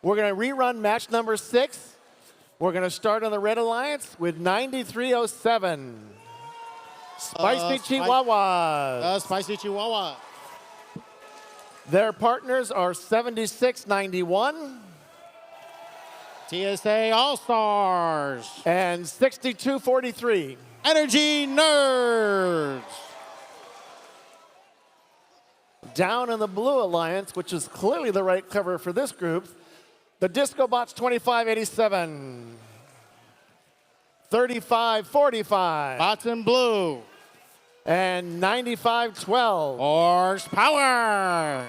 We're going to rerun match number 6. We're going to start on the Red Alliance with 9307. Spicy Chihuahuas. Spicy Chihuahua. Their partners are 7691. TSA All-Stars. And 6243. Energy Nerds. Down in the Blue Alliance, which is clearly the right cover for this group, the Disco Bots 2587. 3545. Bots in blue. And 9512. Horsepower.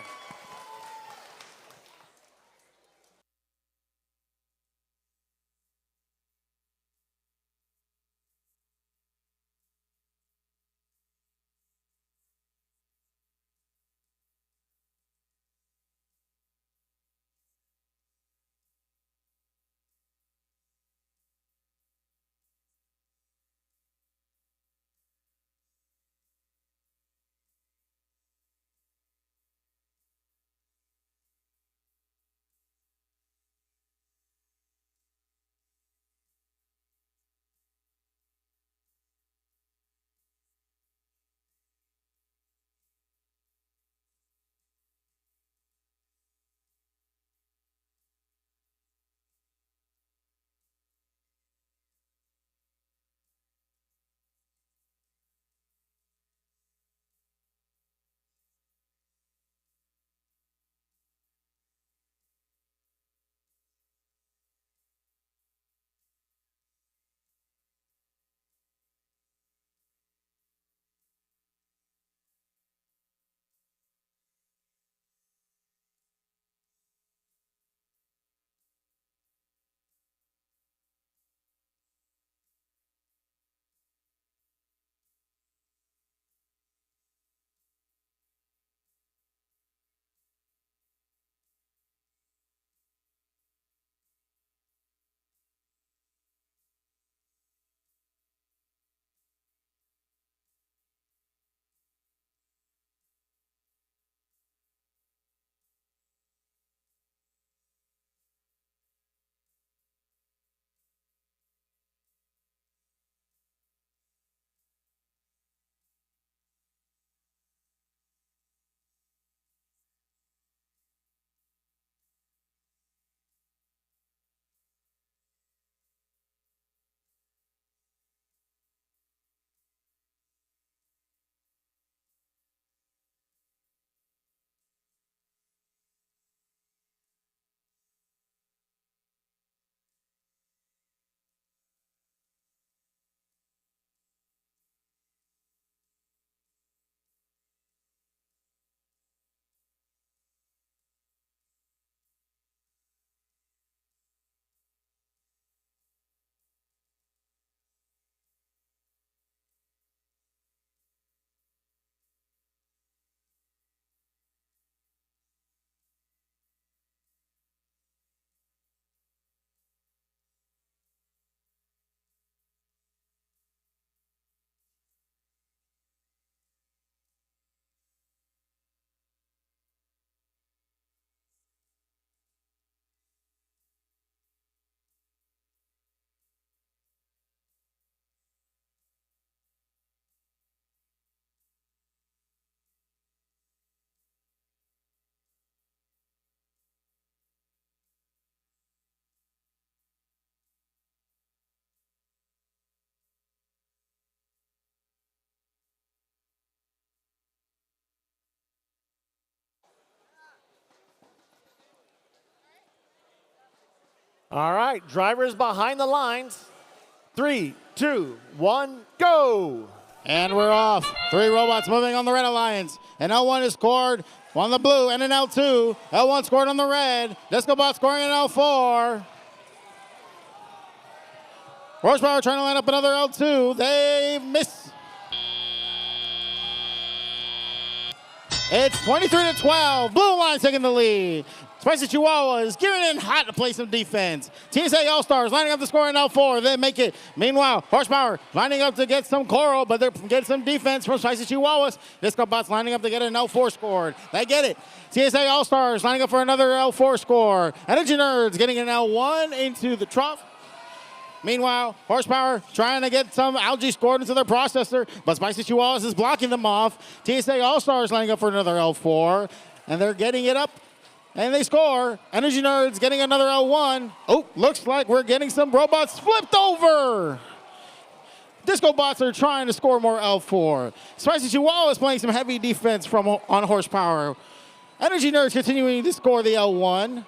All right, drivers behind the lines. 3, 2, 1, go! And we're off. 3 robots moving on the Red Alliance. An L1 is scored on the blue and an L2. L1 scored on the red. Disco Bot scoring an L4. Horsepower trying to line up another L2. They miss. It's 23-12. Blue Lions taking the lead. Spicy Chihuahuas getting in hot to play some defense. TSA All-Stars lining up to score in L4. They make it. Meanwhile, Horsepower lining up to get some coral, but they're getting some defense from Spicy Chihuahuas. Disco Bots lining up to get an L4 scored. They get it. TSA All-Stars lining up for another L4 score. Energy Nerds getting an L1 into the trough. Meanwhile, Horsepower trying to get some algae scored into their processor, but Spicy Chihuahuas is blocking them off. TSA All-Stars lining up for another L4, and they're getting it up, and they score. Energy Nerds getting another L1. Oh, looks like we're getting some robots flipped over. Disco Bots are trying to score more L4. Spicy Chihuahua is playing some heavy defense on Horsepower. Energy Nerds continuing to score the L1.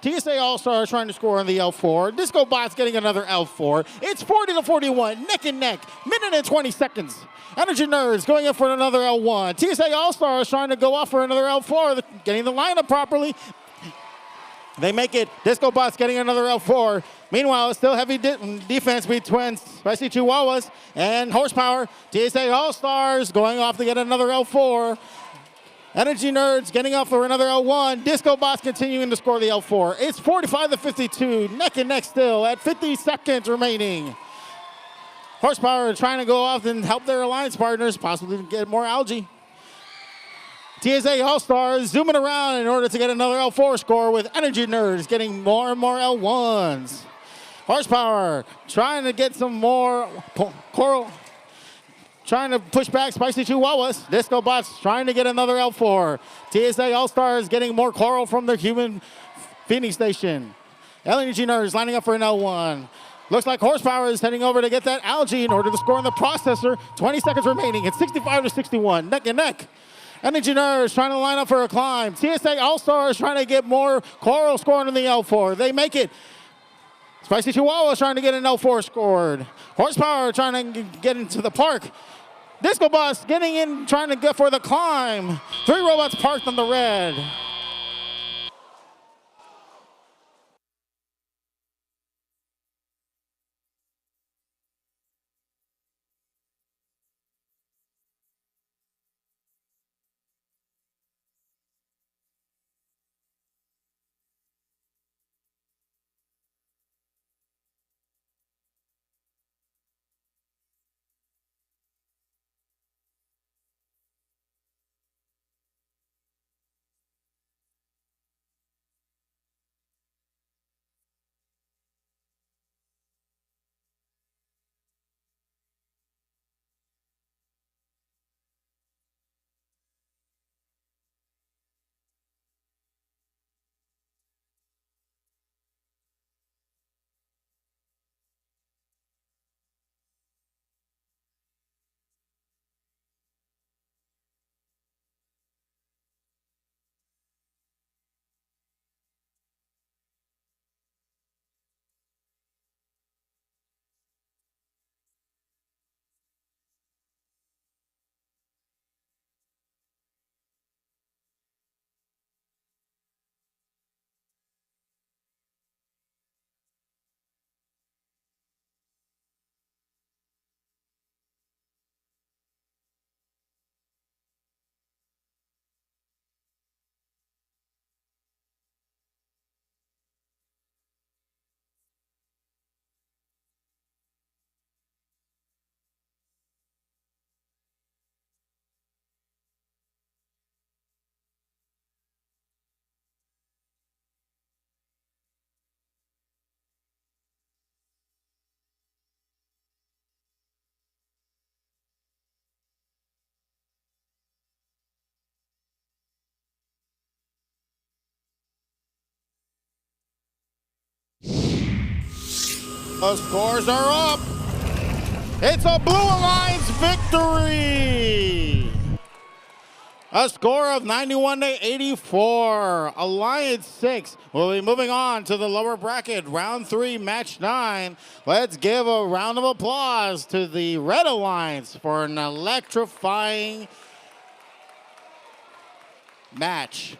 TSA All-Stars trying to score on the L4. Disco Bots getting another L4. It's 40-41, neck and neck, minute and 20 seconds. Energy Nerds going in for another L1. TSA All-Stars trying to go off for another L4, getting the lineup properly. They make it. Disco Bots getting another L4. Meanwhile, it's still heavy defense between Spicy Chihuahuas and Horsepower. TSA All-Stars going off to get another L4. Energy Nerds getting up for another L1. Disco Bots continuing to score the L4. It's 45-52, neck and neck still at 50 seconds remaining. Horsepower trying to go off and help their alliance partners, possibly get more algae. TSA All-Stars zooming around in order to get another L4 score with Energy Nerds getting more and more L1s. Horsepower trying to get some more coral. Trying to push back Spicy Chihuahuas. Disco Bots trying to get another L4. TSA All-Stars getting more coral from their human feeding station. Energy Nerds lining up for an L1. Looks like Horsepower is heading over to get that algae in order to score in the processor. 20 seconds remaining. It's 65-61, neck and neck. Energy Nerds trying to line up for a climb. TSA All-Stars trying to get more coral scoring in the L4. They make it. Spicy Chihuahua trying to get an L4 scored. Horsepower trying to get into the park. Disco Bots getting in, trying to get for the climb. 3 robots parked on the red. The scores are up. It's a Blue Alliance victory. A score of 91-84. Alliance 6 will be moving on to the lower bracket, round 3, match 9. Let's give a round of applause to the Red Alliance for an electrifying match.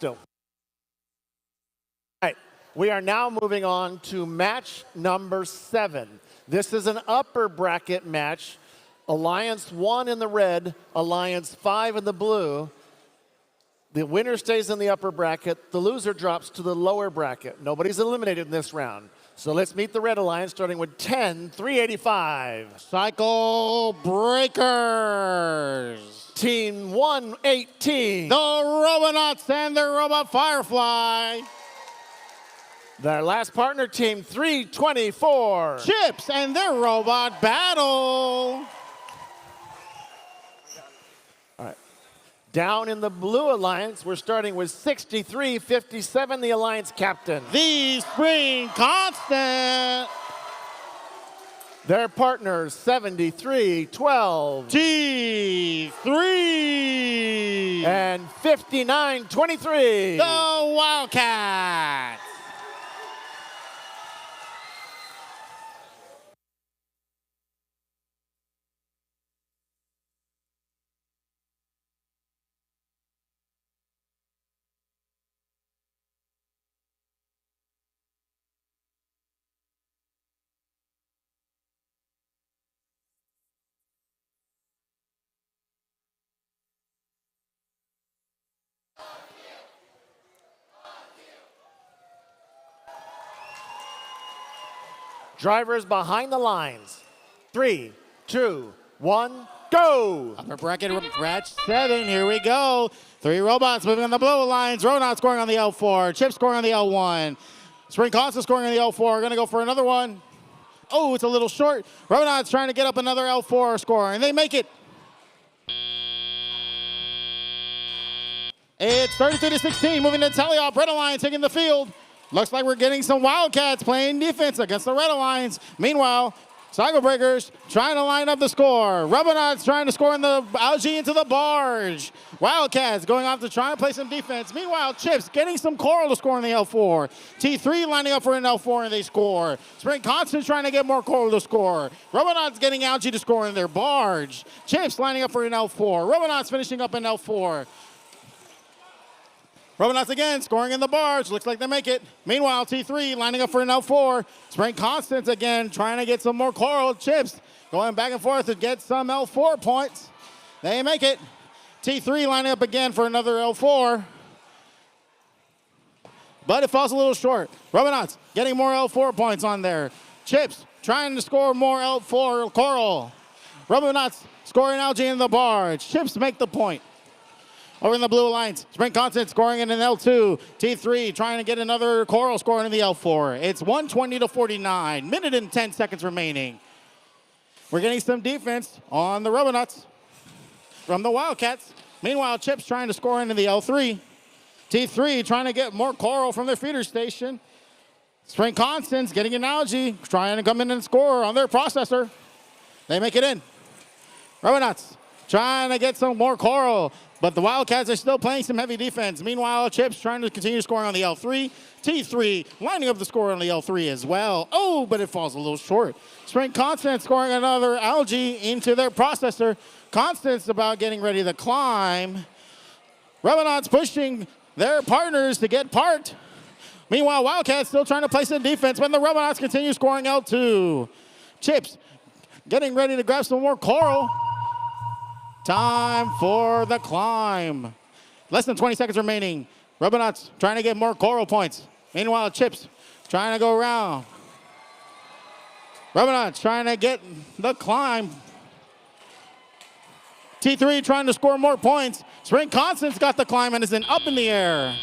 still. All right, we are now moving on to match number 7. This is an upper bracket match. Alliance 1 in the red, Alliance 5 in the blue. The winner stays in the upper bracket. The loser drops to the lower bracket. Nobody's eliminated in this round. So let's meet the Red Alliance, starting with 10, 385. Cycle Breakers. Team 118. The Robonauts and their Robot Firefly. Their last partner, Team 324. Chips and their Robot Battle. All right. Down in the Blue Alliance, we're starting with 6357, the Alliance captain. The Spring Constant. Their partners, 7312. T3. And 5923. The Wildcats. Drivers behind the lines. 3, 2, 1, go! Upper bracket match 7. Here we go. 3 robots moving on the blue lines. Ronot scoring on the L4. Chip scoring on the L1. Spring Constant scoring on the L4. Going to go for another one. Oh, it's a little short. Ronot's trying to get up another L4 score, and they make it. It's 33-16, moving to Teleop. Red Alliance taking the field. Looks like we're getting some Wildcats playing defense against the Red Alliance. Meanwhile, Cycle Breakers trying to line up the score. Robonauts trying to score in the algae into the barge. Wildcats going off to try and play some defense. Meanwhile, Chips getting some coral to score in the L4. T3 lining up for an L4 and they score. Spring Constant trying to get more coral to score. Robonauts getting algae to score in their barge. Chips lining up for an L4. Robonauts finishing up an L4. Robonauts again, scoring in the barge. Looks like they make it. Meanwhile, T3 lining up for an L4. Spring Constance again, trying to get some more coral. Chips going back and forth to get some L4 points. They make it. T3 lining up again for another L4. But it falls a little short. Robonauts getting more L4 points on there. Chips trying to score more L4 coral. Robonauts scoring algae in the barge. Chips make the point. Over in the Blue Alliance, Spring Constant scoring in an L2. T3 trying to get another coral scoring in the L4. It's 120-49. Minute and 10 seconds remaining. We're getting some defense on the Robonauts from the Wildcats. Meanwhile, Chips trying to score into the L3. T3 trying to get more coral from their feeder station. Spring Constance getting an algae, trying to come in and score on their processor. They make it in. Robonauts trying to get some more coral. But the Wildcats are still playing some heavy defense. Meanwhile, Chips trying to continue scoring on the L3. T3 lining up the score on the L3 as well. Oh, but it falls a little short. Spring Constant scoring another algae into their processor. Constance about getting ready to climb. Robonauts pushing their partners to get parked. Meanwhile, Wildcats still trying to play some defense when the Robonauts continue scoring L2. Chips getting ready to grab some more coral. Time for the climb. Less than 20 seconds remaining. Robonauts trying to get more coral points. Meanwhile, Chips trying to go around. Robonauts trying to get the climb. T3 trying to score more points. Spring Constance got the climb and is in up in the air.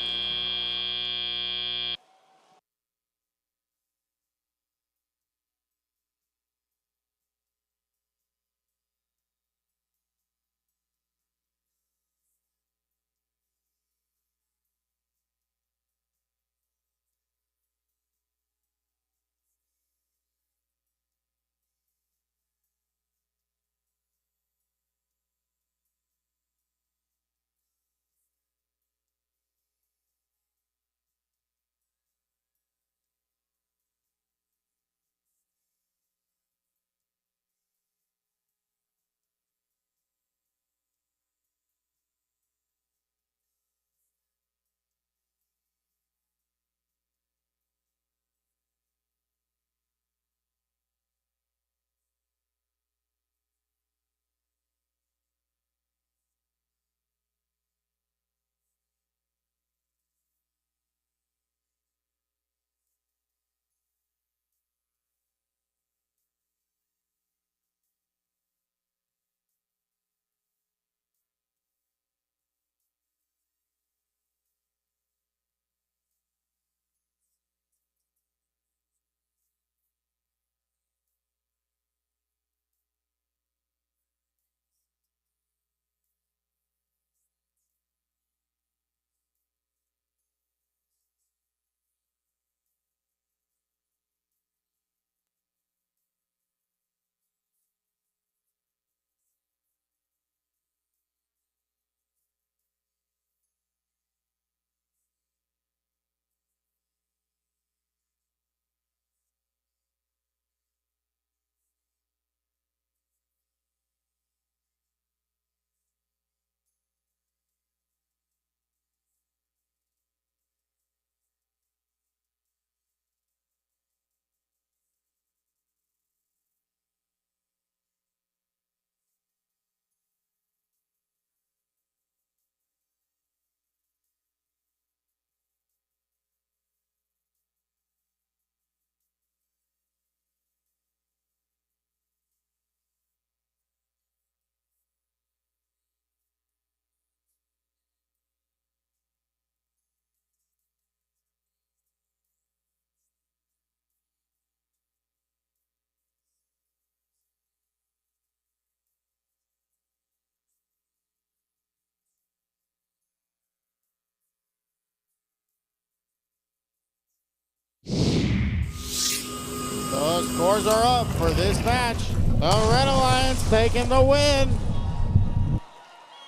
The scores are up for this match. The Red Alliance taking the win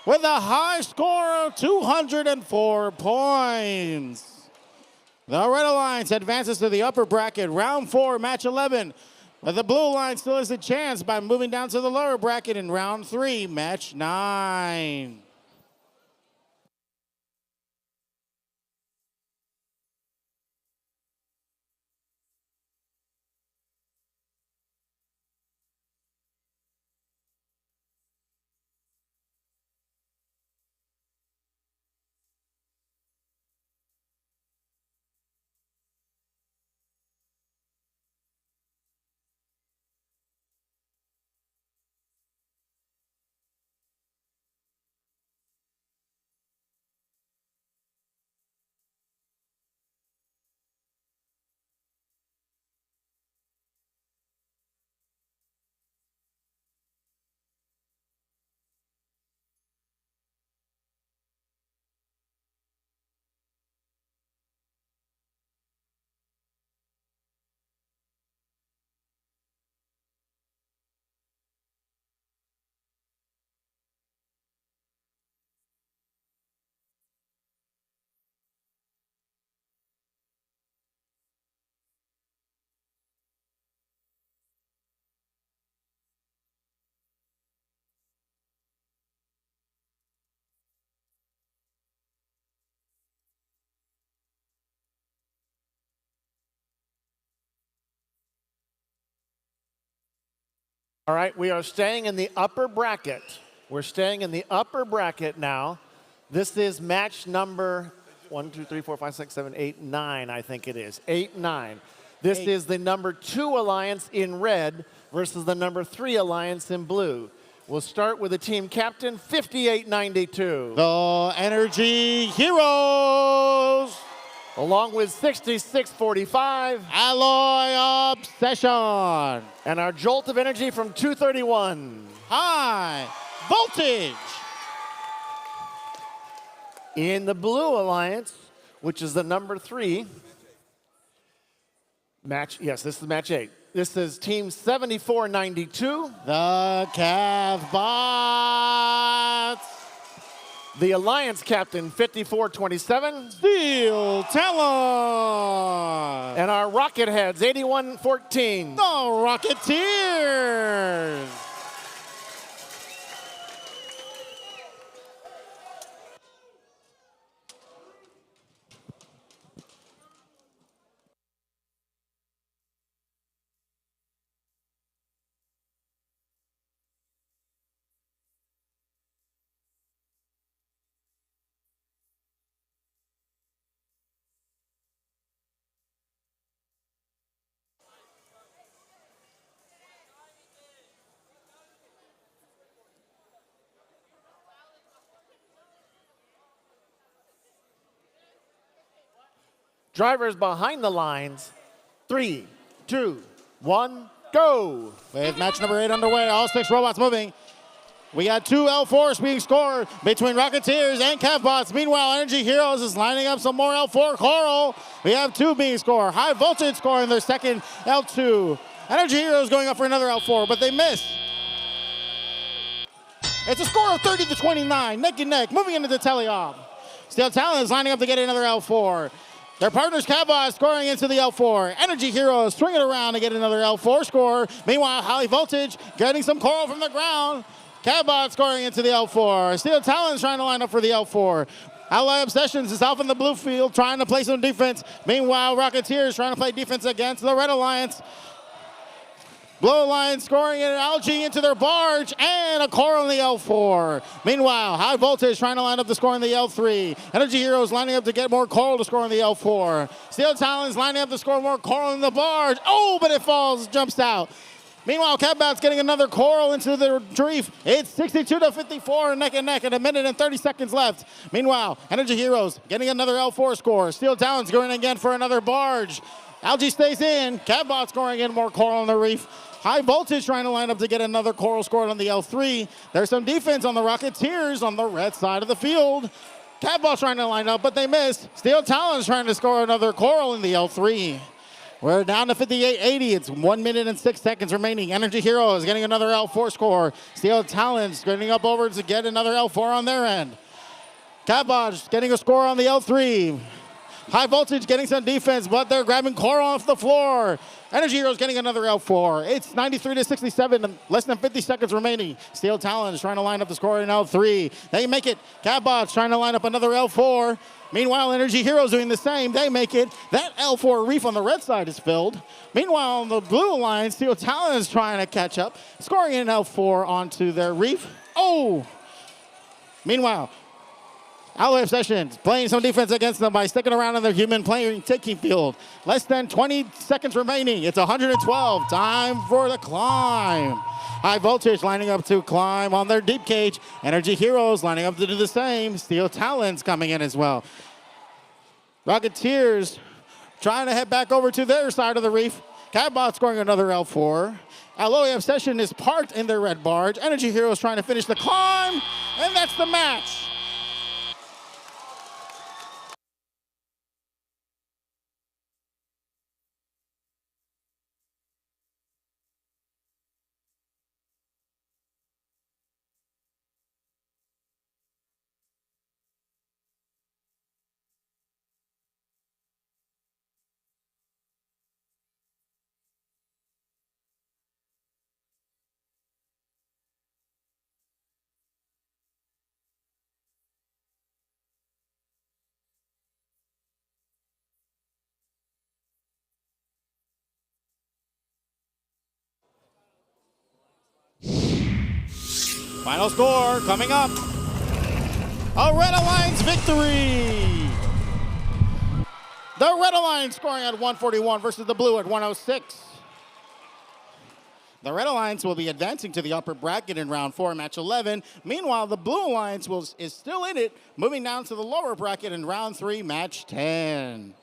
with a high score of 204 points. The Red Alliance advances to the upper bracket, round 4, match 11. But the Blue Alliance still has a chance by moving down to the lower bracket in round 3, match 9. All right, we are staying in the upper bracket. We're staying in the upper bracket now. This is match number 1, 2, 3, 4, 5, 6, 7, 8, 9, I think it is. 8, 9. This is the number 2 alliance in red versus the number 3 alliance in blue. We'll start with the team captain, 5892. The Energy Heroes. Along with 6645. Alloy Obsession. And our jolt of energy from 231. High Voltage. In the Blue Alliance, which is the number 3. Match, yes, this is match 8. This is team 7492. The Cavbots. The Alliance captain, 5427. Steel Talon. And our Rocket Heads, 8114. The Rocketeers. Drivers behind the lines. 3, 2, 1, go. With match number 8 underway, all 6 robots moving. We got 2 L4s being scored between Rocketeers and Cavbots. Meanwhile, Energy Heroes is lining up some more L4 Coral. We have 2 being scored. High Voltage scoring their second L2. Energy Heroes going up for another L4, but they miss. It's a score of 30-29, neck and neck, moving into the teleop. Steel Talon is lining up to get another L4. Their partners, Cavbots, scoring into the L4. Energy Heroes swing it around to get another L4 score. Meanwhile, High Voltage getting some coral from the ground. Cavbots scoring into the L4. Steel Talon's trying to line up for the L4. Alloy Obsessions is off in the blue field trying to play some defense. Meanwhile, Rocketeers trying to play defense against the Red Alliance. Blue Alliance scoring an algae into their barge and a coral in the L4. Meanwhile, High Voltage trying to line up to score in the L3. Energy Heroes lining up to get more coral to score in the L4. Steel Talons lining up to score more coral in the barge. Oh, but it falls, jumps out. Meanwhile, Cavbots getting another coral into the reef. It's 62-54, neck and neck, and 1 minute and 30 seconds left. Meanwhile, Energy Heroes getting another L4 score. Steel Talons going again for another barge. Algae stays in. Cavbots scoring in more coral on the reef. High Voltage trying to line up to get another coral scored on the L3. There's some defense on the Rocketeers on the red side of the field. Cavbots trying to line up, but they miss. Steel Talons trying to score another coral in the L3. We're down to 58.80. It's 1 minute and 6 seconds remaining. Energy Heroes getting another L4 score. Steel Talons getting up over to get another L4 on their end. Cabbage getting a score on the L3. High Voltage getting some defense, but they're grabbing Coral off the floor. Energy Heroes getting another L4. It's 93 to 67, and less than 50 seconds remaining. Steel Talons trying to line up the score in L3. They make it. Cabbage trying to line up another L4. Meanwhile, Energy Heroes doing the same. They make it. That L4 reef on the red side is filled. Meanwhile, on the blue line, Steel Talons trying to catch up, scoring an L4 onto their reef. Oh! Meanwhile, Alloy Obsessions playing some defense against them by sticking around in their human playing taking field. Less than 20 seconds remaining. It's 112. Time for the climb. High Voltage lining up to climb on their deep cage. Energy Heroes lining up to do the same. Steel Talons coming in as well. Rocketeers trying to head back over to their side of the reef. Catbot scoring another L4. Alloy Obsession is parked in their red barge. Energy Heroes trying to finish the climb. And that's the match. Final score coming up. A Red Alliance victory. The Red Alliance scoring at 141 versus the Blue at 106. The Red Alliance will be advancing to the upper bracket in round 4, match 11. Meanwhile, the Blue Alliance is still in it, moving down to the lower bracket in round 3, match 10.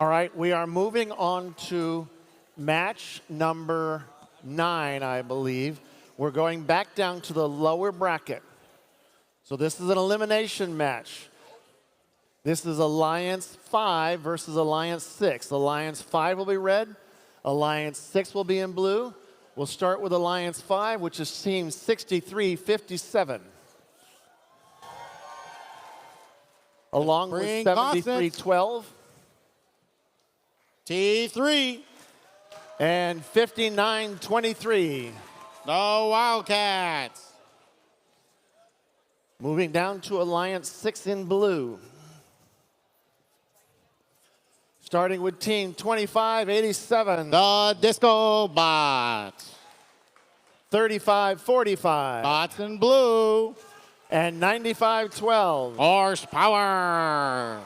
All right, we are moving on to match number 9, I believe. We're going back down to the lower bracket. So this is an elimination match. This is Alliance 5 versus Alliance 6. Alliance 5 will be red. Alliance 6 will be in blue. We'll start with Alliance 5, which is team 6357. along with Spring 7312. T3. And 5923. The Wildcats. Moving down to Alliance 6 in blue. Starting with team 2587. The Disco Bots. 3545. Bots in blue. And 9512. Horsepower.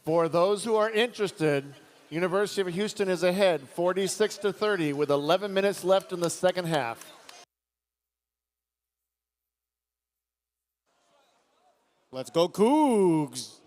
For those who are interested, University of Houston is ahead 46-30 with 11 minutes left in the second half. Let's go Cougs.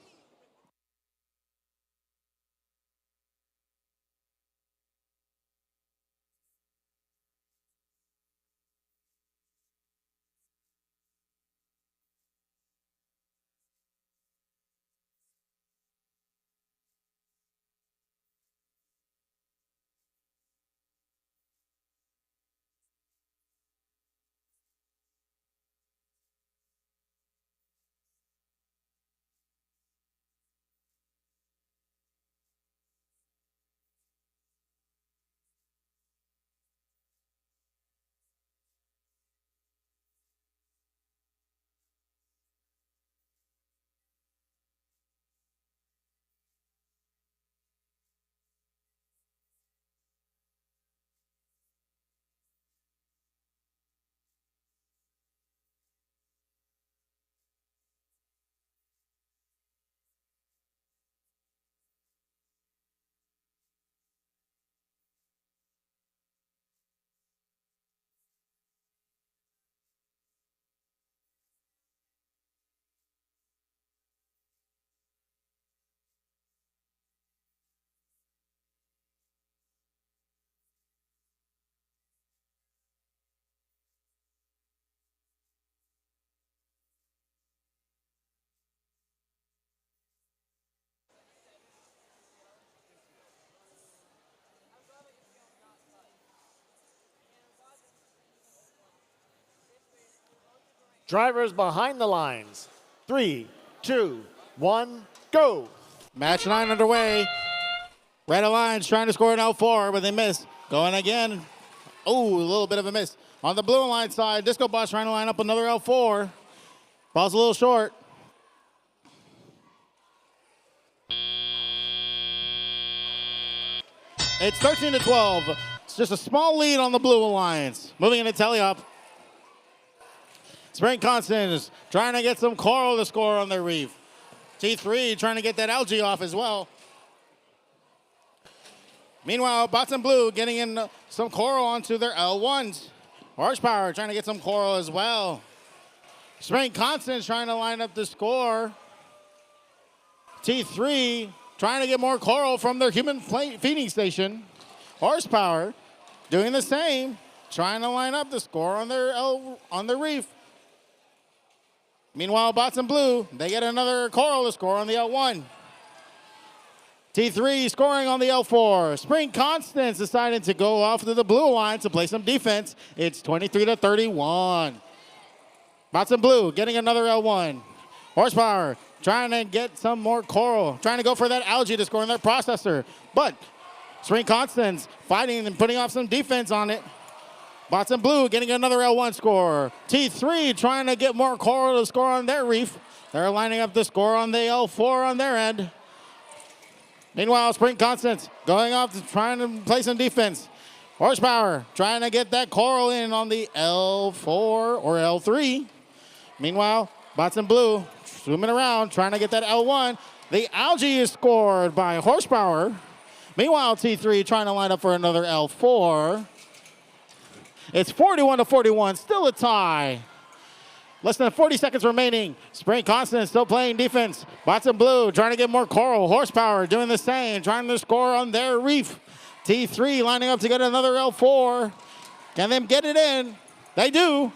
Drivers behind the lines. 3, 2, 1, go. Match 9 underway. Red Alliance trying to score an L4, but they miss. Going again. Oh, a little bit of a miss. On the Blue Alliance side, Disco Boss trying to line up another L4. Ball's a little short. It's 13-12. It's just a small lead on the Blue Alliance. Moving into tele-up. Spring Constant is trying to get some coral to score on their reef. T3 trying to get that algae off as well. Meanwhile, Bots and Blue getting in some coral onto their L1s. Horsepower trying to get some coral as well. Spring Constant trying to line up the score. T3 trying to get more coral from their human feeding station. Horsepower doing the same, trying to line up the score on their reef. Meanwhile, Bots and Blue, they get another coral to score on the L1. T3 scoring on the L4. Spring Constance decided to go off to the Blue Alliance to play some defense. It's 23-31. Bots and Blue getting another L1. Horsepower trying to get some more coral, trying to go for that algae to score in their processor. But Spring Constance fighting and putting off some defense on it. Bots and Blue getting another L1 score. T3 trying to get more coral to score on their reef. They're lining up the score on the L4 on their end. Meanwhile, Spring Constance going off to trying to play some defense. Horsepower trying to get that coral in on the L4 or L3. Meanwhile, Bots and Blue swimming around trying to get that L1. The algae is scored by Horsepower. Meanwhile, T3 trying to line up for another L4. It's 41-41, still a tie. Less than 40 seconds remaining. Spring Constant still playing defense. Bots and Blue trying to get more coral. Horsepower doing the same, trying to score on their reef. T3 lining up to get another L4. Can they get it in? They do.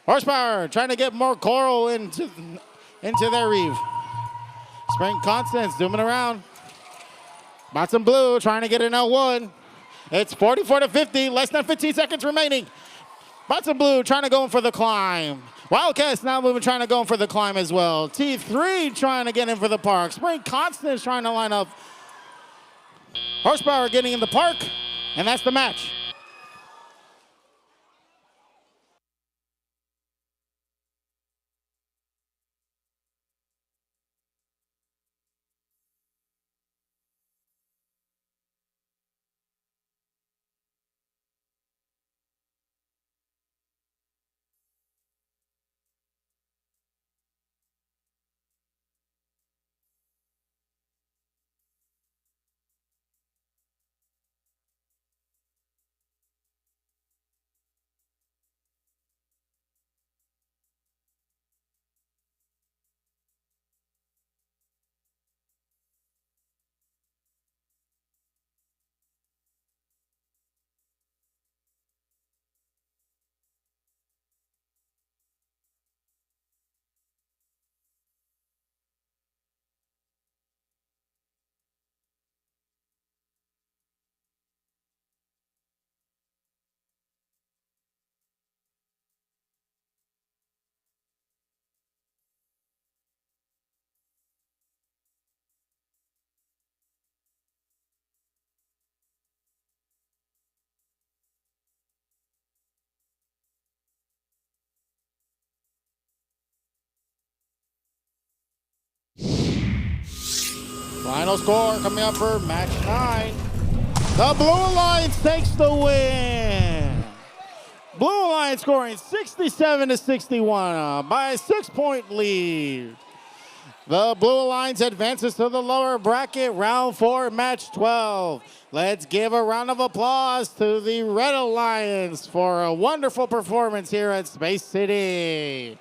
Horsepower trying to get more coral into their reef. Spring Constant zooming around. Bots and Blue trying to get an L1. It's 44-50, less than 15 seconds remaining. Bots and Blue trying to go in for the climb. Wildcats now moving, trying to go in for the climb as well. T3 trying to get in for the park. Spring Constant is trying to line up. Horsepower getting in the park, and that's the match. Final score coming up for match 9. The Blue Alliance takes the win. Blue Alliance scoring 67-61 by a 6-point lead. The Blue Alliance advances to the lower bracket, round 4, match 12. Let's give a round of applause to the Red Alliance for a wonderful performance here at Space City.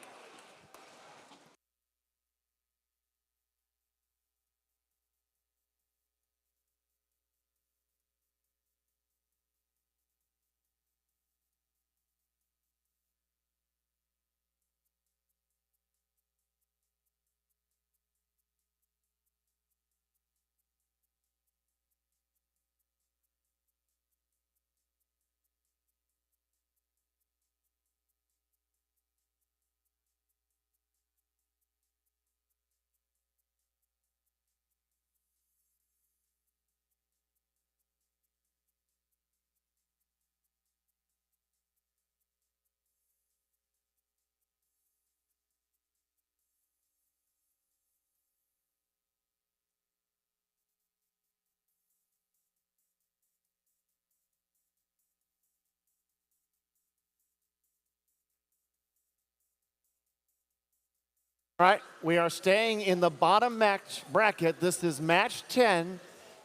All right, we are staying in the bottom match bracket. This is match 10.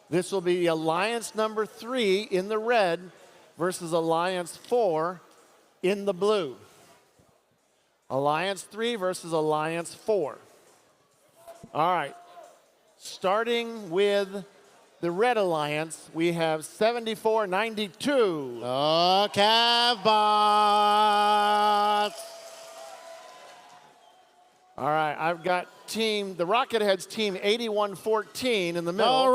This will be Alliance number 3 in the red versus Alliance 4 in the blue. Alliance 3 versus Alliance 4. All right, starting with the red alliance, we have 74-92. Oh, Cavbots. All right, I've got the Rocketheads team 81-14 in the middle. Oh,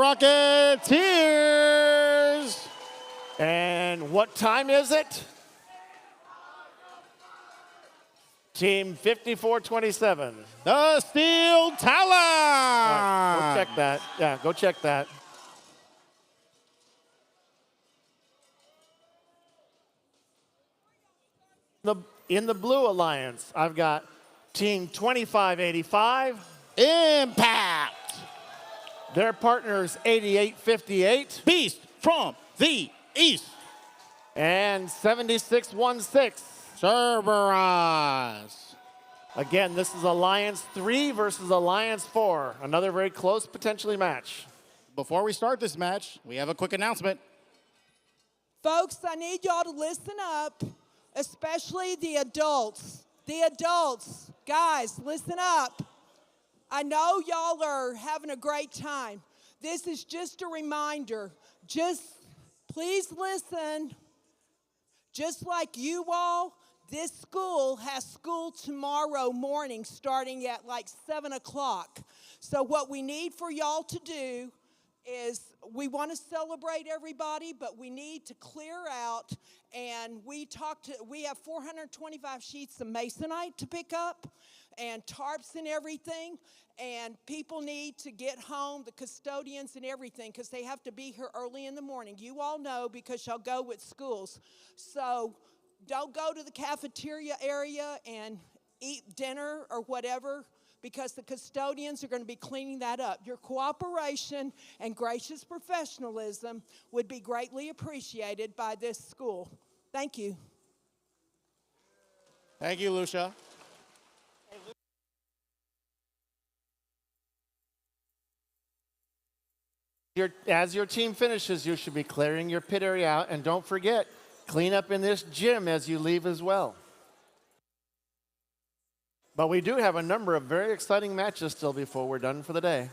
Rocketeers. And what time is it? Team 54-27. The Steel Talon. Right, go check that. Yeah, go check that. In the blue alliance, I've got Team 25-85. Impact. Their partners 88-58. Beast from the East. And 76-16. Cerberus. Again, this is Alliance 3 versus Alliance 4. Another very close, potentially match. Before we start this match, we have a quick announcement. Folks, I need y'all to listen up, especially the adults. The adults, guys, listen up. I know y'all are having a great time. This is just a reminder. Just please listen. Just like you all, this school has school tomorrow morning starting at like 7 o'clock. So what we need for y'all to do is we want to celebrate everybody, but we need to clear out, and we have 425 sheets of masonite to pick up and tarps and everything, and people need to get home, the custodians and everything, because they have to be here early in the morning. You all know because y'all go with schools. So don't go to the cafeteria area and eat dinner or whatever, because the custodians are going to be cleaning that up. Your cooperation and gracious professionalism would be greatly appreciated by this school. Thank you. Thank you, Lucia. As your team finishes, you should be clearing your pit area out, and don't forget, clean up in this gym as you leave as well. But we do have a number of very exciting matches still before we're done for the day.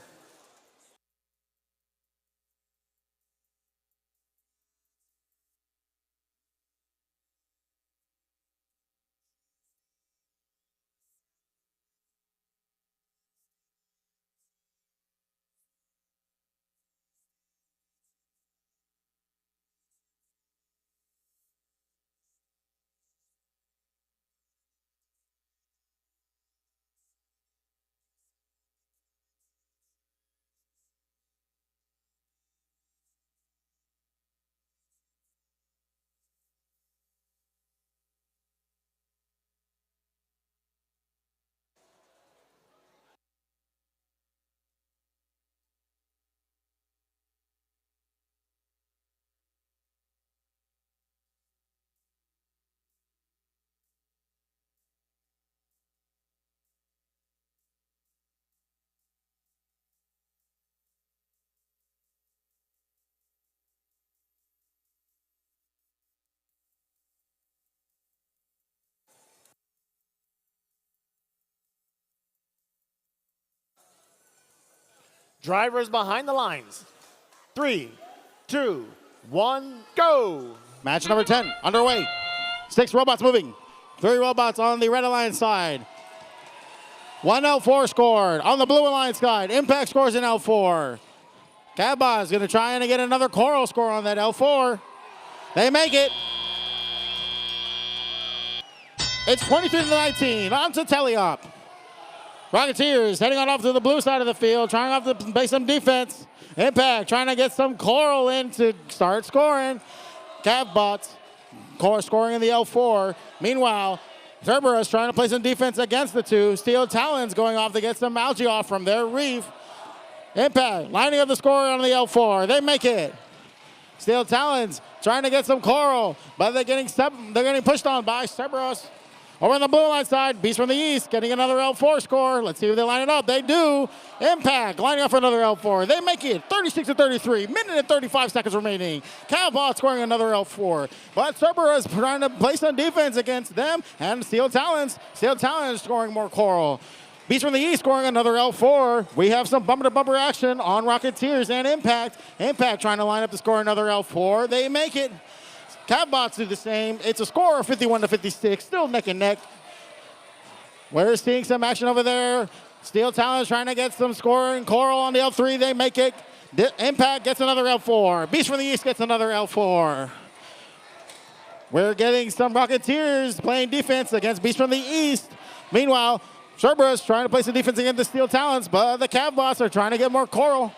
Drivers behind the lines. 3, 2, 1, go. Match number 10 underway. 6 robots moving. 3 robots on the red alliance side. 1 L4 scored on the blue alliance side. Impact scores in L4. Cabba is going to try and get another coral score on that L4. They make it. It's 23-19 on to Teleop. Rocketeers heading on off to the blue side of the field, trying off to play some defense. Impact trying to get some coral in to start scoring. Cavbots scoring in the L4. Meanwhile, Cerberus trying to play some defense against the 2. Steel Talons going off to get some algae off from their reef. Impact lining up the score on the L4. They make it. Steel Talons trying to get some coral, but they're getting pushed on by Cerberus. Over on the blue line side, Beast from the East getting another L4 score. Let's see if they line it up. They do. Impact lining up for another L4. They make it 36-33. Minute and 35 seconds remaining. Cowbot scoring another L4. But Cerberus trying to play some defense against them. And Steel Talons. Steel Talons scoring more coral. Beast from the East scoring another L4. We have some bumper-to-bumper action on Rocketeers and Impact. Impact trying to line up to score another L4. They make it. Catbots do the same. It's a score of 51-56, still neck and neck. We're seeing some action over there. Steel Talons trying to get some scoring. Coral on the L3, they make it. Impact gets another L4. Beast from the East gets another L4. We're getting some Rocketeers playing defense against Beast from the East. Meanwhile, Cerberus trying to play some defense against the Steel Talons, but the Catbots are trying to get more coral.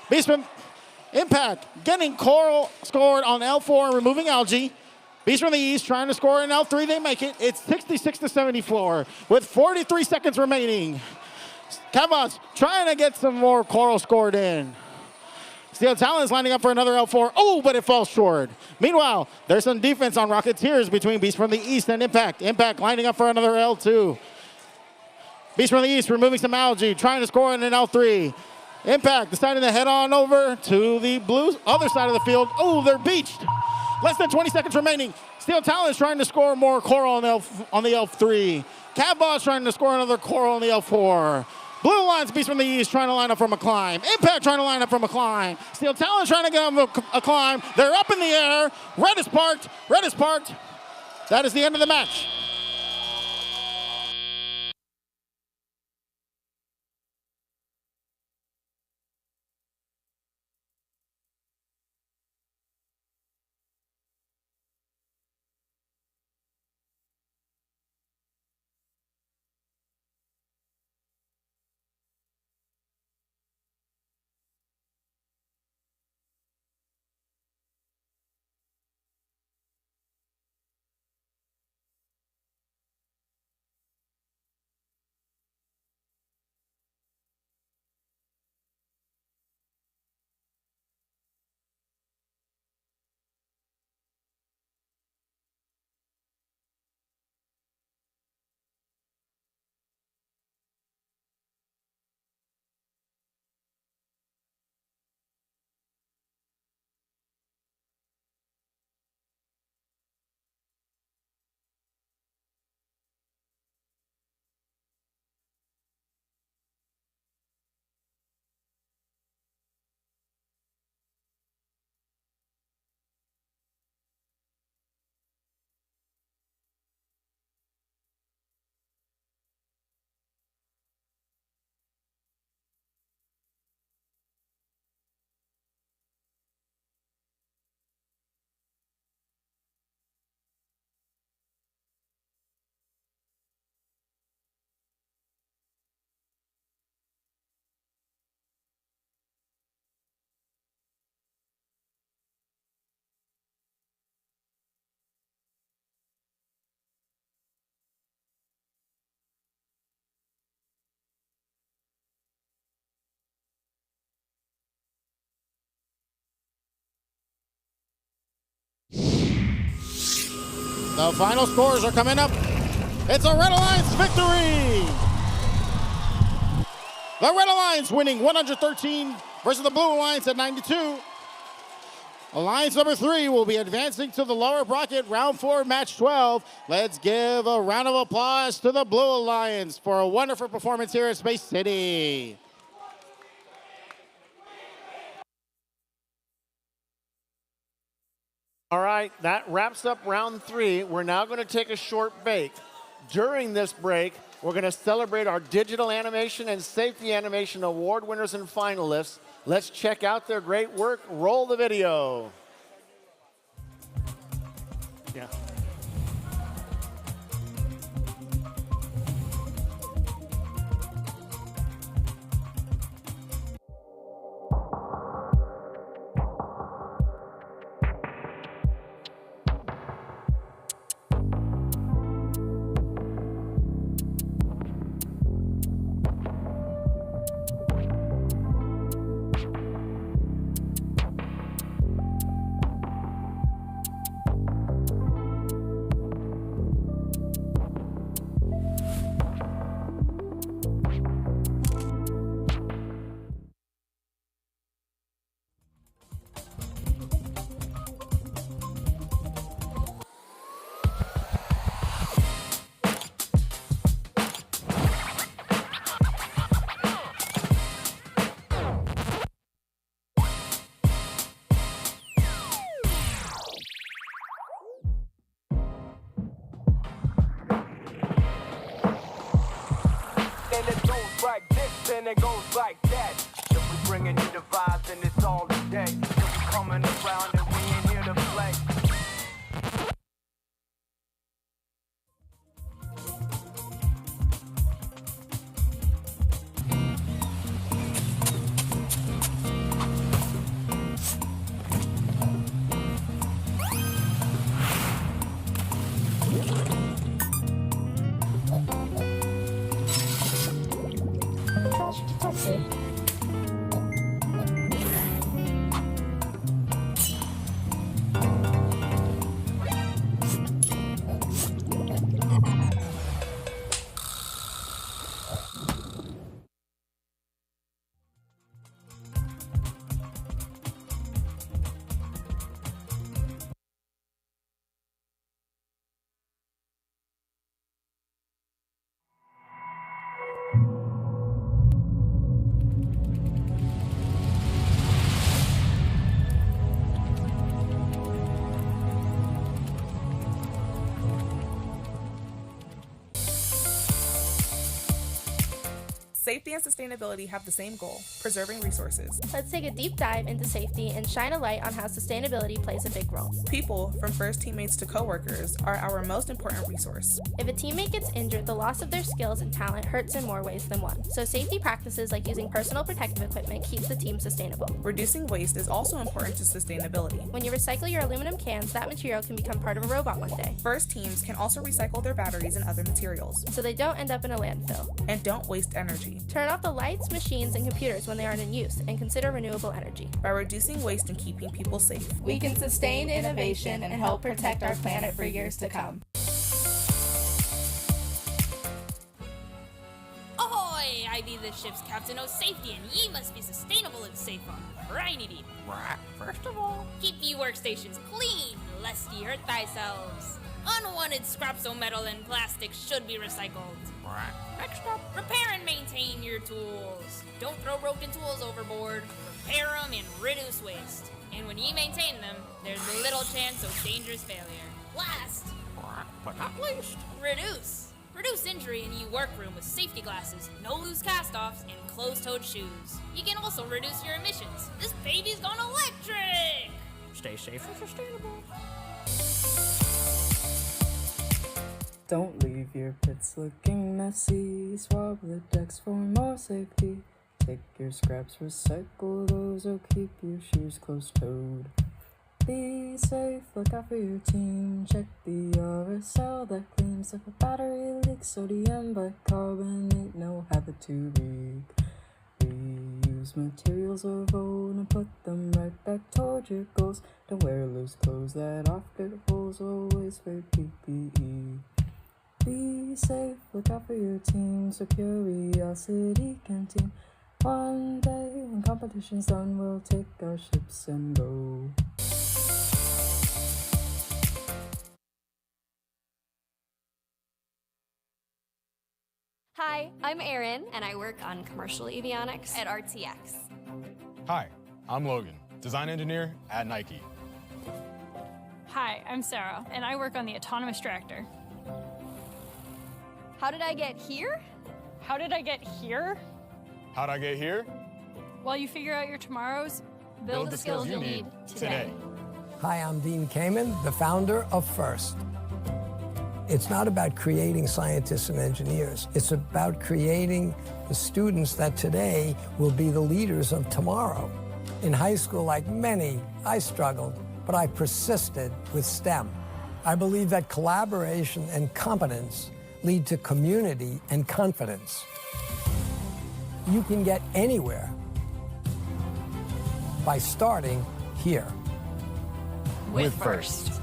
Beast from Impact getting coral scored on L4 and removing algae. Beast from the East trying to score in L3. They make it. It's 66-74 with 43 seconds remaining. Catbots trying to get some more coral scored in. Steel Talons lining up for another L4. Oh, but it falls short. Meanwhile, there's some defense on Rocketeers between Beast from the East and Impact. Impact lining up for another L2. Beast from the East removing some algae, trying to score in an L3. Impact deciding to head on over to the blue other side of the field. Oh, they're beached. Less than 20 seconds remaining. Steel Talons trying to score more coral on the L3. Catbots trying to score another coral on the L4. Blue Lions Beast from the East trying to line up from a climb. Impact trying to line up from a climb. Steel Talons trying to get on a climb. They're up in the air. Red is parked. Red is parked. That is the end of the match. The final scores are coming up. It's a Red Alliance victory. The Red Alliance winning 113 versus the Blue Alliance at 92. Alliance number 3 will be advancing to the lower bracket, round 4, match 12. Let's give a round of applause to the Blue Alliance for a wonderful performance here at Space City. All right, that wraps up round 3. We're now going to take a short break. During this break, we're going to celebrate our digital animation and safety animation award winners and finalists. Let's check out their great work. Roll the video. Yeah. then it goes like that. If we bringing you the vibes, then it's all day. If we coming around and we ain't here to play. Safety and sustainability have the same goal, preserving resources. Let's take a deep dive into safety and shine a light on how sustainability plays a big role. People, from first teammates to coworkers, are our most important resource. If a teammate gets injured, the loss of their skills and talent hurts in more ways than one. So safety practices like using personal protective equipment keeps the team sustainable. Reducing waste is also important to sustainability. When you recycle your aluminum cans, that material can become part of a robot one day. First teams can also recycle their batteries and other materials, so they don't end up in a landfill. And don't waste energy. Turn off the lights, machines, and computers when they aren't in use, and consider renewable energy. By reducing waste and keeping people safe, we can sustain innovation and help protect our planet for years to come. Ahoy! I be the ship's captain of safety, and ye must be sustainable and safe on briny deep. First of all, keep ye workstations clean, lest ye hurt thyselves. Unwanted scraps of metal and plastic should be recycled. Next up, repair and maintain your tools. Don't throw broken tools overboard. Repair them and reduce waste. And when ye maintain them, there's little chance of dangerous failure. Last, but not least, reduce. Reduce injury in ye workroom with safety glasses, no loose cast-offs, and closed-toed shoes. You can also reduce your emissions. This baby's gone electric! Stay safe and sustainable. Don't leave your pits looking messy. Swab the decks for more safety. Take your scraps, recycle those, or keep your shoes closed-toed. Be safe, look out for your team. Check the RSL that claims if a battery leaks sodium bicarbonate, no habit to leak. Reuse materials of old and put them right back toward your goals. Don't wear loose clothes that off get holes, always wear PPE. Be safe, look out for your team, so Curiosity Canteen. One day when competition's done, we'll take our ships and go. Hi, I'm Erin, and I work on commercial avionics at RTX. Hi, I'm Logan, design engineer at Nike. Hi, I'm Sarah, and I work on the autonomous tractor. How did I get here? How did I get here? How'd I get here? While you figure out your tomorrows, build the skills you'll need today. Hi, I'm Dean Kamen, the founder of FIRST. It's not about creating scientists and engineers. It's about creating the students that today will be the leaders of tomorrow. In high school, like many, I struggled, but I persisted with STEM. I believe that collaboration and competence lead to community and confidence. You can get anywhere by starting here. With FIRST.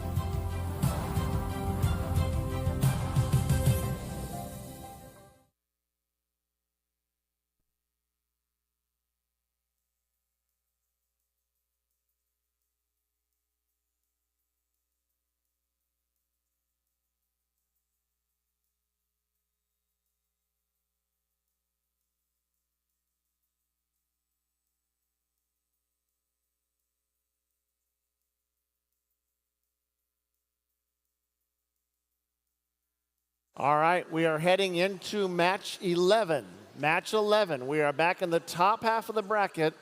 All right, we are heading into match 11. Match 11. We are back in the top half of the bracket.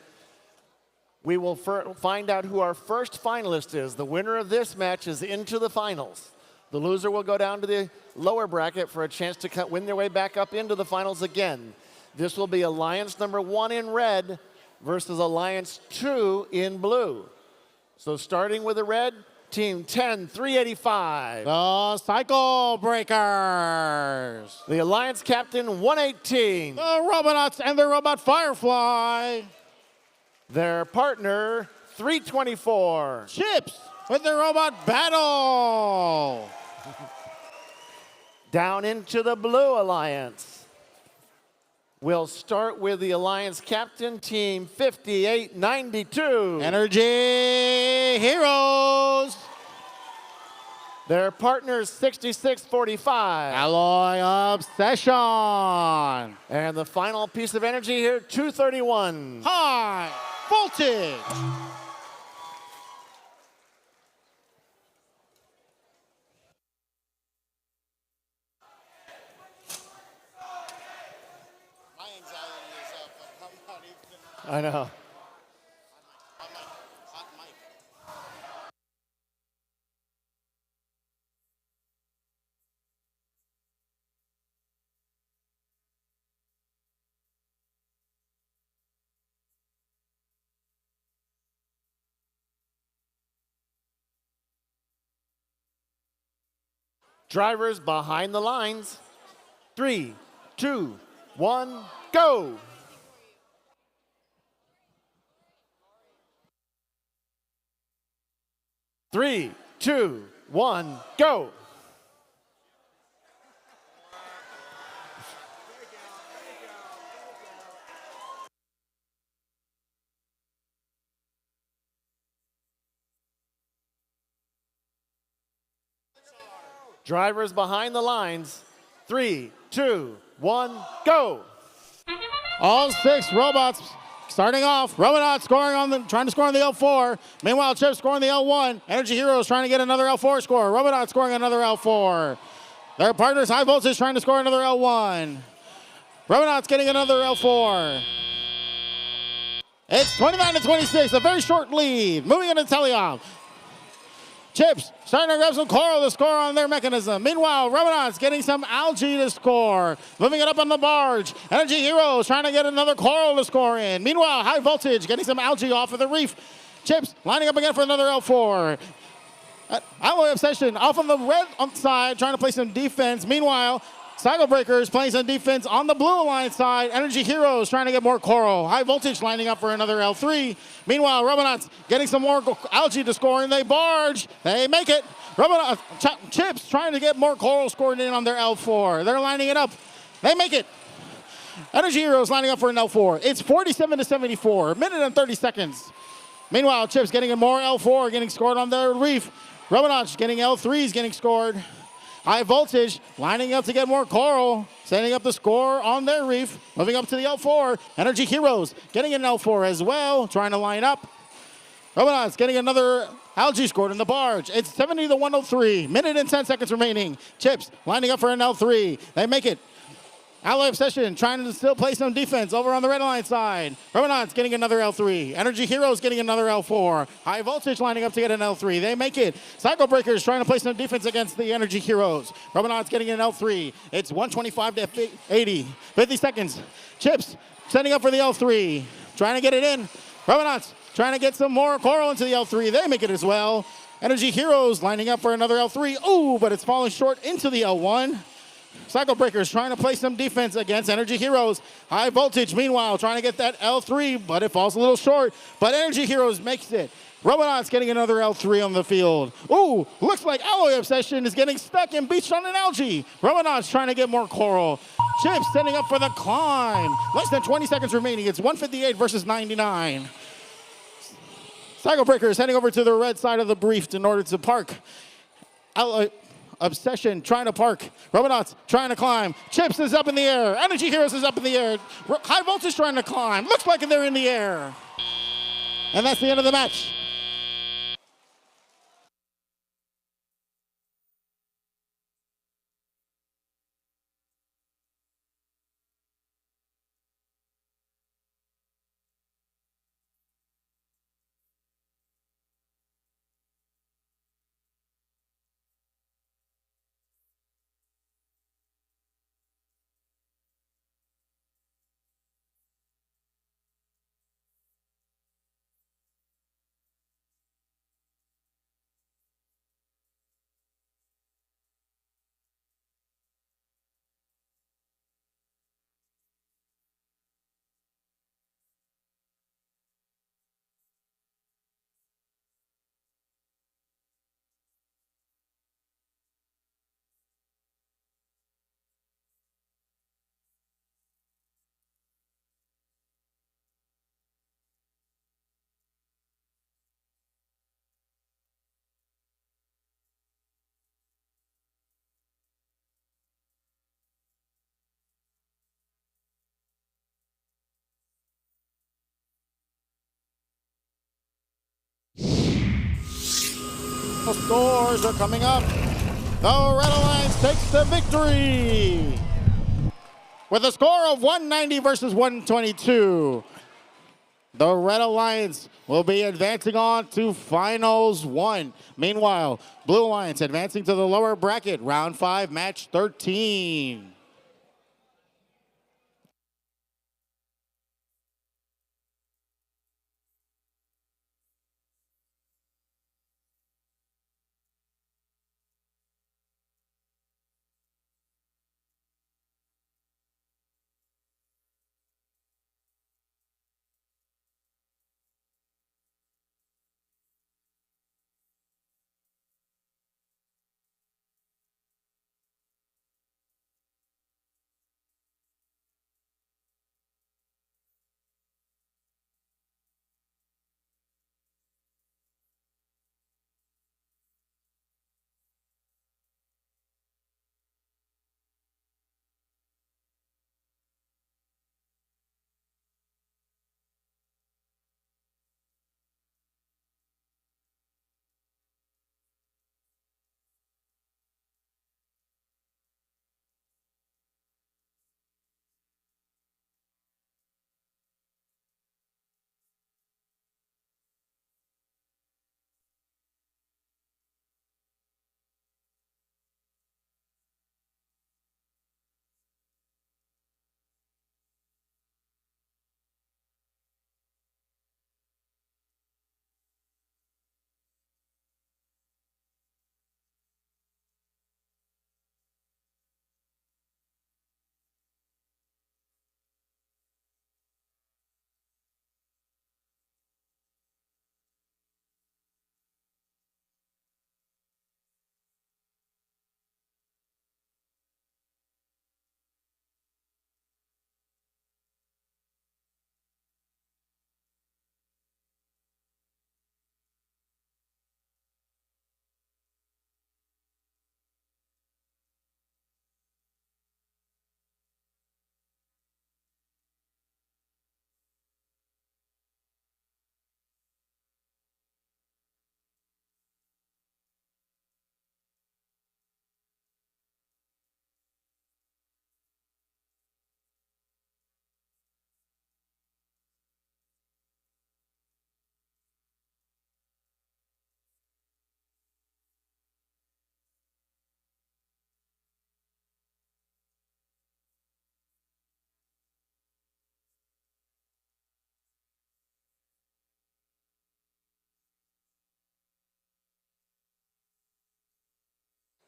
We will find out who our first finalist is. The winner of this match is into the finals. The loser will go down to the lower bracket for a chance to win their way back up into the finals again. This will be Alliance number 1 in red versus Alliance 2 in blue. So starting with the red, Team 10, 385. The Cycle Breakers. The Alliance Captain, 118. The Robonauts and the Robot Firefly. Their partner, 324. Chips with the Robot Battle. Down into the blue Alliance. We'll start with the Alliance Captain, Team 5892. Energy Heroes. Their partners, 6645. Alloy Obsession. And the final piece of energy here, 231. High Voltage. I know. Drivers behind the lines. 3, 2, 1, go. Three, two, one, go. Drivers behind the lines. 3, 2, 1, go. All 6 robots starting off. Robonauts trying to score on the L4. Meanwhile, Chip scoring the L1. Energy Heroes trying to get another L4 score. Robonauts scoring another L4. Their partners, High Voltage, trying to score another L1. Robonauts getting another L4. It's 29-26, a very short lead. Moving into teleop. Chips starting to grab some coral to score on their mechanism. Meanwhile, Robonauts getting some algae to score. Moving it up on the barge. Energy Heroes trying to get another coral to score in. Meanwhile, High Voltage getting some algae off of the reef. Chips lining up again for another L4. Alloy Obsession off on the red side trying to play some defense. Meanwhile, Cycle Breakers playing some defense on the blue alliance side. Energy Heroes trying to get more coral. High Voltage lining up for another L3. Meanwhile, Robonauts getting some more algae to score, and they barge. They make it. Robonauts, Chips trying to get more coral scored in on their L4. They're lining it up. They make it. Energy Heroes lining up for an L4. It's 47-74, a minute and 30 seconds. Meanwhile, Chips getting more L4, getting scored on their reef. Robonauts getting L3s, getting scored. High Voltage lining up to get more coral, setting up the score on their reef. Moving up to the L4. Energy Heroes getting an L4 as well, trying to line up. Robonauts getting another algae scored in the barge. It's 70-103. Minute and 10 seconds remaining. Chips lining up for an L3. They make it. Alloy Obsession trying to still play some defense over on the red line side. Robonauts getting another L3. Energy Heroes getting another L4. High Voltage lining up to get an L3. They make it. Cycle Breakers trying to play some defense against the Energy Heroes. Robonauts getting an L3. It's 125-80. 50 seconds. Chips setting up for the L3. Trying to get it in. Robonauts trying to get some more coral into the L3. They make it as well. Energy Heroes lining up for another L3. Ooh, but it's falling short into the L1. Cycle Breakers trying to play some defense against Energy Heroes. High Voltage, meanwhile, trying to get that L3, but it falls a little short. But Energy Heroes makes it. Robonauts getting another L3 on the field. Ooh, looks like Alloy Obsession is getting stuck and beached on an algae. Robonauts trying to get more coral. Chips setting up for the climb. Less than 20 seconds remaining. It's 158 versus 99. Cycle Breakers heading over to the red side of the brief in order to park. Alloy Obsession trying to park. Robonauts trying to climb. Chips is up in the air. Energy Heroes is up in the air. High Voltage trying to climb. Looks like they're in the air. And that's the end of the match. The scores are coming up. The Red Alliance takes the victory with a score of 190 versus 122. The Red Alliance will be advancing on to Finals 1. Meanwhile, Blue Alliance advancing to the lower bracket, round 5, match 13.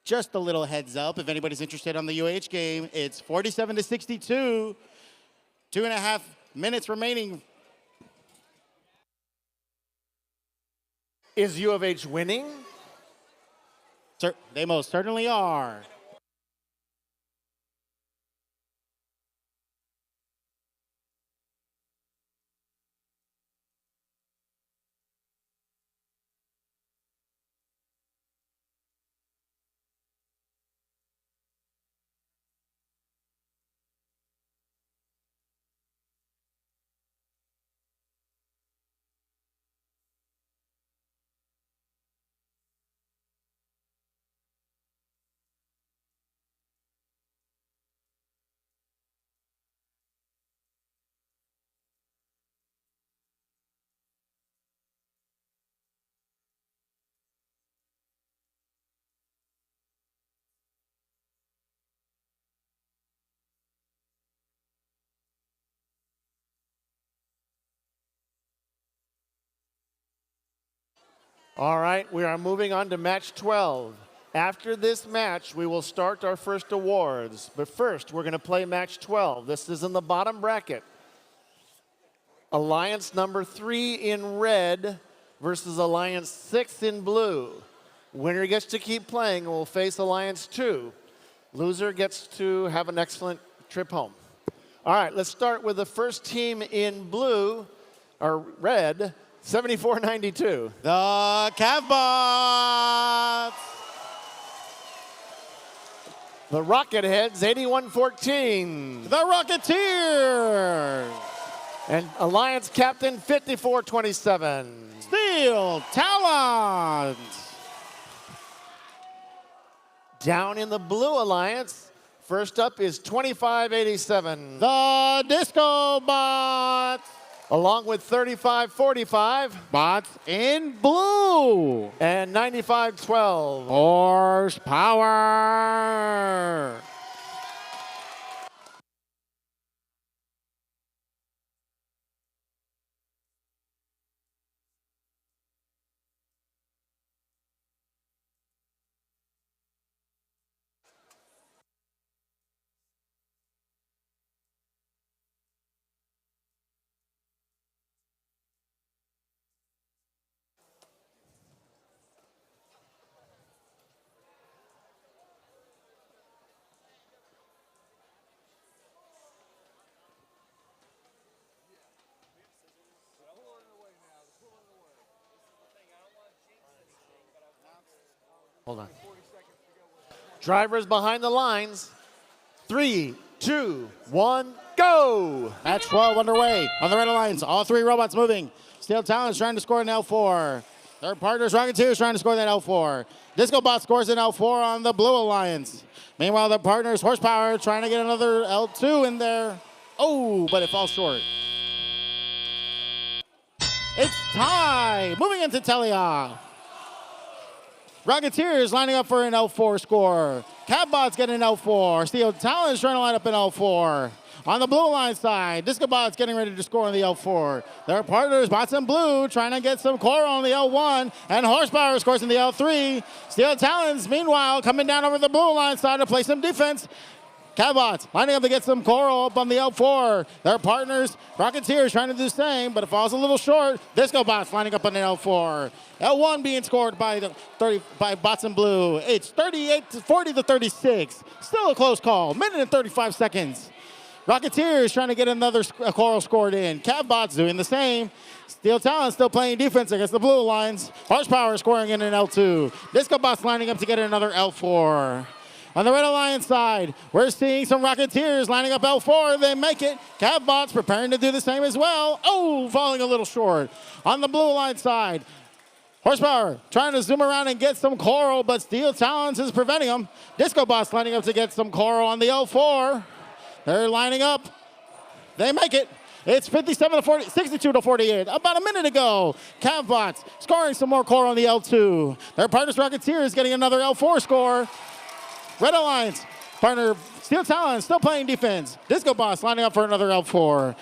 Just a little heads up, if anybody's interested on the UH game, it's 47-62, 2.5 minutes remaining. Is U of H winning? They most certainly are. All right, we are moving on to match 12. After this match, we will start our first awards. But first, we're going to play match 12. This is in the bottom bracket. Alliance number 3 in red versus Alliance 6 in blue. Winner gets to keep playing and will face Alliance 2. Loser gets to have an excellent trip home. All right, let's start with the first team in blue, or red, 74-92. The Cavbots. The Rocket Heads, 81-14. The Rocketeers. And Alliance Captain, 54-27. Steel Talons. Down in the Blue Alliance, first up is 2587. The Disco Bots. Along with 3545. Bots in blue. And 9512. Horsepower. Hold on. Drivers behind the lines. 3, 2, 1, go! Match 12 underway. On the red alliance, all three robots moving. Steel Talons trying to score an L4. Their partners, Rocketeers, trying to score that L4. Disco Bot scores an L4 on the blue alliance. Meanwhile, their partners, Horsepower, trying to get another L2 in there. Oh, but it falls short. It's tie. Moving into teleoff. Rocketeers lining up for an L4 score. Catbots getting an L4. Steel Talons trying to line up an L4. On the blue line side, Disco Bot's getting ready to score on the L4. Their partners, Bots in blue, trying to get some core on the L1. And Horsepower scores in the L3. Steel Talons, meanwhile, coming down over the blue line side to play some defense. Catbots lining up to get some coral up on the L4. Their partners, Rocketeers, trying to do the same, but it falls a little short. Disco Bots lining up on the L4. L1 being scored by Bots in blue. It's 40 to 36. Still a close call. Minute and 35 seconds. Rocketeers trying to get another coral scored in. Catbots doing the same. Steel Talons still playing defense against the blue lines. Horsepower scoring in an L2. Disco Bots lining up to get another L4. On the Red Alliance side, we're seeing some Rocketeers lining up L4. They make it. Catbots preparing to do the same as well. Oh, falling a little short. On the Blue Alliance side, Horsepower trying to zoom around and get some coral, but Steel Talons is preventing them. Disco Bots lining up to get some coral on the L4. They're lining up. They make it. It's 57 to 40, 62 to 48. About a minute ago, Catbots scoring some more coral on the L2. Their partners Rocketeers getting another L4 score. Red Alliance, partner Steel Talons still playing defense. Disco Bots lining up for another L4.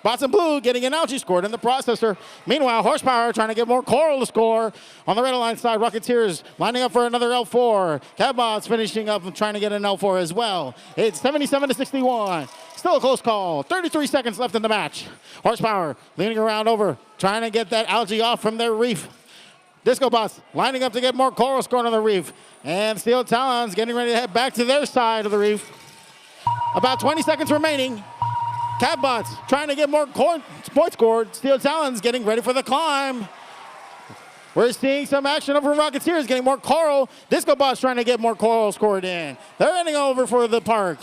Bots in blue getting an algae scored in the processor. Meanwhile, Horsepower trying to get more coral to score. On the Red Alliance side, Rocketeers lining up for another L4. Catbots finishing up and trying to get an L4 as well. It's 77 to 61. Still a close call. 33 seconds left in the match. Horsepower leaning around over, trying to get that algae off from their reef. Disco Bots lining up to get more coral scored on the reef. And Steel Talons getting ready to head back to their side of the reef. About 20 seconds remaining. Catbots trying to get more points scored. Steel Talons getting ready for the climb. We're seeing some action over Rocketeers getting more coral. Disco Bots trying to get more coral scored in. They're heading over for the park.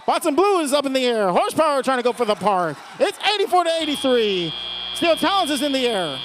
Bots in blue is up in the air. Horsepower trying to go for the park. It's 84 to 83. Steel Talons is in the air.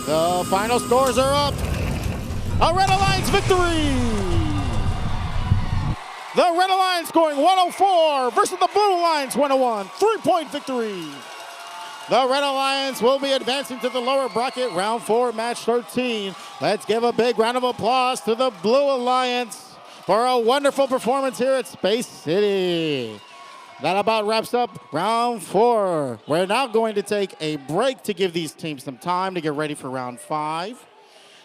The final scores are up. A Red Alliance victory. The Red Alliance scoring 104 versus the Blue Alliance 101. 3-point victory. The Red Alliance will be advancing to the lower bracket, round 4, match 13. Let's give a big round of applause to the Blue Alliance for a wonderful performance here at Space City. That about wraps up round 4. We're now going to take a break to give these teams some time to get ready for round 5,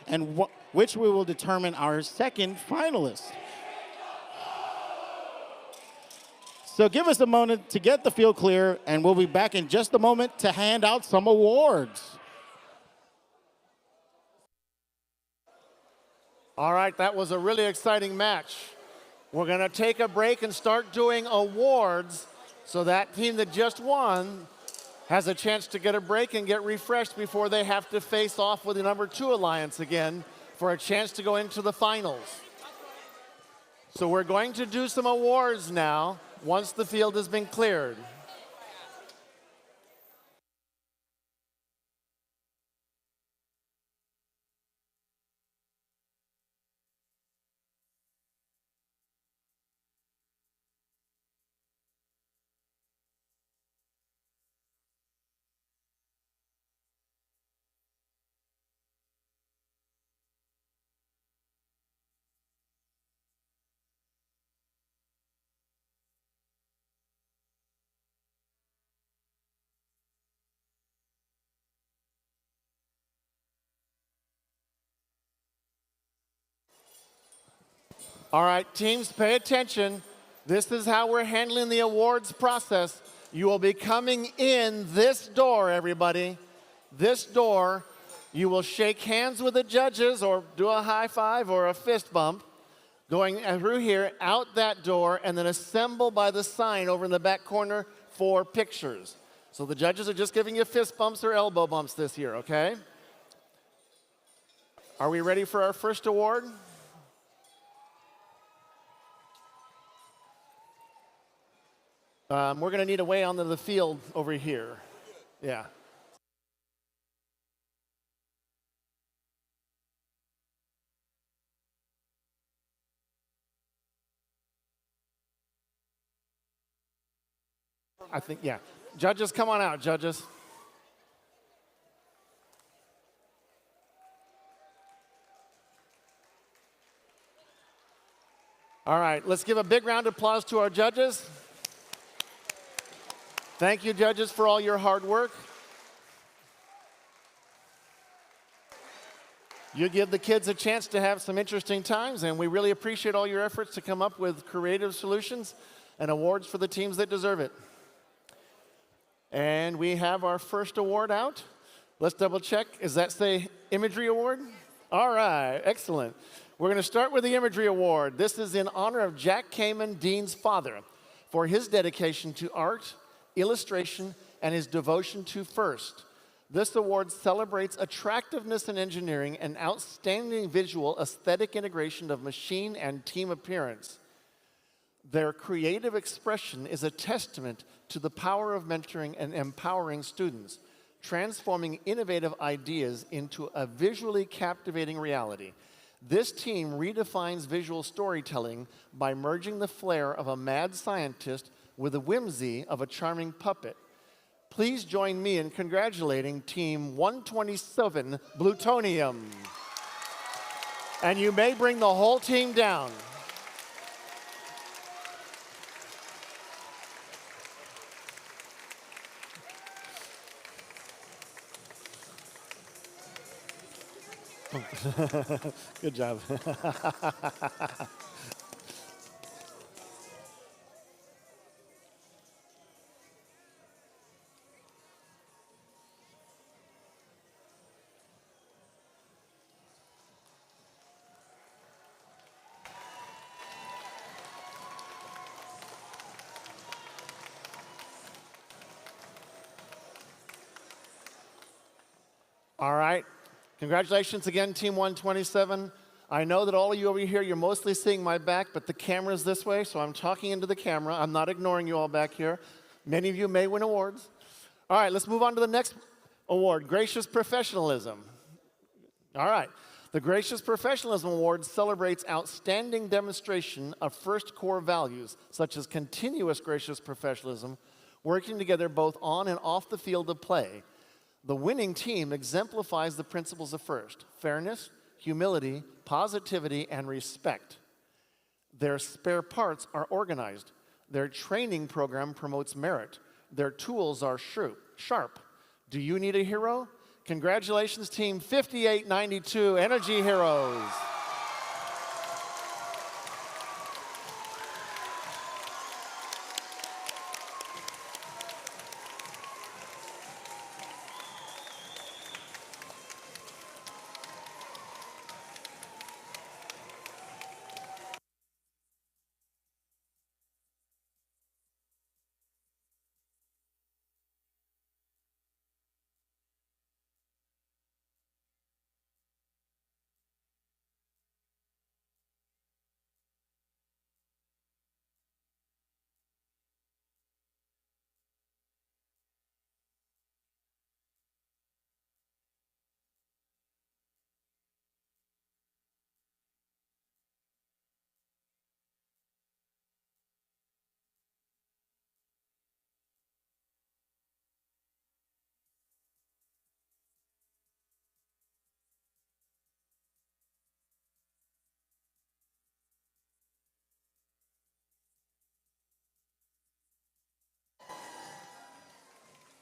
and which we will determine our second finalist. So give us a moment to get the field clear, and we'll be back in just a moment to hand out some awards. All right, that was a really exciting match. We're going to take a break and start doing awards so that team that just won has a chance to get a break and get refreshed before they have to face off with the number 2 alliance again for a chance to go into the finals. So we're going to do some awards now once the field has been cleared. All right, teams, pay attention. This is how we're handling the awards process. You will be coming in this door, everybody. This door. You will shake hands with the judges or do a high five or a fist bump. Going through here, out that door, and then assemble by the sign over in the back corner for pictures. So the judges are just giving you fist bumps or elbow bumps this year, okay? Are we ready for our first award? We're going to need a way onto the field over here. Yeah. I think, yeah. Judges, come on out, judges. All right, let's give a big round of applause to our judges. Thank you, judges, for all your hard work. You give the kids a chance to have some interesting times, and we really appreciate all your efforts to come up with creative solutions and awards for the teams that deserve it. And we have our first award out. Let's double check. Does that say Imagery Award? All right, excellent. We're going to start with the Imagery Award. This is in honor of Jack Kamen, Dean's father, for his dedication to art, illustration, and his devotion to FIRST. This award celebrates attractiveness in engineering and outstanding visual aesthetic integration of machine and team appearance. Their creative expression is a testament to the power of mentoring and empowering students, transforming innovative ideas into a visually captivating reality. This team redefines visual storytelling by merging the flair of a mad scientist with the whimsy of a charming puppet. Please join me in congratulating Team 127 Plutonium. And you may bring the whole team down. Good job. All right. Congratulations again, Team 127. I know that all of you over here, you're mostly seeing my back, but the camera's this way, so I'm talking into the camera. I'm not ignoring you all back here. Many of you may win awards. All right, let's move on to the next award, Gracious Professionalism. All right. The Gracious Professionalism Award celebrates outstanding demonstration of first core values, such as continuous gracious professionalism, working together both on and off the field of play. The winning team exemplifies the principles of FIRST: fairness, humility, positivity, and respect. Their spare parts are organized. Their training program promotes merit. Their tools are sharp. Do you need a hero? Congratulations, Team 5892 Energy Heroes.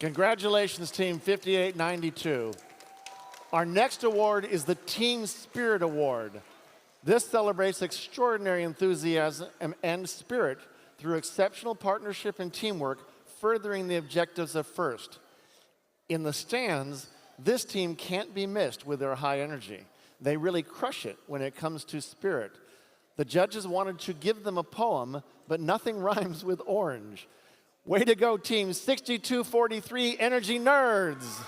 Congratulations, Team 5892. Our next award is the Team Spirit Award. This celebrates extraordinary enthusiasm and spirit through exceptional partnership and teamwork, furthering the objectives of FIRST. In the stands, this team can't be missed with their high energy. They really crush it when it comes to spirit. The judges wanted to give them a poem, but nothing rhymes with orange. Way to go, Team 6243 Energy Nerds.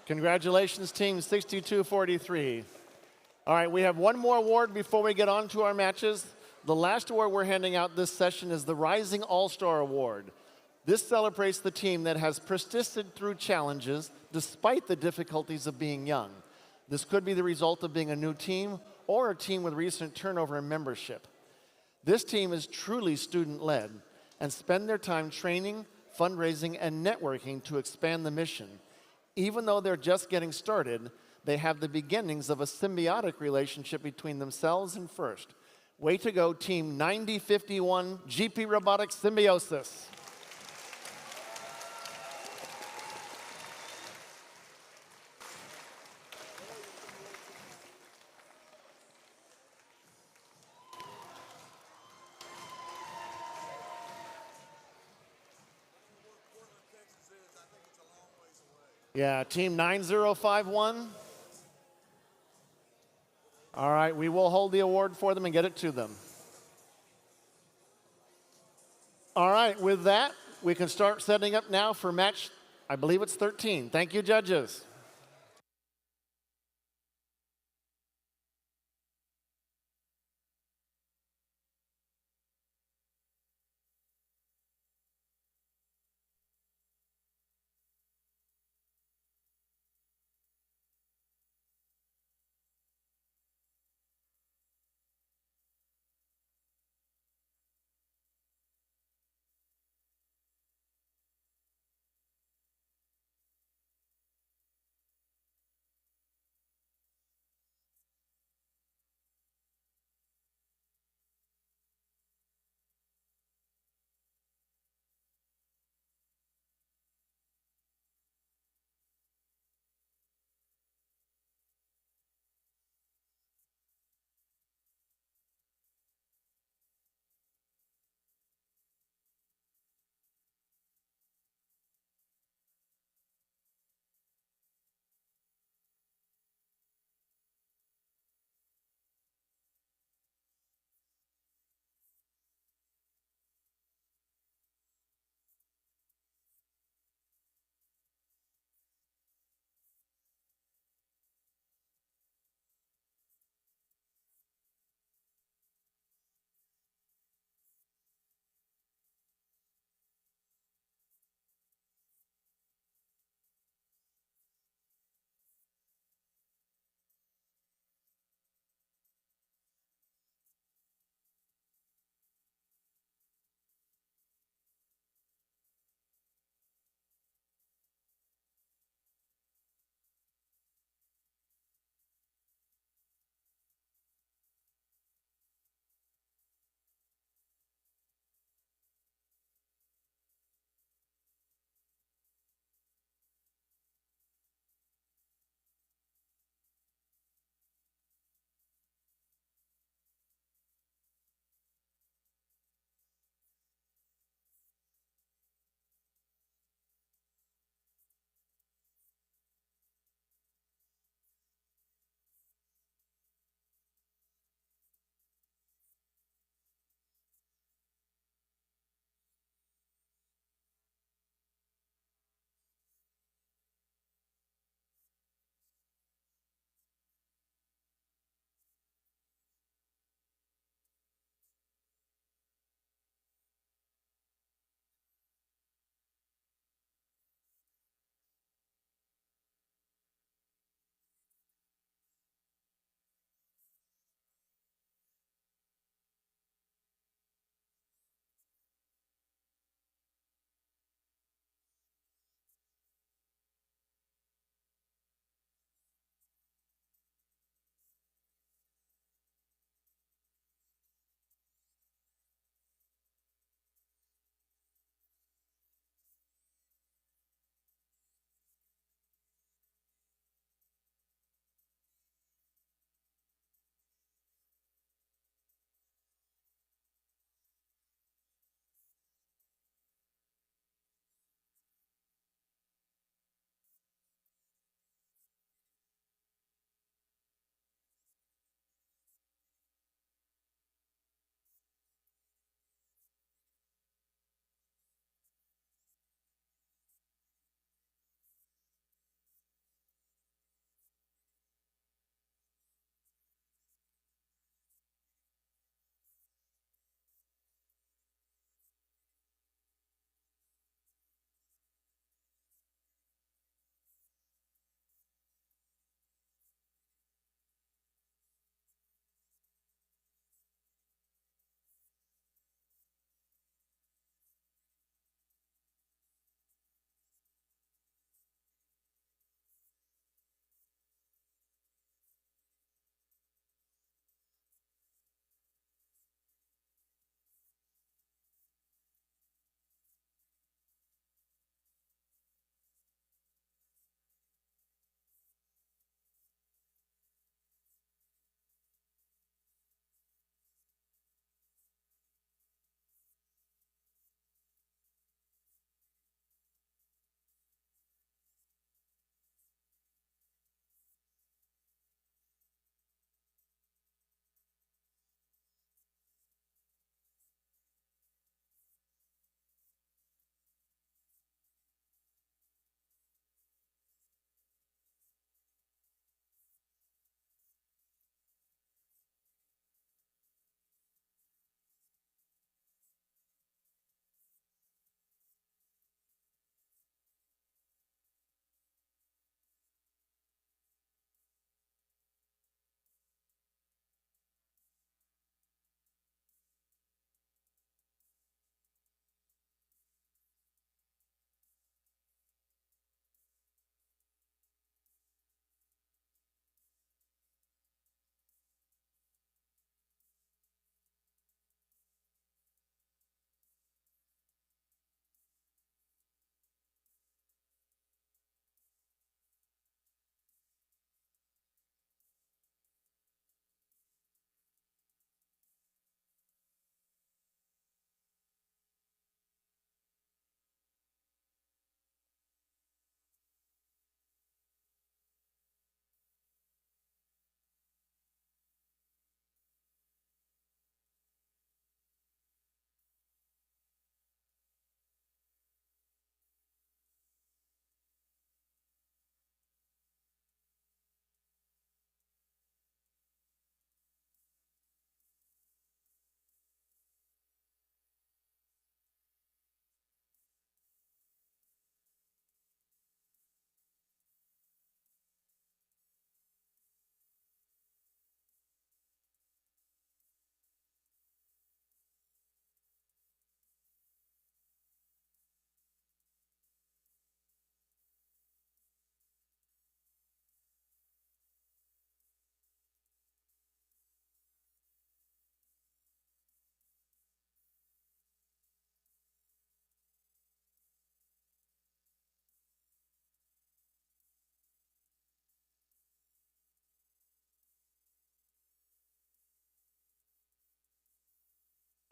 Congratulations, Team 6243. All right, we have one more award before we get on to our matches. The last award we're handing out this session is the Rising All-Star Award. This celebrates the team that has persisted through challenges despite the difficulties of being young. This could be the result of being a new team or a team with recent turnover in membership. This team is truly student-led and spend their time training, fundraising, and networking to expand the mission. Even though they're just getting started, they have the beginnings of a symbiotic relationship between themselves and FIRST. Way to go, Team 9051 GP Robotics Symbiosis. Yeah, Team 9051. All right, we will hold the award for them and get it to them. All right, with that, we can start setting up now for match, I believe it's 13. Thank you, judges.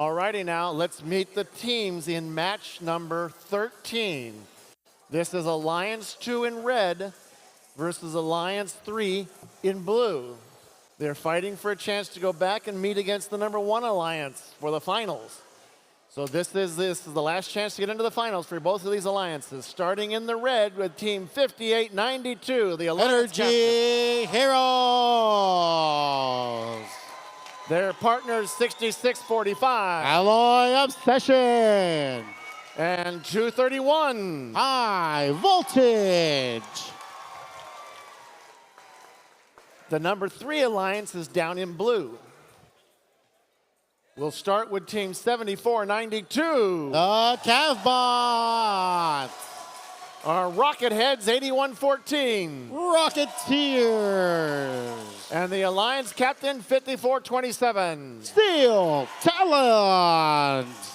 Alrighty now, let's meet the teams in match number 13. This is Alliance 2 in red versus Alliance 3 in blue. They're fighting for a chance to go back and meet against the number 1 Alliance for the finals. So this is the last chance to get into the finals for both of these alliances. Starting in the red with team 5892, the Alliance Energy Heroes. Their partners 6645. Alloy Obsession. And 231. High Voltage. The number 3 alliance is down in blue. We'll start with team 7492. The Cavbots. Our Rocket Heads 8114. Rocketeers. And the Alliance Captain 5427. Steel Talons.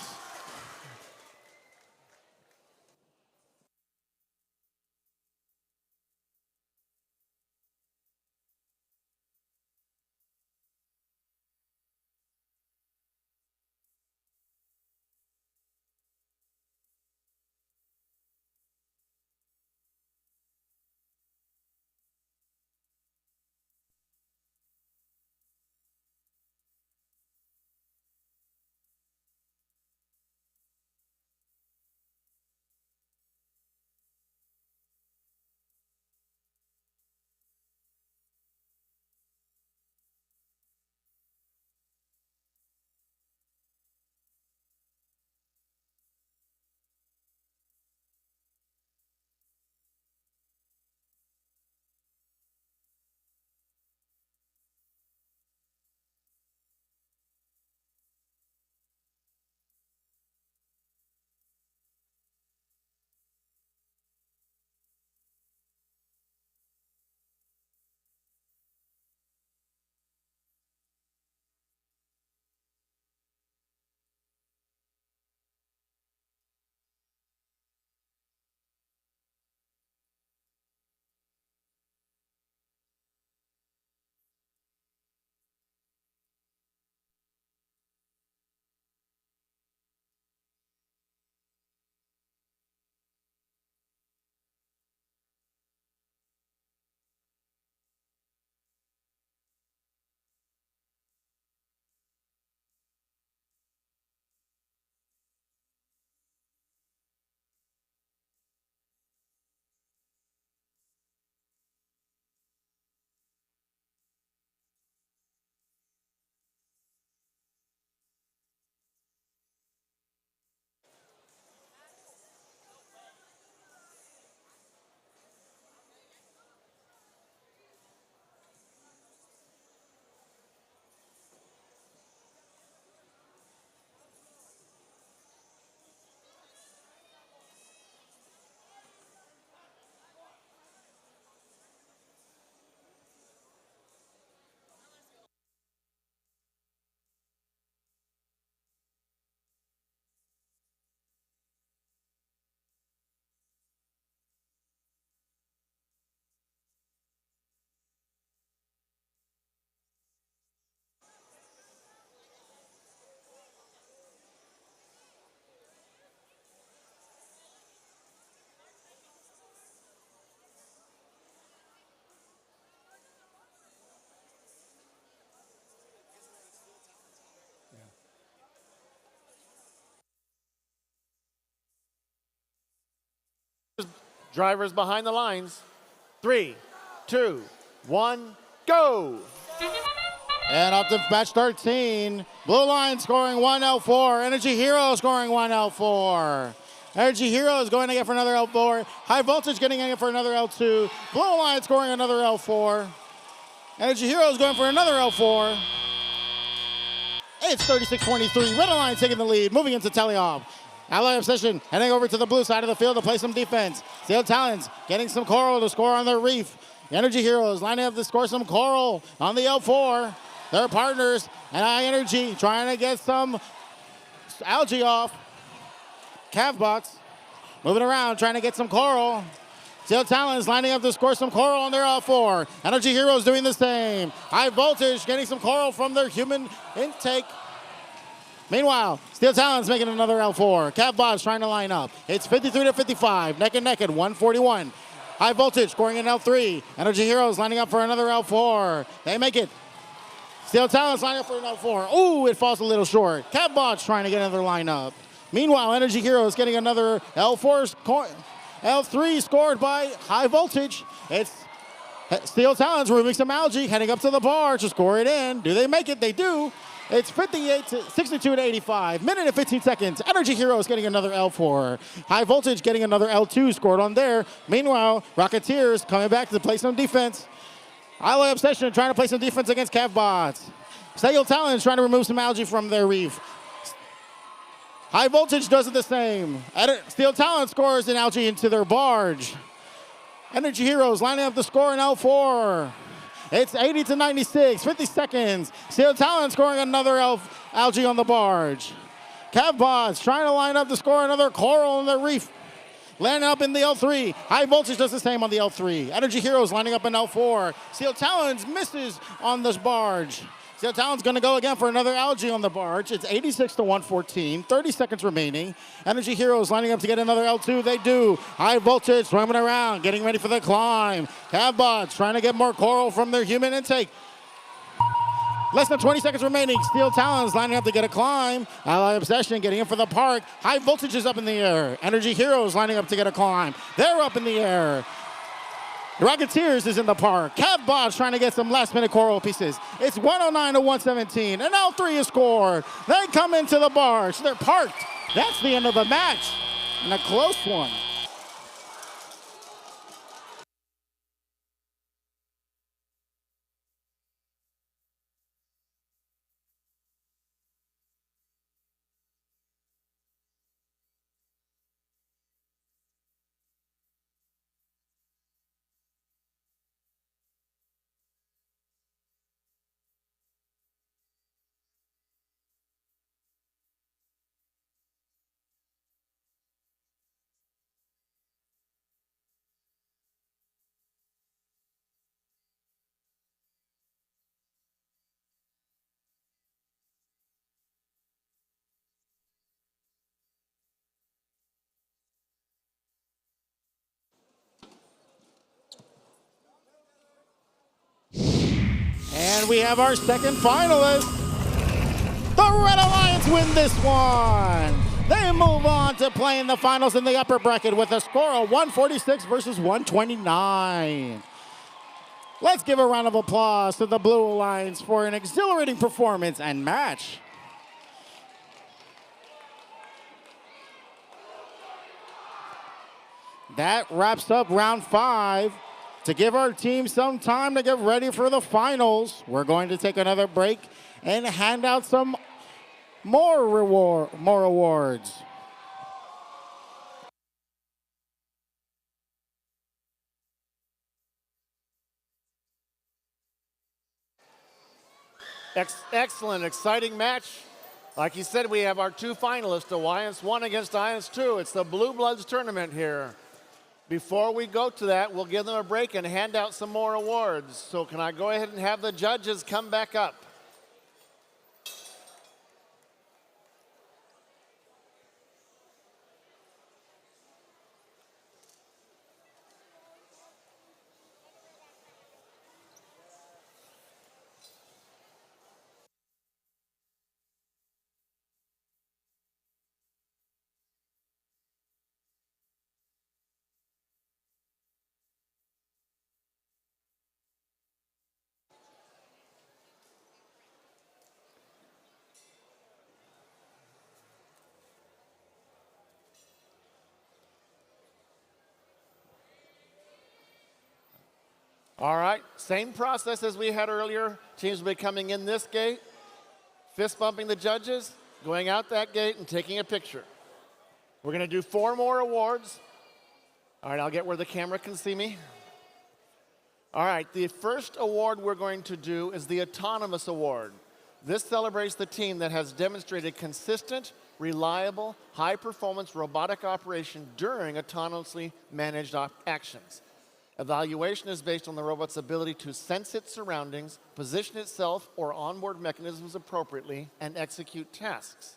Drivers behind the lines. 3, 2, 1, go! And up to match 13. Blue line scoring 1L4. Energy Hero scoring 1L4. Energy Hero is going to get for another L4. High Voltage getting it for another L2. Blue line scoring another L4. Energy Hero is going for another L4. It's 36-23. Red Alliance taking the lead, moving into teleoff. Alloy Obsession heading over to the blue side of the field to play some defense. Steel Talons getting some coral to score on their reef. Energy Heroes lining up to score some coral on the L4. Their partners and High Energy trying to get some algae off. Cavbots moving around trying to get some coral. Steel Talons lining up to score some coral on their L4. Energy Heroes doing the same. High Voltage getting some coral from their human intake. Meanwhile, Steel Talon's making another L4. Cavbot's trying to line up. It's 53 to 55, neck and neck at 141. High Voltage scoring an L3. Energy Heroes lining up for another L4. They make it. Steel Talon's lining up for an L4. Ooh, it falls a little short. Cavbot's trying to get another lineup. Meanwhile, Energy Heroes getting another L4. L3 scored by High Voltage. It's Steel Talon's removing some algae, heading up to the bar to score it in. Do they make it? They do. It's 62 to 85. Minute and 15 seconds. Energy Heroes getting another L4. High Voltage getting another L2 scored on there. Meanwhile, Rocketeers coming back to play some defense. Ally Obsession trying to play some defense against Cavbots. Steel Talon trying to remove some algae from their reef. High Voltage does it the same. Steel Talon scores an algae into their barge. Energy Heroes lining up the score in L4. It's 80 to 96, 50 seconds. Steel Talon scoring another algae on the barge. Cavbots trying to line up to score another coral on the reef. Landing up in the L3. High Voltage does the same on the L3. Energy Heroes lining up in L4. Steel Talons misses on this barge. Steel Talon's going to go again for another algae on the barge. It's 86 to 114, 30 seconds remaining. Energy Heroes lining up to get another L2. They do. High Voltage swimming around, getting ready for the climb. Cavbots trying to get more coral from their human intake. Less than 20 seconds remaining. Steel Talons lining up to get a climb. Ally Obsession getting in for the park. High Voltage is up in the air. Energy Heroes lining up to get a climb. They're up in the air. Rocketeers is in the park. Cavbots trying to get some last-minute coral pieces. It's 109 to 117, and L3 is scored. They come into the barge. They're parked. That's the end of the match, and a close one. And we have our second finalist. The Red Alliance win this one. They move on to play in the finals in the upper bracket with a score of 146 versus 129. Let's give a round of applause to the Blue Alliance for an exhilarating performance and match. That wraps up round 5. To give our team some time to get ready for the finals, we're going to take another break and hand out some more awards. Excellent, exciting match. Like you said, we have our 2 finalists, Alliance 1 against Alliance 2. It's the Blue Bloods tournament here. Before we go to that, we'll give them a break and hand out some more awards. So can I go ahead and have the judges come back up? All right, same process as we had earlier. Teams will be coming in this gate, fist bumping the judges, going out that gate and taking a picture. We're gonna do 4 more awards. All right, I'll get where the camera can see me. All right, the first award we're going to do is the Autonomous Award. This celebrates the team that has demonstrated consistent, reliable, high-performance robotic operation during autonomously managed actions. Evaluation is based on the robot's ability to sense its surroundings, position itself or onboard mechanisms appropriately, and execute tasks.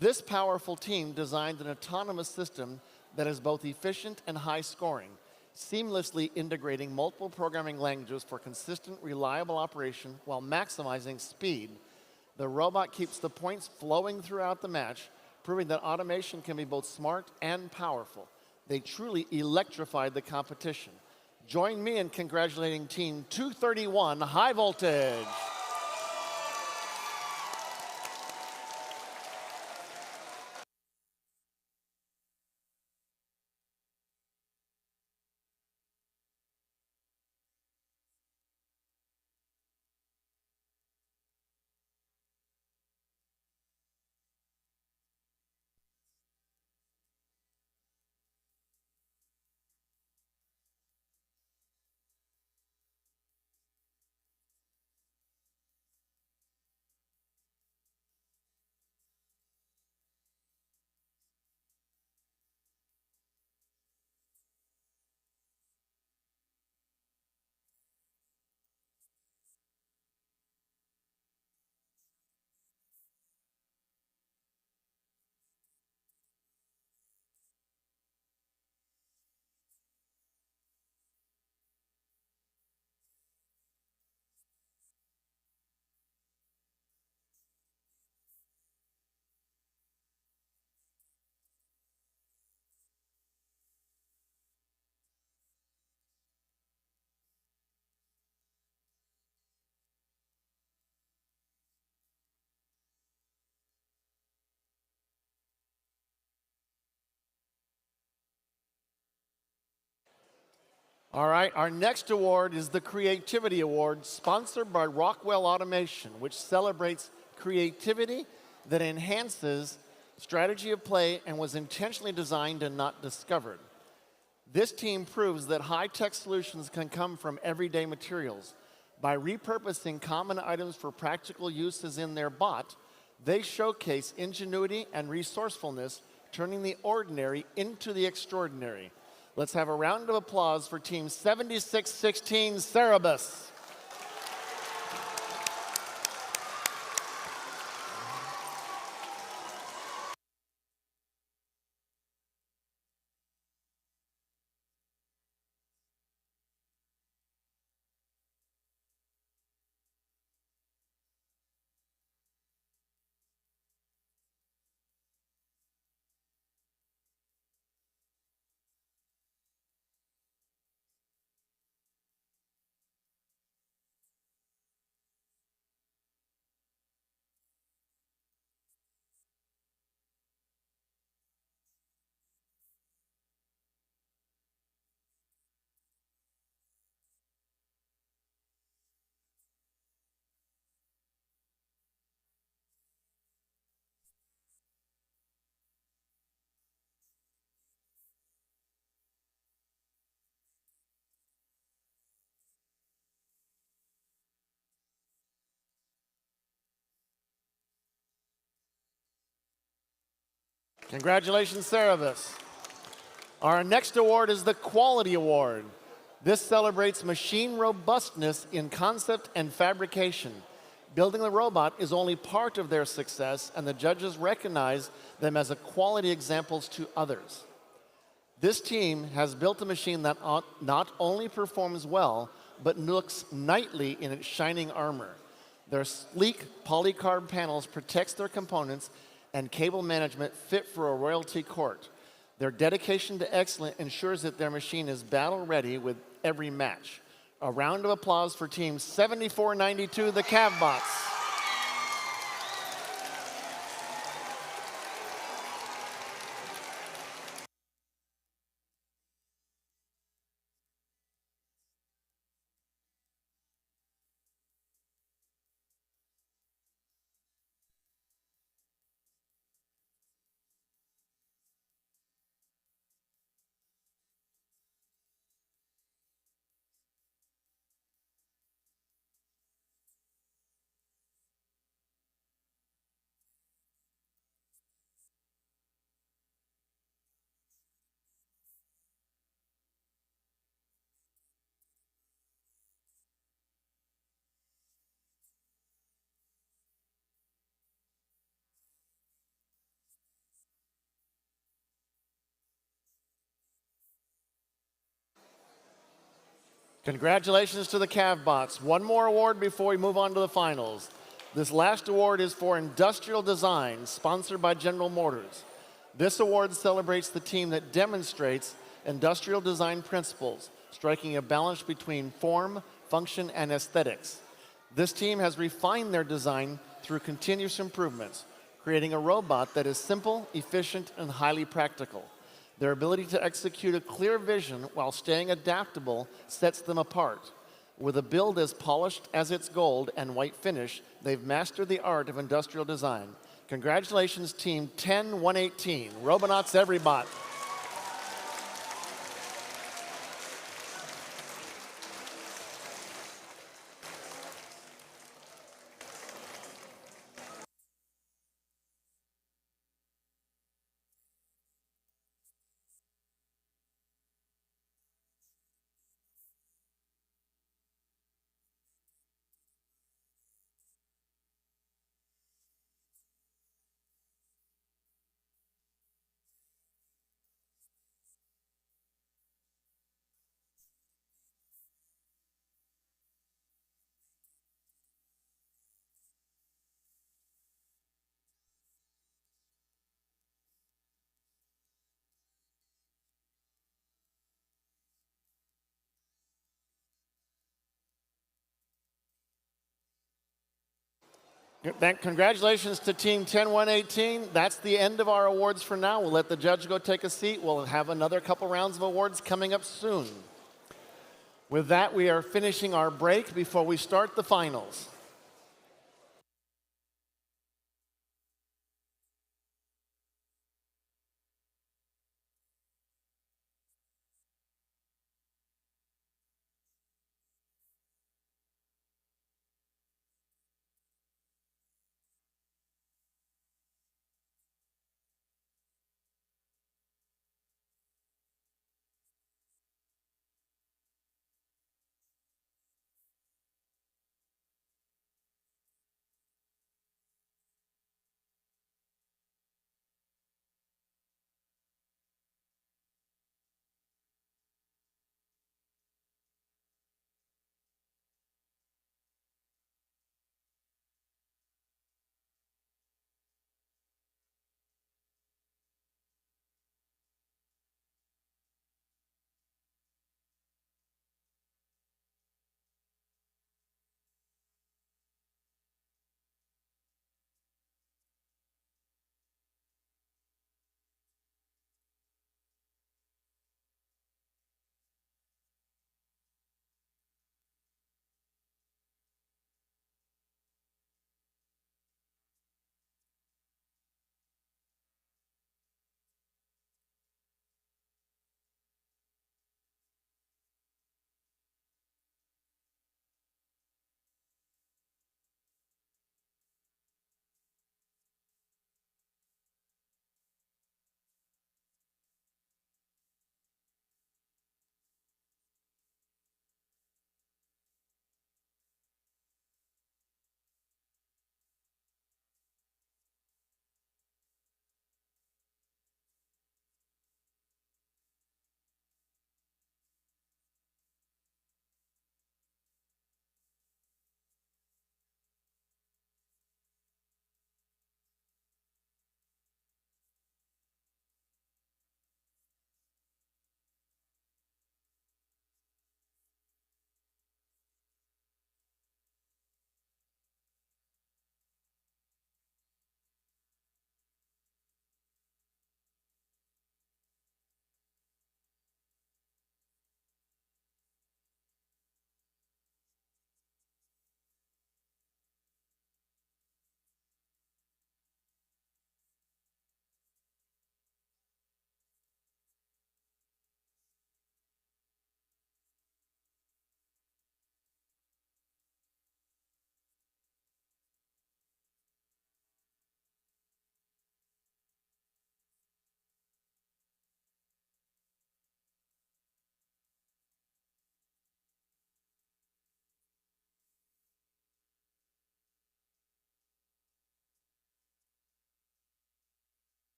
This powerful team designed an autonomous system that is both efficient and high scoring, seamlessly integrating multiple programming languages for consistent, reliable operation while maximizing speed. The robot keeps the points flowing throughout the match, proving that automation can be both smart and powerful. They truly electrified the competition. Join me in congratulating Team 231 High Voltage. All right, our next award is the Creativity Award, sponsored by Rockwell Automation, which celebrates creativity that enhances strategy of play and was intentionally designed and not discovered. This team proves that high-tech solutions can come from everyday materials. By repurposing common items for practical uses in their bot, they showcase ingenuity and resourcefulness, turning the ordinary into the extraordinary. Let's have a round of applause for Team 7616 Cerebus. Congratulations, Cerebus. Our next award is the Quality Award. This celebrates machine robustness in concept and fabrication. Building the robot is only part of their success, and the judges recognize them as a quality examples to others. This team has built a machine that not only performs well, but looks knightly in its shining armor. Their sleek polycarb panels protects their components, and cable management fit for a royalty court. Their dedication to excellence ensures that their machine is battle ready with every match. A round of applause for Team 7492, the Cavbots. Congratulations to the CavBots. One more award before we move on to the finals. This last award is for Industrial Design, sponsored by General Motors. This award celebrates the team that demonstrates industrial design principles, striking a balance between form, function, and aesthetics. This team has refined their design through continuous improvements, creating a robot that is simple, efficient, and highly practical. Their ability to execute a clear vision while staying adaptable sets them apart. With a build as polished as its gold and white finish, they've mastered the art of industrial design. Congratulations, Team 10118. Robonauts, every bot. Congratulations to Team 10118. That's the end of our awards for now. We'll let the judge go take a seat. We'll have another couple rounds of awards coming up soon. With that, we are finishing our break before we start the finals.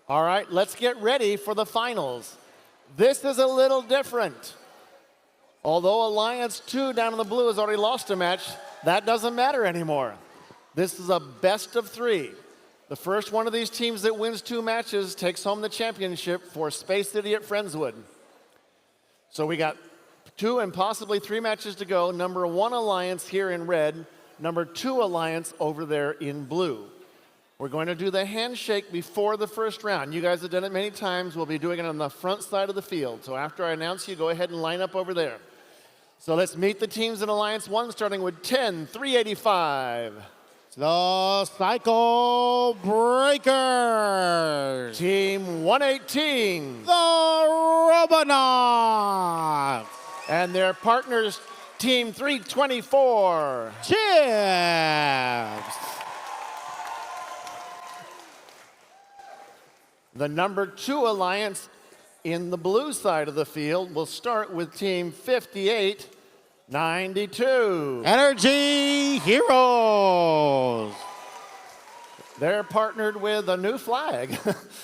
All right, let's get ready for the finals. This is a little different. Although Alliance 2 down in the blue has already lost a match, that doesn't matter anymore. This is a best of 3. The first one of these teams that wins 2 matches takes home the championship for Space City at Friendswood. So we got 2 and possibly 3 matches to go. Number 1 Alliance here in red, number 2 Alliance over there in blue. We're going to do the handshake before the first round. You guys have done it many times. We'll be doing it on the front side of the field. So after I announce you, go ahead and line up over there. So let's meet the teams in Alliance 1, starting with 10-385. The Cycle Breakers. Team 118. The Robotics. And their partners, Team 324. Chips. The number 2 Alliance in the blue side of the field will start with Team 5892. Energy Heroes. They're partnered with a new flag,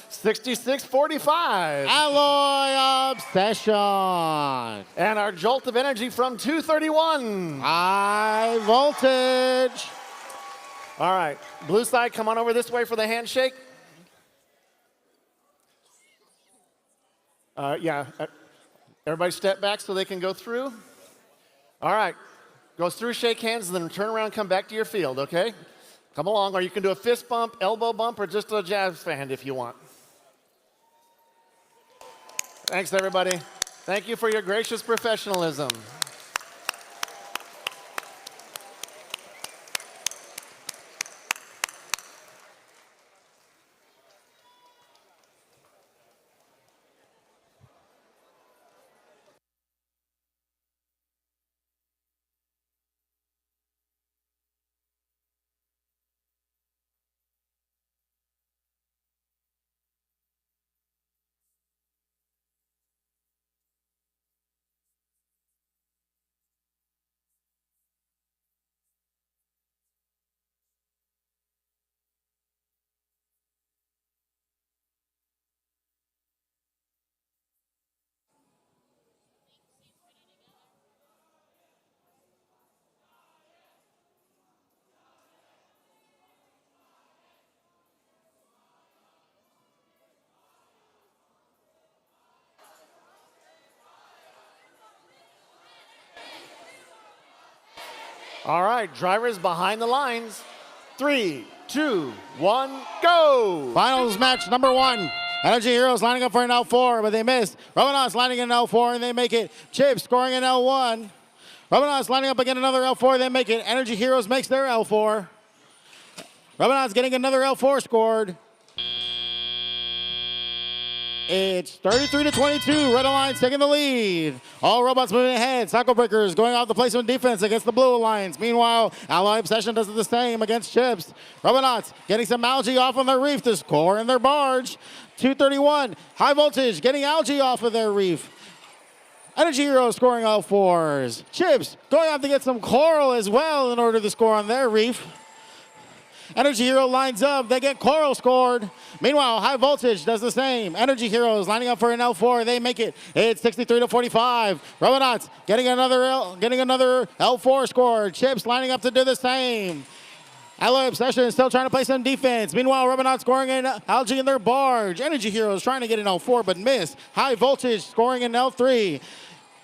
6645. Alloy Obsession. And our jolt of energy from 231. High Voltage. All right, blue side, come on over this way for the handshake. Everybody step back so they can go through. All right, go through, shake hands, and then turn around and come back to your field, okay? Come along, or you can do a fist bump, elbow bump, or just a jazz hand if you want. Thanks, everybody. Thank you for your gracious professionalism. All right, drivers behind the lines. 3, 2, 1, go! Finals match number 1. Energy Heroes lining up for an L4, but they miss. Robotics lining in L4, and they make it. Chips scoring an L1. Robotics lining up again another L4, they make it. Energy Heroes makes their L4. Robotics getting another L4 scored. It's 33-22. Red Alliance taking the lead. All robots moving ahead. Cycle Breakers going off the placement defense against the Blue Alliance. Meanwhile, Alloy Obsession does the same against Chips. Robots getting some algae off on their reef to score in their barge. 231. High Voltage getting algae off of their reef. Energy Heroes scoring L4s. Chips going off to get some coral as well in order to score on their reef. Energy Hero lines up. They get coral scored. Meanwhile, High Voltage does the same. Energy Heroes lining up for an L4. They make it. It's 63-45. Robotics getting another L4 score. Chips lining up to do the same. Alloy Obsession is still trying to play some defense. Meanwhile, Robotics scoring an algae in their barge. Energy Heroes trying to get an L4 but miss. High Voltage scoring an L3.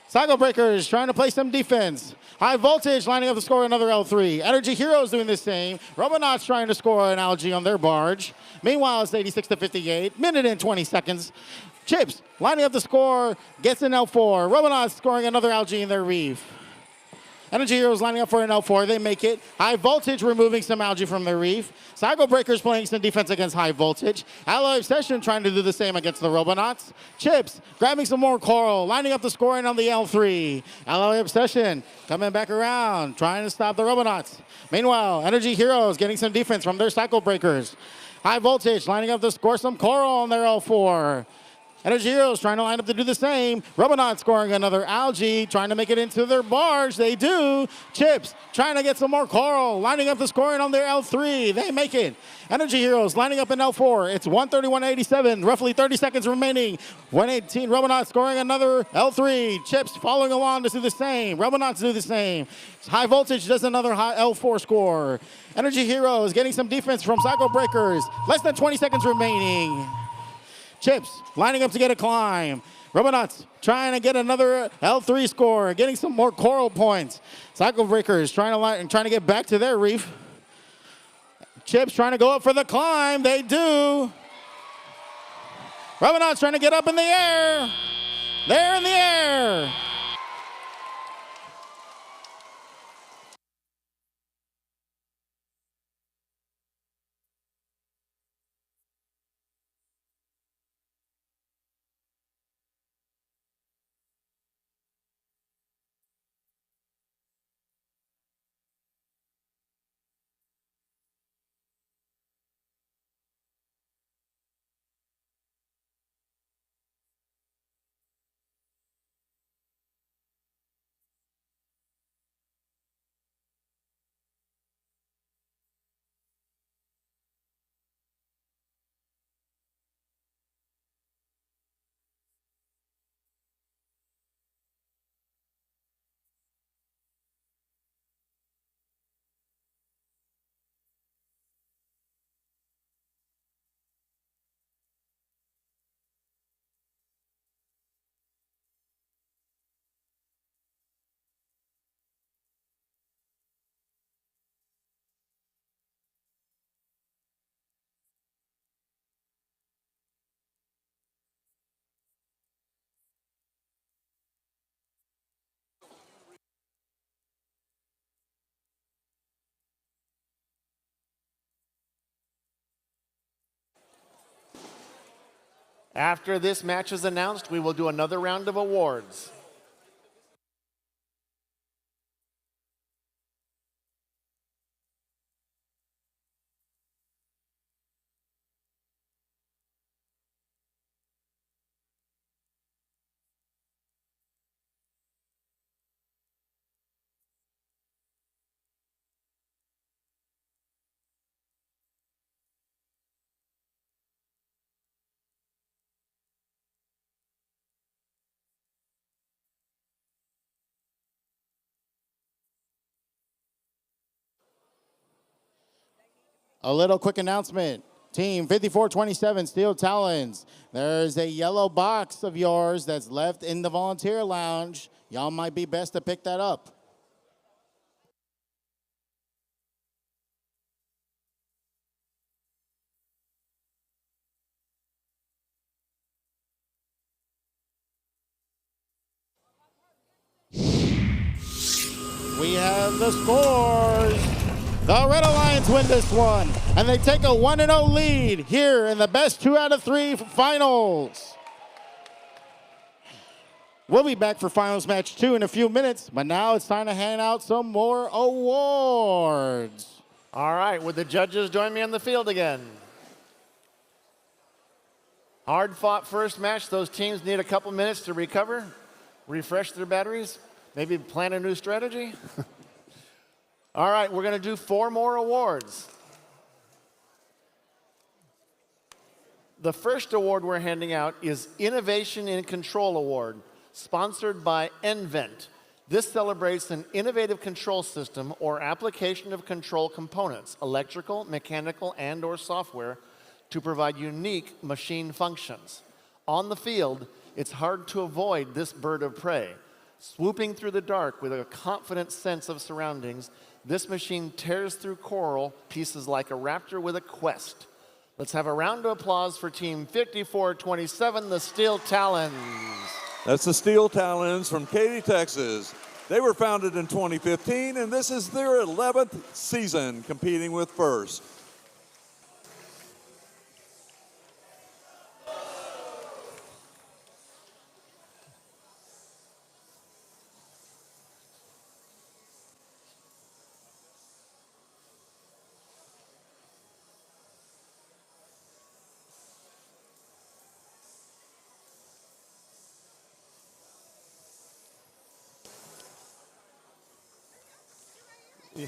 Cycle Breakers trying to play some defense. High Voltage lining up to score another L3. Energy Heroes doing the same. Robotics trying to score an algae on their barge. Meanwhile, it's 86-58. Minute and 20 seconds. Chips lining up to score, gets an L4. Robotics scoring another algae in their reef. Energy Heroes lining up for an L4. They make it. High Voltage removing some algae from their reef. Cycle Breakers playing some defense against High Voltage. Alloy Obsession trying to do the same against the Robonauts. Chips grabbing some more coral, lining up the scoring on the L3. Alloy Obsession coming back around, trying to stop the Robonauts. Meanwhile, Energy Heroes getting some defense from their Cycle Breakers. High Voltage lining up to score some coral on their L4. Energy Heroes trying to line up to do the same. Robonaut scoring another algae, trying to make it into their barge. They do. Chips trying to get some more coral, lining up the scoring on their L3. They make it. Energy Heroes lining up in L4. It's 131.87, roughly 30 seconds remaining. 118, Robonaut scoring another L3. Chips following along to do the same. Robonauts do the same. High Voltage does another high L4 score. Energy Heroes getting some defense from Cycle Breakers. Less than 20 seconds remaining. Chips lining up to get a climb. Robonauts trying to get another L3 score, getting some more coral points. Cycle Breakers trying to get back to their reef. Chips trying to go up for the climb. They do. Robonauts trying to get up in the air. They're in the air. After this match is announced, we will do another round of awards. A little quick announcement. Team 5427 Steel Talons. There's a yellow box of yours that's left in the volunteer lounge. Y'all might be best to pick that up. We have the scores. The Red Alliance win this one, and they take a 1-0 lead here in the best 2 out of 3 finals. We'll be back for finals match 2 in a few minutes, but now it's time to hand out some more awards. All right, would the judges join me on the field again? Hard-fought first match. Those teams need a couple minutes to recover, refresh their batteries, maybe plan a new strategy. All right, we're going to do 4 more awards. The first award we're handing out is Innovation in Control Award, sponsored by nVent. This celebrates an innovative control system or application of control components, electrical, mechanical, and/or software, to provide unique machine functions. On the field, it's hard to avoid this bird of prey. Swooping through the dark with a confident sense of surroundings, this machine tears through coral pieces like a raptor with a quest. Let's have a round of applause for Team 5427, the Steel Talons. That's the Steel Talons from Katy, Texas. They were founded in 2015, and this is their 11th season competing with FIRST. Yeah.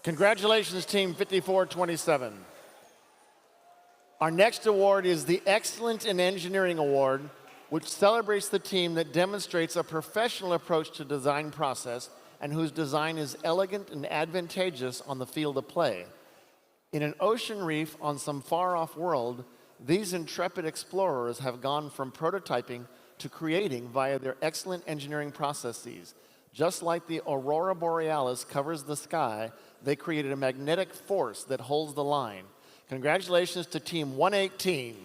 Congratulations, Team 5427. Our next award is the Excellent in Engineering Award, which celebrates the team that demonstrates a professional approach to design process and whose design is elegant and advantageous on the field of play. In an ocean reef on some far-off world, these intrepid explorers have gone from prototyping to creating via their excellent engineering processes. Just like the aurora borealis covers the sky, they created a magnetic force that holds the line. Congratulations to Team 118.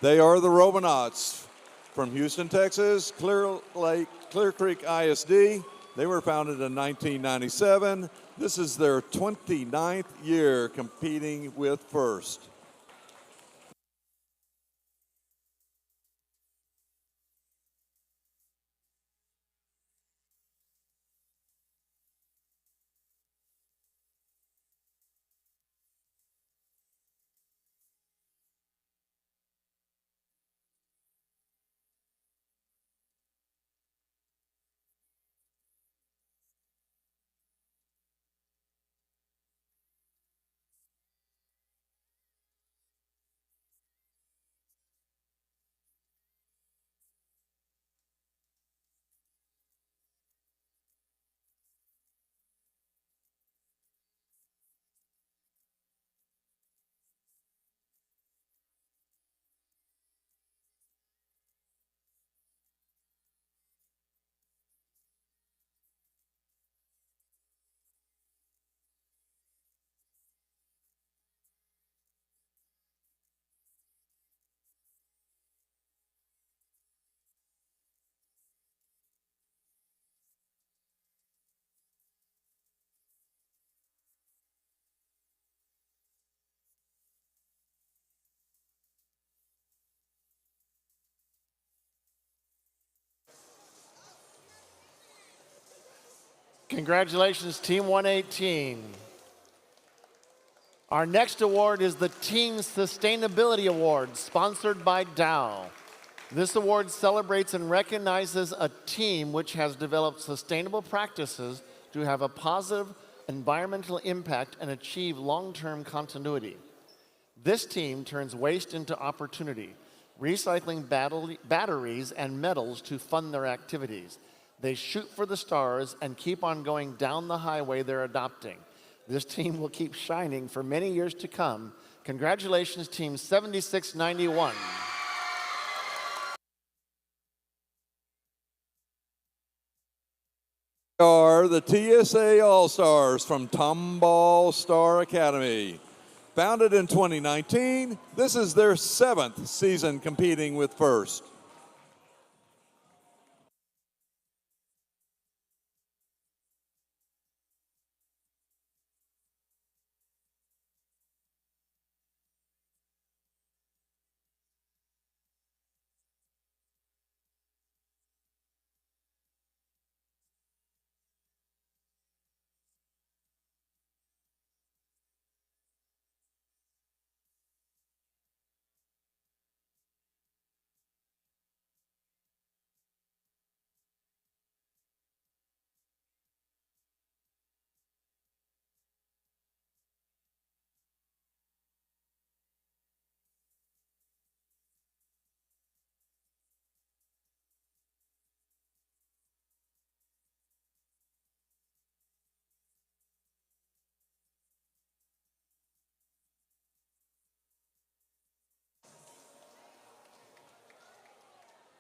They are the Robotics from Houston, Texas, Clear Creek ISD. They were founded in 1997. This is their 29th year competing with FIRST. Congratulations, Team 118. Our next award is the Team Sustainability Award, sponsored by Dow. This award celebrates and recognizes a team which has developed sustainable practices to have a positive environmental impact and achieve long-term continuity. This team turns waste into opportunity, recycling batteries and metals to fund their activities. They shoot for the stars and keep on going down the highway they're adopting. This team will keep shining for many years to come. Congratulations, Team 7691. Are the TSA All-Stars from Tomball Star Academy. Founded in 2019, this is their 7th season competing with FIRST.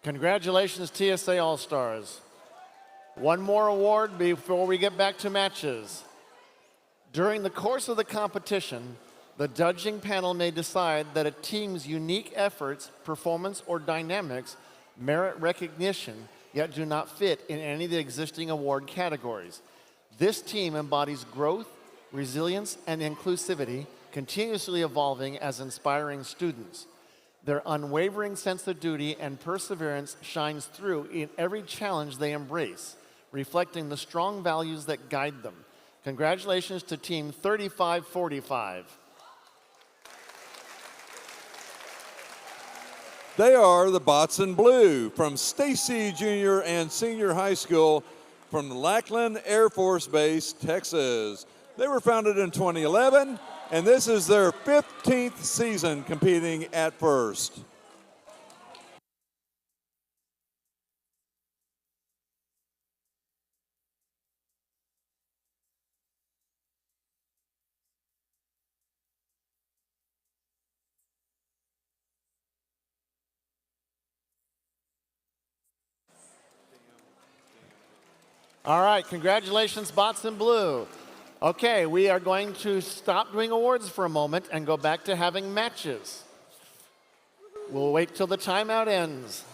Congratulations, TSA All-Stars. One more award before we get back to matches. During the course of the competition, the judging panel may decide that a team's unique efforts, performance, or dynamics merit recognition, yet do not fit in any of the existing award categories. This team embodies growth, resilience, and inclusivity, continuously evolving as inspiring students. Their unwavering sense of duty and perseverance shines through in every challenge they embrace, reflecting the strong values that guide them. Congratulations to Team 3545. They are the Bots in Blue from Stacy Junior and Senior High School from Lackland Air Force Base, Texas. They were founded in 2011, and this is their 15th season competing at First. All right, congratulations, Bots in Blue. Okay, we are going to stop doing awards for a moment and go back to having matches. We'll wait till the timeout ends.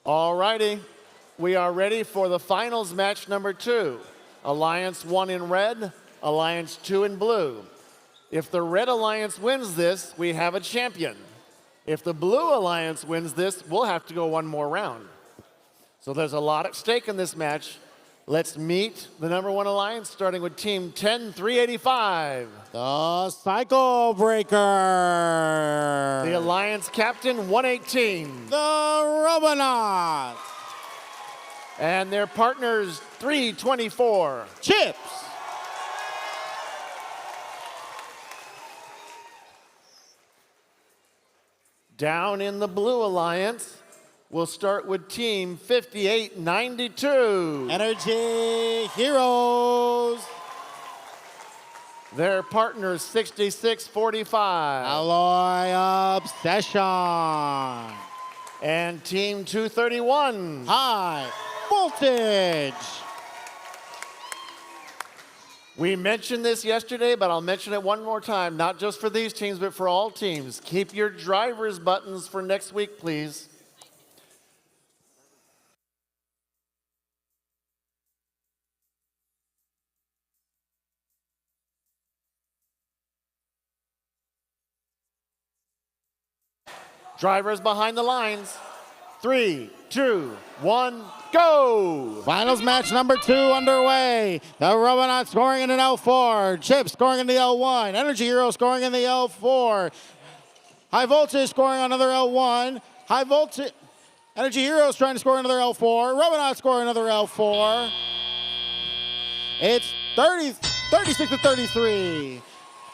All righty. We are ready for the finals match number 2. Alliance 1 in red, Alliance 2 in blue. If the Red Alliance wins this, we have a champion. If the Blue Alliance wins this, we'll have to go one more round. So there's a lot at stake in this match. Let's meet the number 1 alliance, starting with Team 10385. The Cycle Breaker. The alliance captain, 118. The Robonaut. And their partners, 324. Chips. Down in the Blue Alliance, we'll start with Team 5892. Energy Heroes. Their partners, 6645. Alloy Obsession. And Team 231. High Voltage. We mentioned this yesterday, but I'll mention it one more time, not just for these teams, but for all teams. Keep your drivers' buttons for next week, please. Drivers behind the lines. 3, 2, 1, go! Finals match number 2 underway. The Robonaut scoring in an L4. Chip scoring in the L1. Energy Hero scoring in the L4. High Voltage scoring another L1. High Voltage. Energy Heroes trying to score another L4. Robonaut scoring another L4. It's 36 to 33.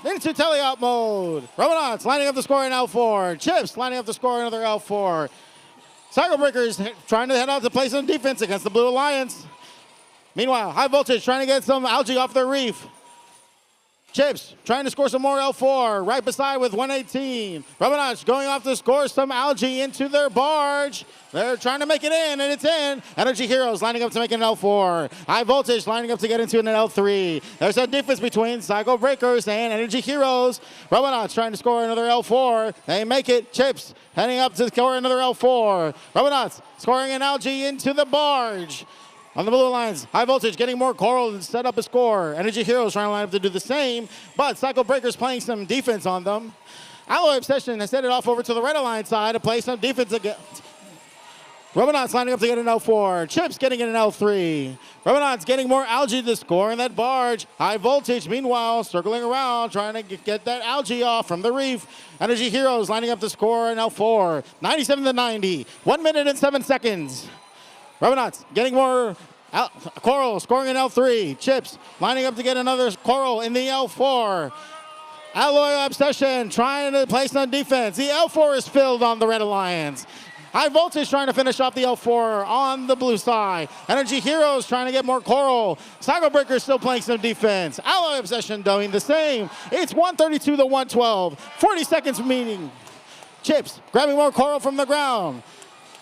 Into teleop mode. Robonauts lining up to score in L4. Chips lining up to score another L4. Cycle Breakers trying to head out to play some defense against the Blue Alliance. Meanwhile, High Voltage trying to get some algae off their reef. Chips trying to score some more L4 right beside with 118. Robonauts going off to score some algae into their barge. They're trying to make it in, and it's in. Energy Heroes lining up to make an L4. High Voltage lining up to get into an L3. There's a difference between Cycle Breakers and Energy Heroes. Robonauts trying to score another L4. They make it. Chips heading up to score another L4. Robonauts scoring an algae into the barge. On the Blue Alliance, High Voltage getting more coral and set up a score. Energy Heroes trying to line up to do the same, but Cycle Breakers playing some defense on them. Alloy Obsession has set it off over to the Red Alliance side to play some defense again. Robonauts lining up to get an L4. Chips getting an L3. Robonauts getting more algae to score in that barge. High Voltage, meanwhile, circling around, trying to get that algae off from the reef. Energy Heroes lining up to score an L4. 97 to 90. 1 minute and 7 seconds. Robonauts getting more coral, scoring an L3. Chips lining up to get another coral in the L4. Alloy Obsession trying to play some defense. The L4 is filled on the Red Alliance. High Voltage trying to finish off the L4 on the blue side. Energy Heroes trying to get more coral. Cycle Breakers still playing some defense. Alloy Obsession doing the same. It's 132 to 112. 40 seconds remaining. Chips grabbing more coral from the ground.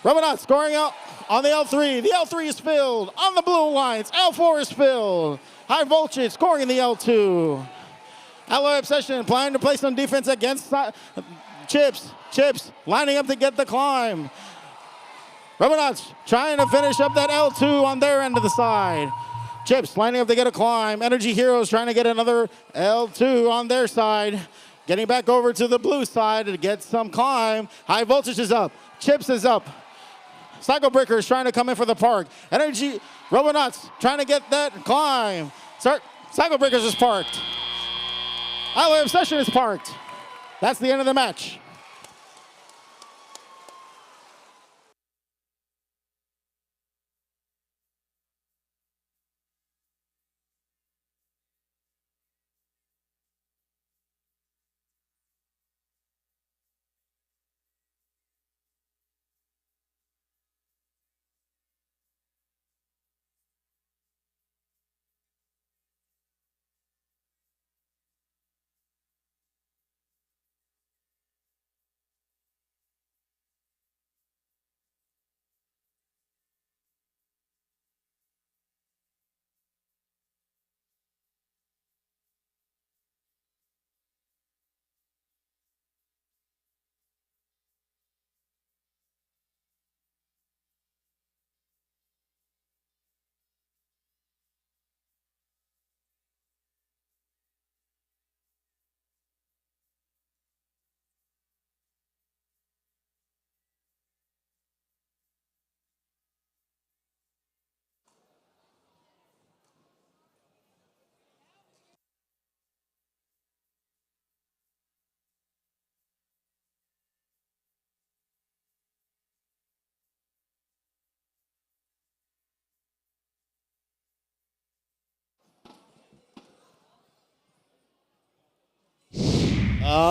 Robonauts scoring out on the L3. The L3 is filled. On the Blue Alliance, L4 is filled. High Voltage scoring in the L2. Alloy Obsession planning to play some defense against Chips. Chips lining up to get the climb. Robonauts trying to finish up that L2 on their end of the side. Chips lining up to get a climb. Energy Heroes trying to get another L2 on their side. Getting back over to the blue side to get some climb. High Voltage is up. Chips is up. Cycle Breakers trying to come in for the park. Energy Robonauts trying to get that climb. Cycle Breakers is parked. Alloy Obsession is parked. That's the end of the match.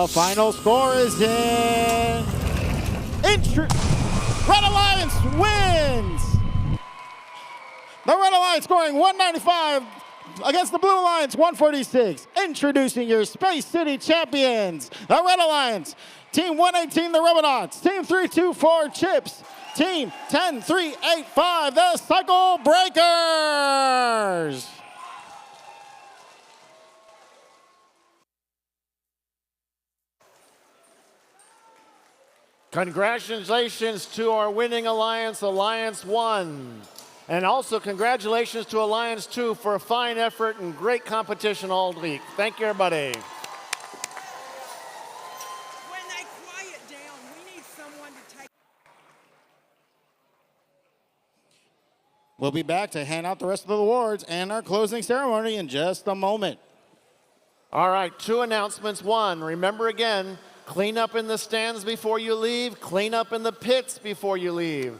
The final score is in. Red Alliance wins. The Red Alliance scoring 195 against the Blue Alliance 146. Introducing your Space City champions, the Red Alliance. Team 118, the Robotics. Team 324, Chips. Team 10385, the Cycle Breakers. Congratulations to our winning alliance, Alliance 1. And also congratulations to Alliance 2 for a fine effort and great competition all week. Thank you, everybody. When they quiet down, we need someone to take. We'll be back to hand out the rest of the awards and our closing ceremony in just a moment. All right, 2 announcements. 1, remember again, clean up in the stands before you leave, clean up in the pits before you leave.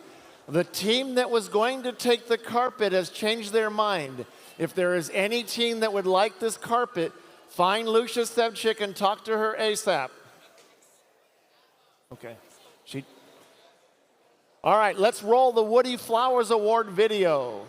The team that was going to take the carpet has changed their mind. If there is any team that would like this carpet, find Lucia Sevchik and talk to her ASAP. Okay. All right, let's roll the Woody Flowers Award video.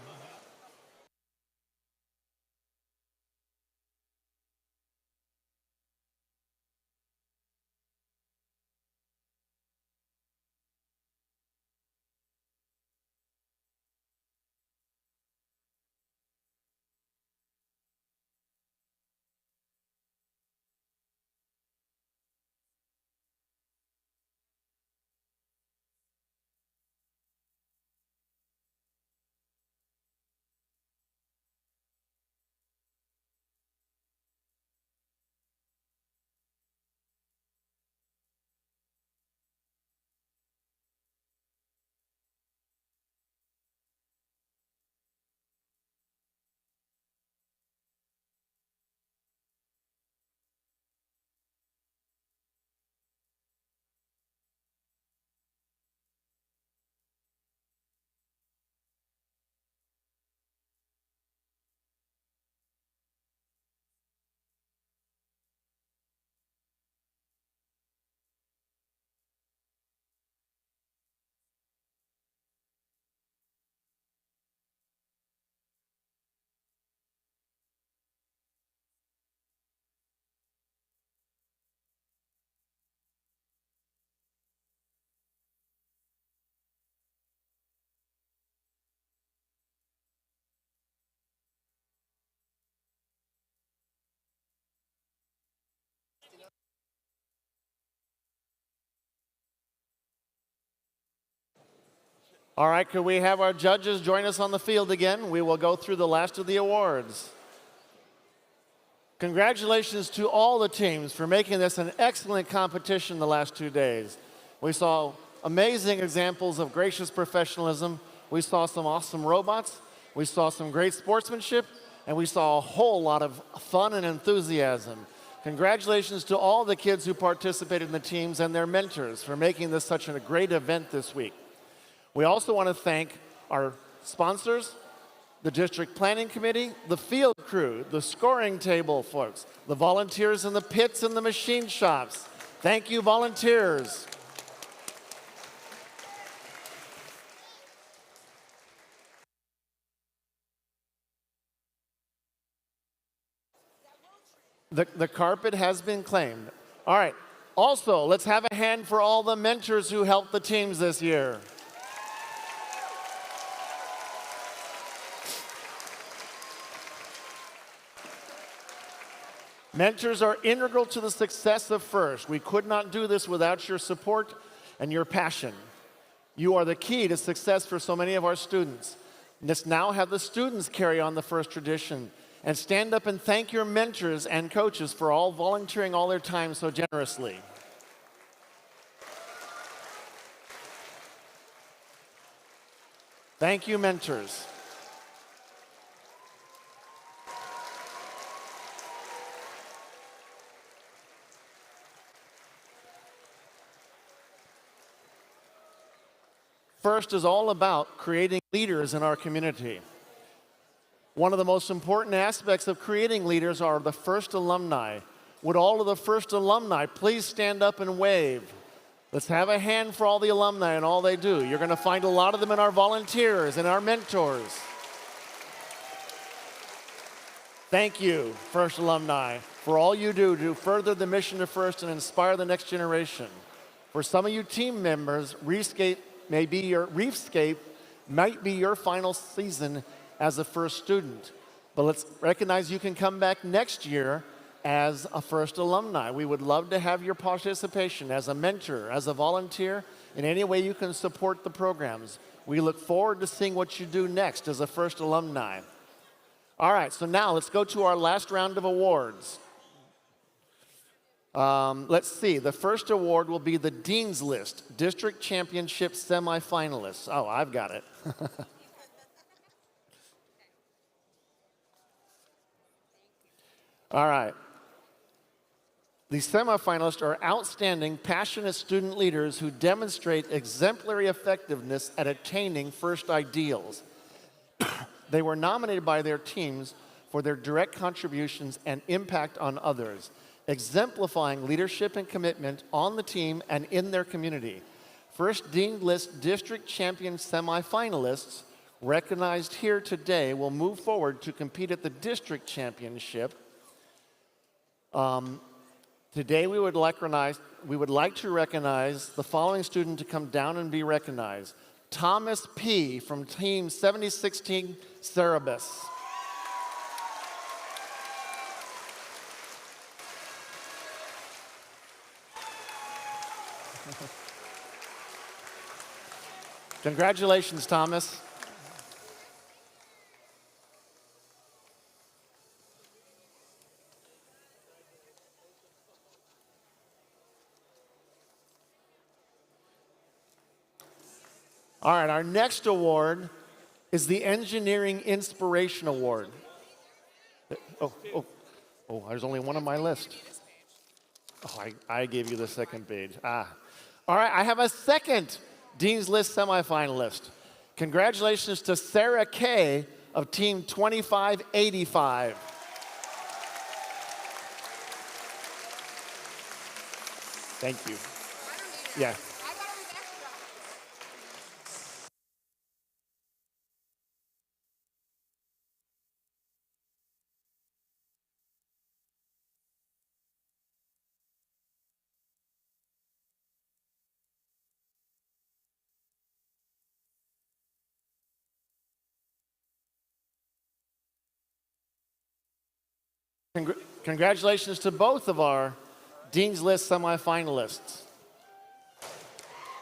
All right, could we have our judges join us on the field again? We will go through the last of the awards. Congratulations to all the teams for making this an excellent competition the last 2 days. We saw amazing examples of gracious professionalism. We saw some awesome robots. We saw some great sportsmanship. And we saw a whole lot of fun and enthusiasm. Congratulations to all the kids who participated in the teams and their mentors for making this such a great event this week. We also want to thank our sponsors, the District Planning Committee, the field crew, the scoring table folks, the volunteers in the pits and the machine shops. Thank you, volunteers. The carpet has been claimed. All right. Also, let's have a hand for all the mentors who helped the teams this year. Mentors are integral to the success of FIRST. We could not do this without your support and your passion. You are the key to success for so many of our students. Let's now have the students carry on the FIRST tradition and stand up and thank your mentors and coaches for all volunteering all their time so generously. Thank you, mentors. FIRST is all about creating leaders in our community. One of the most important aspects of creating leaders are the FIRST alumni, Would all of the first alumni please stand up and wave? Let's have a hand for all the alumni and all they do. You're going to find a lot of them in our volunteers and our mentors. Thank you, First alumni, for all you do to further the mission of First and inspire the next generation. For some of you team members, Reefscape might be your final season as a First student. But let's recognize you can come back next year as a First alumni. We would love to have your participation as a mentor, as a volunteer, in any way you can support the programs. We look forward to seeing what you do next as a First alumni. All right, so now let's go to our last round of awards. Let's see, the first award will be the Dean's List, District Championship semifinalists. Oh, I've got it. All right. The semifinalists are outstanding, passionate student leaders who demonstrate exemplary effectiveness at attaining First ideals. They were nominated by their teams for their direct contributions and impact on others, exemplifying leadership and commitment on the team and in their community. First Dean List District Champion semifinalists recognized here today will move forward to compete at the District Championship. Today we would like to recognize the following student to come down and be recognized. Thomas P. from Team 7016 Cerebus. Congratulations, Thomas. All right, our next award is the Engineering Inspiration Award. Oh, there's only one on my list. Oh, I gave you the second page. All right, I have a second Dean's List semifinalist. Congratulations to Sarah Kay of Team 2585. Thank you. Yeah. Congratulations to both of our Dean's List semifinalists.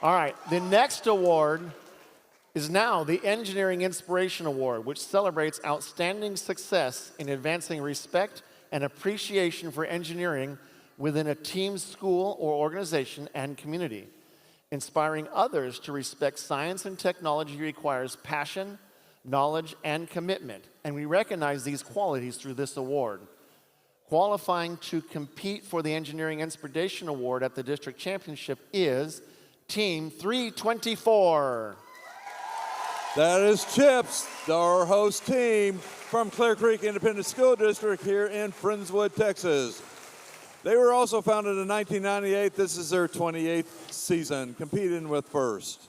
All right, the next award is now the Engineering Inspiration Award, which celebrates outstanding success in advancing respect and appreciation for engineering within a team, school, or organization and community. Inspiring others to respect science and technology requires passion, knowledge, and commitment, and we recognize these qualities through this award. Qualifying to compete for the Engineering Inspiration Award at the District Championship is Team 324. That is Chips, our host team from Clear Creek Independent School District here in Friendswood, Texas. They were also founded in 1998. This is their 28th season, competing with First.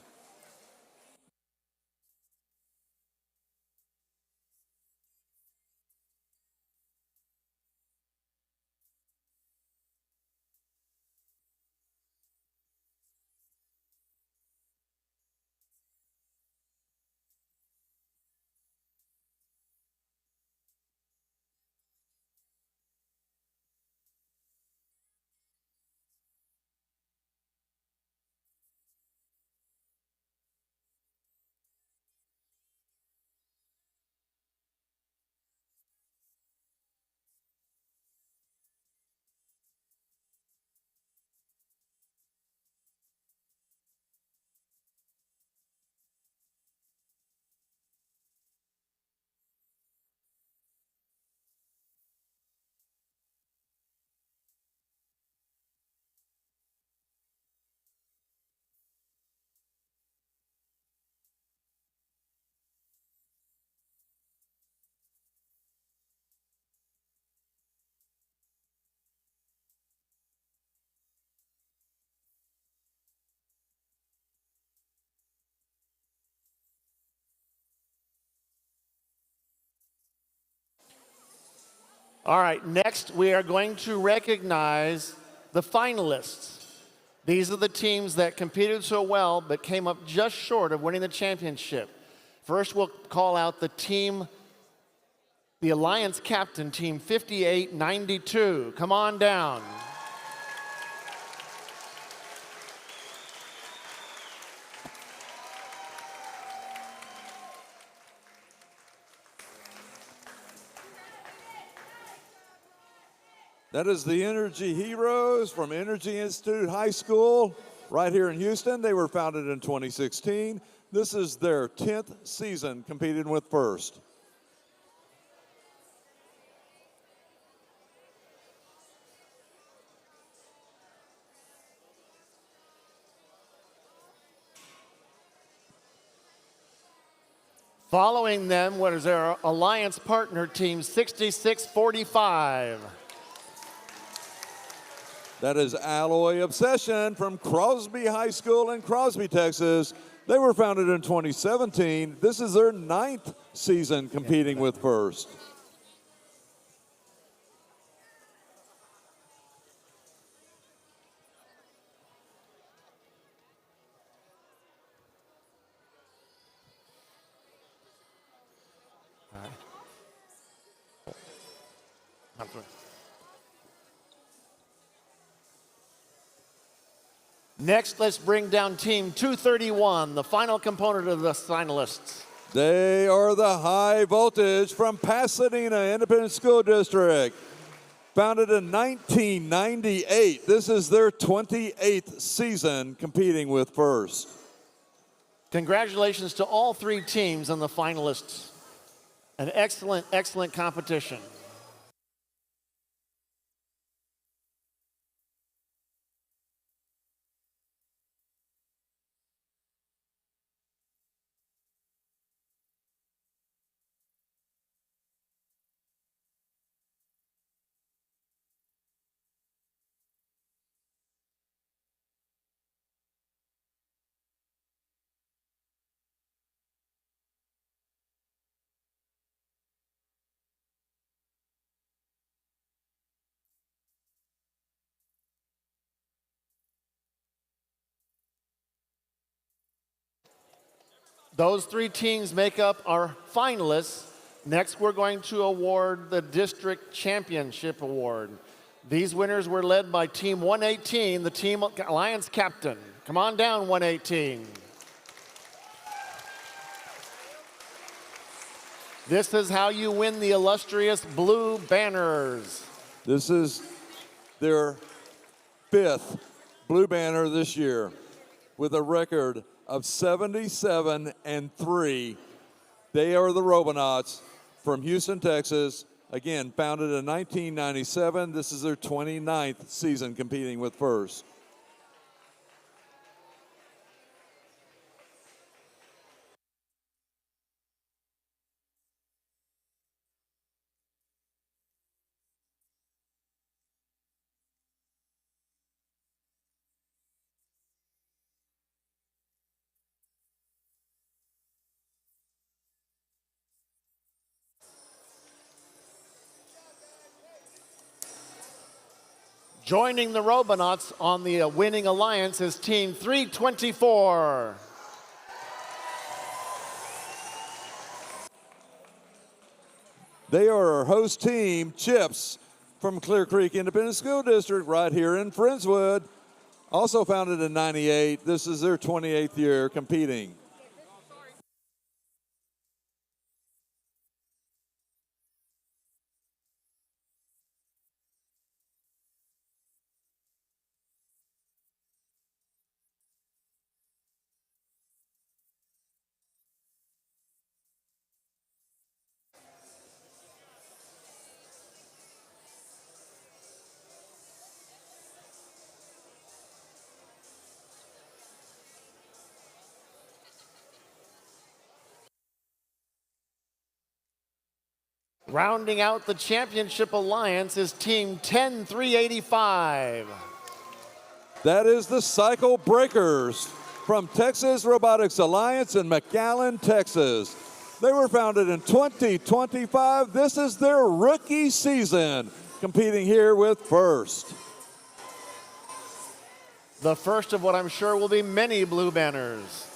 All right, next we are going to recognize the finalists. These are the teams that competed so well but came up just short of winning the championship. First, we'll call out the Alliance captain, Team 5892. Come on down. That is the Energy Heroes from Energy Institute High School right here in Houston. They were founded in 2016. This is their 10th season competing with FIRST. Following them, what is their alliance partner, Team 6645. That is Alloy Obsession from Crosby High School in Crosby, Texas. They were founded in 2017. This is their 9th season competing with FIRST. Next, let's bring down Team 231, the final component of the finalists. They are the High Voltage from Pasadena Independent School District. Founded in 1998. This is their 28th season competing with FIRST. Congratulations to all three teams and the finalists. An excellent, excellent competition. Those three teams make up our finalists. Next, we're going to award the District Championship Award. These winners were led by Team 118, the Team Alliance captain. Come on down, 118. This is how you win the illustrious blue banners. This is their 5th blue banner this year with a record of 77-3. They are the Robotics from Houston, Texas. Again, founded in 1997. This is their 29th season competing with FIRST. Joining the Robotics on the winning alliance is Team 324. They are our host team, Chips, from Clear Creek Independent School District right here in Friendswood. Also founded in 98. This is their 28th year competing. Rounding out the championship alliance is Team 10385. That is the Cycle Breakers from Texas Robotics Alliance in McAllen, Texas. They were founded in 2025. This is their rookie season, competing here with First. The first of what I'm sure will be many blue banners.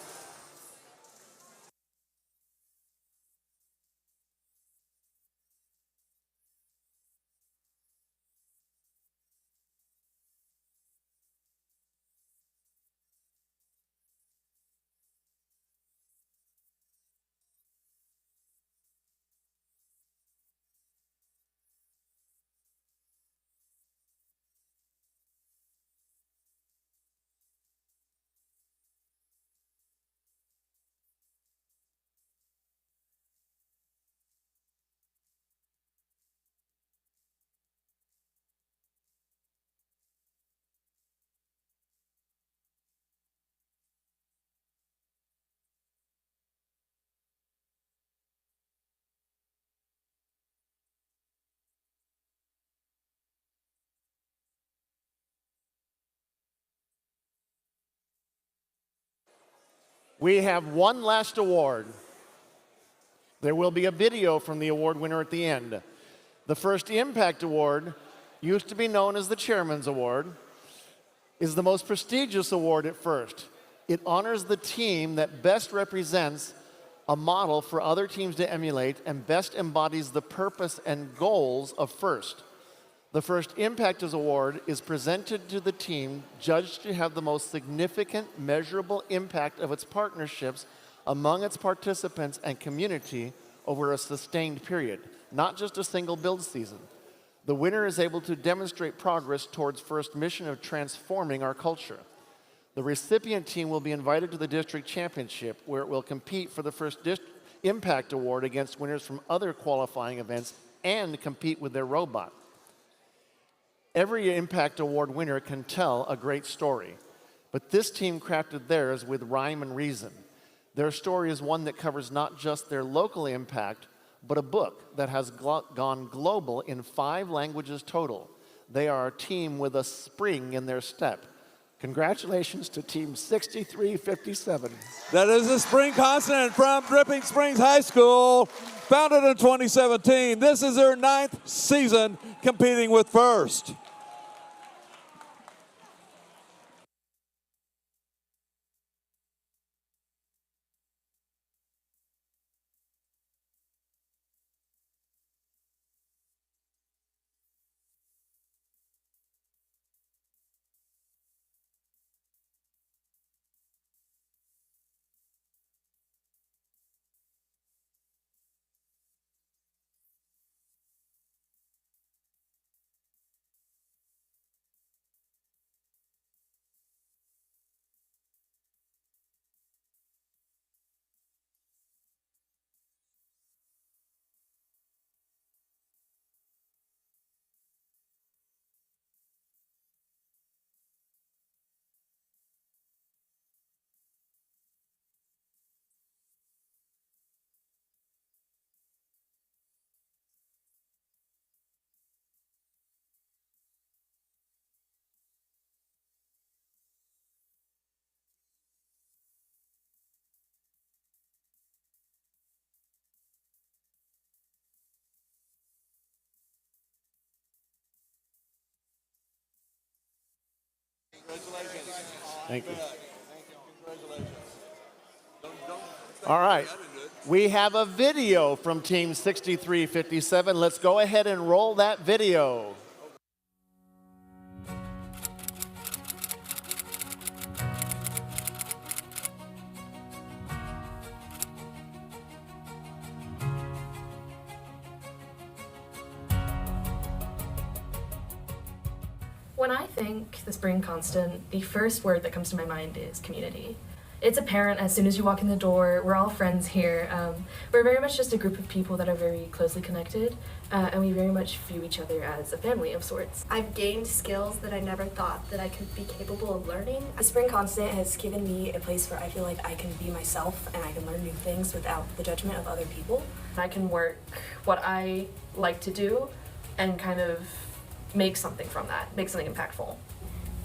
We have one last award. There will be a video from the award winner at the end. The First Impact Award, used to be known as the Chairman's Award, is the most prestigious award at First. It honors the team that best represents a model for other teams to emulate and best embodies the purpose and goals of First. The First Impact Award is presented to the team judged to have the most significant, measurable impact of its partnerships among its participants and community over a sustained period, not just a single build season. The winner is able to demonstrate progress towards First's mission of transforming our culture. The recipient team will be invited to the district championship, where it will compete for the First Impact Award against winners from other qualifying events and compete with their robot. Every Impact Award winner can tell a great story, but this team crafted theirs with rhyme and reason. Their story is one that covers not just their local impact, but a book that has gone global in 5 languages total. They are a team with a spring in their step. Congratulations to Team 6357. That is the spring consonant from Dripping Springs High School, founded in 2017. This is their 9th season competing with First. Thank you. All right. We have a video from Team 6357. Let's go ahead and roll that video. When I think the spring constant, the first word that comes to my mind is community. It's apparent as soon as you walk in the door. We're all friends here. We're very much just a group of people that are very closely connected, and we very much view each other as a family of sorts. I've gained skills that I never thought that I could be capable of learning. The Spring Constant has given me a place where I feel like I can be myself and I can learn new things without the judgment of other people. I can work what I like to do and kind of make something from that, make something impactful.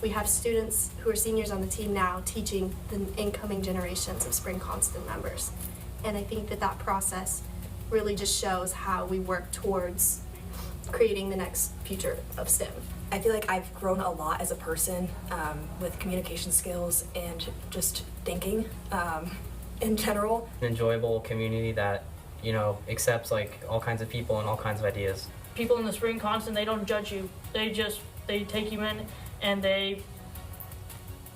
We have students who are seniors on the team now teaching the incoming generations of Spring Constant members. And I think that that process really just shows how we work towards creating the next future of STEM. I feel like I've grown a lot as a person with communication skills and just thinking in general. An enjoyable community that, you know, accepts like all kinds of people and all kinds of ideas. People in the Spring Constant, they don't judge you. They take you in and they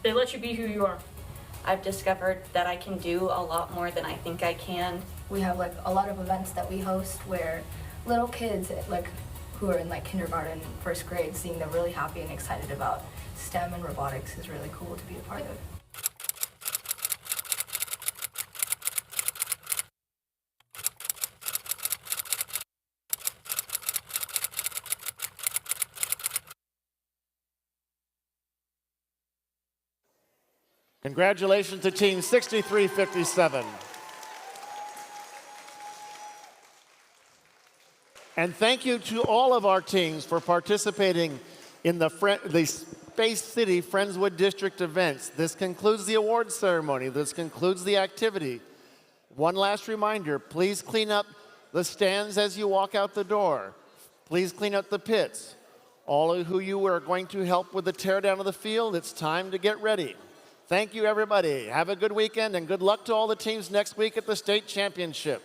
let you be who you are. I've discovered that I can do a lot more than I think I can. We have like a lot of events that we host where little kids like who are in like kindergarten, first grade, seeing them really happy and excited about STEM and robotics is really cool to be a part of. Congratulations to Team 6357. And thank you to all of our teams for participating in the Space City Friendswood District events. This concludes the awards ceremony. This concludes the activity. One last reminder, please clean up the stands as you walk out the door. Please clean up the pits. All of who you are going to help with the teardown of the field, it's time to get ready. Thank you, everybody. Have a good weekend, and good luck to all the teams next week at the state championship.